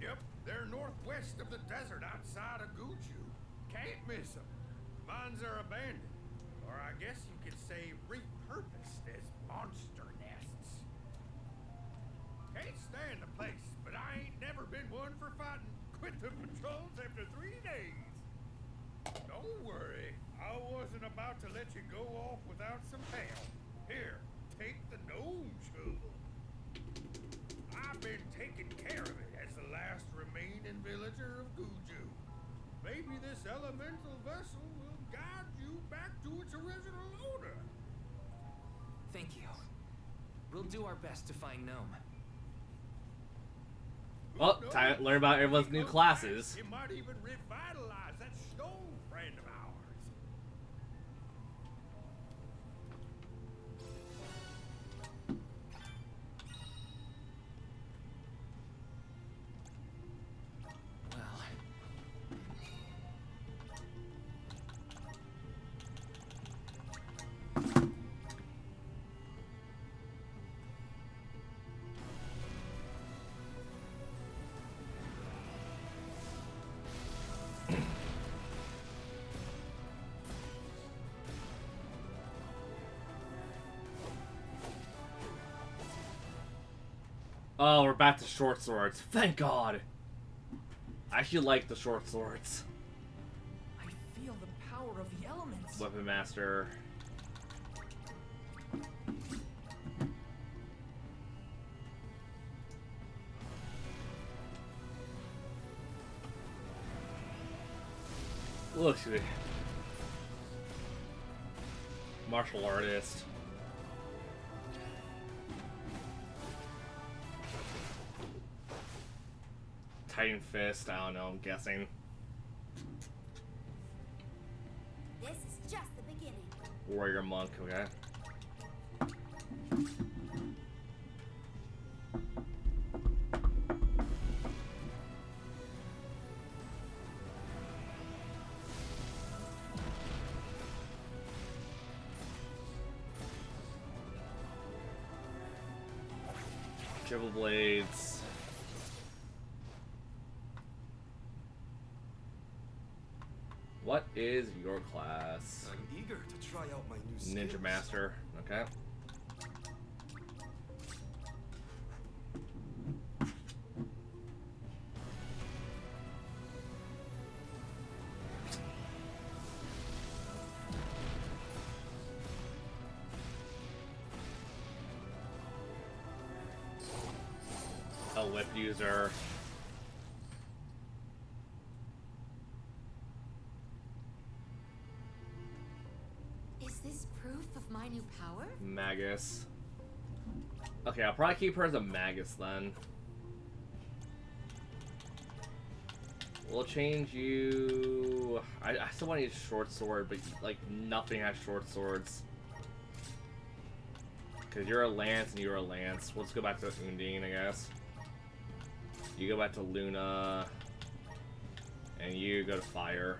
Yep, they're northwest of the desert outside of Guju. Can't miss them. Mines are abandoned, or I guess you could say repurposed as monster nests. Can't stand the place, but I ain't never been one for fighting quit the patrols after 3 days. Don't worry, I wasn't about to let you go off without some help. Here, take the gnome shovel. I've been taking care of it as the last remaining villager of Guju. Maybe this elemental vessel will guide you back to its original owner. Thank you. We'll do our best to find Gnome. Well, time to learn about everyone's new classes. It might even revitalize that stone friend of ours. Oh, we're back to short swords. Thank God. I actually like the short swords. I feel the power of the elements. Weapon Master. Look at me. Martial artist. Titan Fist, I don't know, I'm guessing. This is just the beginning. Warrior Monk, okay. Triple Blades. What is your class? I'm eager to try out my new skills. Ninja Master, okay. A whip user. Is this proof of my new power? Magus. Okay, I'll probably keep her as a Magus then. We'll change you. I still want to use short sword, but like nothing has short swords. Cause you're a lance and you're a lance. Let's go back to Undine, I guess. You go back to Luna, and you go to Fire.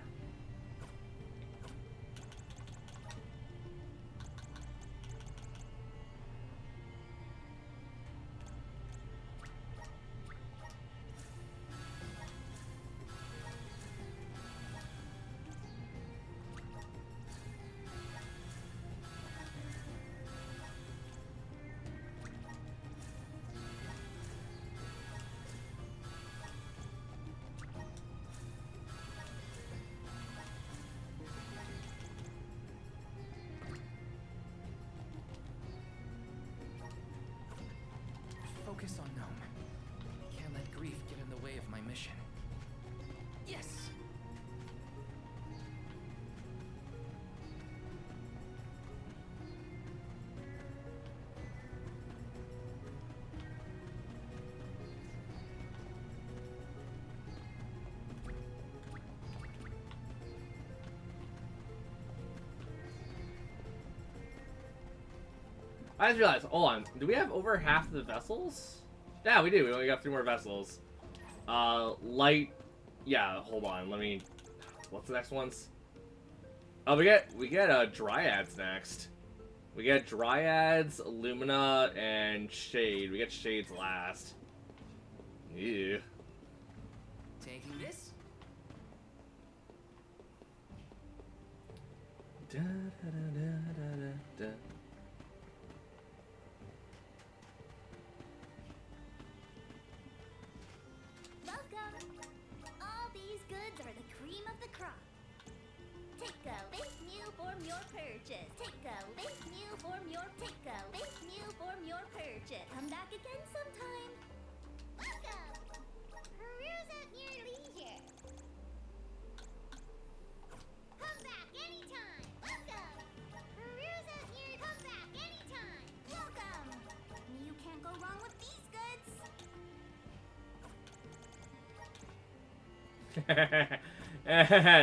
Focus on Gnome. Can't let grief get in the way of my mission. Yes! I just realized, hold on, do we have over half of the vessels? Yeah, we do. We only got 3 more vessels. Light, yeah, hold on, let me, what's the next ones? Oh, we get Dryads next. We get Dryads, Lumina, and Shade. We get Shades last. Yeah. Taking this? Da, da, da, da, da, da. Take a link new form your purchase. Take a link new form your purchase. Come back again sometime. Welcome. Peruse at your leisure. Come back anytime. Welcome. Peruse at your come back anytime. Welcome. You can't go wrong with these goods.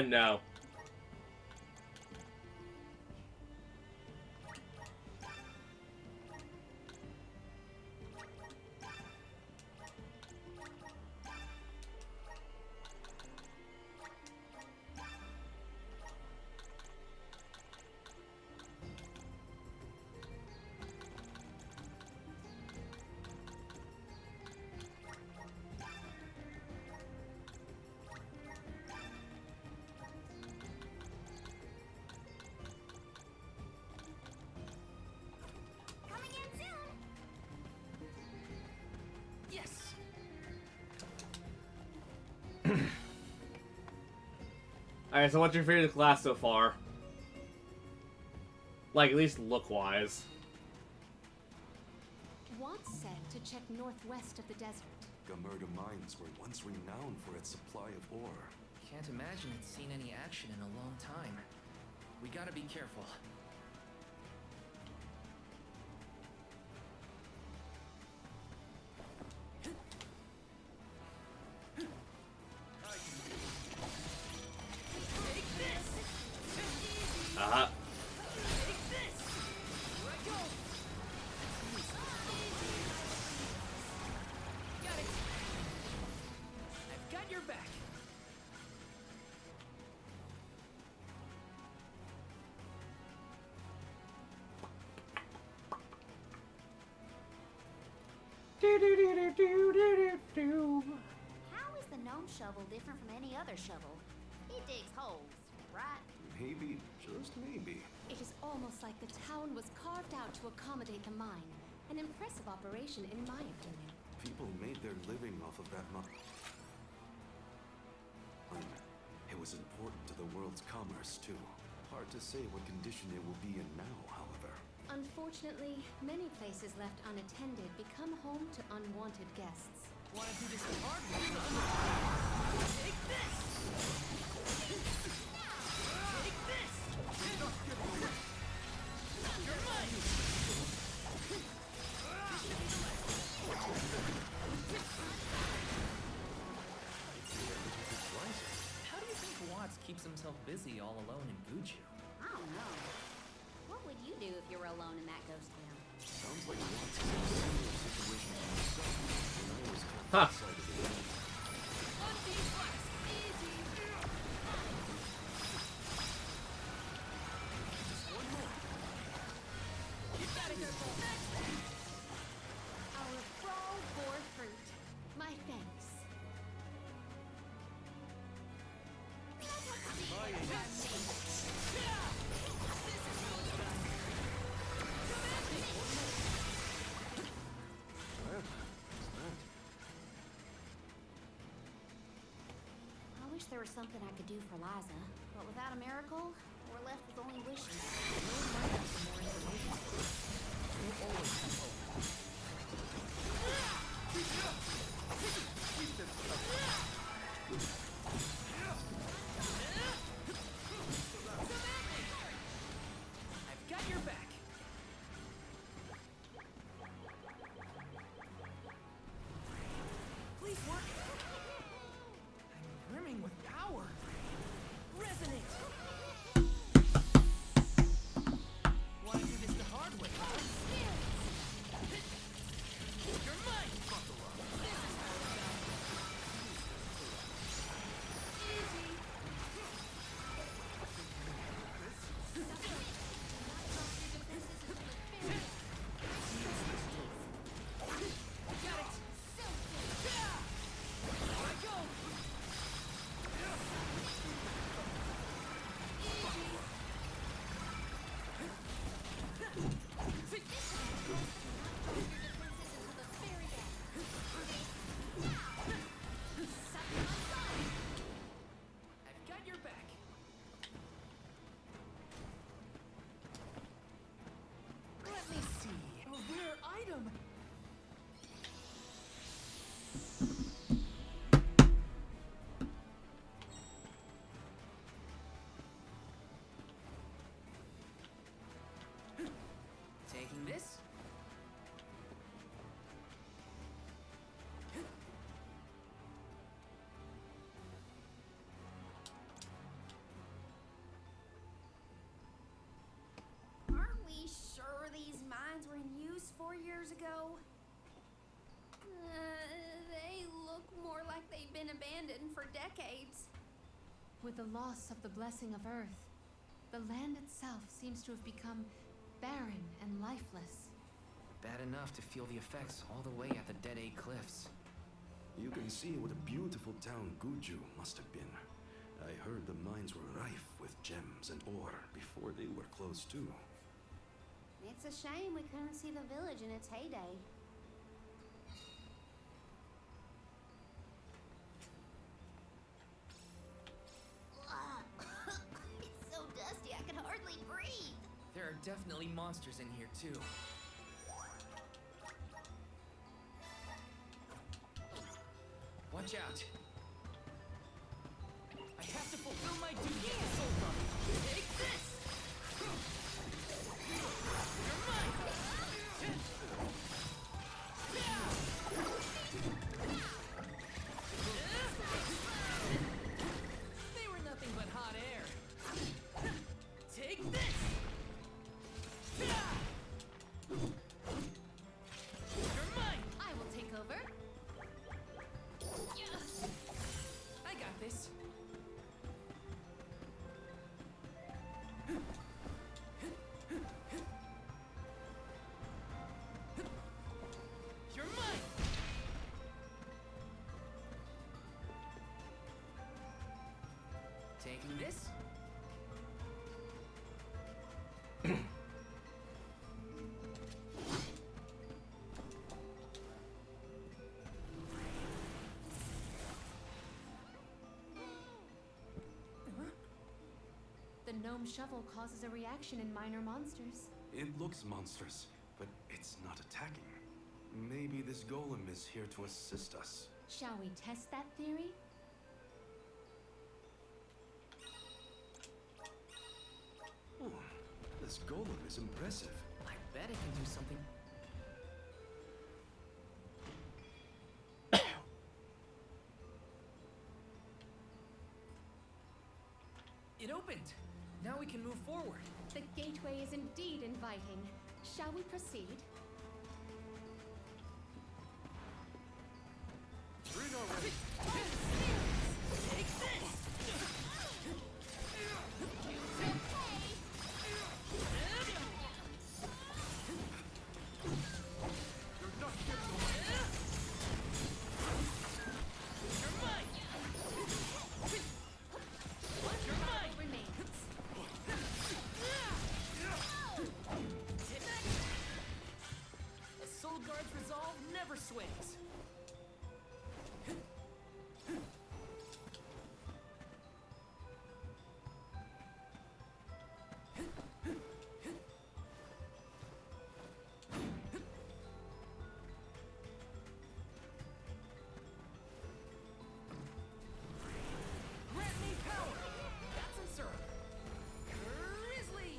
No. Coming in soon. Yes. Alright, so what's your favorite class so far? Like, at least look-wise. Watts said to check northwest of the desert. Gamerda mines were once renowned for its supply of ore. Can't imagine it's seen any action in a long time. We gotta be careful. Uh-huh. I've got your back. How is the gnome shovel different from any other shovel? It digs holes, right? Maybe, just maybe. It is almost like the town was carved out to accommodate the mine. An impressive operation, in my opinion. People made their living off of that mine. It was important to the world's commerce, too. Hard to say what condition it will be in now, however. Unfortunately, many places left unattended become home to unwanted guests. Wanna do this the hard way? Take this! Take this! You're mine! How do you think Watts keeps himself busy all alone in Guju? I don't know. What would you do if you were alone in that ghost town? Sounds like Watts is in a similar situation to myself when I was kept Huh. outside of the room. Our brawl bore fruit. My thanks. I wish there was something I could do for Liza, but without a miracle, we're left with only wishes. I've got your back. Please work. I'm brimming with power. Resonate. Wanna do this the hard way, huh? abandoned for decades. With the loss of the blessing of Earth, the land itself seems to have become barren and lifeless. Bad enough to feel the effects all the way at the Dead Egg Cliffs. You can see what a beautiful town Guju must have been. I heard the mines were rife with gems and ore before they were closed too. It's a shame we couldn't see the village in its heyday. It's so dusty I can hardly breathe. There are definitely monsters in here too. Watch out. I have to fulfill my duty as a soul brother. Take this! You're mine! They were nothing but hot air. Take this! You're mine! I will take over. I got this. You're mine! Taking this? The gnome shovel causes a reaction in minor monsters. It looks monstrous, but it's not attacking. Maybe this golem is here to assist us. Shall we test that theory? Oh, this golem is impressive. I bet it can do something. It opened! Now we can move forward. The gateway is indeed inviting. Shall we proceed? Bring already! Take this! You're mine! You're mine! Remains. A soul guard's resolve never swings. Grant me power! That's in syrup. Grizzly!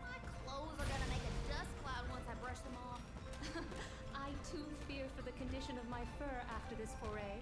My clothes are gonna make a dust cloud once I brush them off. I too fear for the condition of my fur after this foray.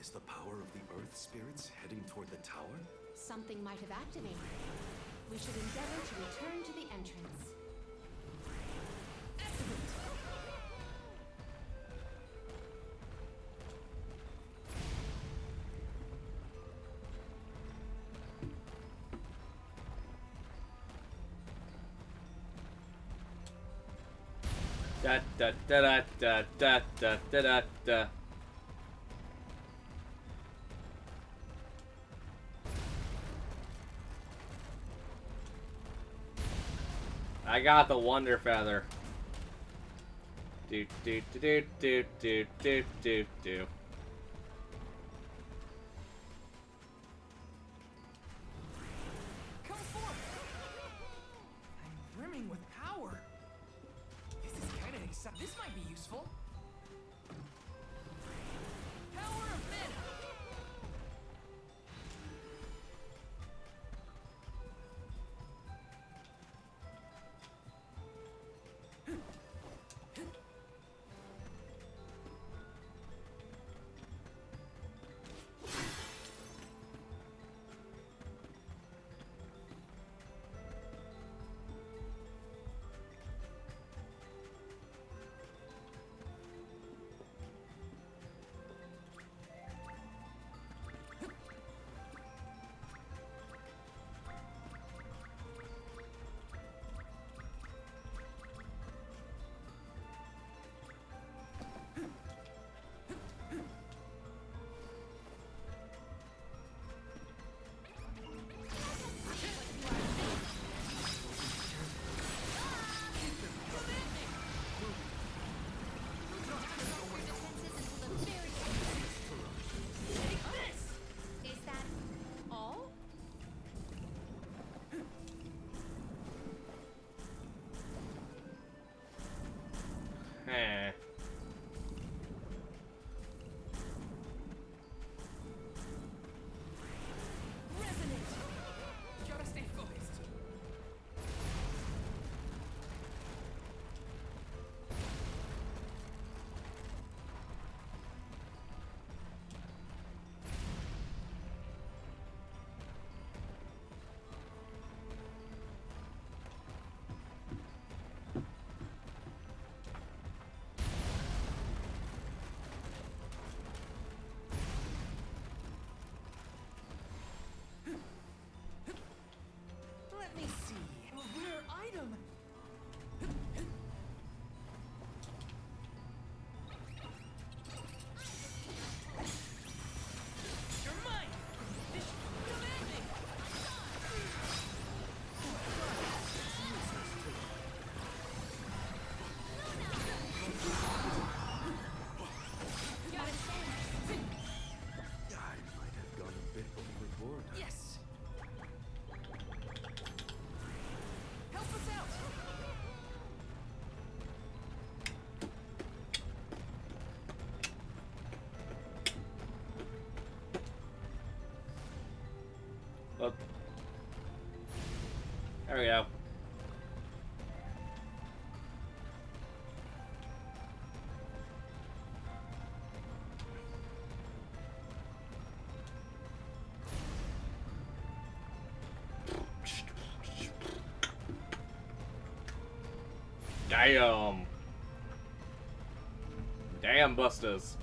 Is the power of the Earth spirits heading toward the tower? Something might have activated. We should endeavor to return to the entrance. Da da da da da da da da da. I got the Wonder Feather. Do do do do do do do do. Come forth! I'm brimming with power. This is kind of exciting. This might be useful. Power of mana! Let me see. A rare item. You're mine. This commanding. Got it. I might have gone a bit overboard. Yes. Help us out. Well, there we go. Damn. Damn, Busters.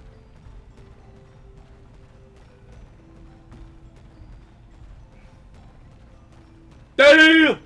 Damn!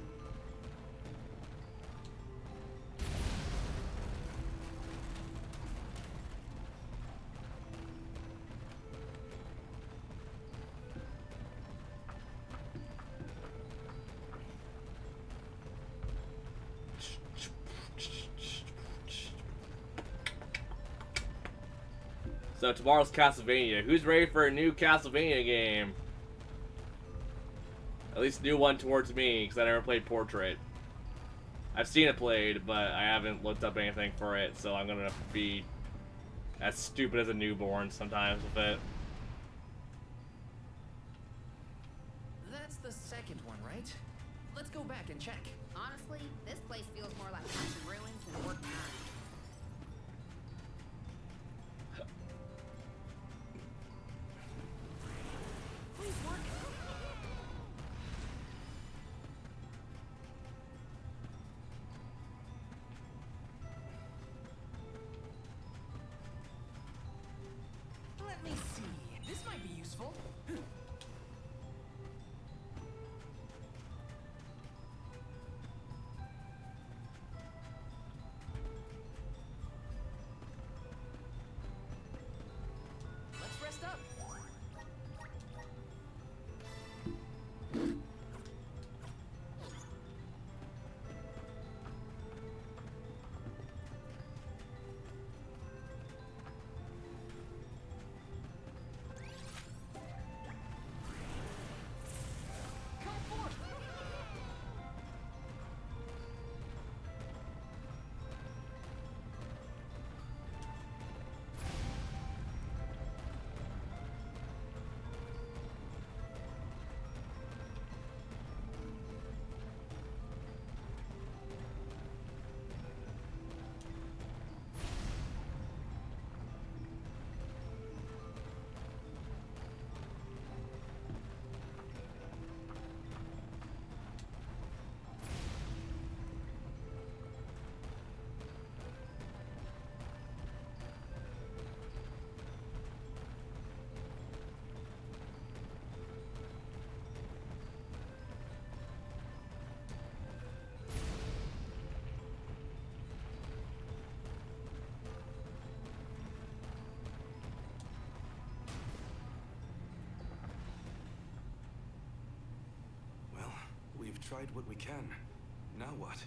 So tomorrow's Castlevania. Who's ready for a new Castlevania game? At least a new one towards me, because I never played Portrait. I've seen it played, but I haven't looked up anything for it, so I'm gonna be as stupid as a newborn sometimes with it. That's the second one, right? Let's go back and check. Honestly, this place feels more like ancient ruins than working iron. Let me see. This might be useful. Let's rest up. We've tried what we can. Now what?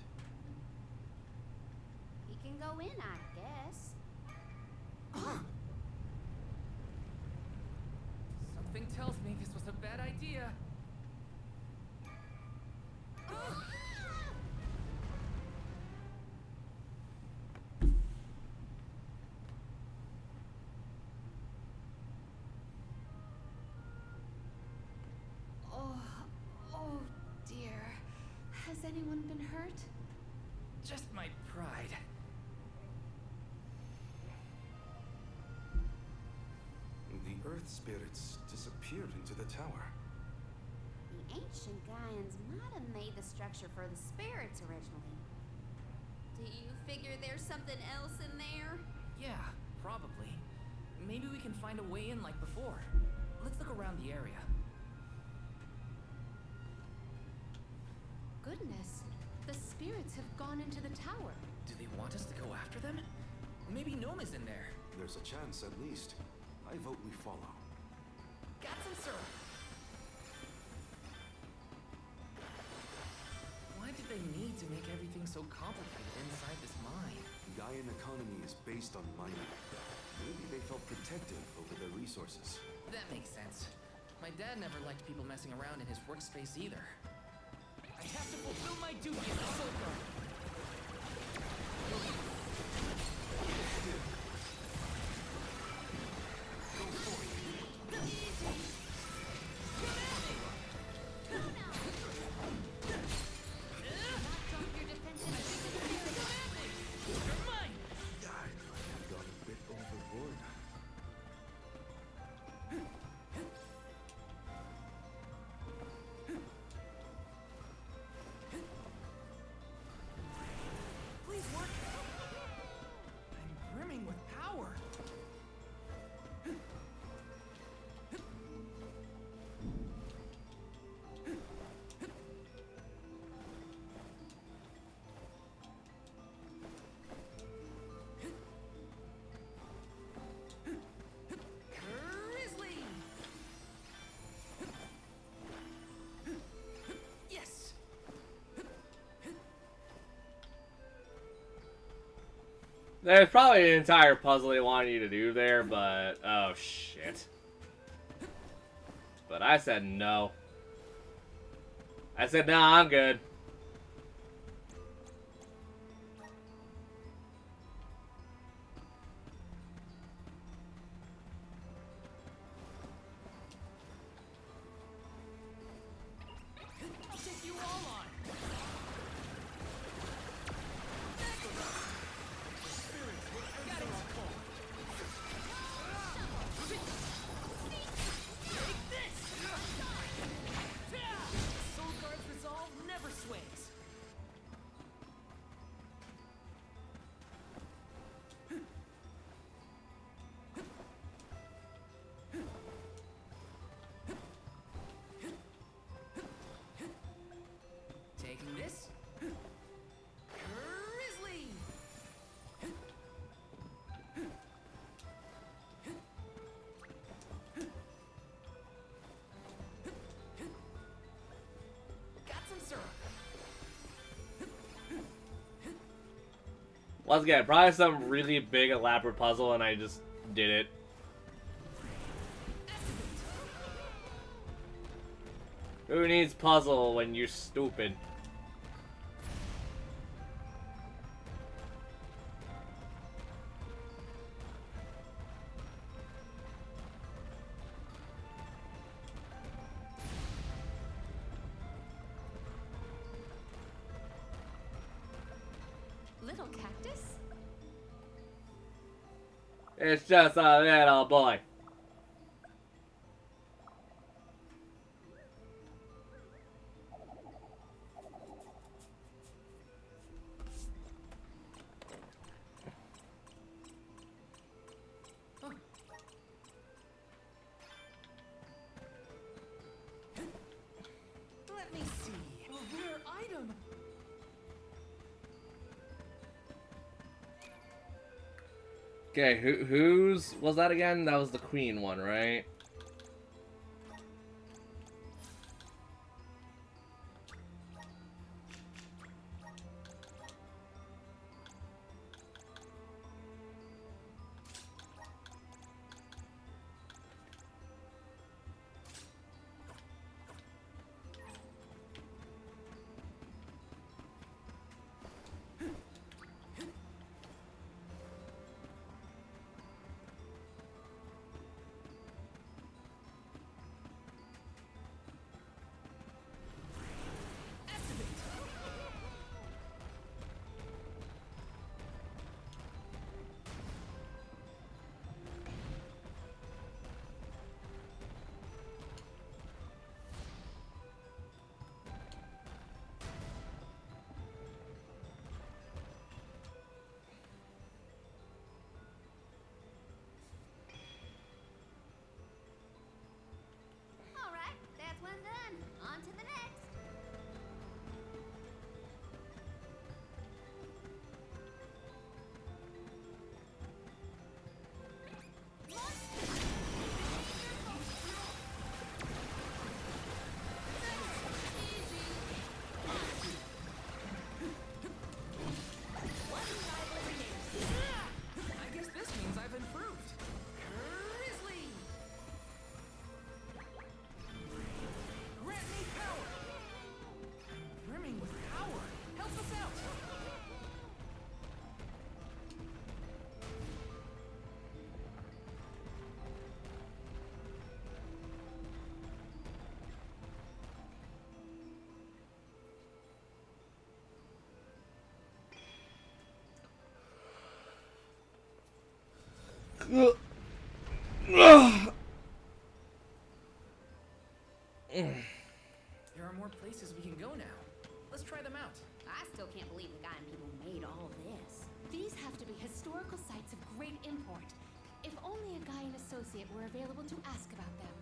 He can go in, I guess. Something tells me this was a bad idea. Oh dear. Has anyone been hurt? Just my pride. The Earth spirits disappeared into the tower. The ancient Gaians might have made the structure for the spirits originally. Do you figure there's something else in there? Yeah, probably. Maybe we can find a way in like before. Let's look around the area. Goodness, the spirits have gone into the tower. Do they want us to go after them? Maybe Gnome is in there. There's a chance, at least. I vote we follow. Got some syrup. Why did they need to make everything so complicated inside this mine? Gaian economy is based on mining. Maybe they felt protective over their resources. That makes sense. My dad never liked people messing around in his workspace either. I have to fulfill my duty as a soul guard. There's probably an entire puzzle they wanted you to do there, but oh shit. But I said no. I said, nah, I'm good. I'll take you all on. Soul Guard's resolve never sway. Once again, probably some really big elaborate puzzle and I just did it. Who needs puzzle when you're stupid? Little cactus? It's just a little boy. Let me see. A rare item. Okay, whose was that again? That was the queen one, right? Alright, that's one done. On to the next. I guess this means I've improved. Grizzly! Grant me power! I'm brimming with power. Help us out! There are more places we can go now. Let's try them out. I still can't believe the guy and people made all this. These have to be historical sites of great import. If only a guy and associate were available to ask about them.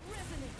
Resonant!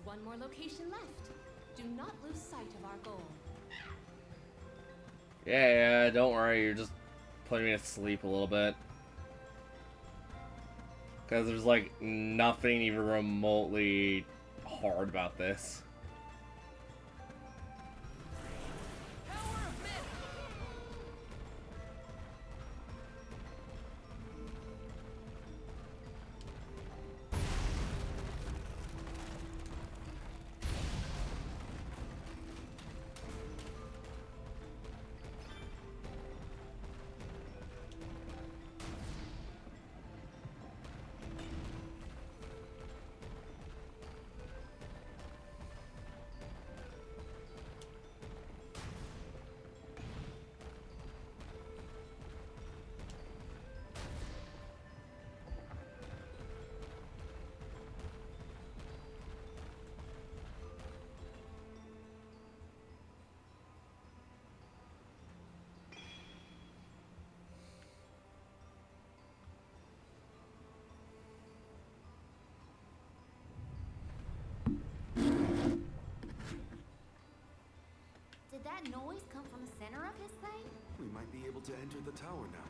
One more location left. Do not lose sight of our goal. Yeah, don't worry, you're just putting me to sleep a little bit. Because there's like nothing even remotely hard about this. might be able to enter the tower now.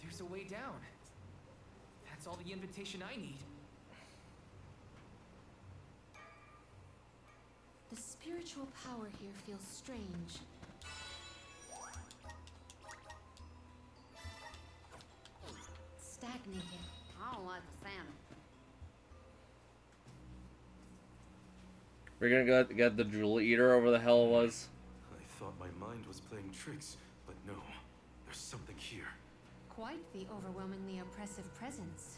There's a way down. That's all the invitation I need. The spiritual power here feels strange. Stagnated. I don't like the sound. We're gonna go get the jewel eater, over the hell it was. I thought my mind was playing tricks, but no. There's something here. Quite the overwhelmingly oppressive presence.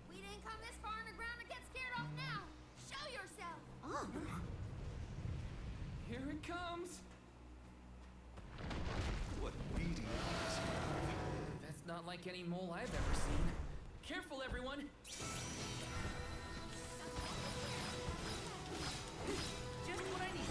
We didn't come this far underground to get scared off now. Show yourself. Oh. Here it comes. What beady eyes you have. That's not like any mole I've ever seen. Careful, everyone. Just what I need.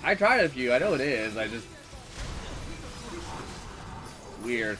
I tried a few. I know it is. I just weird.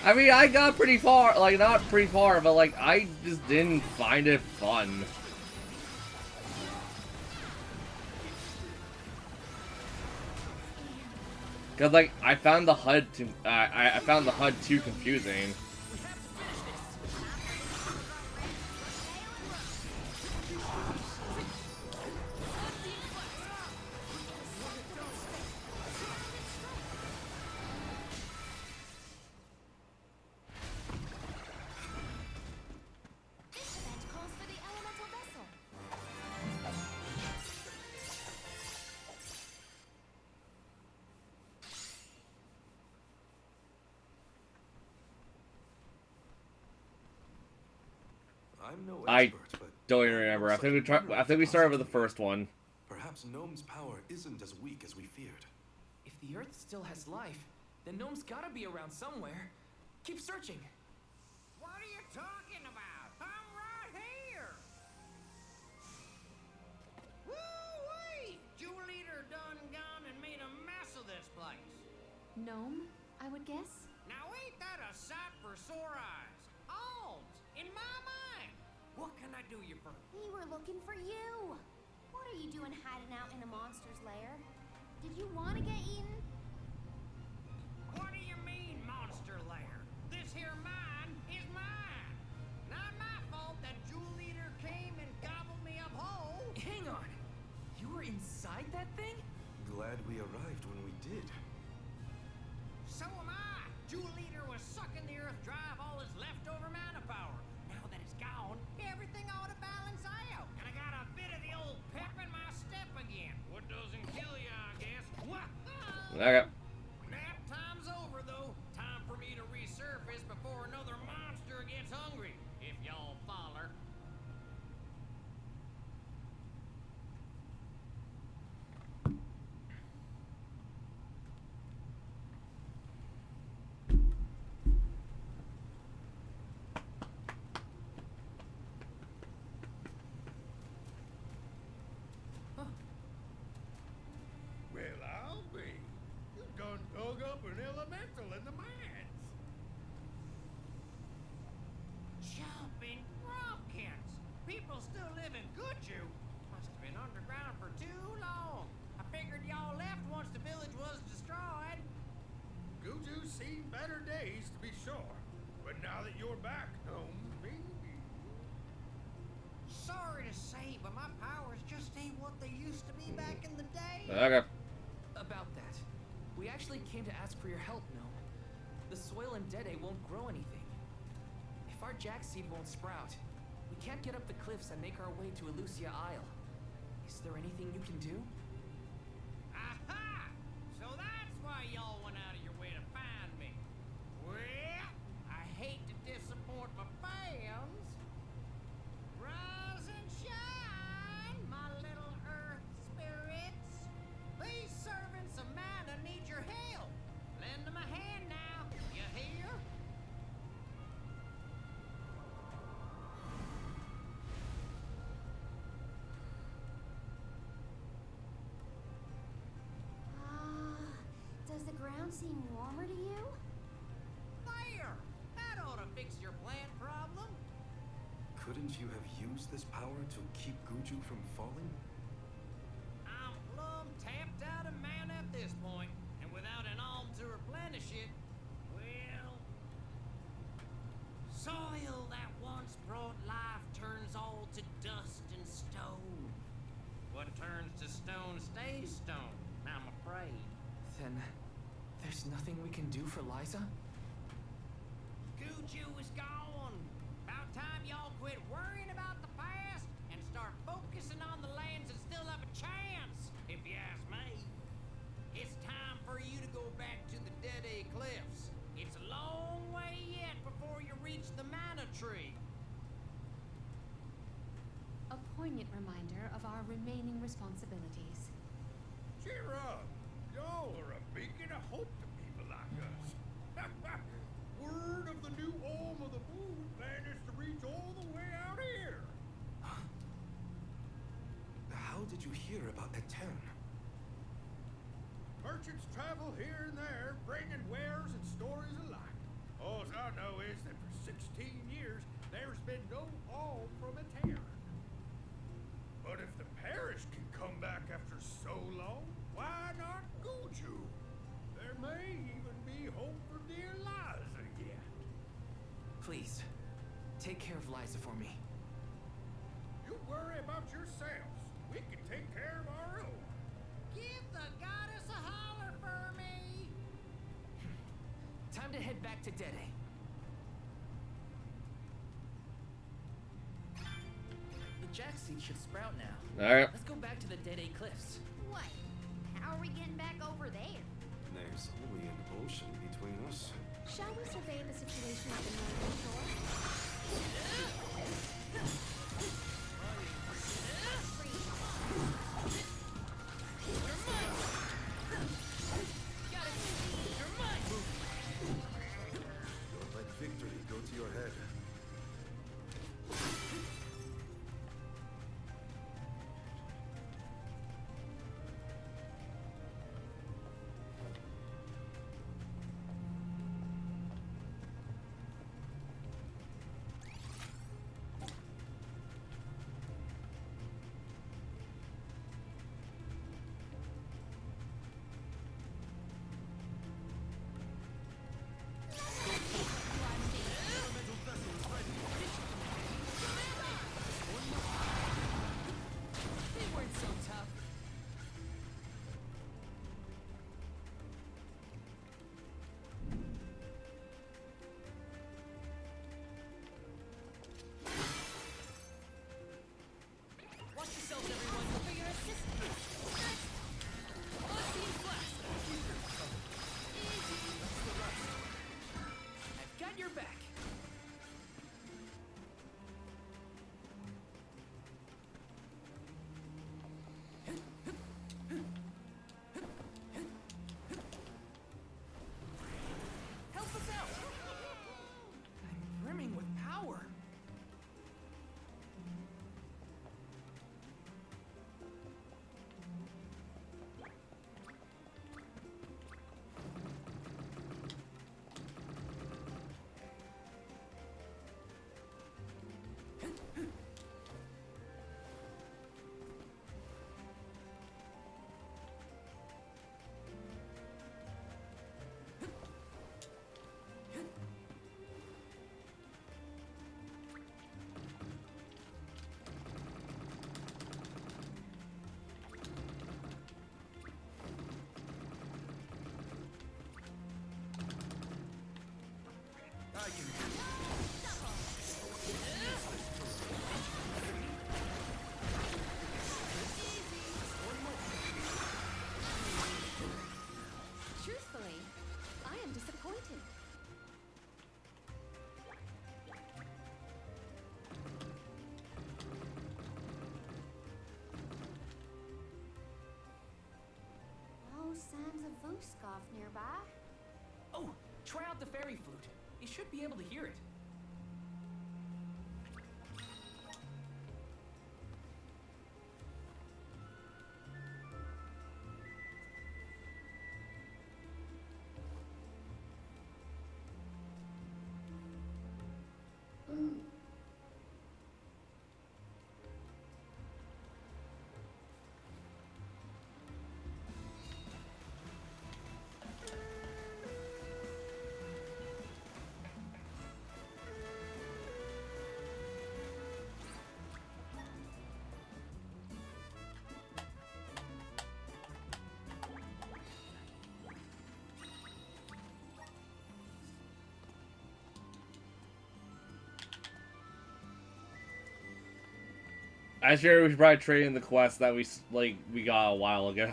I mean, I got pretty far, like, not pretty far, but, like, I just didn't find it fun. Cause, like, I found the HUD too confusing. I'm no I expert, but don't even remember. I think we started with the first one. perhaps Gnome's power isn't as weak as we feared. If the Earth still has life, then Gnome's gotta be around somewhere. Keep searching. What are you talking about? I'm right here. Woo-wee! Jewel Eater done gone and made a mess of this place. Gnome, I would guess? Now ain't that a sight for sore eyes? Alms, in my mind. What can I do you for? We were looking for you. What are you doing hiding out in a monster's lair? Did you want to get eaten? What do you mean, monster lair? This here mine is mine. Not my fault that Jewel Eater came and gobbled me up whole. Hang on. You were inside that thing? Glad we arrived when we did. So am I. Jewel Eater was sucking the earth dry of all his leftover mana power. Now that it's gone, everything ought to balance out. And I got a bit of the old pep in my Okay. Nap time's over, though. Time for me to resurface before another monster gets hungry, if y'all follow. Well, I'll be. You done dug up an elemental in the mines. Jumping rockets! People still live in Guju. Must have been underground for too long. I figured y'all left once the village was destroyed. Guju's seen better days, to be sure. But now that you're back home, maybe. Sorry to say, but my powers just ain't what they used to be back in the day. Okay. About that, we actually came to ask for your help, Gnome. The soil in Dede won't grow anything. If our jack seed won't sprout, we can't get up the cliffs and make our way to Elusia Isle. Is there anything you can do? Aha! So that's why y'all went out of your way to find me. Well, I hate to disappoint my fans. Rise and shine, my little earth spirits. These servants of mana need your help. Lend them a hand now, you hear? Does the ground seem warmer to you? There! That ought to fix your plant problem. Couldn't you have used this power to keep Guju from falling? I'm plumb tapped out of mana at this point, and without an alm to replenish it, well... Soil that once brought life turns all to dust and stone. What turns to stone stays stone, I'm afraid. Then, there's nothing we can do for Liza? Guju is gone. About time y'all quit worrying about the past and start focusing on the lands that still have a chance, if you ask me. It's time for you to go back to the Dede Cliffs. It's a long way yet before you reach the mana tree. A poignant reminder of our remaining responsibilities. Cheer up. Y'all are a beacon of hope to people like us. Word of the new Olm of the Moon managed to reach all the way out here. How did you hear about Etern? Merchants travel here and there, bringing wares and stories alike. All I know is that for 16 years, there's been no Olm from Etern. But if the parish can come back after so long, why not Guju? There may even be hope for dear Liza yet. Please, take care of Liza for me. You worry about yourselves. We can take care of our own. Give the goddess a holler for me. Time to head back to Dede. The jack seed should sprout now. Alright. Let's go back to the Dede Cliffs. What? How are we getting back over there? There's only an ocean between us. Shall we survey the situation at the northern shore? Don't let victory go to your head. got your back. Help us out! I'm brimming with power. I can Truthfully, I am disappointed. No signs of Vuskov nearby. Oh, try out the fairy flute. You should be able to hear it. I sure we should probably trade in the quest that we got a while ago.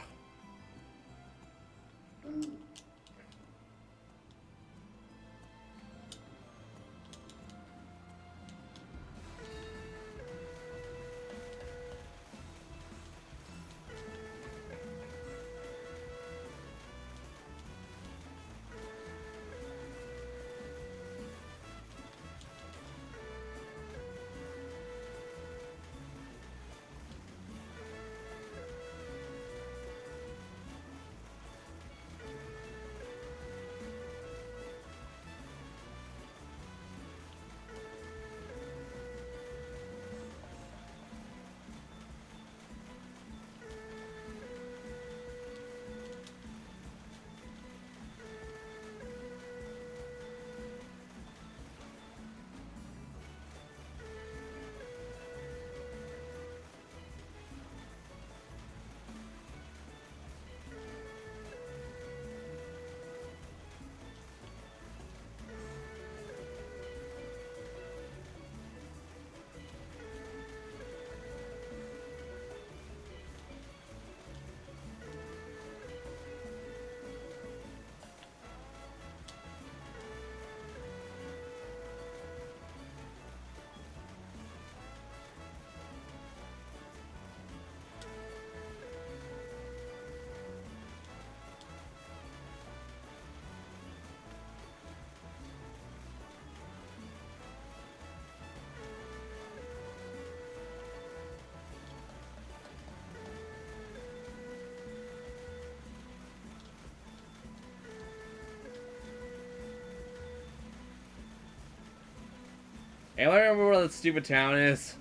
Anyone remember where that stupid town is?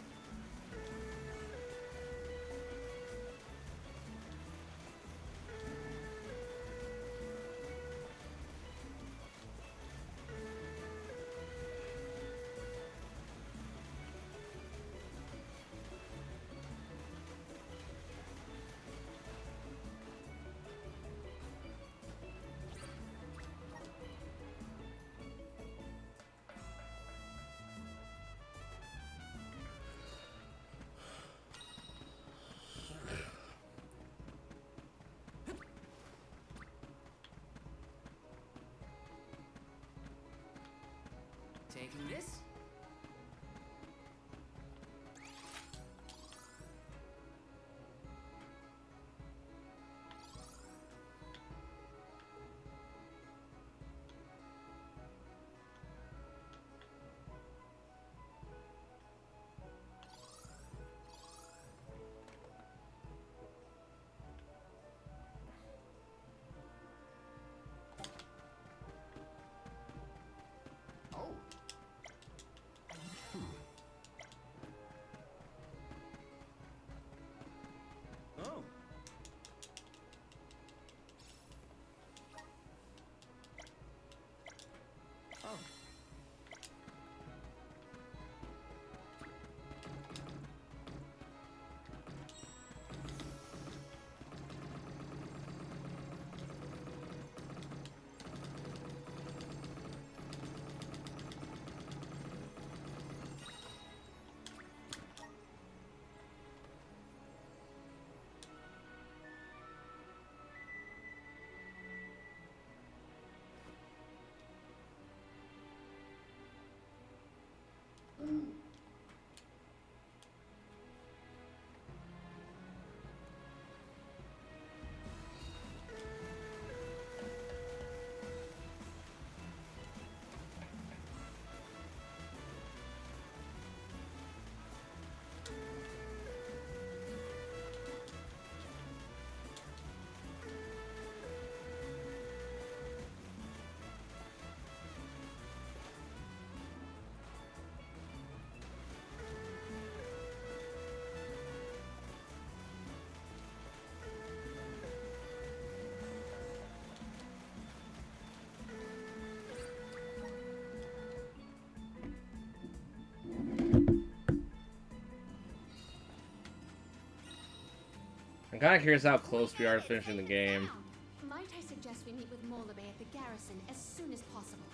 Taking this. Oh. Oh. Oh. I'm kind of curious how close we are to finishing the game. Might I suggest we meet with Molabay at the garrison as soon as possible?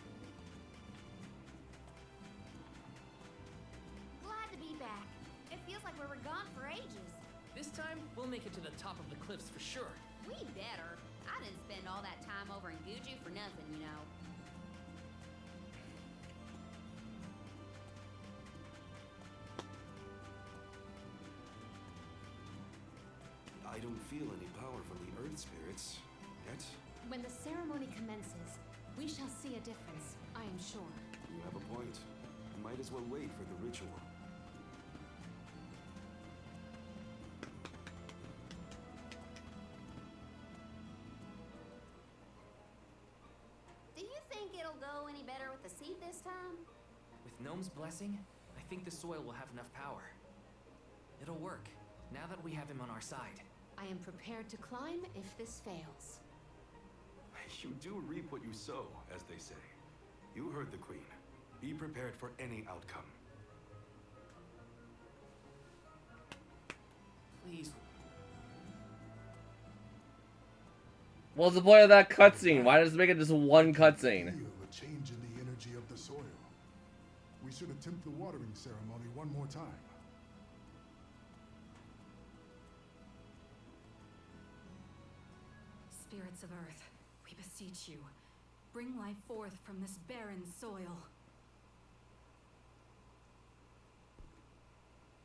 Glad to be back. It feels like we were gone for ages. This time, we'll make it to the top of the cliffs for sure. We better. I didn't spend all that time over in Guju for nothing, you know. I don't feel any power from the Earth Spirits yet. When the ceremony commences, we shall see a difference, I am sure. You have a point. Might as well wait for the ritual. Do you think it'll go any better with the seed this time? With Gnome's blessing, I think the soil will have enough power. It'll work, now that we have him on our side. I am prepared to climb if this fails. You do reap what you sow, as they say. You heard the Queen. Be prepared for any outcome. Please. What's the point of that cutscene? Why does it make it just one cutscene? Feel a change in the energy of the soil. We should attempt the watering ceremony one more time. Spirits of Earth, we beseech you. Bring life forth from this barren soil.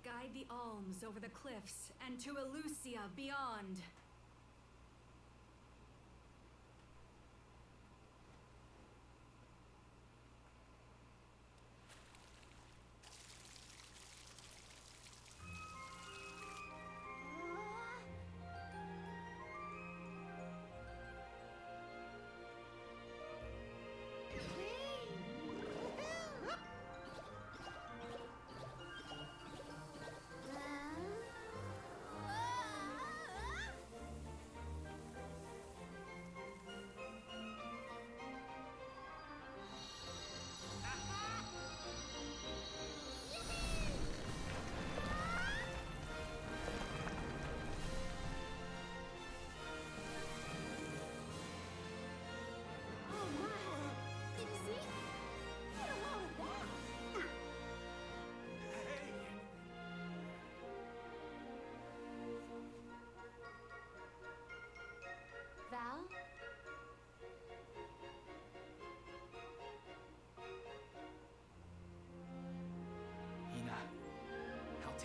Guide the alms over the cliffs and to Elusia beyond.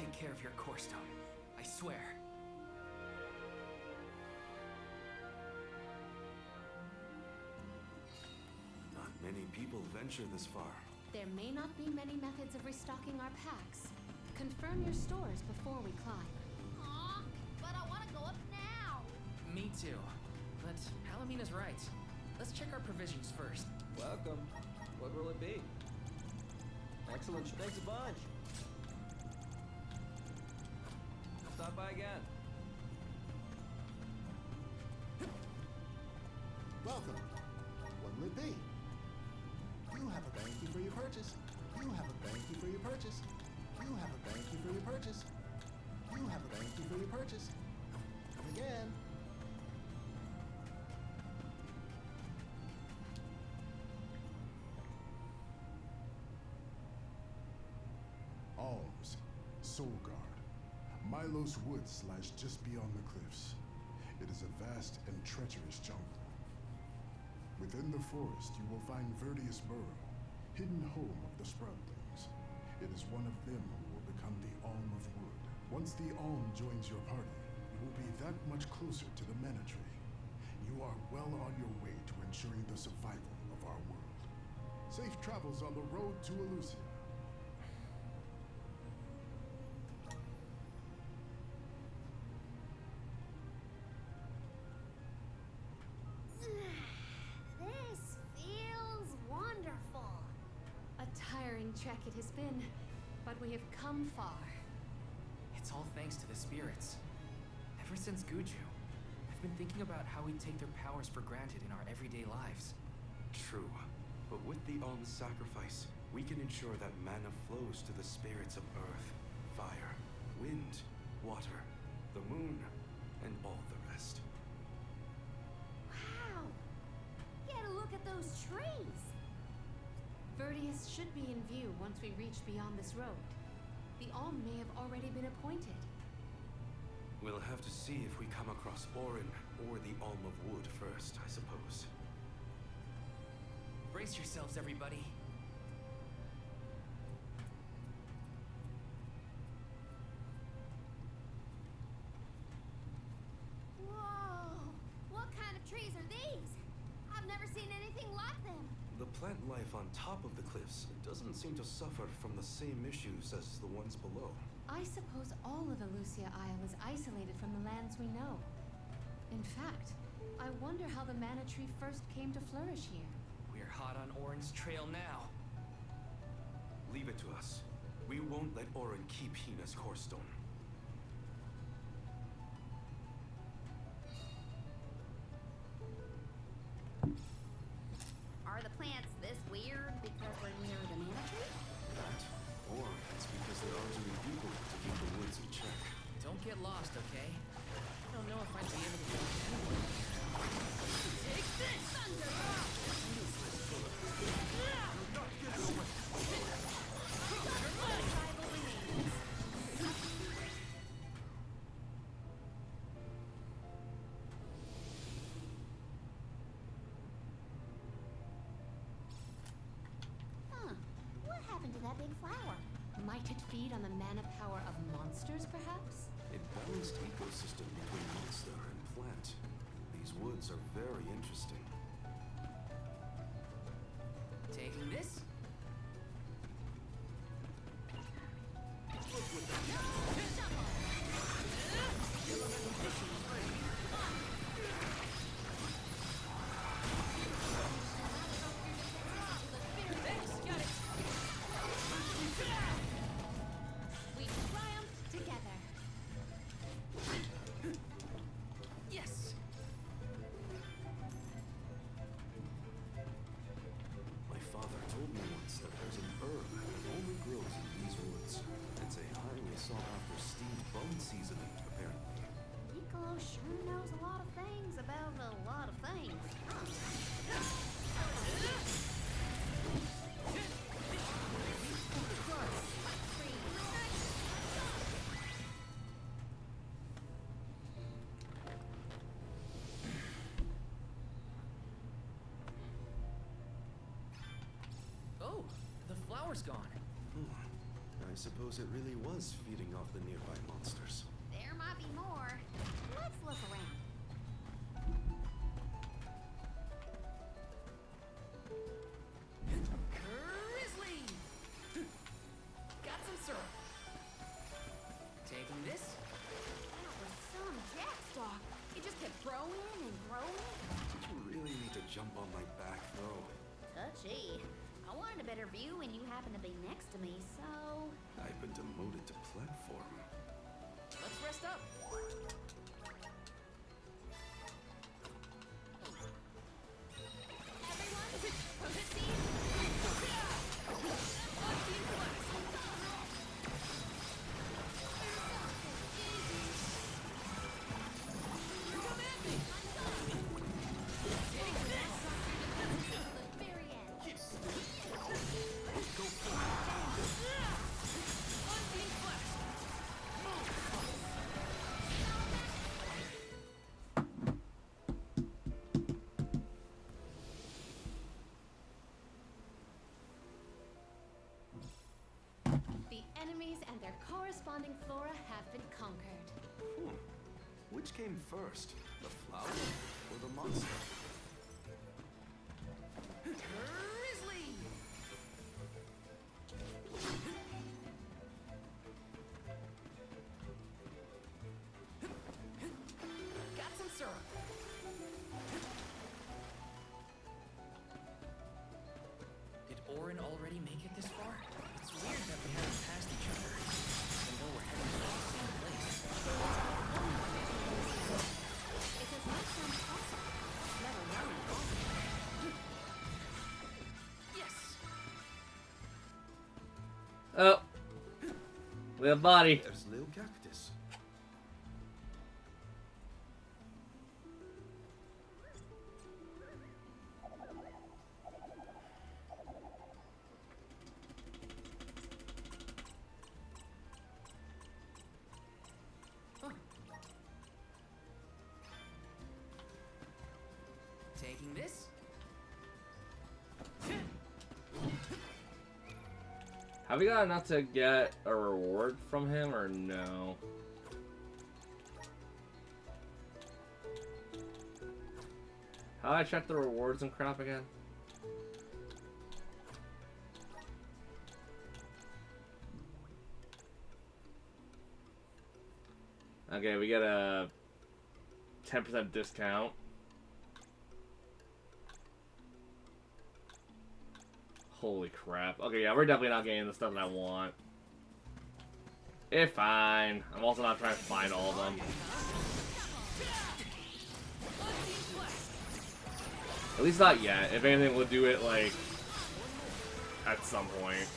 take care of your core stone. I swear. Not many people venture this far. There may not be many methods of restocking our packs. Confirm your stores before we climb. Aw, but I want to go up now. Me too. But Palamina's right. Let's check our provisions first. Welcome. What will it be? Excellent. Thanks a bunch. Stop by again. Welcome. What will it be? You have a thank you for your purchase. You have a thank you for your purchase. You have a thank you for your purchase. You have a thank you for your purchase. Come again. Alms, Soulguard. Milos Woods lies just beyond the cliffs. It is a vast and treacherous jungle. Within the forest, you will find Verdius Burrow, hidden home of the Sproutlings. It is one of them who will become the Alm of Wood. Once the Alm joins your party, you will be that much closer to the Mana Tree. You are well on your way to ensuring the survival of our world. Safe travels on the road to Elusia. This feels wonderful. A tiring trek it has been, but we have come far. It's all thanks to the spirits. Ever since Guju, I've been thinking about how we take their powers for granted in our everyday lives. True. But with the Alm's sacrifice, we can ensure that mana flows to the spirits of earth, fire, wind, water, the moon, and all the rest. Wow! Get a look at those trees! Verdius should be in view once we reach beyond this road. The Alm may have already been appointed. We'll have to see if we come across Orin or the Alm of Wood first, I suppose. Brace yourselves, everybody. Whoa! What kind of trees are these? I've never seen anything like them. The plant life on top of the cliffs doesn't seem to suffer from the same issues as the ones below. I suppose all of Elusia Isle is isolated from the lands we know. In fact, I wonder how the Mana Tree first came to flourish here. We're hot on Orin's trail now. Leave it to us. We won't let Orin keep Hina's core stone. Are the plants this weird because we're near the Mana Tree? That, or it's because there aren't any people to keep the woods in check. Don't get lost, okay? I don't know if I'd be able to go anywhere. Take this, Thunder! Not getting away! Rival remains. Huh. What happened to that big flower? Might it feed on the mana power of monsters, perhaps? A balanced ecosystem between monster and plant. These woods are very interesting. Taking this? We triumphed together. Yes! My father told me once that there's an herb that only grows in these woods. It's a highly sought-after steamed bone seasoning, apparently. Piccolo sure knows a lot of things about a lot of things. Oh, the flower's gone. I suppose it really was feeding off the nearby monsters. There might be more. Let's look around. Grizzly! Got some syrup. Taking this? That was some jackstock. It just kept growing and growing. You really need to jump on my back, though. Touchy. I wanted a better view when you happened to be next to me, so... I've been demoted to platform. Let's rest up. Enemies and their corresponding flora have been conquered. Which came first, the flower or the monster? Grizzly! Got some syrup. Did Orin already make it this far? It's weird that we haven't passed each other. Even though we're heading to the same place. It does not sound possible, let alone possible. Yes! Oh. We have body. There's little cactus. Taking this? Have we got enough to get a reward from him or no? How do I check the rewards and crap again? Okay, we get a 10% discount. Holy crap. Okay, yeah, we're definitely not getting the stuff that I want. It's fine. I'm also not trying to find all of them. At least not yet. If anything, we'll do it, like, at some point.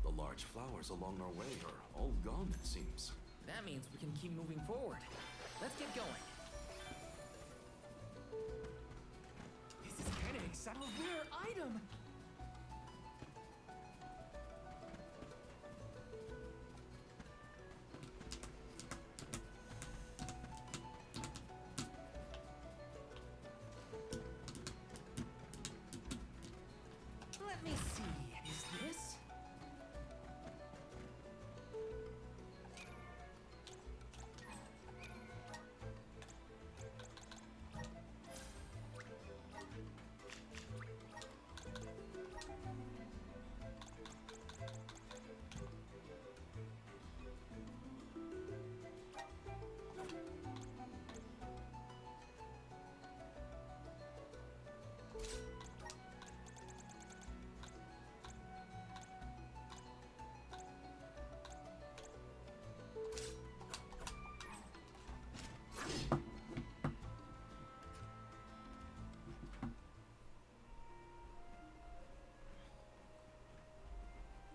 The large flowers along our way are all gone, it seems. That means we can keep moving forward. Let's get going. This is kind of exciting. A rare item! Let me see. Is this?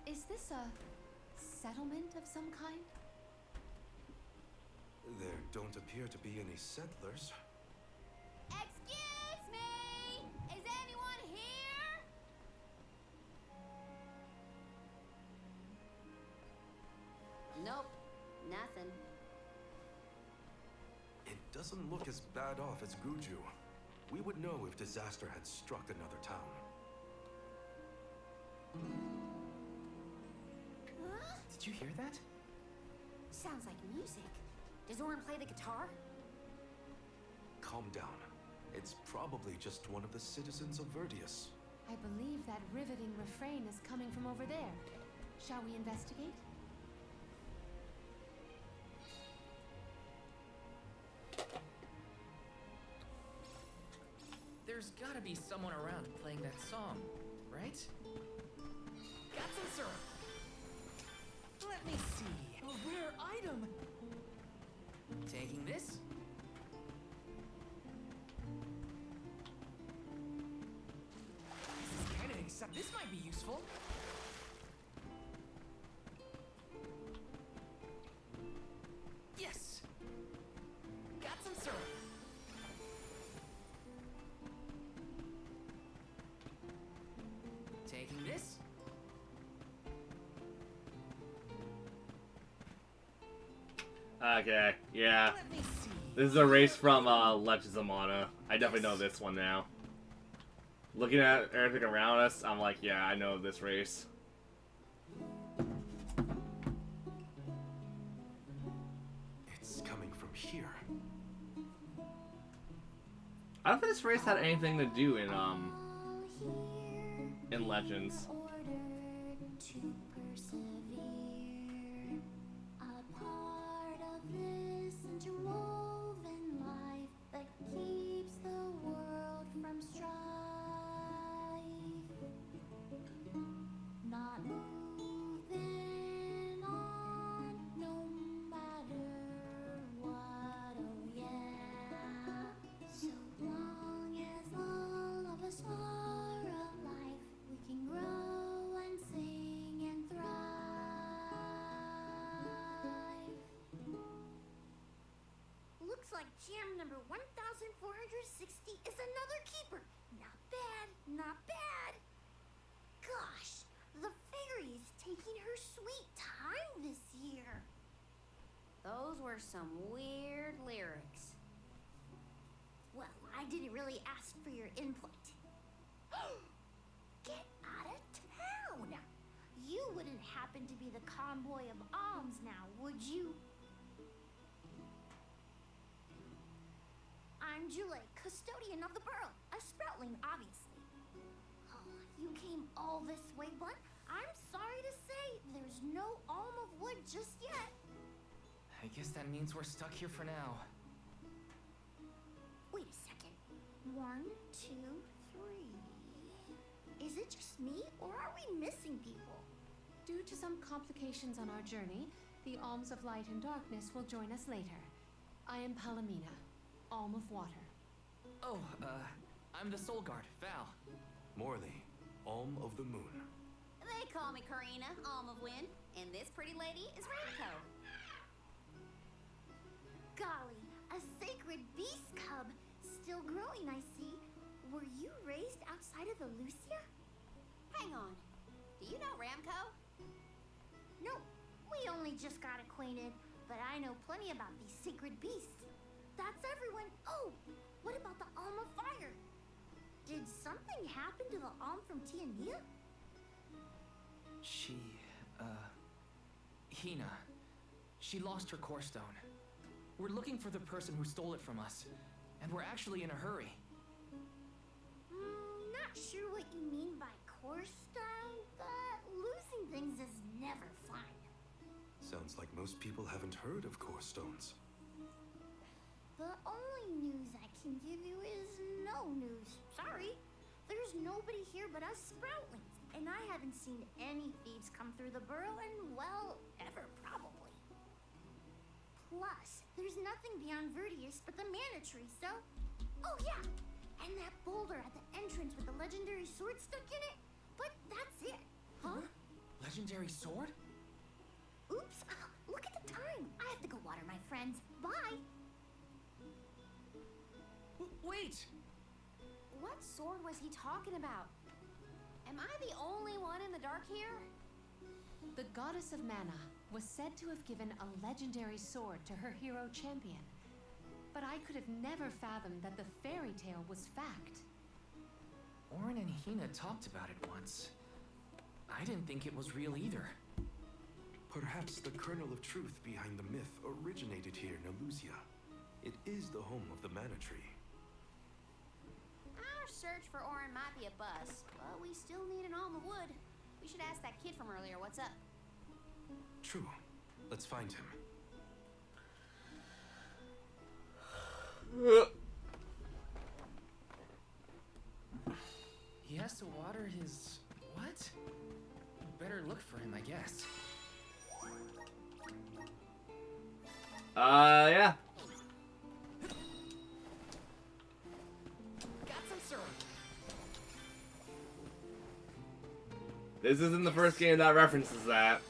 Is this a settlement of some kind? There don't appear to be any settlers. Excuse doesn't look as bad off as Guju. We would know if disaster had struck another town. Huh? Did you hear that? Sounds like music. Does Orin play the guitar? Calm down. It's probably just one of the citizens of Verdius. I believe that riveting refrain is coming from over there. Shall we investigate? There's gotta be someone around playing that song, right? Got some syrup. Let me see. A rare item. Taking this. This is kind of exciting. This might be useful. Yes. Got some syrup. Taking this. Okay, yeah. This is a race from Legends of Mana. I definitely know this one now. Looking at everything around us, I'm like, yeah, I know this race. It's coming from here. I don't think this race had anything to do in Legends. Like jam number 1460 is another keeper. Not bad, not bad. Gosh, the fairy is taking her sweet time this year. Those were some weird lyrics. Well, I didn't really ask for your input. Get out of town! You wouldn't happen to be the convoy of alms now, would you? I'm Jule, custodian of the borough, a sproutling, obviously. Oh, you came all this way, but I'm sorry to say there's no alm of wood just yet. I guess that means we're stuck here for now. Wait a second. 1, 2, 3. Is it just me, or are we missing people? Due to some complications on our journey, the Alms of Light and Darkness will join us later. I am Palomina, Alm of Water. Oh, I'm the Soul Guard, Val. Morley, Alm of the Moon. They call me Karina, Alm of Wind, and this pretty lady is Ramco. Golly, a sacred beast cub. Still growing, I see. Were you raised outside of the Lucia? Hang on. Do you know Ramco? No, we only just got acquainted, but I know plenty about these sacred beasts. That's everyone. Oh, what about the Alm of Fire? Did something happen to the Alm from Tiania? She, Hina. She lost her core stone. We're looking for the person who stole it from us, and we're actually in a hurry. Not sure what you mean by core stone, but losing things is never fun. Sounds like most people haven't heard of core stones. The only news I can give you is no news. Sorry. There's nobody here but us Sproutlings, and I haven't seen any thieves come through the burrow in, well, ever probably. Plus, there's nothing beyond Verdius but the mana tree, so... Oh yeah! And that boulder at the entrance with the legendary sword stuck in it? But that's it. Huh? Legendary sword? Oops! Look at the time! I have to go water my friends. Bye! Wait! What sword was he talking about? Am I the only one in the dark here? The goddess of mana was said to have given a legendary sword to her hero champion. But I could have never fathomed that the fairy tale was fact. Orin and Hina talked about it once. I didn't think it was real either. Perhaps the kernel of truth behind the myth originated here in Elusia. It is the home of the Mana Tree. Our search for Orin might be a bust, but we still need an alm of wood. We should ask that kid from earlier what's up. True. Let's find him. He has to water his... what? Better look for him, I guess. Yeah. Got some syrup. This isn't the first game that references that.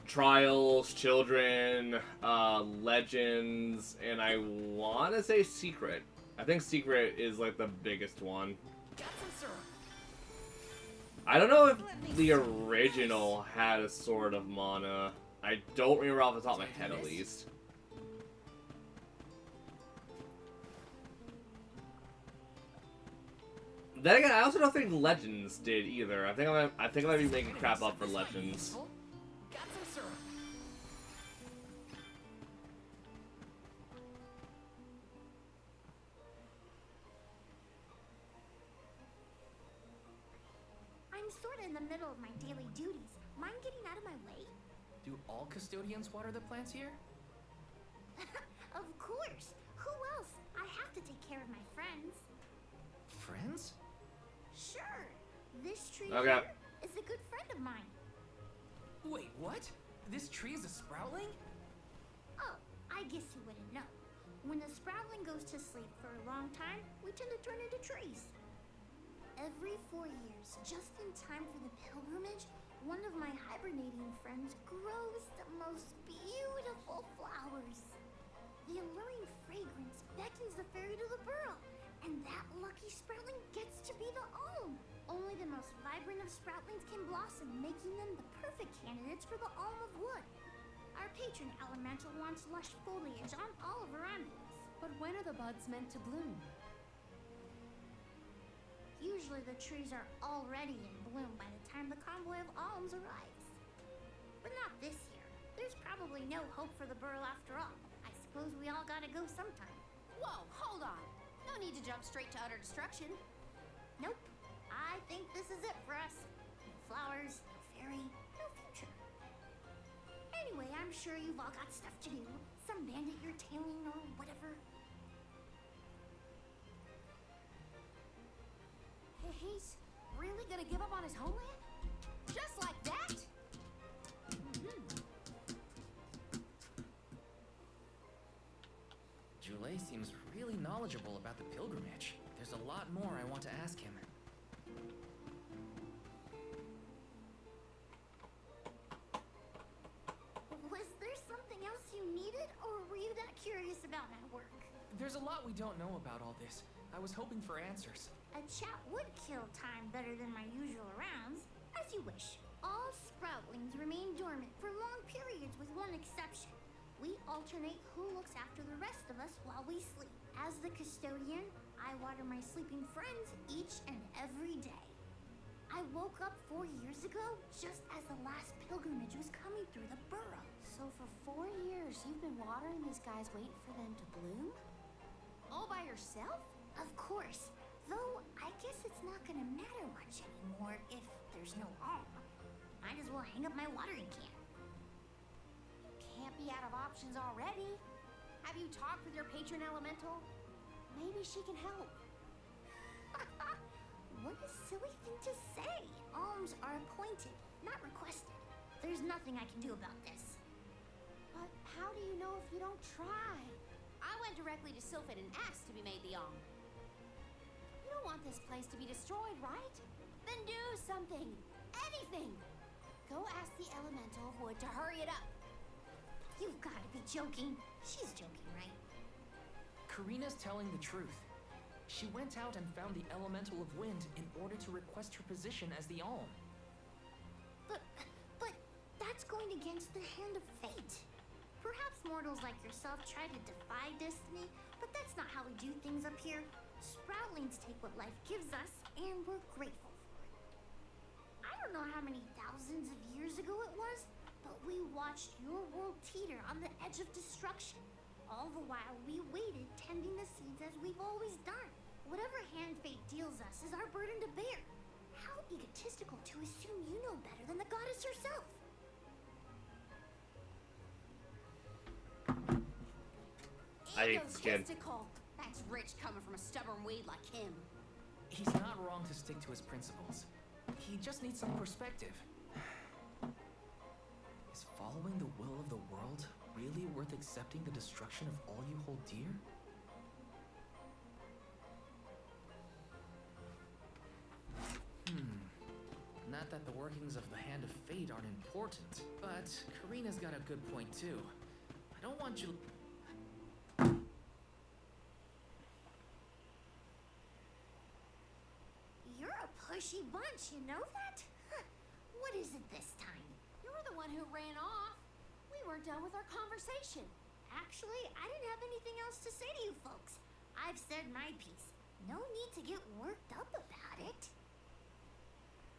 Trials, Children, Legends, and I want to say Secret. I think Secret is like the biggest one. Got some syrup. I don't know if the original had a Sword of Mana. I don't remember off the top of my head, at least. Then again, I also don't think Legends did either. I think I might be making crap up for Legends. Got some syrup. I'm sort of in the middle of my daily duties. Mind getting out of my way? Do all custodians water the plants here? Of course. Who else? I have to take care of my friends. Friends? Sure. This tree Okay. here is a good friend of mine. Wait, what? This tree is a sproutling? Oh, I guess you wouldn't know. When a sproutling goes to sleep for a long time, we tend to turn into trees. Every 4 years, just in time for the pilgrimage, one of my hibernating friends grows the most beautiful flowers. The alluring fragrance beckons the fairy to the burrow, and that lucky sproutling gets to be the alm. Only the most vibrant of sproutlings can blossom, making them the perfect candidates for the alm of wood. Our patron elemental wants lush foliage on all of her ambulance. But when are the buds meant to bloom? Usually the trees are already in bloom by the time the convoy of alms arrives. But not this year. There's probably no hope for the burrow after all. I suppose we all gotta go sometime. Whoa, hold on. No need to jump straight to utter destruction. Nope. I think this is it for us. No flowers, no fairy, no future. Anyway, I'm sure you've all got stuff to do. Some bandit you're tailing or whatever. He's really gonna give up on his homeland? Just like that? Jule seems really knowledgeable about the pilgrimage. There's a lot more I want to ask him. Was there something else you needed, or were you that curious about my work? There's a lot we don't know about all this. I was hoping for answers. A chat would kill time better than my usual rounds. As you wish. All sproutlings remain dormant for long periods with one exception. We alternate who looks after the rest of us while we sleep. As the custodian, I water my sleeping friends each and every day. I woke up 4 years ago just as the last pilgrimage was coming through the burrow. So for 4 years, you've been watering these guys waiting for them to bloom? All by yourself? Of course. Though, I guess it's not gonna matter much anymore if there's no alm. Might as well hang up my watering can. Can't be out of options already. Have you talked with your patron elemental? Maybe she can help. What a silly thing to say. Alms are appointed, not requested. There's nothing I can do about this. But how do you know if you don't try? I went directly to Sylphid and asked to be made the alm. You don't want this place to be destroyed, right? Then do something. Anything. Go ask the elemental of wood to hurry it up. You've got to be joking. She's joking, right? Karina's telling the truth. She went out and found the elemental of wind in order to request her position as the alm. But that's going against the hand of fate. Perhaps mortals like yourself try to defy destiny, but that's not how we do things up here. Sproutlings take what life gives us, and we're grateful for it. I don't know how many thousands of years ago it was, but we watched your world teeter on the edge of destruction. All the while we waited, tending the seeds as we've always done. Whatever hand fate deals us is our burden to bear. How egotistical to assume you know better than the goddess herself. I hate skin. Egotistical. That's rich coming from a stubborn weed like him. He's not wrong to stick to his principles. He just needs some perspective. Is following the will of the world really worth accepting the destruction of all you hold dear? Not that the workings of the Hand of Fate aren't important, but Karina's got a good point too. I don't want you... You're a pushy bunch, you know that? What is it this time? You're the one who ran off. We weren't done with our conversation. Actually, I didn't have anything else to say to you folks. I've said my piece. No need to get worked up about it.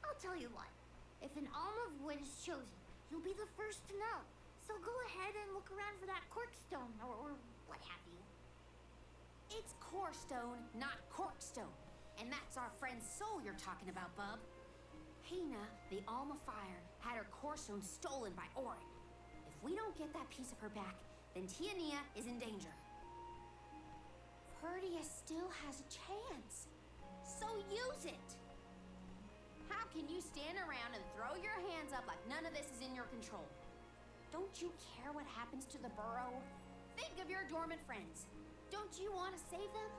I'll tell you what. If an alm of wood is chosen, you'll be the first to know. So go ahead and look around for that corkstone or what have you. It's corestone, not corkstone. And that's our friend Soul you're talking about, bub. Hina, the alm of fire, had her corestone stolen by Orin. If we don't get that piece of her back, then Tiania is in danger. Perdius still has a chance. So use it. How can you stand around and throw your hands up like none of this is in your control? Don't you care what happens to the burrow? Think of your dormant friends. Don't you want to save them?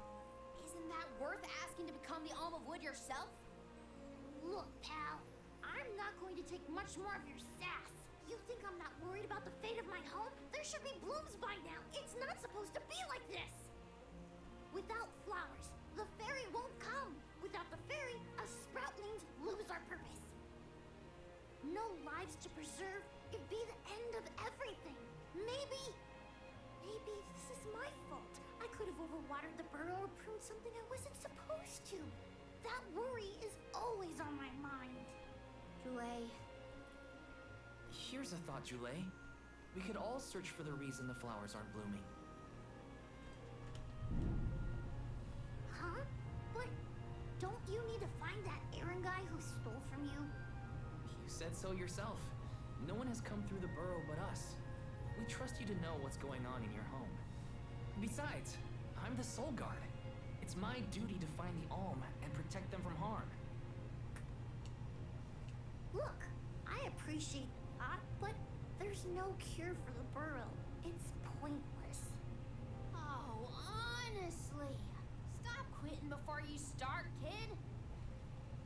Isn't that worth asking to become the alm of wood yourself? Look, pal, I'm not going to take much more of your sass. You think I'm not worried about the fate of my home? There should be blooms by now. It's not supposed to be like this. Without flowers, the fairy won't come. Without the fairy, us sproutlings lose our purpose. No lives to preserve, it'd be the end of everything. Maybe this is my fault. I could have overwatered the burrow or pruned something I wasn't supposed to. That worry is always on my mind. Jule. Here's a thought, Jule. We could all search for the reason the flowers aren't blooming. Huh? But don't you need to find that Aaron guy who stole from you? You said so yourself. No one has come through the burrow but us. We trust you to know what's going on in your home. Besides, I'm the Soul Guard. It's my duty to find the Alm and protect them from harm. Look, I appreciate that, but there's no cure for the burrow. It's pointless. Oh, honestly. Stop quitting before you start, kid.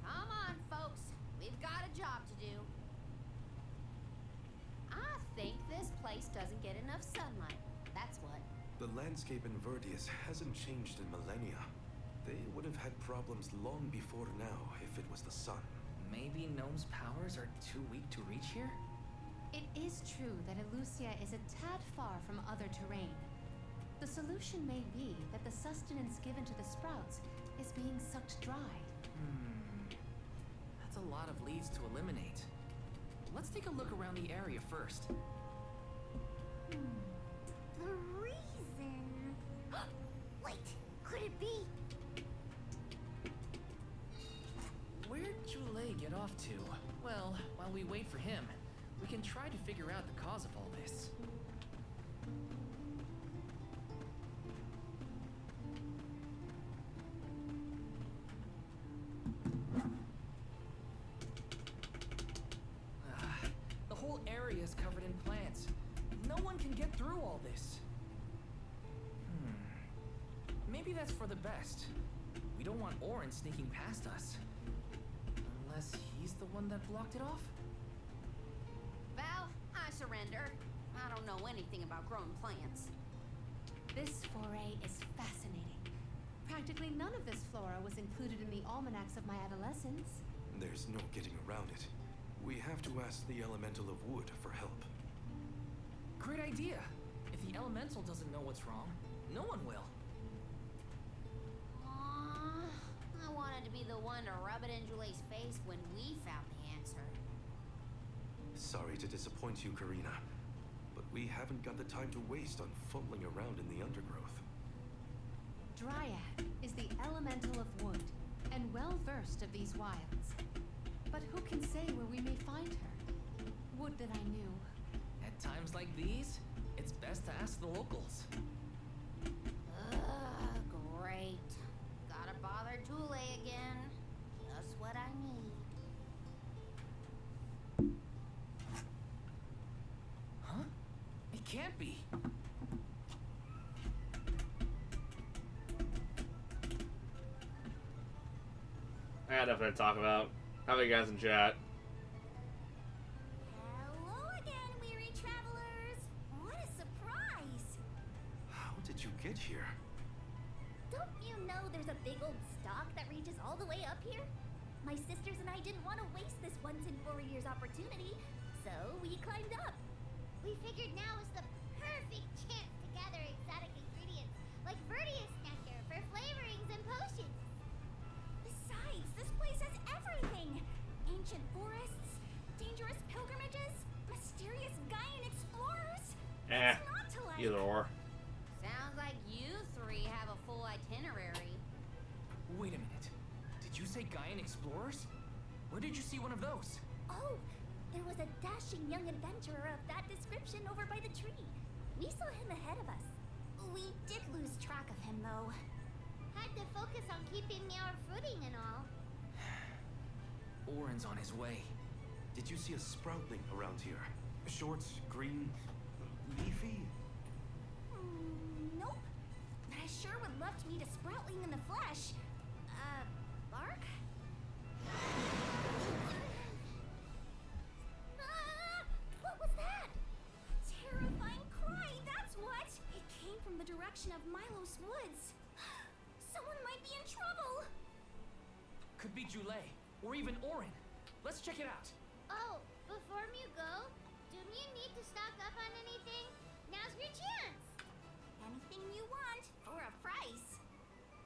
Come on, folks. We've got a job to do. I think this place doesn't get enough sunlight. That's what. The landscape in Verdius hasn't changed in millennia. They would have had problems long before now if it was the sun. Maybe Gnome's powers are too weak to reach here? It is true that Elusia is a tad far from other terrain. The solution may be that the sustenance given to the sprouts is being sucked dry. That's a lot of leads to eliminate. Let's take a look around the area first. The reason... Wait, could it be? Where'd Jule get off to? Well, while we wait for him, we can try to figure out the cause of all this. The whole area is covered in plants. No one can get through all this. Maybe that's for the best. We don't want Orin sneaking past us. Unless he's the one that blocked it off? Val, I surrender. I don't know anything about growing plants. This foray is fascinating. Practically none of this flora was included in the almanacs of my adolescence. There's no getting around it. We have to ask the Elemental of Wood for help. Great idea. If the elemental doesn't know what's wrong, no one will. I wanted to be the one to rub it in Jule's face when we found the answer. Sorry to disappoint you, Karina, but we haven't got the time to waste on fumbling around in the undergrowth. Dryad is the elemental of wood, and well-versed of these wilds. But who can say where we may find her? Would that I knew. At times like these, it's best to ask the locals. Great. Gotta bother Jule again. Just what I need. Huh? It can't be. I got nothing to talk about. How are you guys in chat? Hello again, weary travelers. What a surprise. How did you get here? Don't you know there's a big old stalk that reaches all the way up here? My sisters and I didn't want to waste this once in 4 years opportunity, so we climbed up. We figured now is the perfect chance to gather exotic ingredients like Verdius nectar for flavorings and potions. Besides, this place has everything. Ancient forests, dangerous pilgrimages, mysterious Gaian explorers. What's not to like? Either or. Sounds like you three have a full itinerary. Wait a minute. Did you say Gaian explorers? Where did you see one of those? Oh, there was a dashing young adventurer of that description over by the tree. We saw him ahead of us. We did lose track of him, though. Had to focus on keeping our footing and all. Orin's on his way. Did you see a sproutling around here? Short, green, leafy? Nope. But I sure would love to meet a sproutling in the flesh. Bark? What was that? Terrifying cry, that's what! It came from the direction of Milos Woods. Someone might be in trouble! Could be Jule, or even Orin. Let's check it out. Oh, before you go, do you need to stock up on anything? Now's your chance. Anything you want, for a price.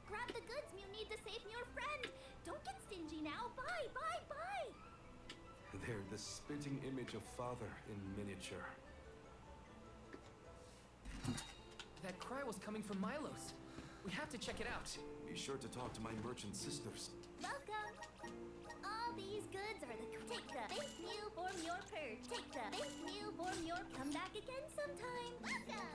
Grab the goods you need to save your friend. Don't get stingy now. Buy, buy, buy! They're the spitting image of Father in miniature. That cry was coming from Milos. We have to check it out. Be sure to talk to my merchant sisters. Welcome. All these goods are the take the base meal, form your purge. Take the base meal, form your come back again sometime. Welcome.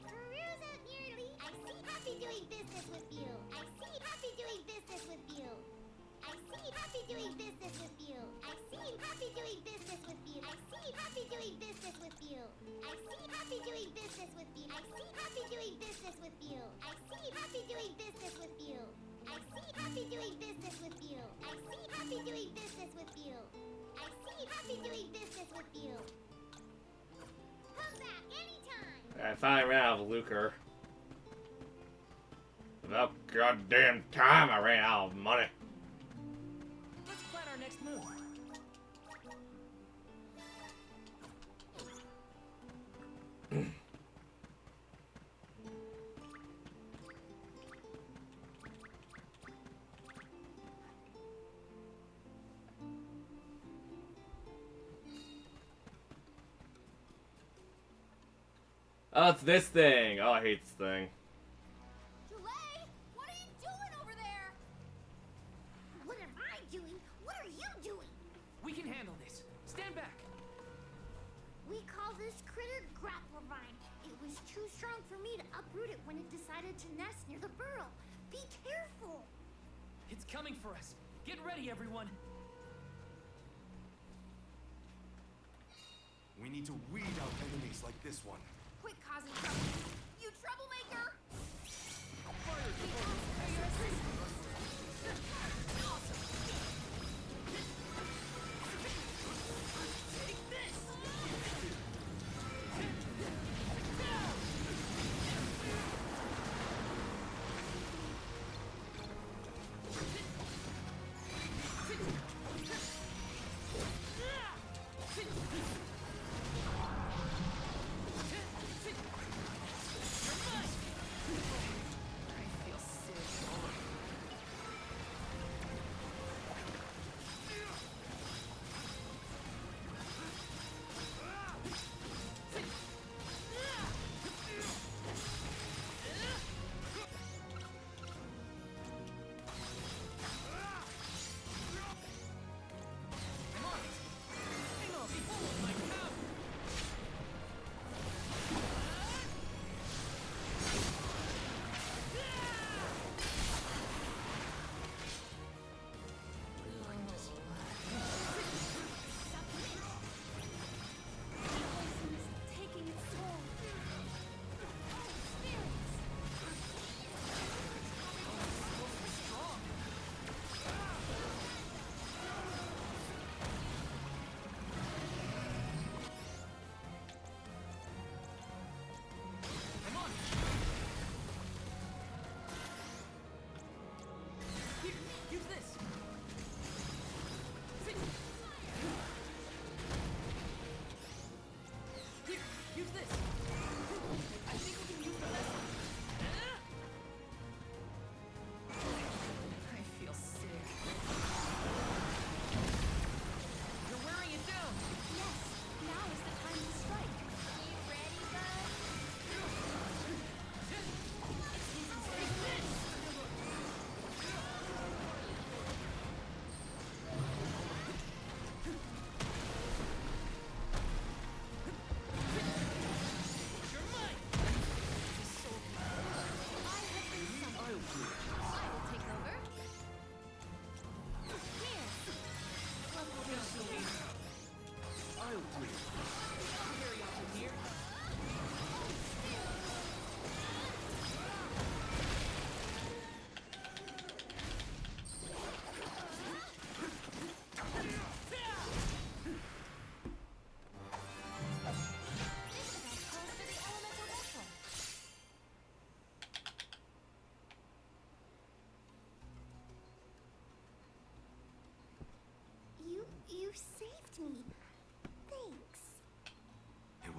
Peruse out yearly. I see happy doing business with you. I see happy doing business with you. I see happy doing business with you. I see happy doing business with you. I see happy doing business with you. I see happy doing business with you. I see happy doing business with you. I see happy doing business with you. I see happy doing business with you. I see happy doing business with you. I see happy doing business with you. Come back anytime. I finally ran out of lucre. About goddamn time I ran out of money. Let's plan our next move. Oh, it's this thing. Oh, I hate this thing. Jule, what are you doing over there? What am I doing? What are you doing? We can handle this. Stand back. We call this critter Grapplevine. It was too strong for me to uproot it when it decided to nest near the burrow. Be careful. It's coming for us. Get ready, everyone. We need to weed out enemies like this one. Quit causing trouble. You troublemaker! Take this!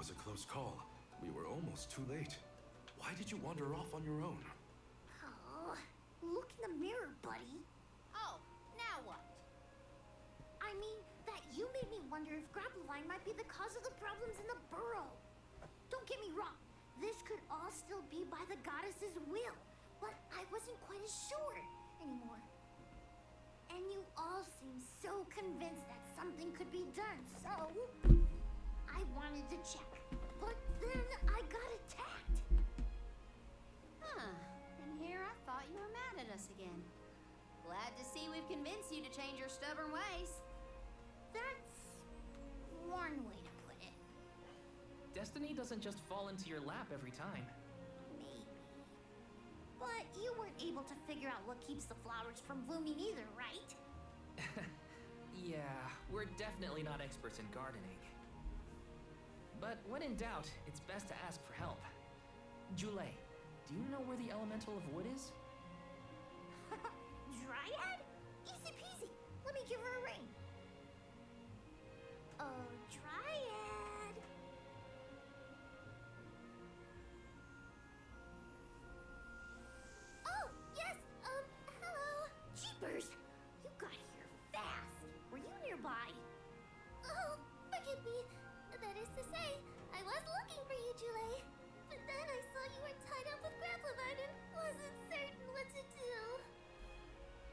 was a close call. We were almost too late. Why did you wander off on your own? Oh, look in the mirror, buddy. Oh, now what? I mean, that you made me wonder if Grappevine might be the cause of the problems in the burrow. Don't get me wrong, this could all still be by the goddess's will, but I wasn't quite as sure anymore. And you all seem so convinced that something could be done, so I wanted to check. But then I got attacked. Huh. And here I thought you were mad at us again. Glad to see we've convinced you to change your stubborn ways. That's one way to put it. Destiny doesn't just fall into your lap every time. Maybe. But you weren't able to figure out what keeps the flowers from blooming either, right? Yeah, we're definitely not experts in gardening. But when in doubt, it's best to ask for help. Jule, do you know where the elemental of wood is? Dryad? Easy peasy. Let me give her a ring. Oh, Dryad. Oh, yes, hello. Jeepers! You got here fast. Were you nearby? Oh, forgive me. That is to say, I was looking for you, Jule. But then I saw you were tied up with Grappevine and wasn't certain what to do.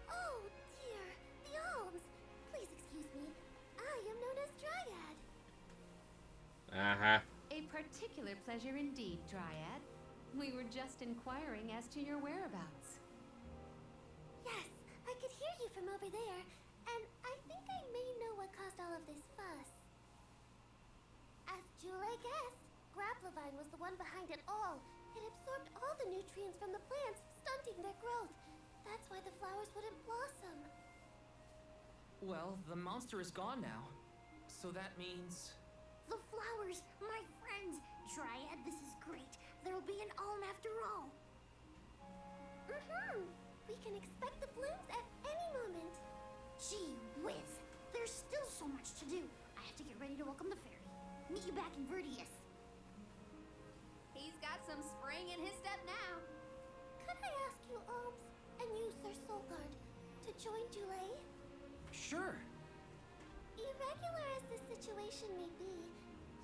Oh, dear. The Alms. Please excuse me. I am known as Dryad. Uh-huh. A particular pleasure indeed, Dryad. We were just inquiring as to your whereabouts. Yes, I could hear you from over there, and I think I may know what caused all of this fuss. As Jule guessed, Grappevine was the one behind it all. It absorbed all the nutrients from the plants, stunting their growth. That's why the flowers wouldn't blossom. Well, the monster is gone now. So that means... The flowers, my friends. Dryad, this is great. There'll be an alm after all. We can expect the blooms at any moment. Gee whiz. There's still so much to do. I have to get ready to welcome the fairy. Meet you back in Verdius. He's got some spring in his step now. Could I ask you, Alms, and you, Sir Soulguard, to join Jule? Sure. Irregular as this situation may be,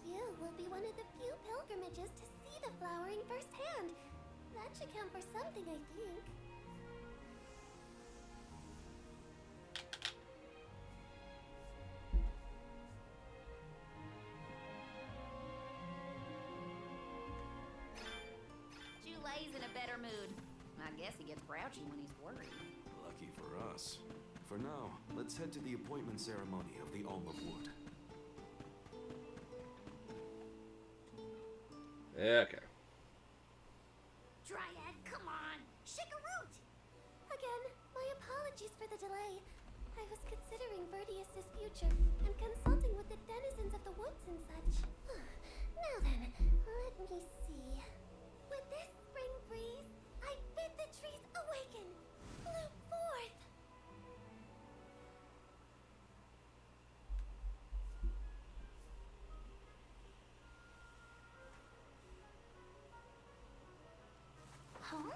you will be one of the few pilgrimages to see the flowering firsthand. That should count for something, I think. Jule's in a better mood. I guess he gets grouchy when he's worried. Lucky for us. For now, let's head to the appointment ceremony of the Alm of Wood. Okay. Dryad, come on. Shake a root. Again, my apologies for the delay. I was considering Verdius' future and consulting with the denizens of the woods and such. Now then, let me see. With this spring breeze, I bid the trees awaken, bloom forth. Huh?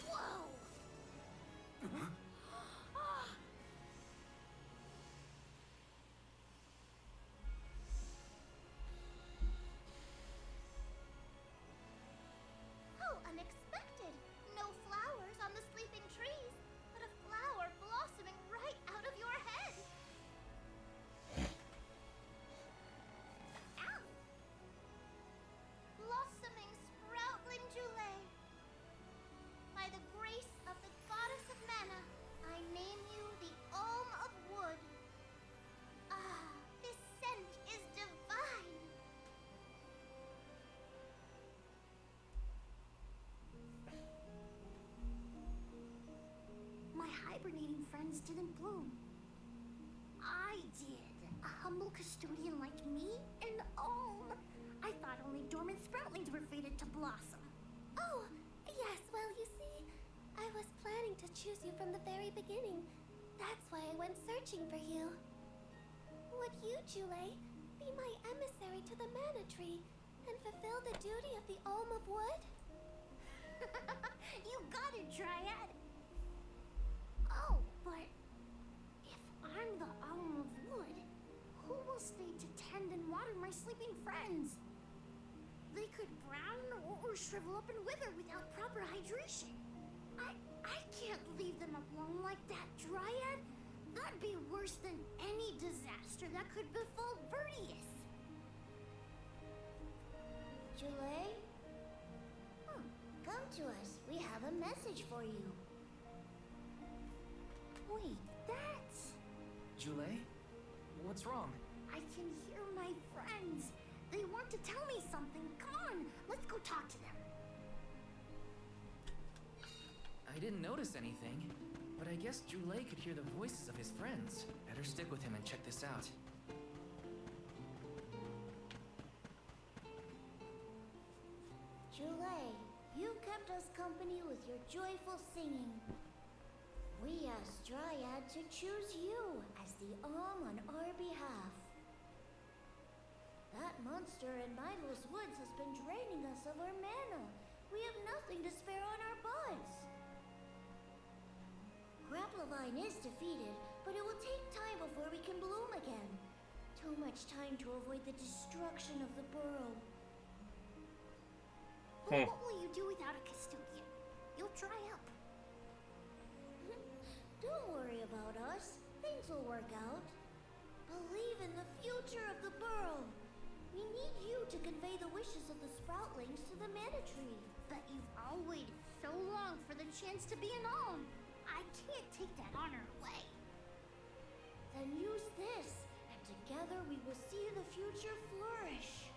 Whoa! How unexpected! No flowers on the sleeping trees, but a flower blossoming right out of your head. Ow! Blossoming, sproutling Jule. By the grace of the goddess of mana, I name you the Alm of Wood. Ah, this scent is divine. My hibernating friends didn't bloom. I did. A humble custodian like me? An alm? I thought only dormant sproutlings were fated to blossom. Oh, yes, well, you see, I was planning to choose you from the very beginning. That's why I went searching for you. Would you, Jule, be my emissary to the Mana Tree and fulfill the duty of the Alm of Wood? You got it, Dryad. Oh, but if I'm the Alm of Wood, who will stay to tend and water my sleeping friends? They could brown or shrivel up and wither without proper hydration. I can't leave them alone like that, Dryad. That'd be worse than any disaster that could befall Vertius. Jule? Come to us. We have a message for you. Wait, that's... Jule? What's wrong? I can hear my friends. They want to tell me something. Come on, let's go talk to them. I didn't notice anything, but I guess Jule could hear the voices of his friends. Better stick with him and check this out. Jule, you kept us company with your joyful singing. We asked Dryad to choose you as the Alm on our behalf. That monster in Milo's woods has been draining us of our mana. We have nothing to spare on our buds. Grapplavine is defeated, but it will take time before we can bloom again. Too much time to avoid the destruction of the burrow. But what will you do without a custodian? You'll dry up. Don't worry about us. Things will work out. Believe in the future of the burrow. We need you to convey the wishes of the Sproutlings to the Mana Tree. But you've all waited so long for the chance to be an Alm. I can't take that honor away. Then use this, and together we will see the future flourish.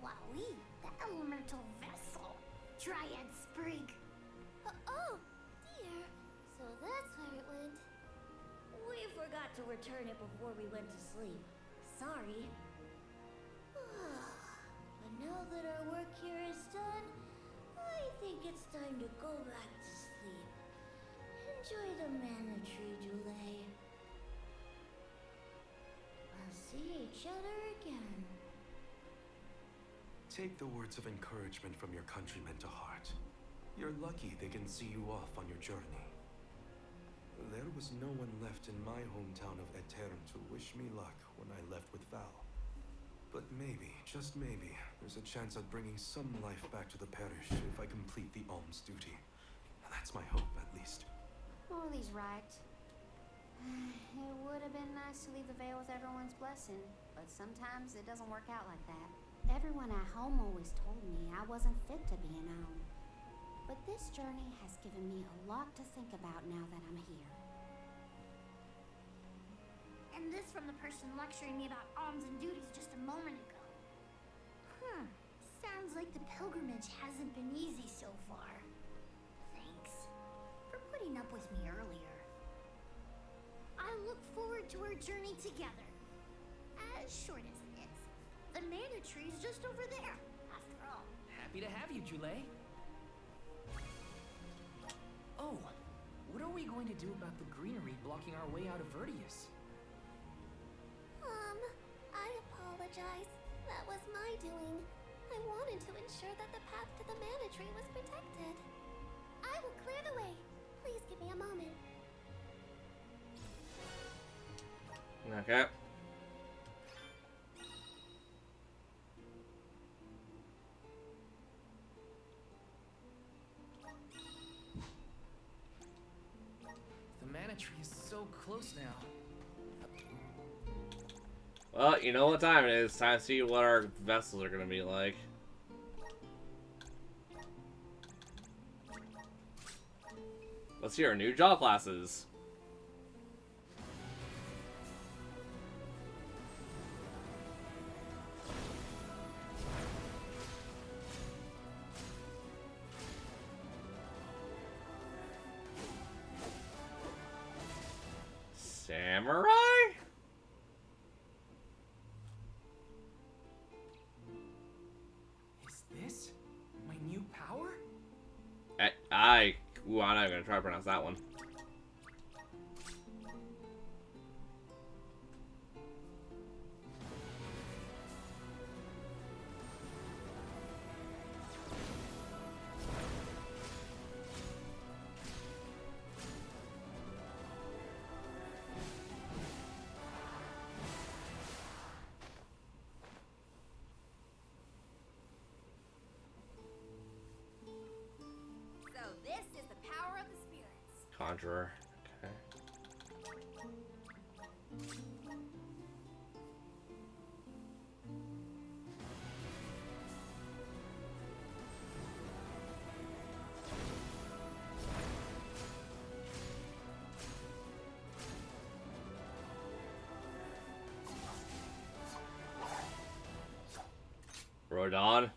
Wowee, the elemental vessel. Dryad Sprig. Oh, dear. So that's where it went. We forgot to return it before we went to sleep. Sorry. But now that our work here is done, I think it's time to go back to sleep. Enjoy the Mana Tree, Jule. We'll see each other again. Take the words of encouragement from your countrymen to heart. You're lucky they can see you off on your journey. There was no one left in my hometown of Etern to wish me luck when I left with Val. But maybe, just maybe, there's a chance at bringing some life back to the parish if I complete the alms duty. That's my hope, at least. Morley's right. It would have been nice to leave the veil with everyone's blessing, but sometimes it doesn't work out like that. Everyone at home always told me I wasn't fit to be an Alm. But this journey has given me a lot to think about now that I'm here. And this from the person lecturing me about alms and duties just a moment ago. Sounds like the pilgrimage hasn't been easy so far. Thanks for putting up with me earlier. I look forward to our journey together. As short as it is. The Mana Tree's just over there, after all. Happy to have you, Jule. Oh, what are we going to do about the greenery blocking our way out of Vertius? I apologize. That was my doing. I wanted to ensure that the path to the Mana Tree was protected. I will clear the way. Please give me a moment. Okay. The Mana Tree is so close now. Well, you know what time it is. Time to see what our vessels are gonna be like. Let's see our new jaw classes. Samurai? Is this my new power? Ooh, I'm not even gonna try to pronounce that one. So this is the power of the spirits. Conjurer. Okay. Rodon.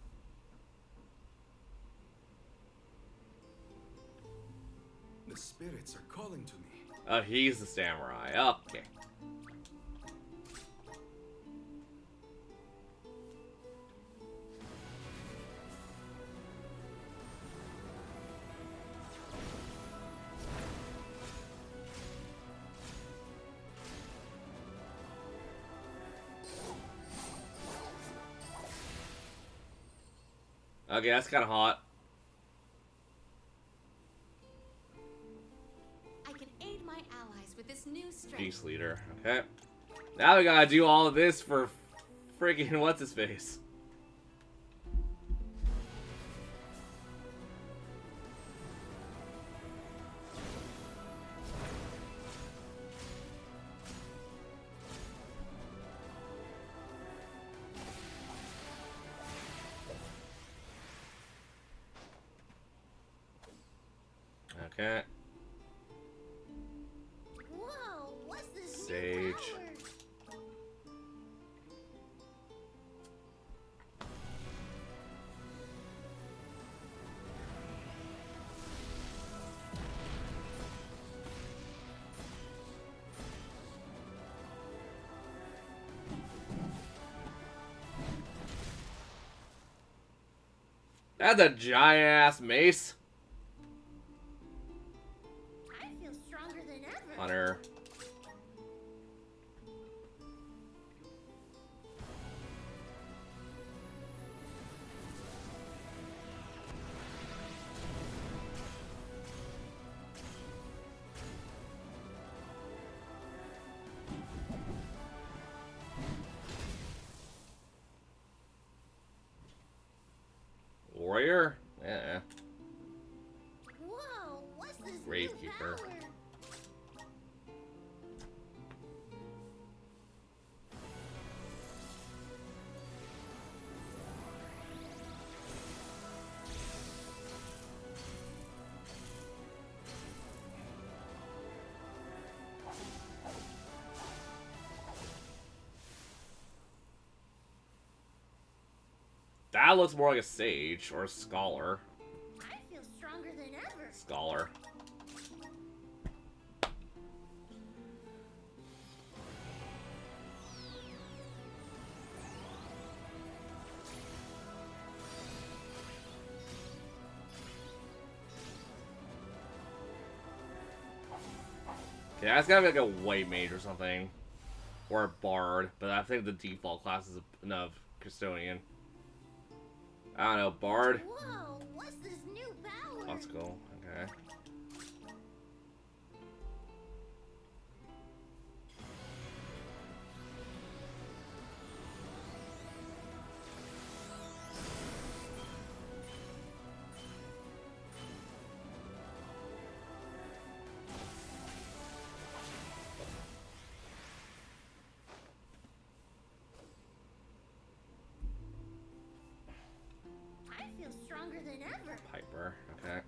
The spirits are calling to me. Oh, he's the samurai. Okay. Okay, that's kind of hot. I can aid my allies with this new strength. Peace leader. Okay. Now we gotta do all of this for freaking what's his face. Okay. Whoa, what's this Sage. new power? That's a giant ass mace. I feel stronger than ever. Hunter. Warrior? Yeah. Whoa, what's this Gravekeeper. new power? That looks more like a sage or a scholar. I feel stronger than ever. Scholar. Okay, that's gotta be like a white mage or something. Or a bard, but I think the default class is enough custodian. I don't know, bard. Whoa, what's this new power? Let's go. Okay. I feel stronger than ever. Piper. Okay.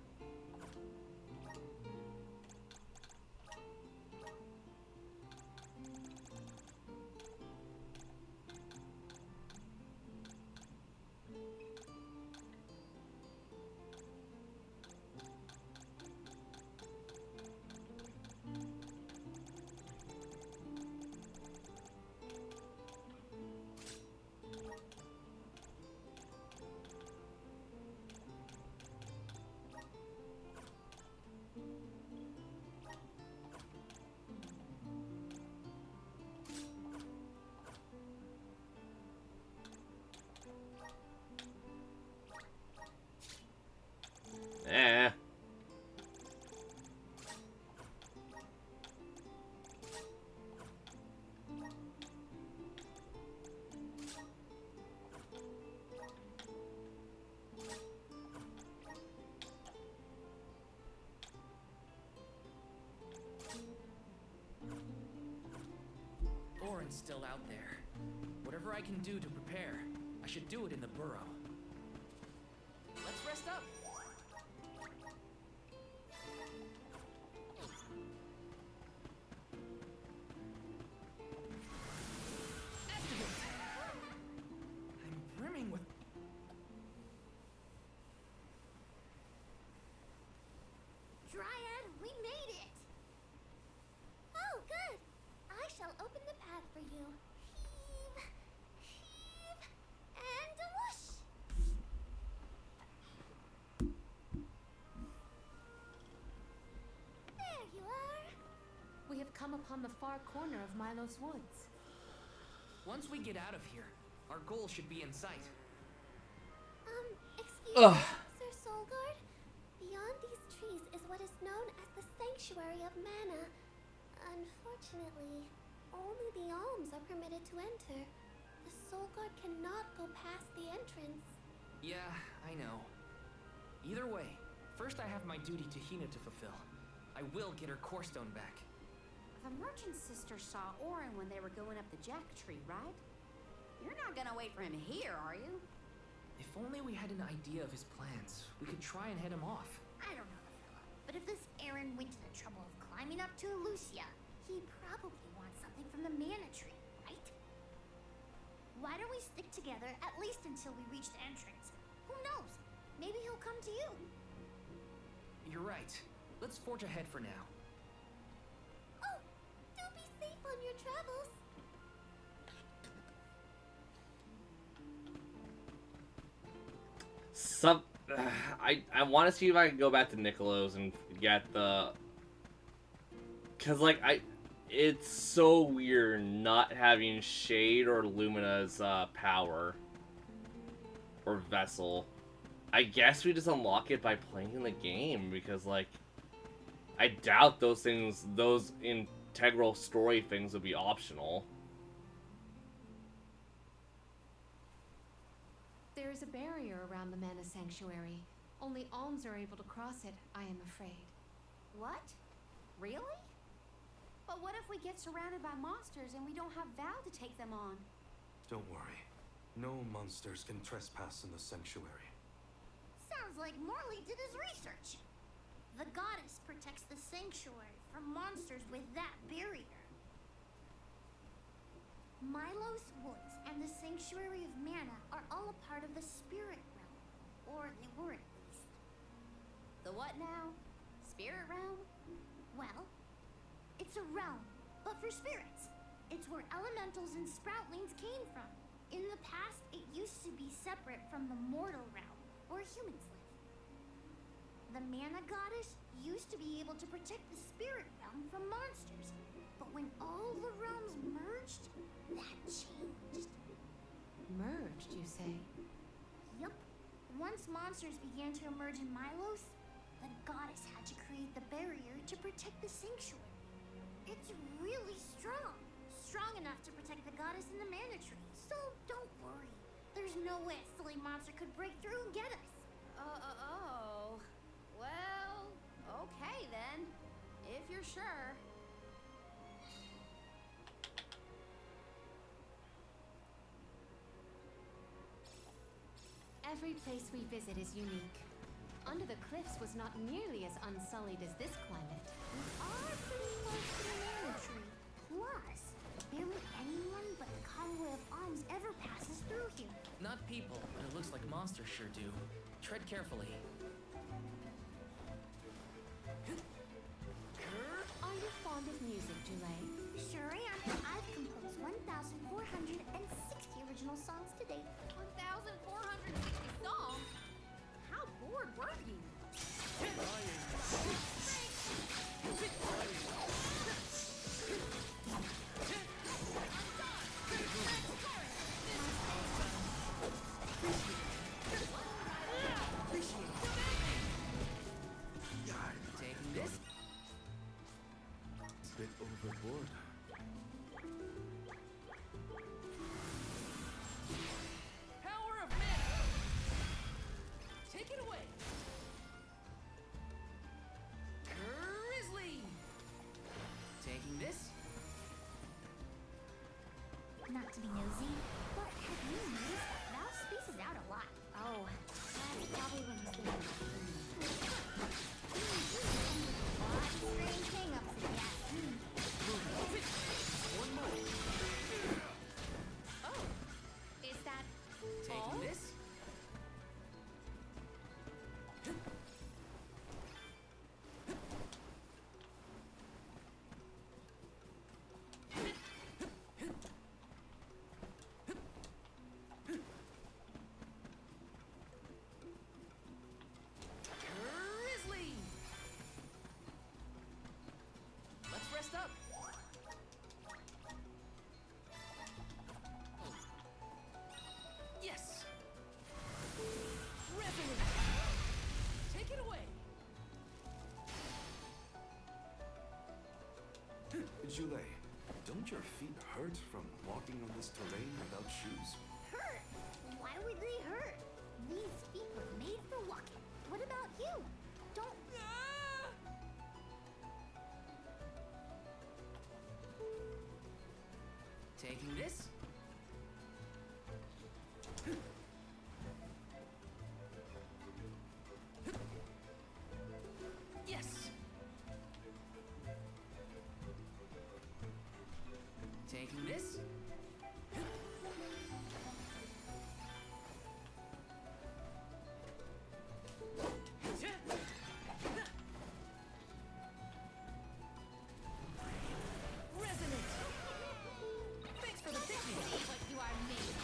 Baron's still out there. Whatever I can do to prepare, I should do it in the burrow. Let's rest up. I'm brimming with... Dryad, we made it! Oh, good! I shall open the path for you. Heave, heave, and whoosh! There you are! We have come upon the far corner of Milo's woods. Once we get out of here, our goal should be in sight. Excuse Ugh. me, Sir Soulguard? Beyond these trees is what is known as the Sanctuary of Mana. Unfortunately, only the alms are permitted to enter. The Soulguard cannot go past the entrance. Yeah, I know. Either way, first I have my duty to Hina to fulfill. I will get her core stone back. The merchant sister saw Orin when they were going up the jack tree, right? You're not gonna wait for him here, are you? If only we had an idea of his plans, we could try and head him off. I don't know the fella, but if this Aaron went to the trouble of climbing up to Lucia, he probably wants something from the mana tree, right? Why don't we stick together at least until we reach the entrance? Who knows? Maybe he'll come to you. You're right. Let's forge ahead for now. Oh, do be safe on your travels. I want to see if I can go back to Nicolo's and get the... Because, like, it's so weird not having Shade or Lumina's power. Or Vessel. I guess we just unlock it by playing the game, because, like, I doubt those things, those integral story things would be optional. There is a barrier around the Mana Sanctuary. Only alms are able to cross it, I am afraid. What? Really? But what if we get surrounded by monsters and we don't have Val to take them on? Don't worry. No monsters can trespass in the sanctuary. Sounds like Morley did his research. The goddess protects the sanctuary from monsters with that barrier. Milo's Woods and the Sanctuary of Mana are all a part of the spirit realm. Or they were at least. The what now? Spirit realm? Well, it's a realm, but for spirits. It's where elementals and sproutlings came from. In the past, it used to be separate from the mortal realm, where humans live. The Mana Goddess used to be able to protect the spirit realm from monsters. But when all the realms merged, that changed. Merged, you say? Yup. Once monsters began to emerge in Milos, the goddess had to create the barrier to protect the sanctuary. It's really strong. Strong enough to protect the goddess and the mana tree. So don't worry. There's no way a silly monster could break through and get us. Oh. Well, okay then. If you're sure. Every place we visit is unique. Under the cliffs was not nearly as unsullied as this climate. We are pretty close to the mana tree. Plus, barely anyone but the convoy of alms ever passes through here. Not people, but it looks like monsters sure do. Tread carefully. Are you fond of music, Julay? Sure am. I've composed 1,460 original songs to date. 1,460 songs? How bored were you? to be nosy, but have you noticed Val spaces out a lot? Oh, that's probably when he's thinking about strange hang-ups again. One more. Oh, is that Taking all? this? Grizzly! Let's rest up. Yes. Resolute. Take it away. Julie, don't your feet hurt from walking on this terrain without shoes? Hurt? Why would they hurt? These feet were made for walking. What about you? Don't... Taking this? Yes. Taking this? Resonant. Thanks for the picnic. What you are made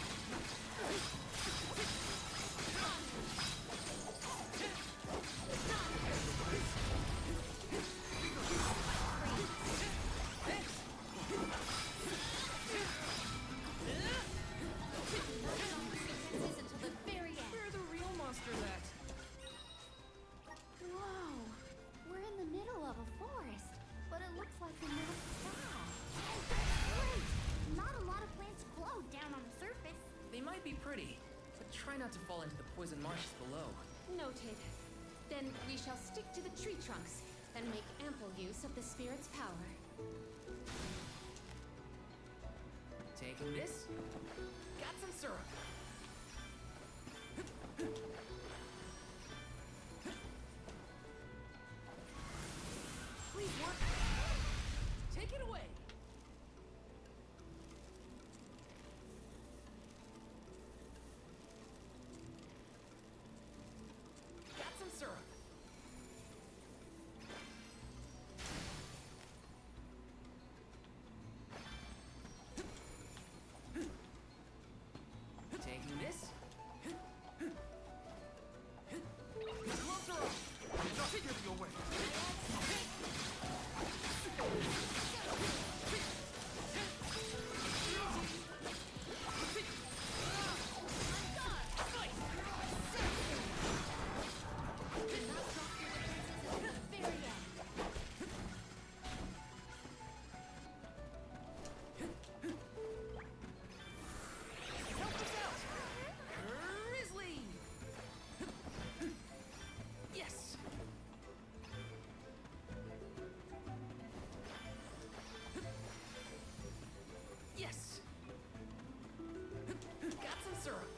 until the very end. Where are the real monsters at? Whoa! We're in the middle of a forest, but it looks like the middle sky. Oh, that's great! Not a lot of plants grow down on the surface. They might be pretty, but try not to fall into the poison marshes below. Noted. Then we shall stick to the tree trunks and make ample use of the spirit's power. Taking this? Got some syrup. Please work. Take it away. Got some syrup. Taking this? Gloves are off. Just give me away. Help us out! Grizzly! Yes! Yes! Got some syrup.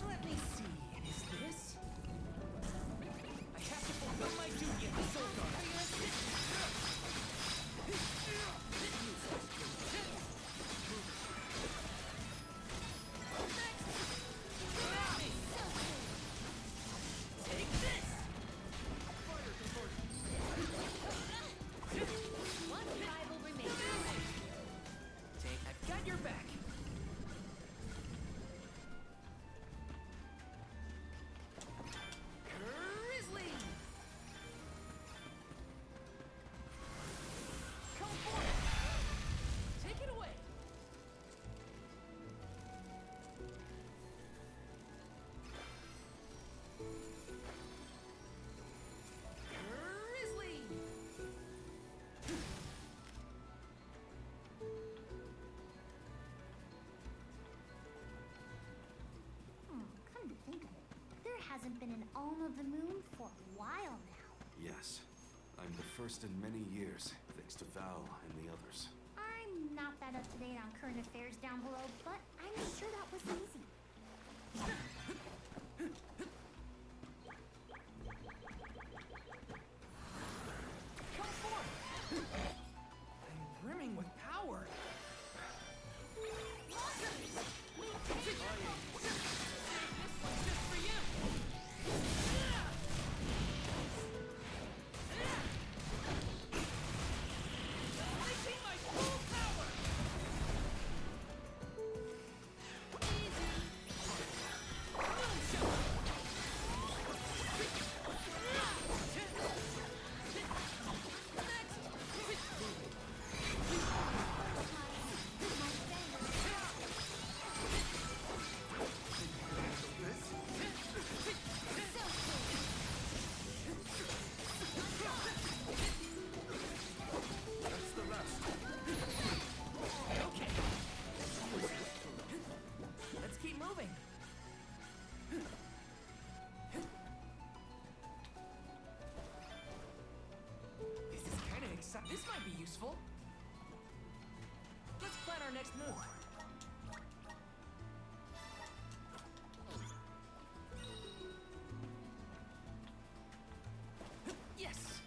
Let me see, is this? I have to fulfill my duty at the Soul Guard. Take this! One rival remains. I've got your back. Grizzly! Come forth! Take it away! Grizzly! Come to think of it, there hasn't been an Alm of the Moon for a while now. first in many years, thanks to Val and the others. I'm not that up to date on current affairs down below, but I'm sure that was easy. Come forth! I'm brimming with power. This might be useful. Let's plan our next move. Yes!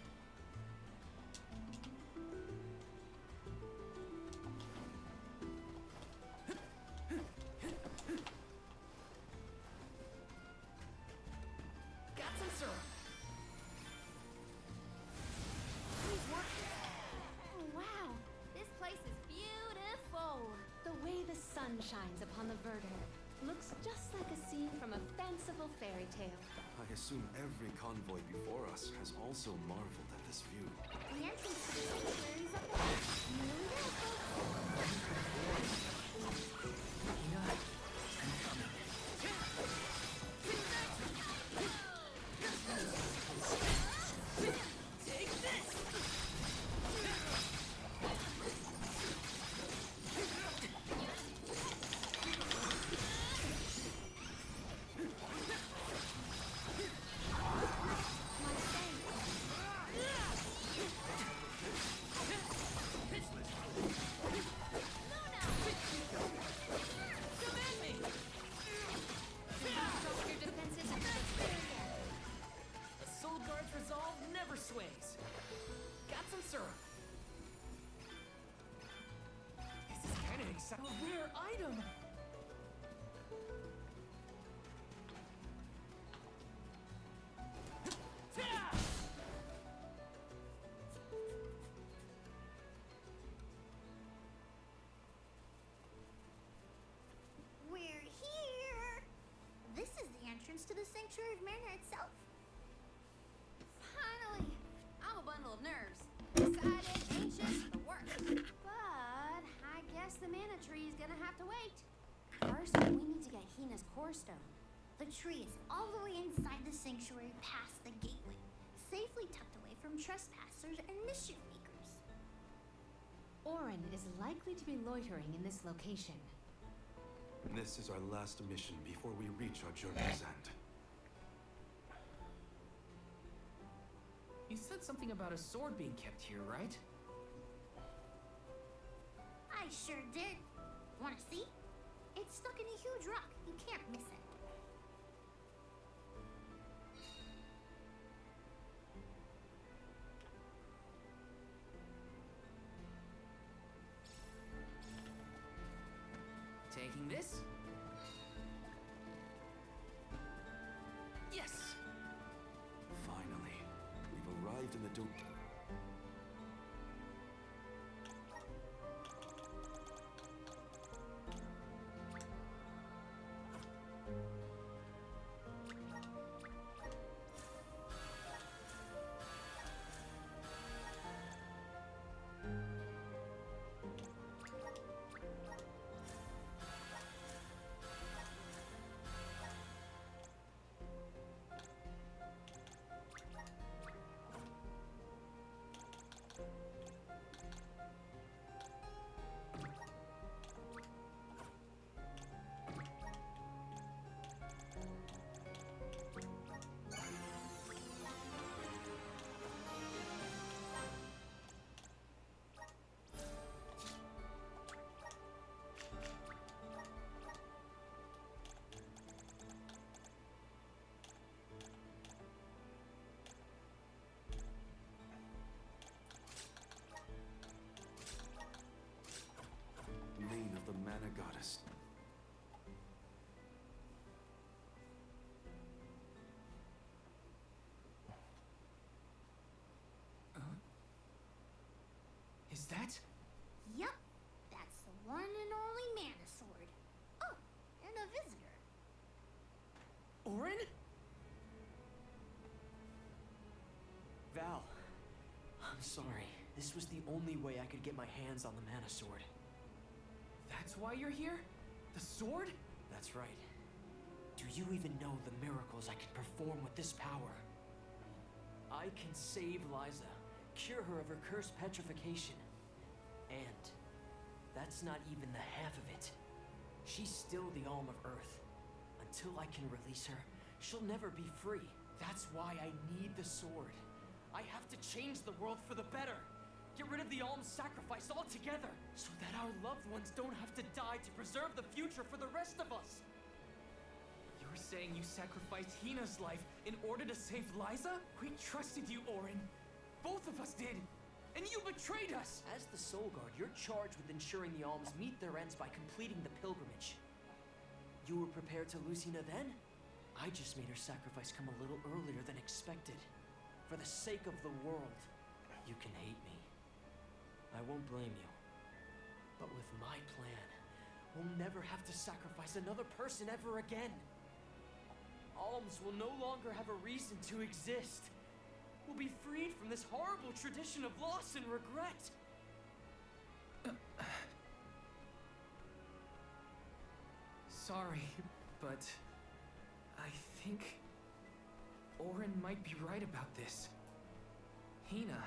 Got some syrup. Wow, this place is beautiful. The way the sun shines upon the verdure looks just like a scene from a fanciful fairy tale. I assume every convoy before us has also marveled at this view. The entrance to the sanctuary is up there. Nearly there, folks. Hina, I'm coming. Take this! Sways. Got some syrup. This is kind of exciting. A rare item. We're here. This is the entrance to the Sanctuary of Mana itself. Finally! I'm a bundle of nerves. Excited, anxious, the works. But I guess the mana tree is gonna have to wait. First, we need to get Hina's core stone. The tree is all the way inside the sanctuary past the gateway, safely tucked away from trespassers and mischief makers. Orin is likely to be loitering in this location. This is our last mission before we reach our journey's end. You said something about a sword being kept here, right? I sure did. Wanna see? It's stuck in a huge rock. You can't miss it. Taking this? Yes! Finally, we've arrived in the dome. that? Yup, that's the one and only Mana Sword. Oh, and a visitor. Orin? Val, I'm sorry. This was the only way I could get my hands on the Mana Sword. That's why you're here? The sword? That's right. Do you even know the miracles I can perform with this power? I can save Liza, cure her of her cursed petrification. And that's not even the half of it. She's still the Alm of Earth. Until I can release her, she'll never be free. That's why I need the sword. I have to change the world for the better. Get rid of the Alm's sacrifice altogether, so that our loved ones don't have to die to preserve the future for the rest of us. You're saying you sacrificed Hina's life in order to save Liza? We trusted you, Orin. Both of us did. And you betrayed us! As the Soul Guard, you're charged with ensuring the Alms meet their ends by completing the pilgrimage. You were prepared to lose Hina then? I just made her sacrifice come a little earlier than expected. For the sake of the world, you can hate me. I won't blame you. But with my plan, we'll never have to sacrifice another person ever again. Alms will no longer have a reason to exist. We'll be freed from this horrible tradition of loss and regret. Sorry, but I think Orin might be right about this. Hina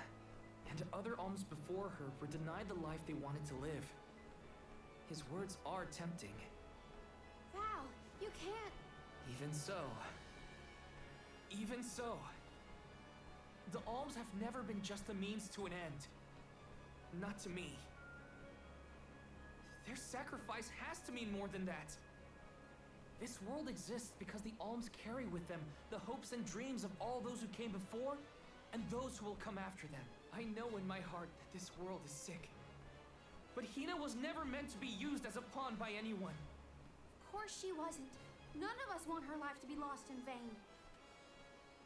and other Alms before her were denied the life they wanted to live. His words are tempting. Val, you can't. Even so. Even so. The Alms have never been just a means to an end. Not to me. Their sacrifice has to mean more than that. This world exists because the Alms carry with them the hopes and dreams of all those who came before and those who will come after them. I know in my heart that this world is sick. But Hina was never meant to be used as a pawn by anyone. Of course she wasn't. None of us want her life to be lost in vain.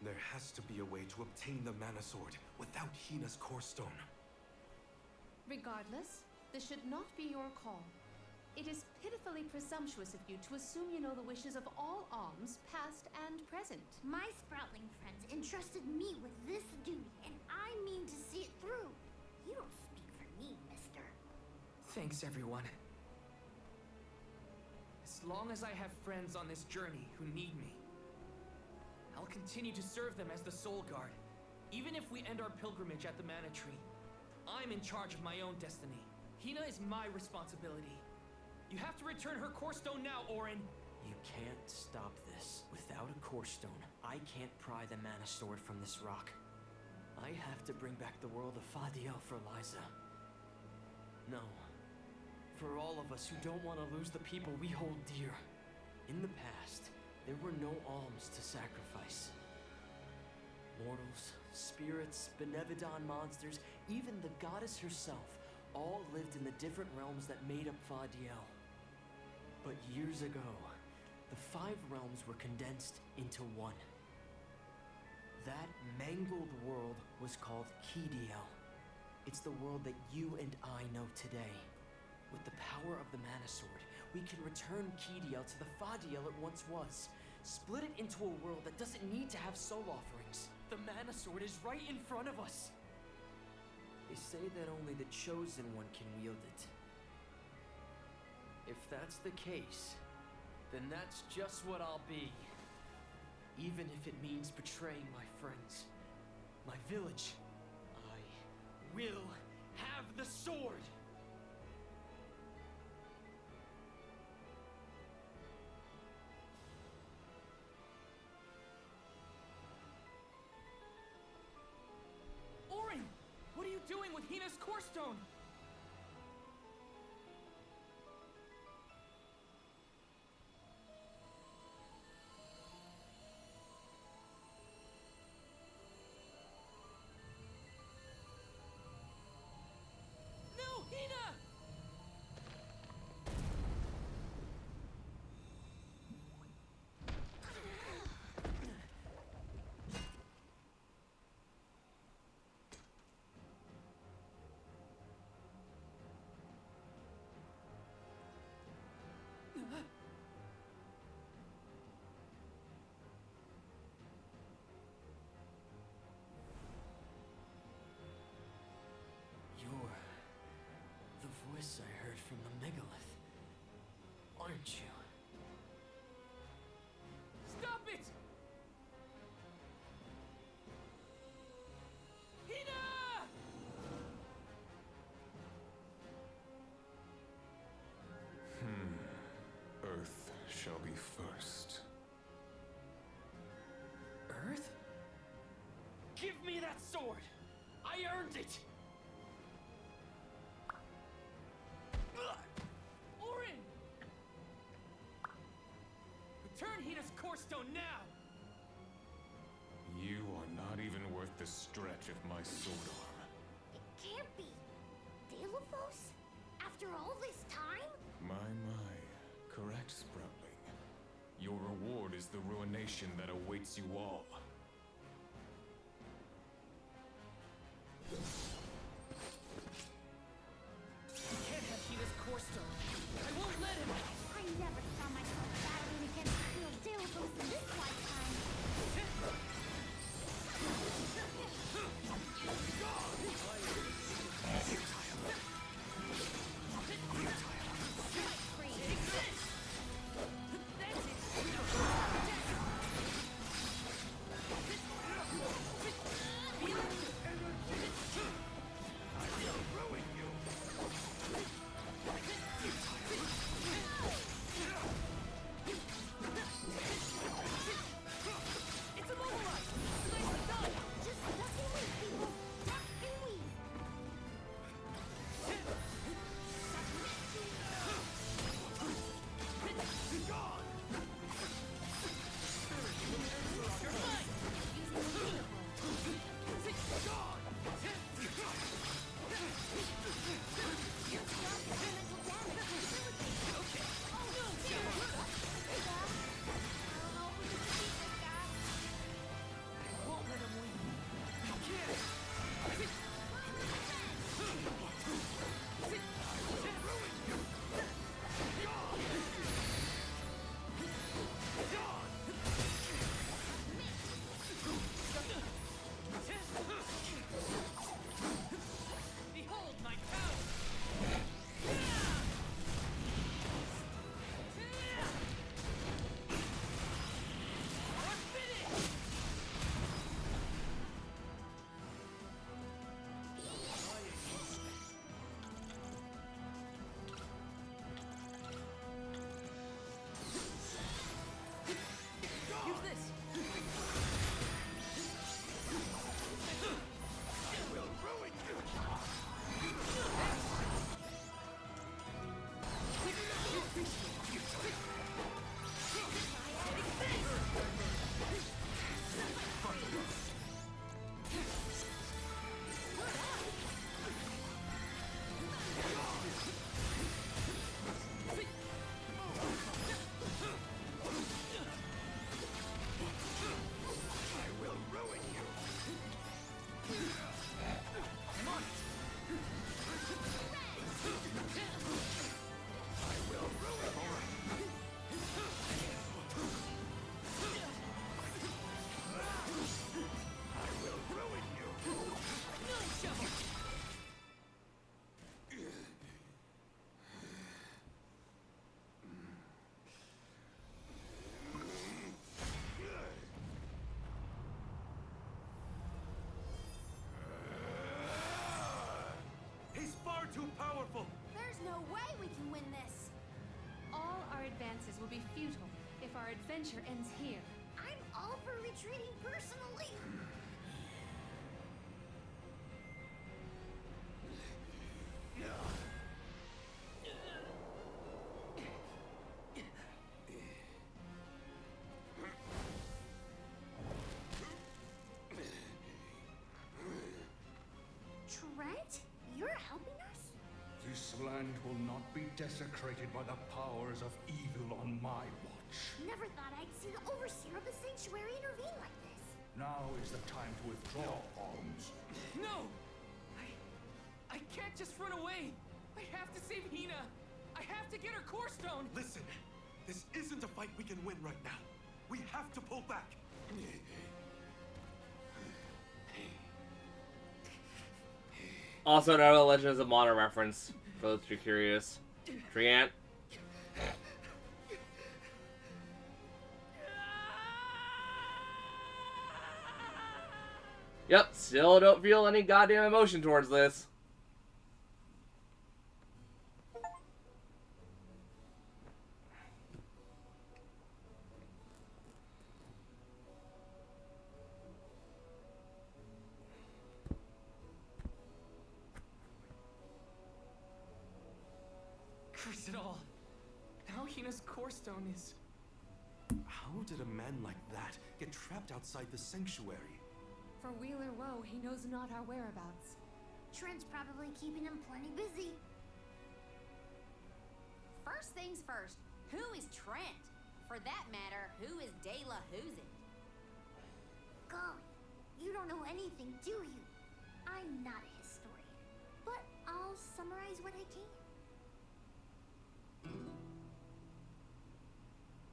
There has to be a way to obtain the Mana Sword without Hina's Core Stone. Regardless, this should not be your call. It is pitifully presumptuous of you to assume you know the wishes of all Alms, past and present. My Sproutling friends entrusted me with this duty, and I mean to see it through. You don't speak for me, mister. Thanks, everyone. As long as I have friends on this journey who need me, I'll continue to serve them as the Soul Guard. Even if we end our pilgrimage at the Mana Tree, I'm in charge of my own destiny. Hina is my responsibility. You have to return her Core Stone now, Orin! You can't stop this. Without a Core Stone, I can't pry the Mana Sword from this rock. I have to bring back the world of Fadiel for Liza. No. For all of us who don't want to lose the people we hold dear. In the past, there were no Alms to sacrifice. Mortals, spirits, Benevodon monsters, even the goddess herself, all lived in the different realms that made up Fadiel. But years ago, the 5 realms were condensed into one. That mangled world was called Kidiel. It's the world that you and I know today. With the power of the Mana Sword, we can return Kidiel to the Fadiel it once was. Split it into a world that doesn't need to have soul offerings. The Mana Sword is right in front of us. They say that only the Chosen One can wield it. If that's the case, then that's just what I'll be. Even if it means betraying my friends, my village, I will have the sword! Orin! What are you doing with Hina's Core Stone? No, Hina! Wiss I heard from the megalith, aren't you? Stop it! Hina! Earth shall be first. Earth? Give me that sword! I earned it! Orin! Return Hina's core stone now! You are not even worth the stretch of my sword arm. It can't be. Delos? After all this time? My. Correct, Sproutling. Your reward is the ruination that awaits you all. You can't have Hina's core stone. I won't let him! I never saw myself battling against real Delos in this lifetime. Too powerful! There's no way we can win this! All our advances will be futile if our adventure ends here. I'm all for retreating personally. Trent, you're helping us? This land will not be desecrated by the powers of evil on my watch. Never thought I'd see the overseer of the sanctuary intervene like this. Now is the time to withdraw, arms. No! I can't just run away! I have to save Hina! I have to get her core stone! Listen, this isn't a fight we can win right now. We have to pull back. Also, another Legend of Mana reference. For those who are curious. Treant. Yep, still don't feel any goddamn emotion towards this. Curse it all. Now Hina's core stone is... How did a man like that get trapped outside the sanctuary? For Wheeler Woe, he knows not our whereabouts. Trent's probably keeping him plenty busy. First things first, who is Trent? For that matter, who is De La Who's It? Golly, you don't know anything, do you? I'm not a historian, but I'll summarize what I can.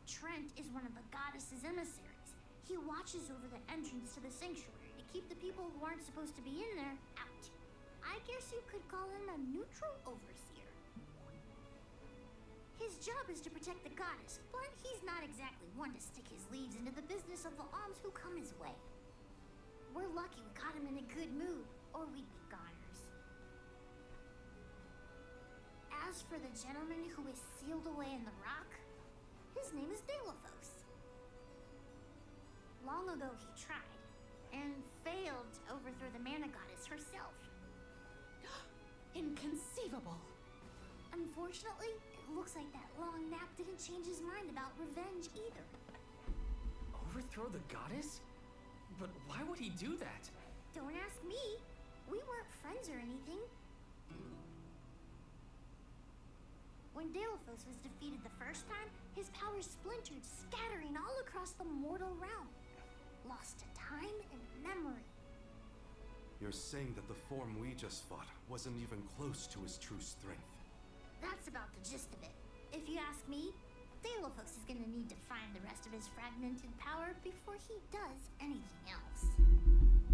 Trent is one of the goddess's emissaries. He watches over the entrance to the sanctuary to keep the people who aren't supposed to be in there out. I guess you could call him a neutral overseer. His job is to protect the goddess, but he's not exactly one to stick his leaves into the business of the alms who come his way. We're lucky we caught him in a good mood, or we'd be goners. As for the gentleman who is sealed away in the rock, his name is Delaphos. Long ago he tried, and failed to overthrow the mana goddess herself. Inconceivable! Unfortunately, it looks like that long nap didn't change his mind about revenge either. Overthrow the goddess? But why would he do that? Don't ask me. We weren't friends or anything. When Delaphos was defeated the first time, his powers splintered, scattering all across the mortal realm. Lost to time and memory. You're saying that the form we just fought wasn't even close to his true strength. That's about the gist of it. If you ask me, Delaphos is gonna need to find the rest of his fragmented power before he does anything else.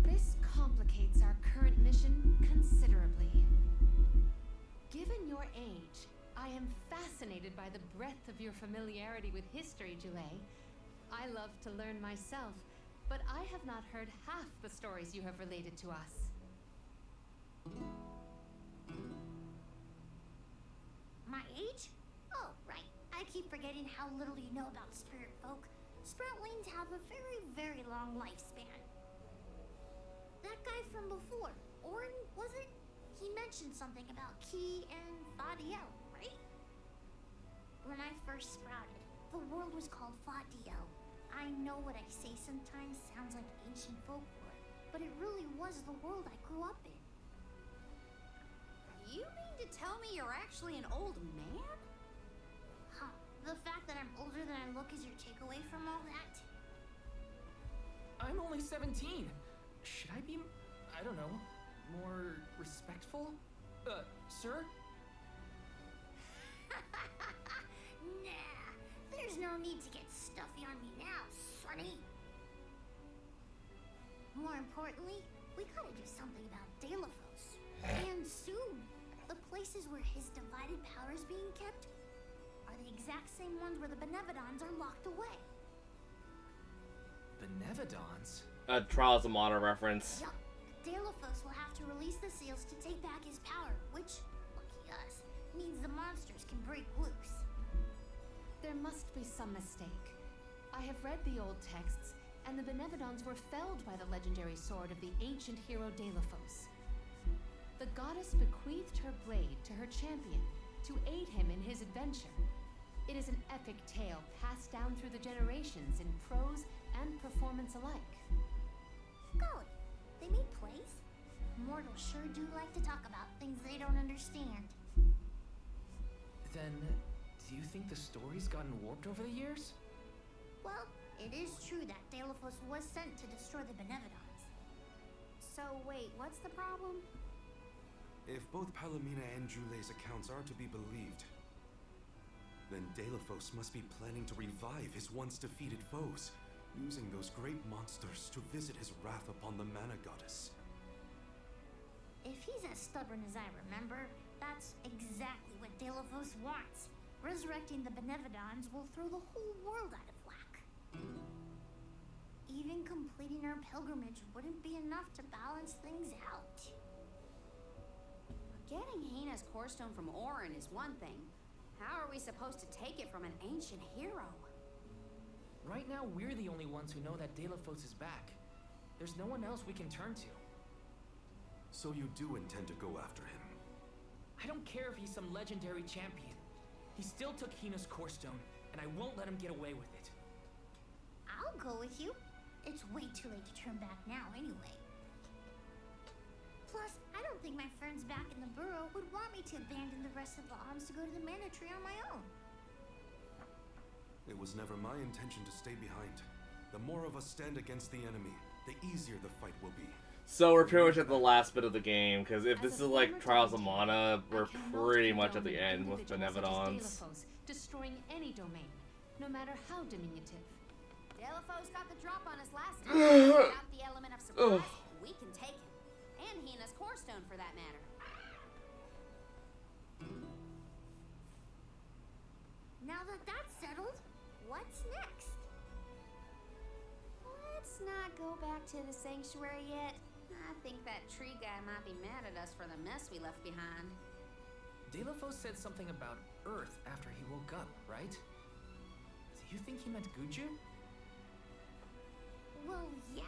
This complicates our current mission considerably. Given your age, I am fascinated by the breadth of your familiarity with history, Joulet. I love to learn myself, but I have not heard half the stories you have related to us. My age? Oh, right. I keep forgetting how little you know about spirit folk. Sproutlings have a very, very long lifespan. That guy from before, Orin, was it? He mentioned something about Key and Fadiel, right? When I first sprouted, the world was called Fadiel. I know what I say sometimes sounds like ancient folklore, but it really was the world I grew up in. You mean to tell me you're actually an old man? Huh. The fact that I'm older than I look is your takeaway from all that? I'm only 17. Should I be, I don't know, more respectful? Sir? Nah, there's no need to get stuffy on me now, sonny. More importantly, we gotta do something about Delaphos. And soon. The places where his divided power is being kept are the exact same ones where the Benevodons are locked away. Benevodons? A Trials of Mana reference. Yup. Delaphos will have to release the seals to take back his power, which, lucky us, means the monsters can break loose. There must be some mistake. I have read the old texts, and the Benevodons were felled by the legendary sword of the ancient hero Delaphos. The goddess bequeathed her blade to her champion to aid him in his adventure. It is an epic tale passed down through the generations in prose and performance alike. Golly, they made plays? Mortals sure do like to talk about things they don't understand. Then, do you think the story's gotten warped over the years? Well, it is true that Delaphos was sent to destroy the Benevodons. So wait, what's the problem? If both Palomina and Joulet's accounts are to be believed, then Delaphos must be planning to revive his once defeated foes, using those great monsters to visit his wrath upon the Mana Goddess. If he's as stubborn as I remember, That's exactly what Delphos wants. Resurrecting the Benevodons will throw the whole world out of whack. Even completing our pilgrimage wouldn't be enough to balance things out. Getting Hina's core stone from Orin is one thing. How are we supposed to take it from an ancient hero? Right now, we're the only ones who know that Delphos is back. There's no one else we can turn to. So you do intend to go after him? I don't care if he's some legendary champion. He still took Hina's core stone, and I won't let him get away with it. I'll go with you. It's way too late to turn back now anyway. Plus, I don't think my friends back in the burrow would want me to abandon the rest of the alms to go to the mana tree on my own. It was never my intention to stay behind. The more of us stand against the enemy, the easier the fight will be. So we're pretty much at the last bit of the game, because if this is like Trials of Mana, we're pretty much at the end with Benevodons. Destroying any domain, no matter how diminutive. Delphos got the drop on us last time. Without the element of surprise, we can take him. And Hina's core stone, for that matter. Now that that's settled, what's next? Let's not go back to the sanctuary yet. I think that tree guy might be mad at us for the mess we left behind. Delphos said something about Earth after he woke up, right? Do you think he meant Guju? Well, yeah.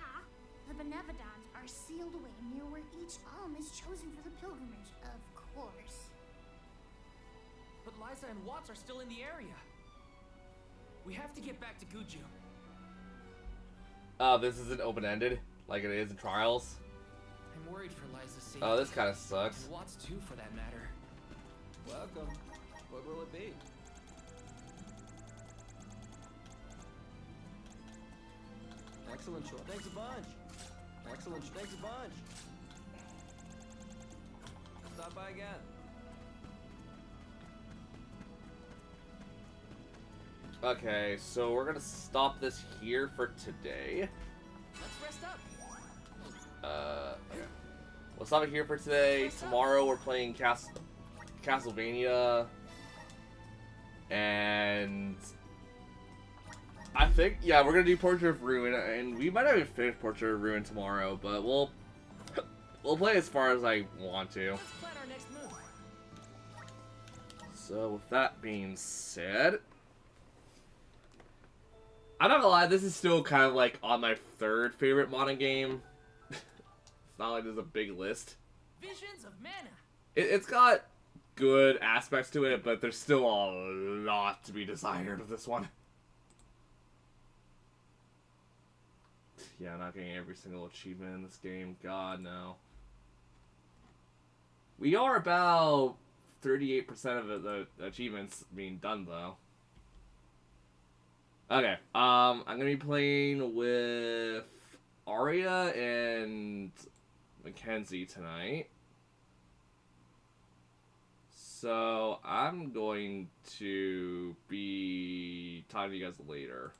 The Benevodons are sealed away near where each alm is chosen for the pilgrimage, of course. But Liza and Watts are still in the area. We have to get back to Guju. This isn't open-ended, like it is in Trials. I'm worried for Liza's safety. Oh, this kind of sucks. And Watts too, for that matter. Welcome. What will it be? Excellent choice. Thanks a bunch. Excellent. Thanks a bunch. Stop by again. Okay, so we're gonna stop this here for today. Let's rest up. Okay. We'll stop it here for today. Tomorrow we're playing Castlevania. And I think, yeah, we're gonna do Portrait of Ruin, and we might not even finish Portrait of Ruin tomorrow, but we'll play as far as I want to. Let's plan our next move. So with that being said, I'm not gonna lie, this is still kind of like on my third favorite modern game. It's not like there's a big list. Visions of Mana. It's got good aspects to it, but there's still a lot to be desired with this one. Yeah, I'm not getting every single achievement in this game. God, no. We are about 38% of the achievements being done, though. Okay, I'm gonna be playing with Arya and Mackenzie tonight. So I'm going to be talking to you guys later.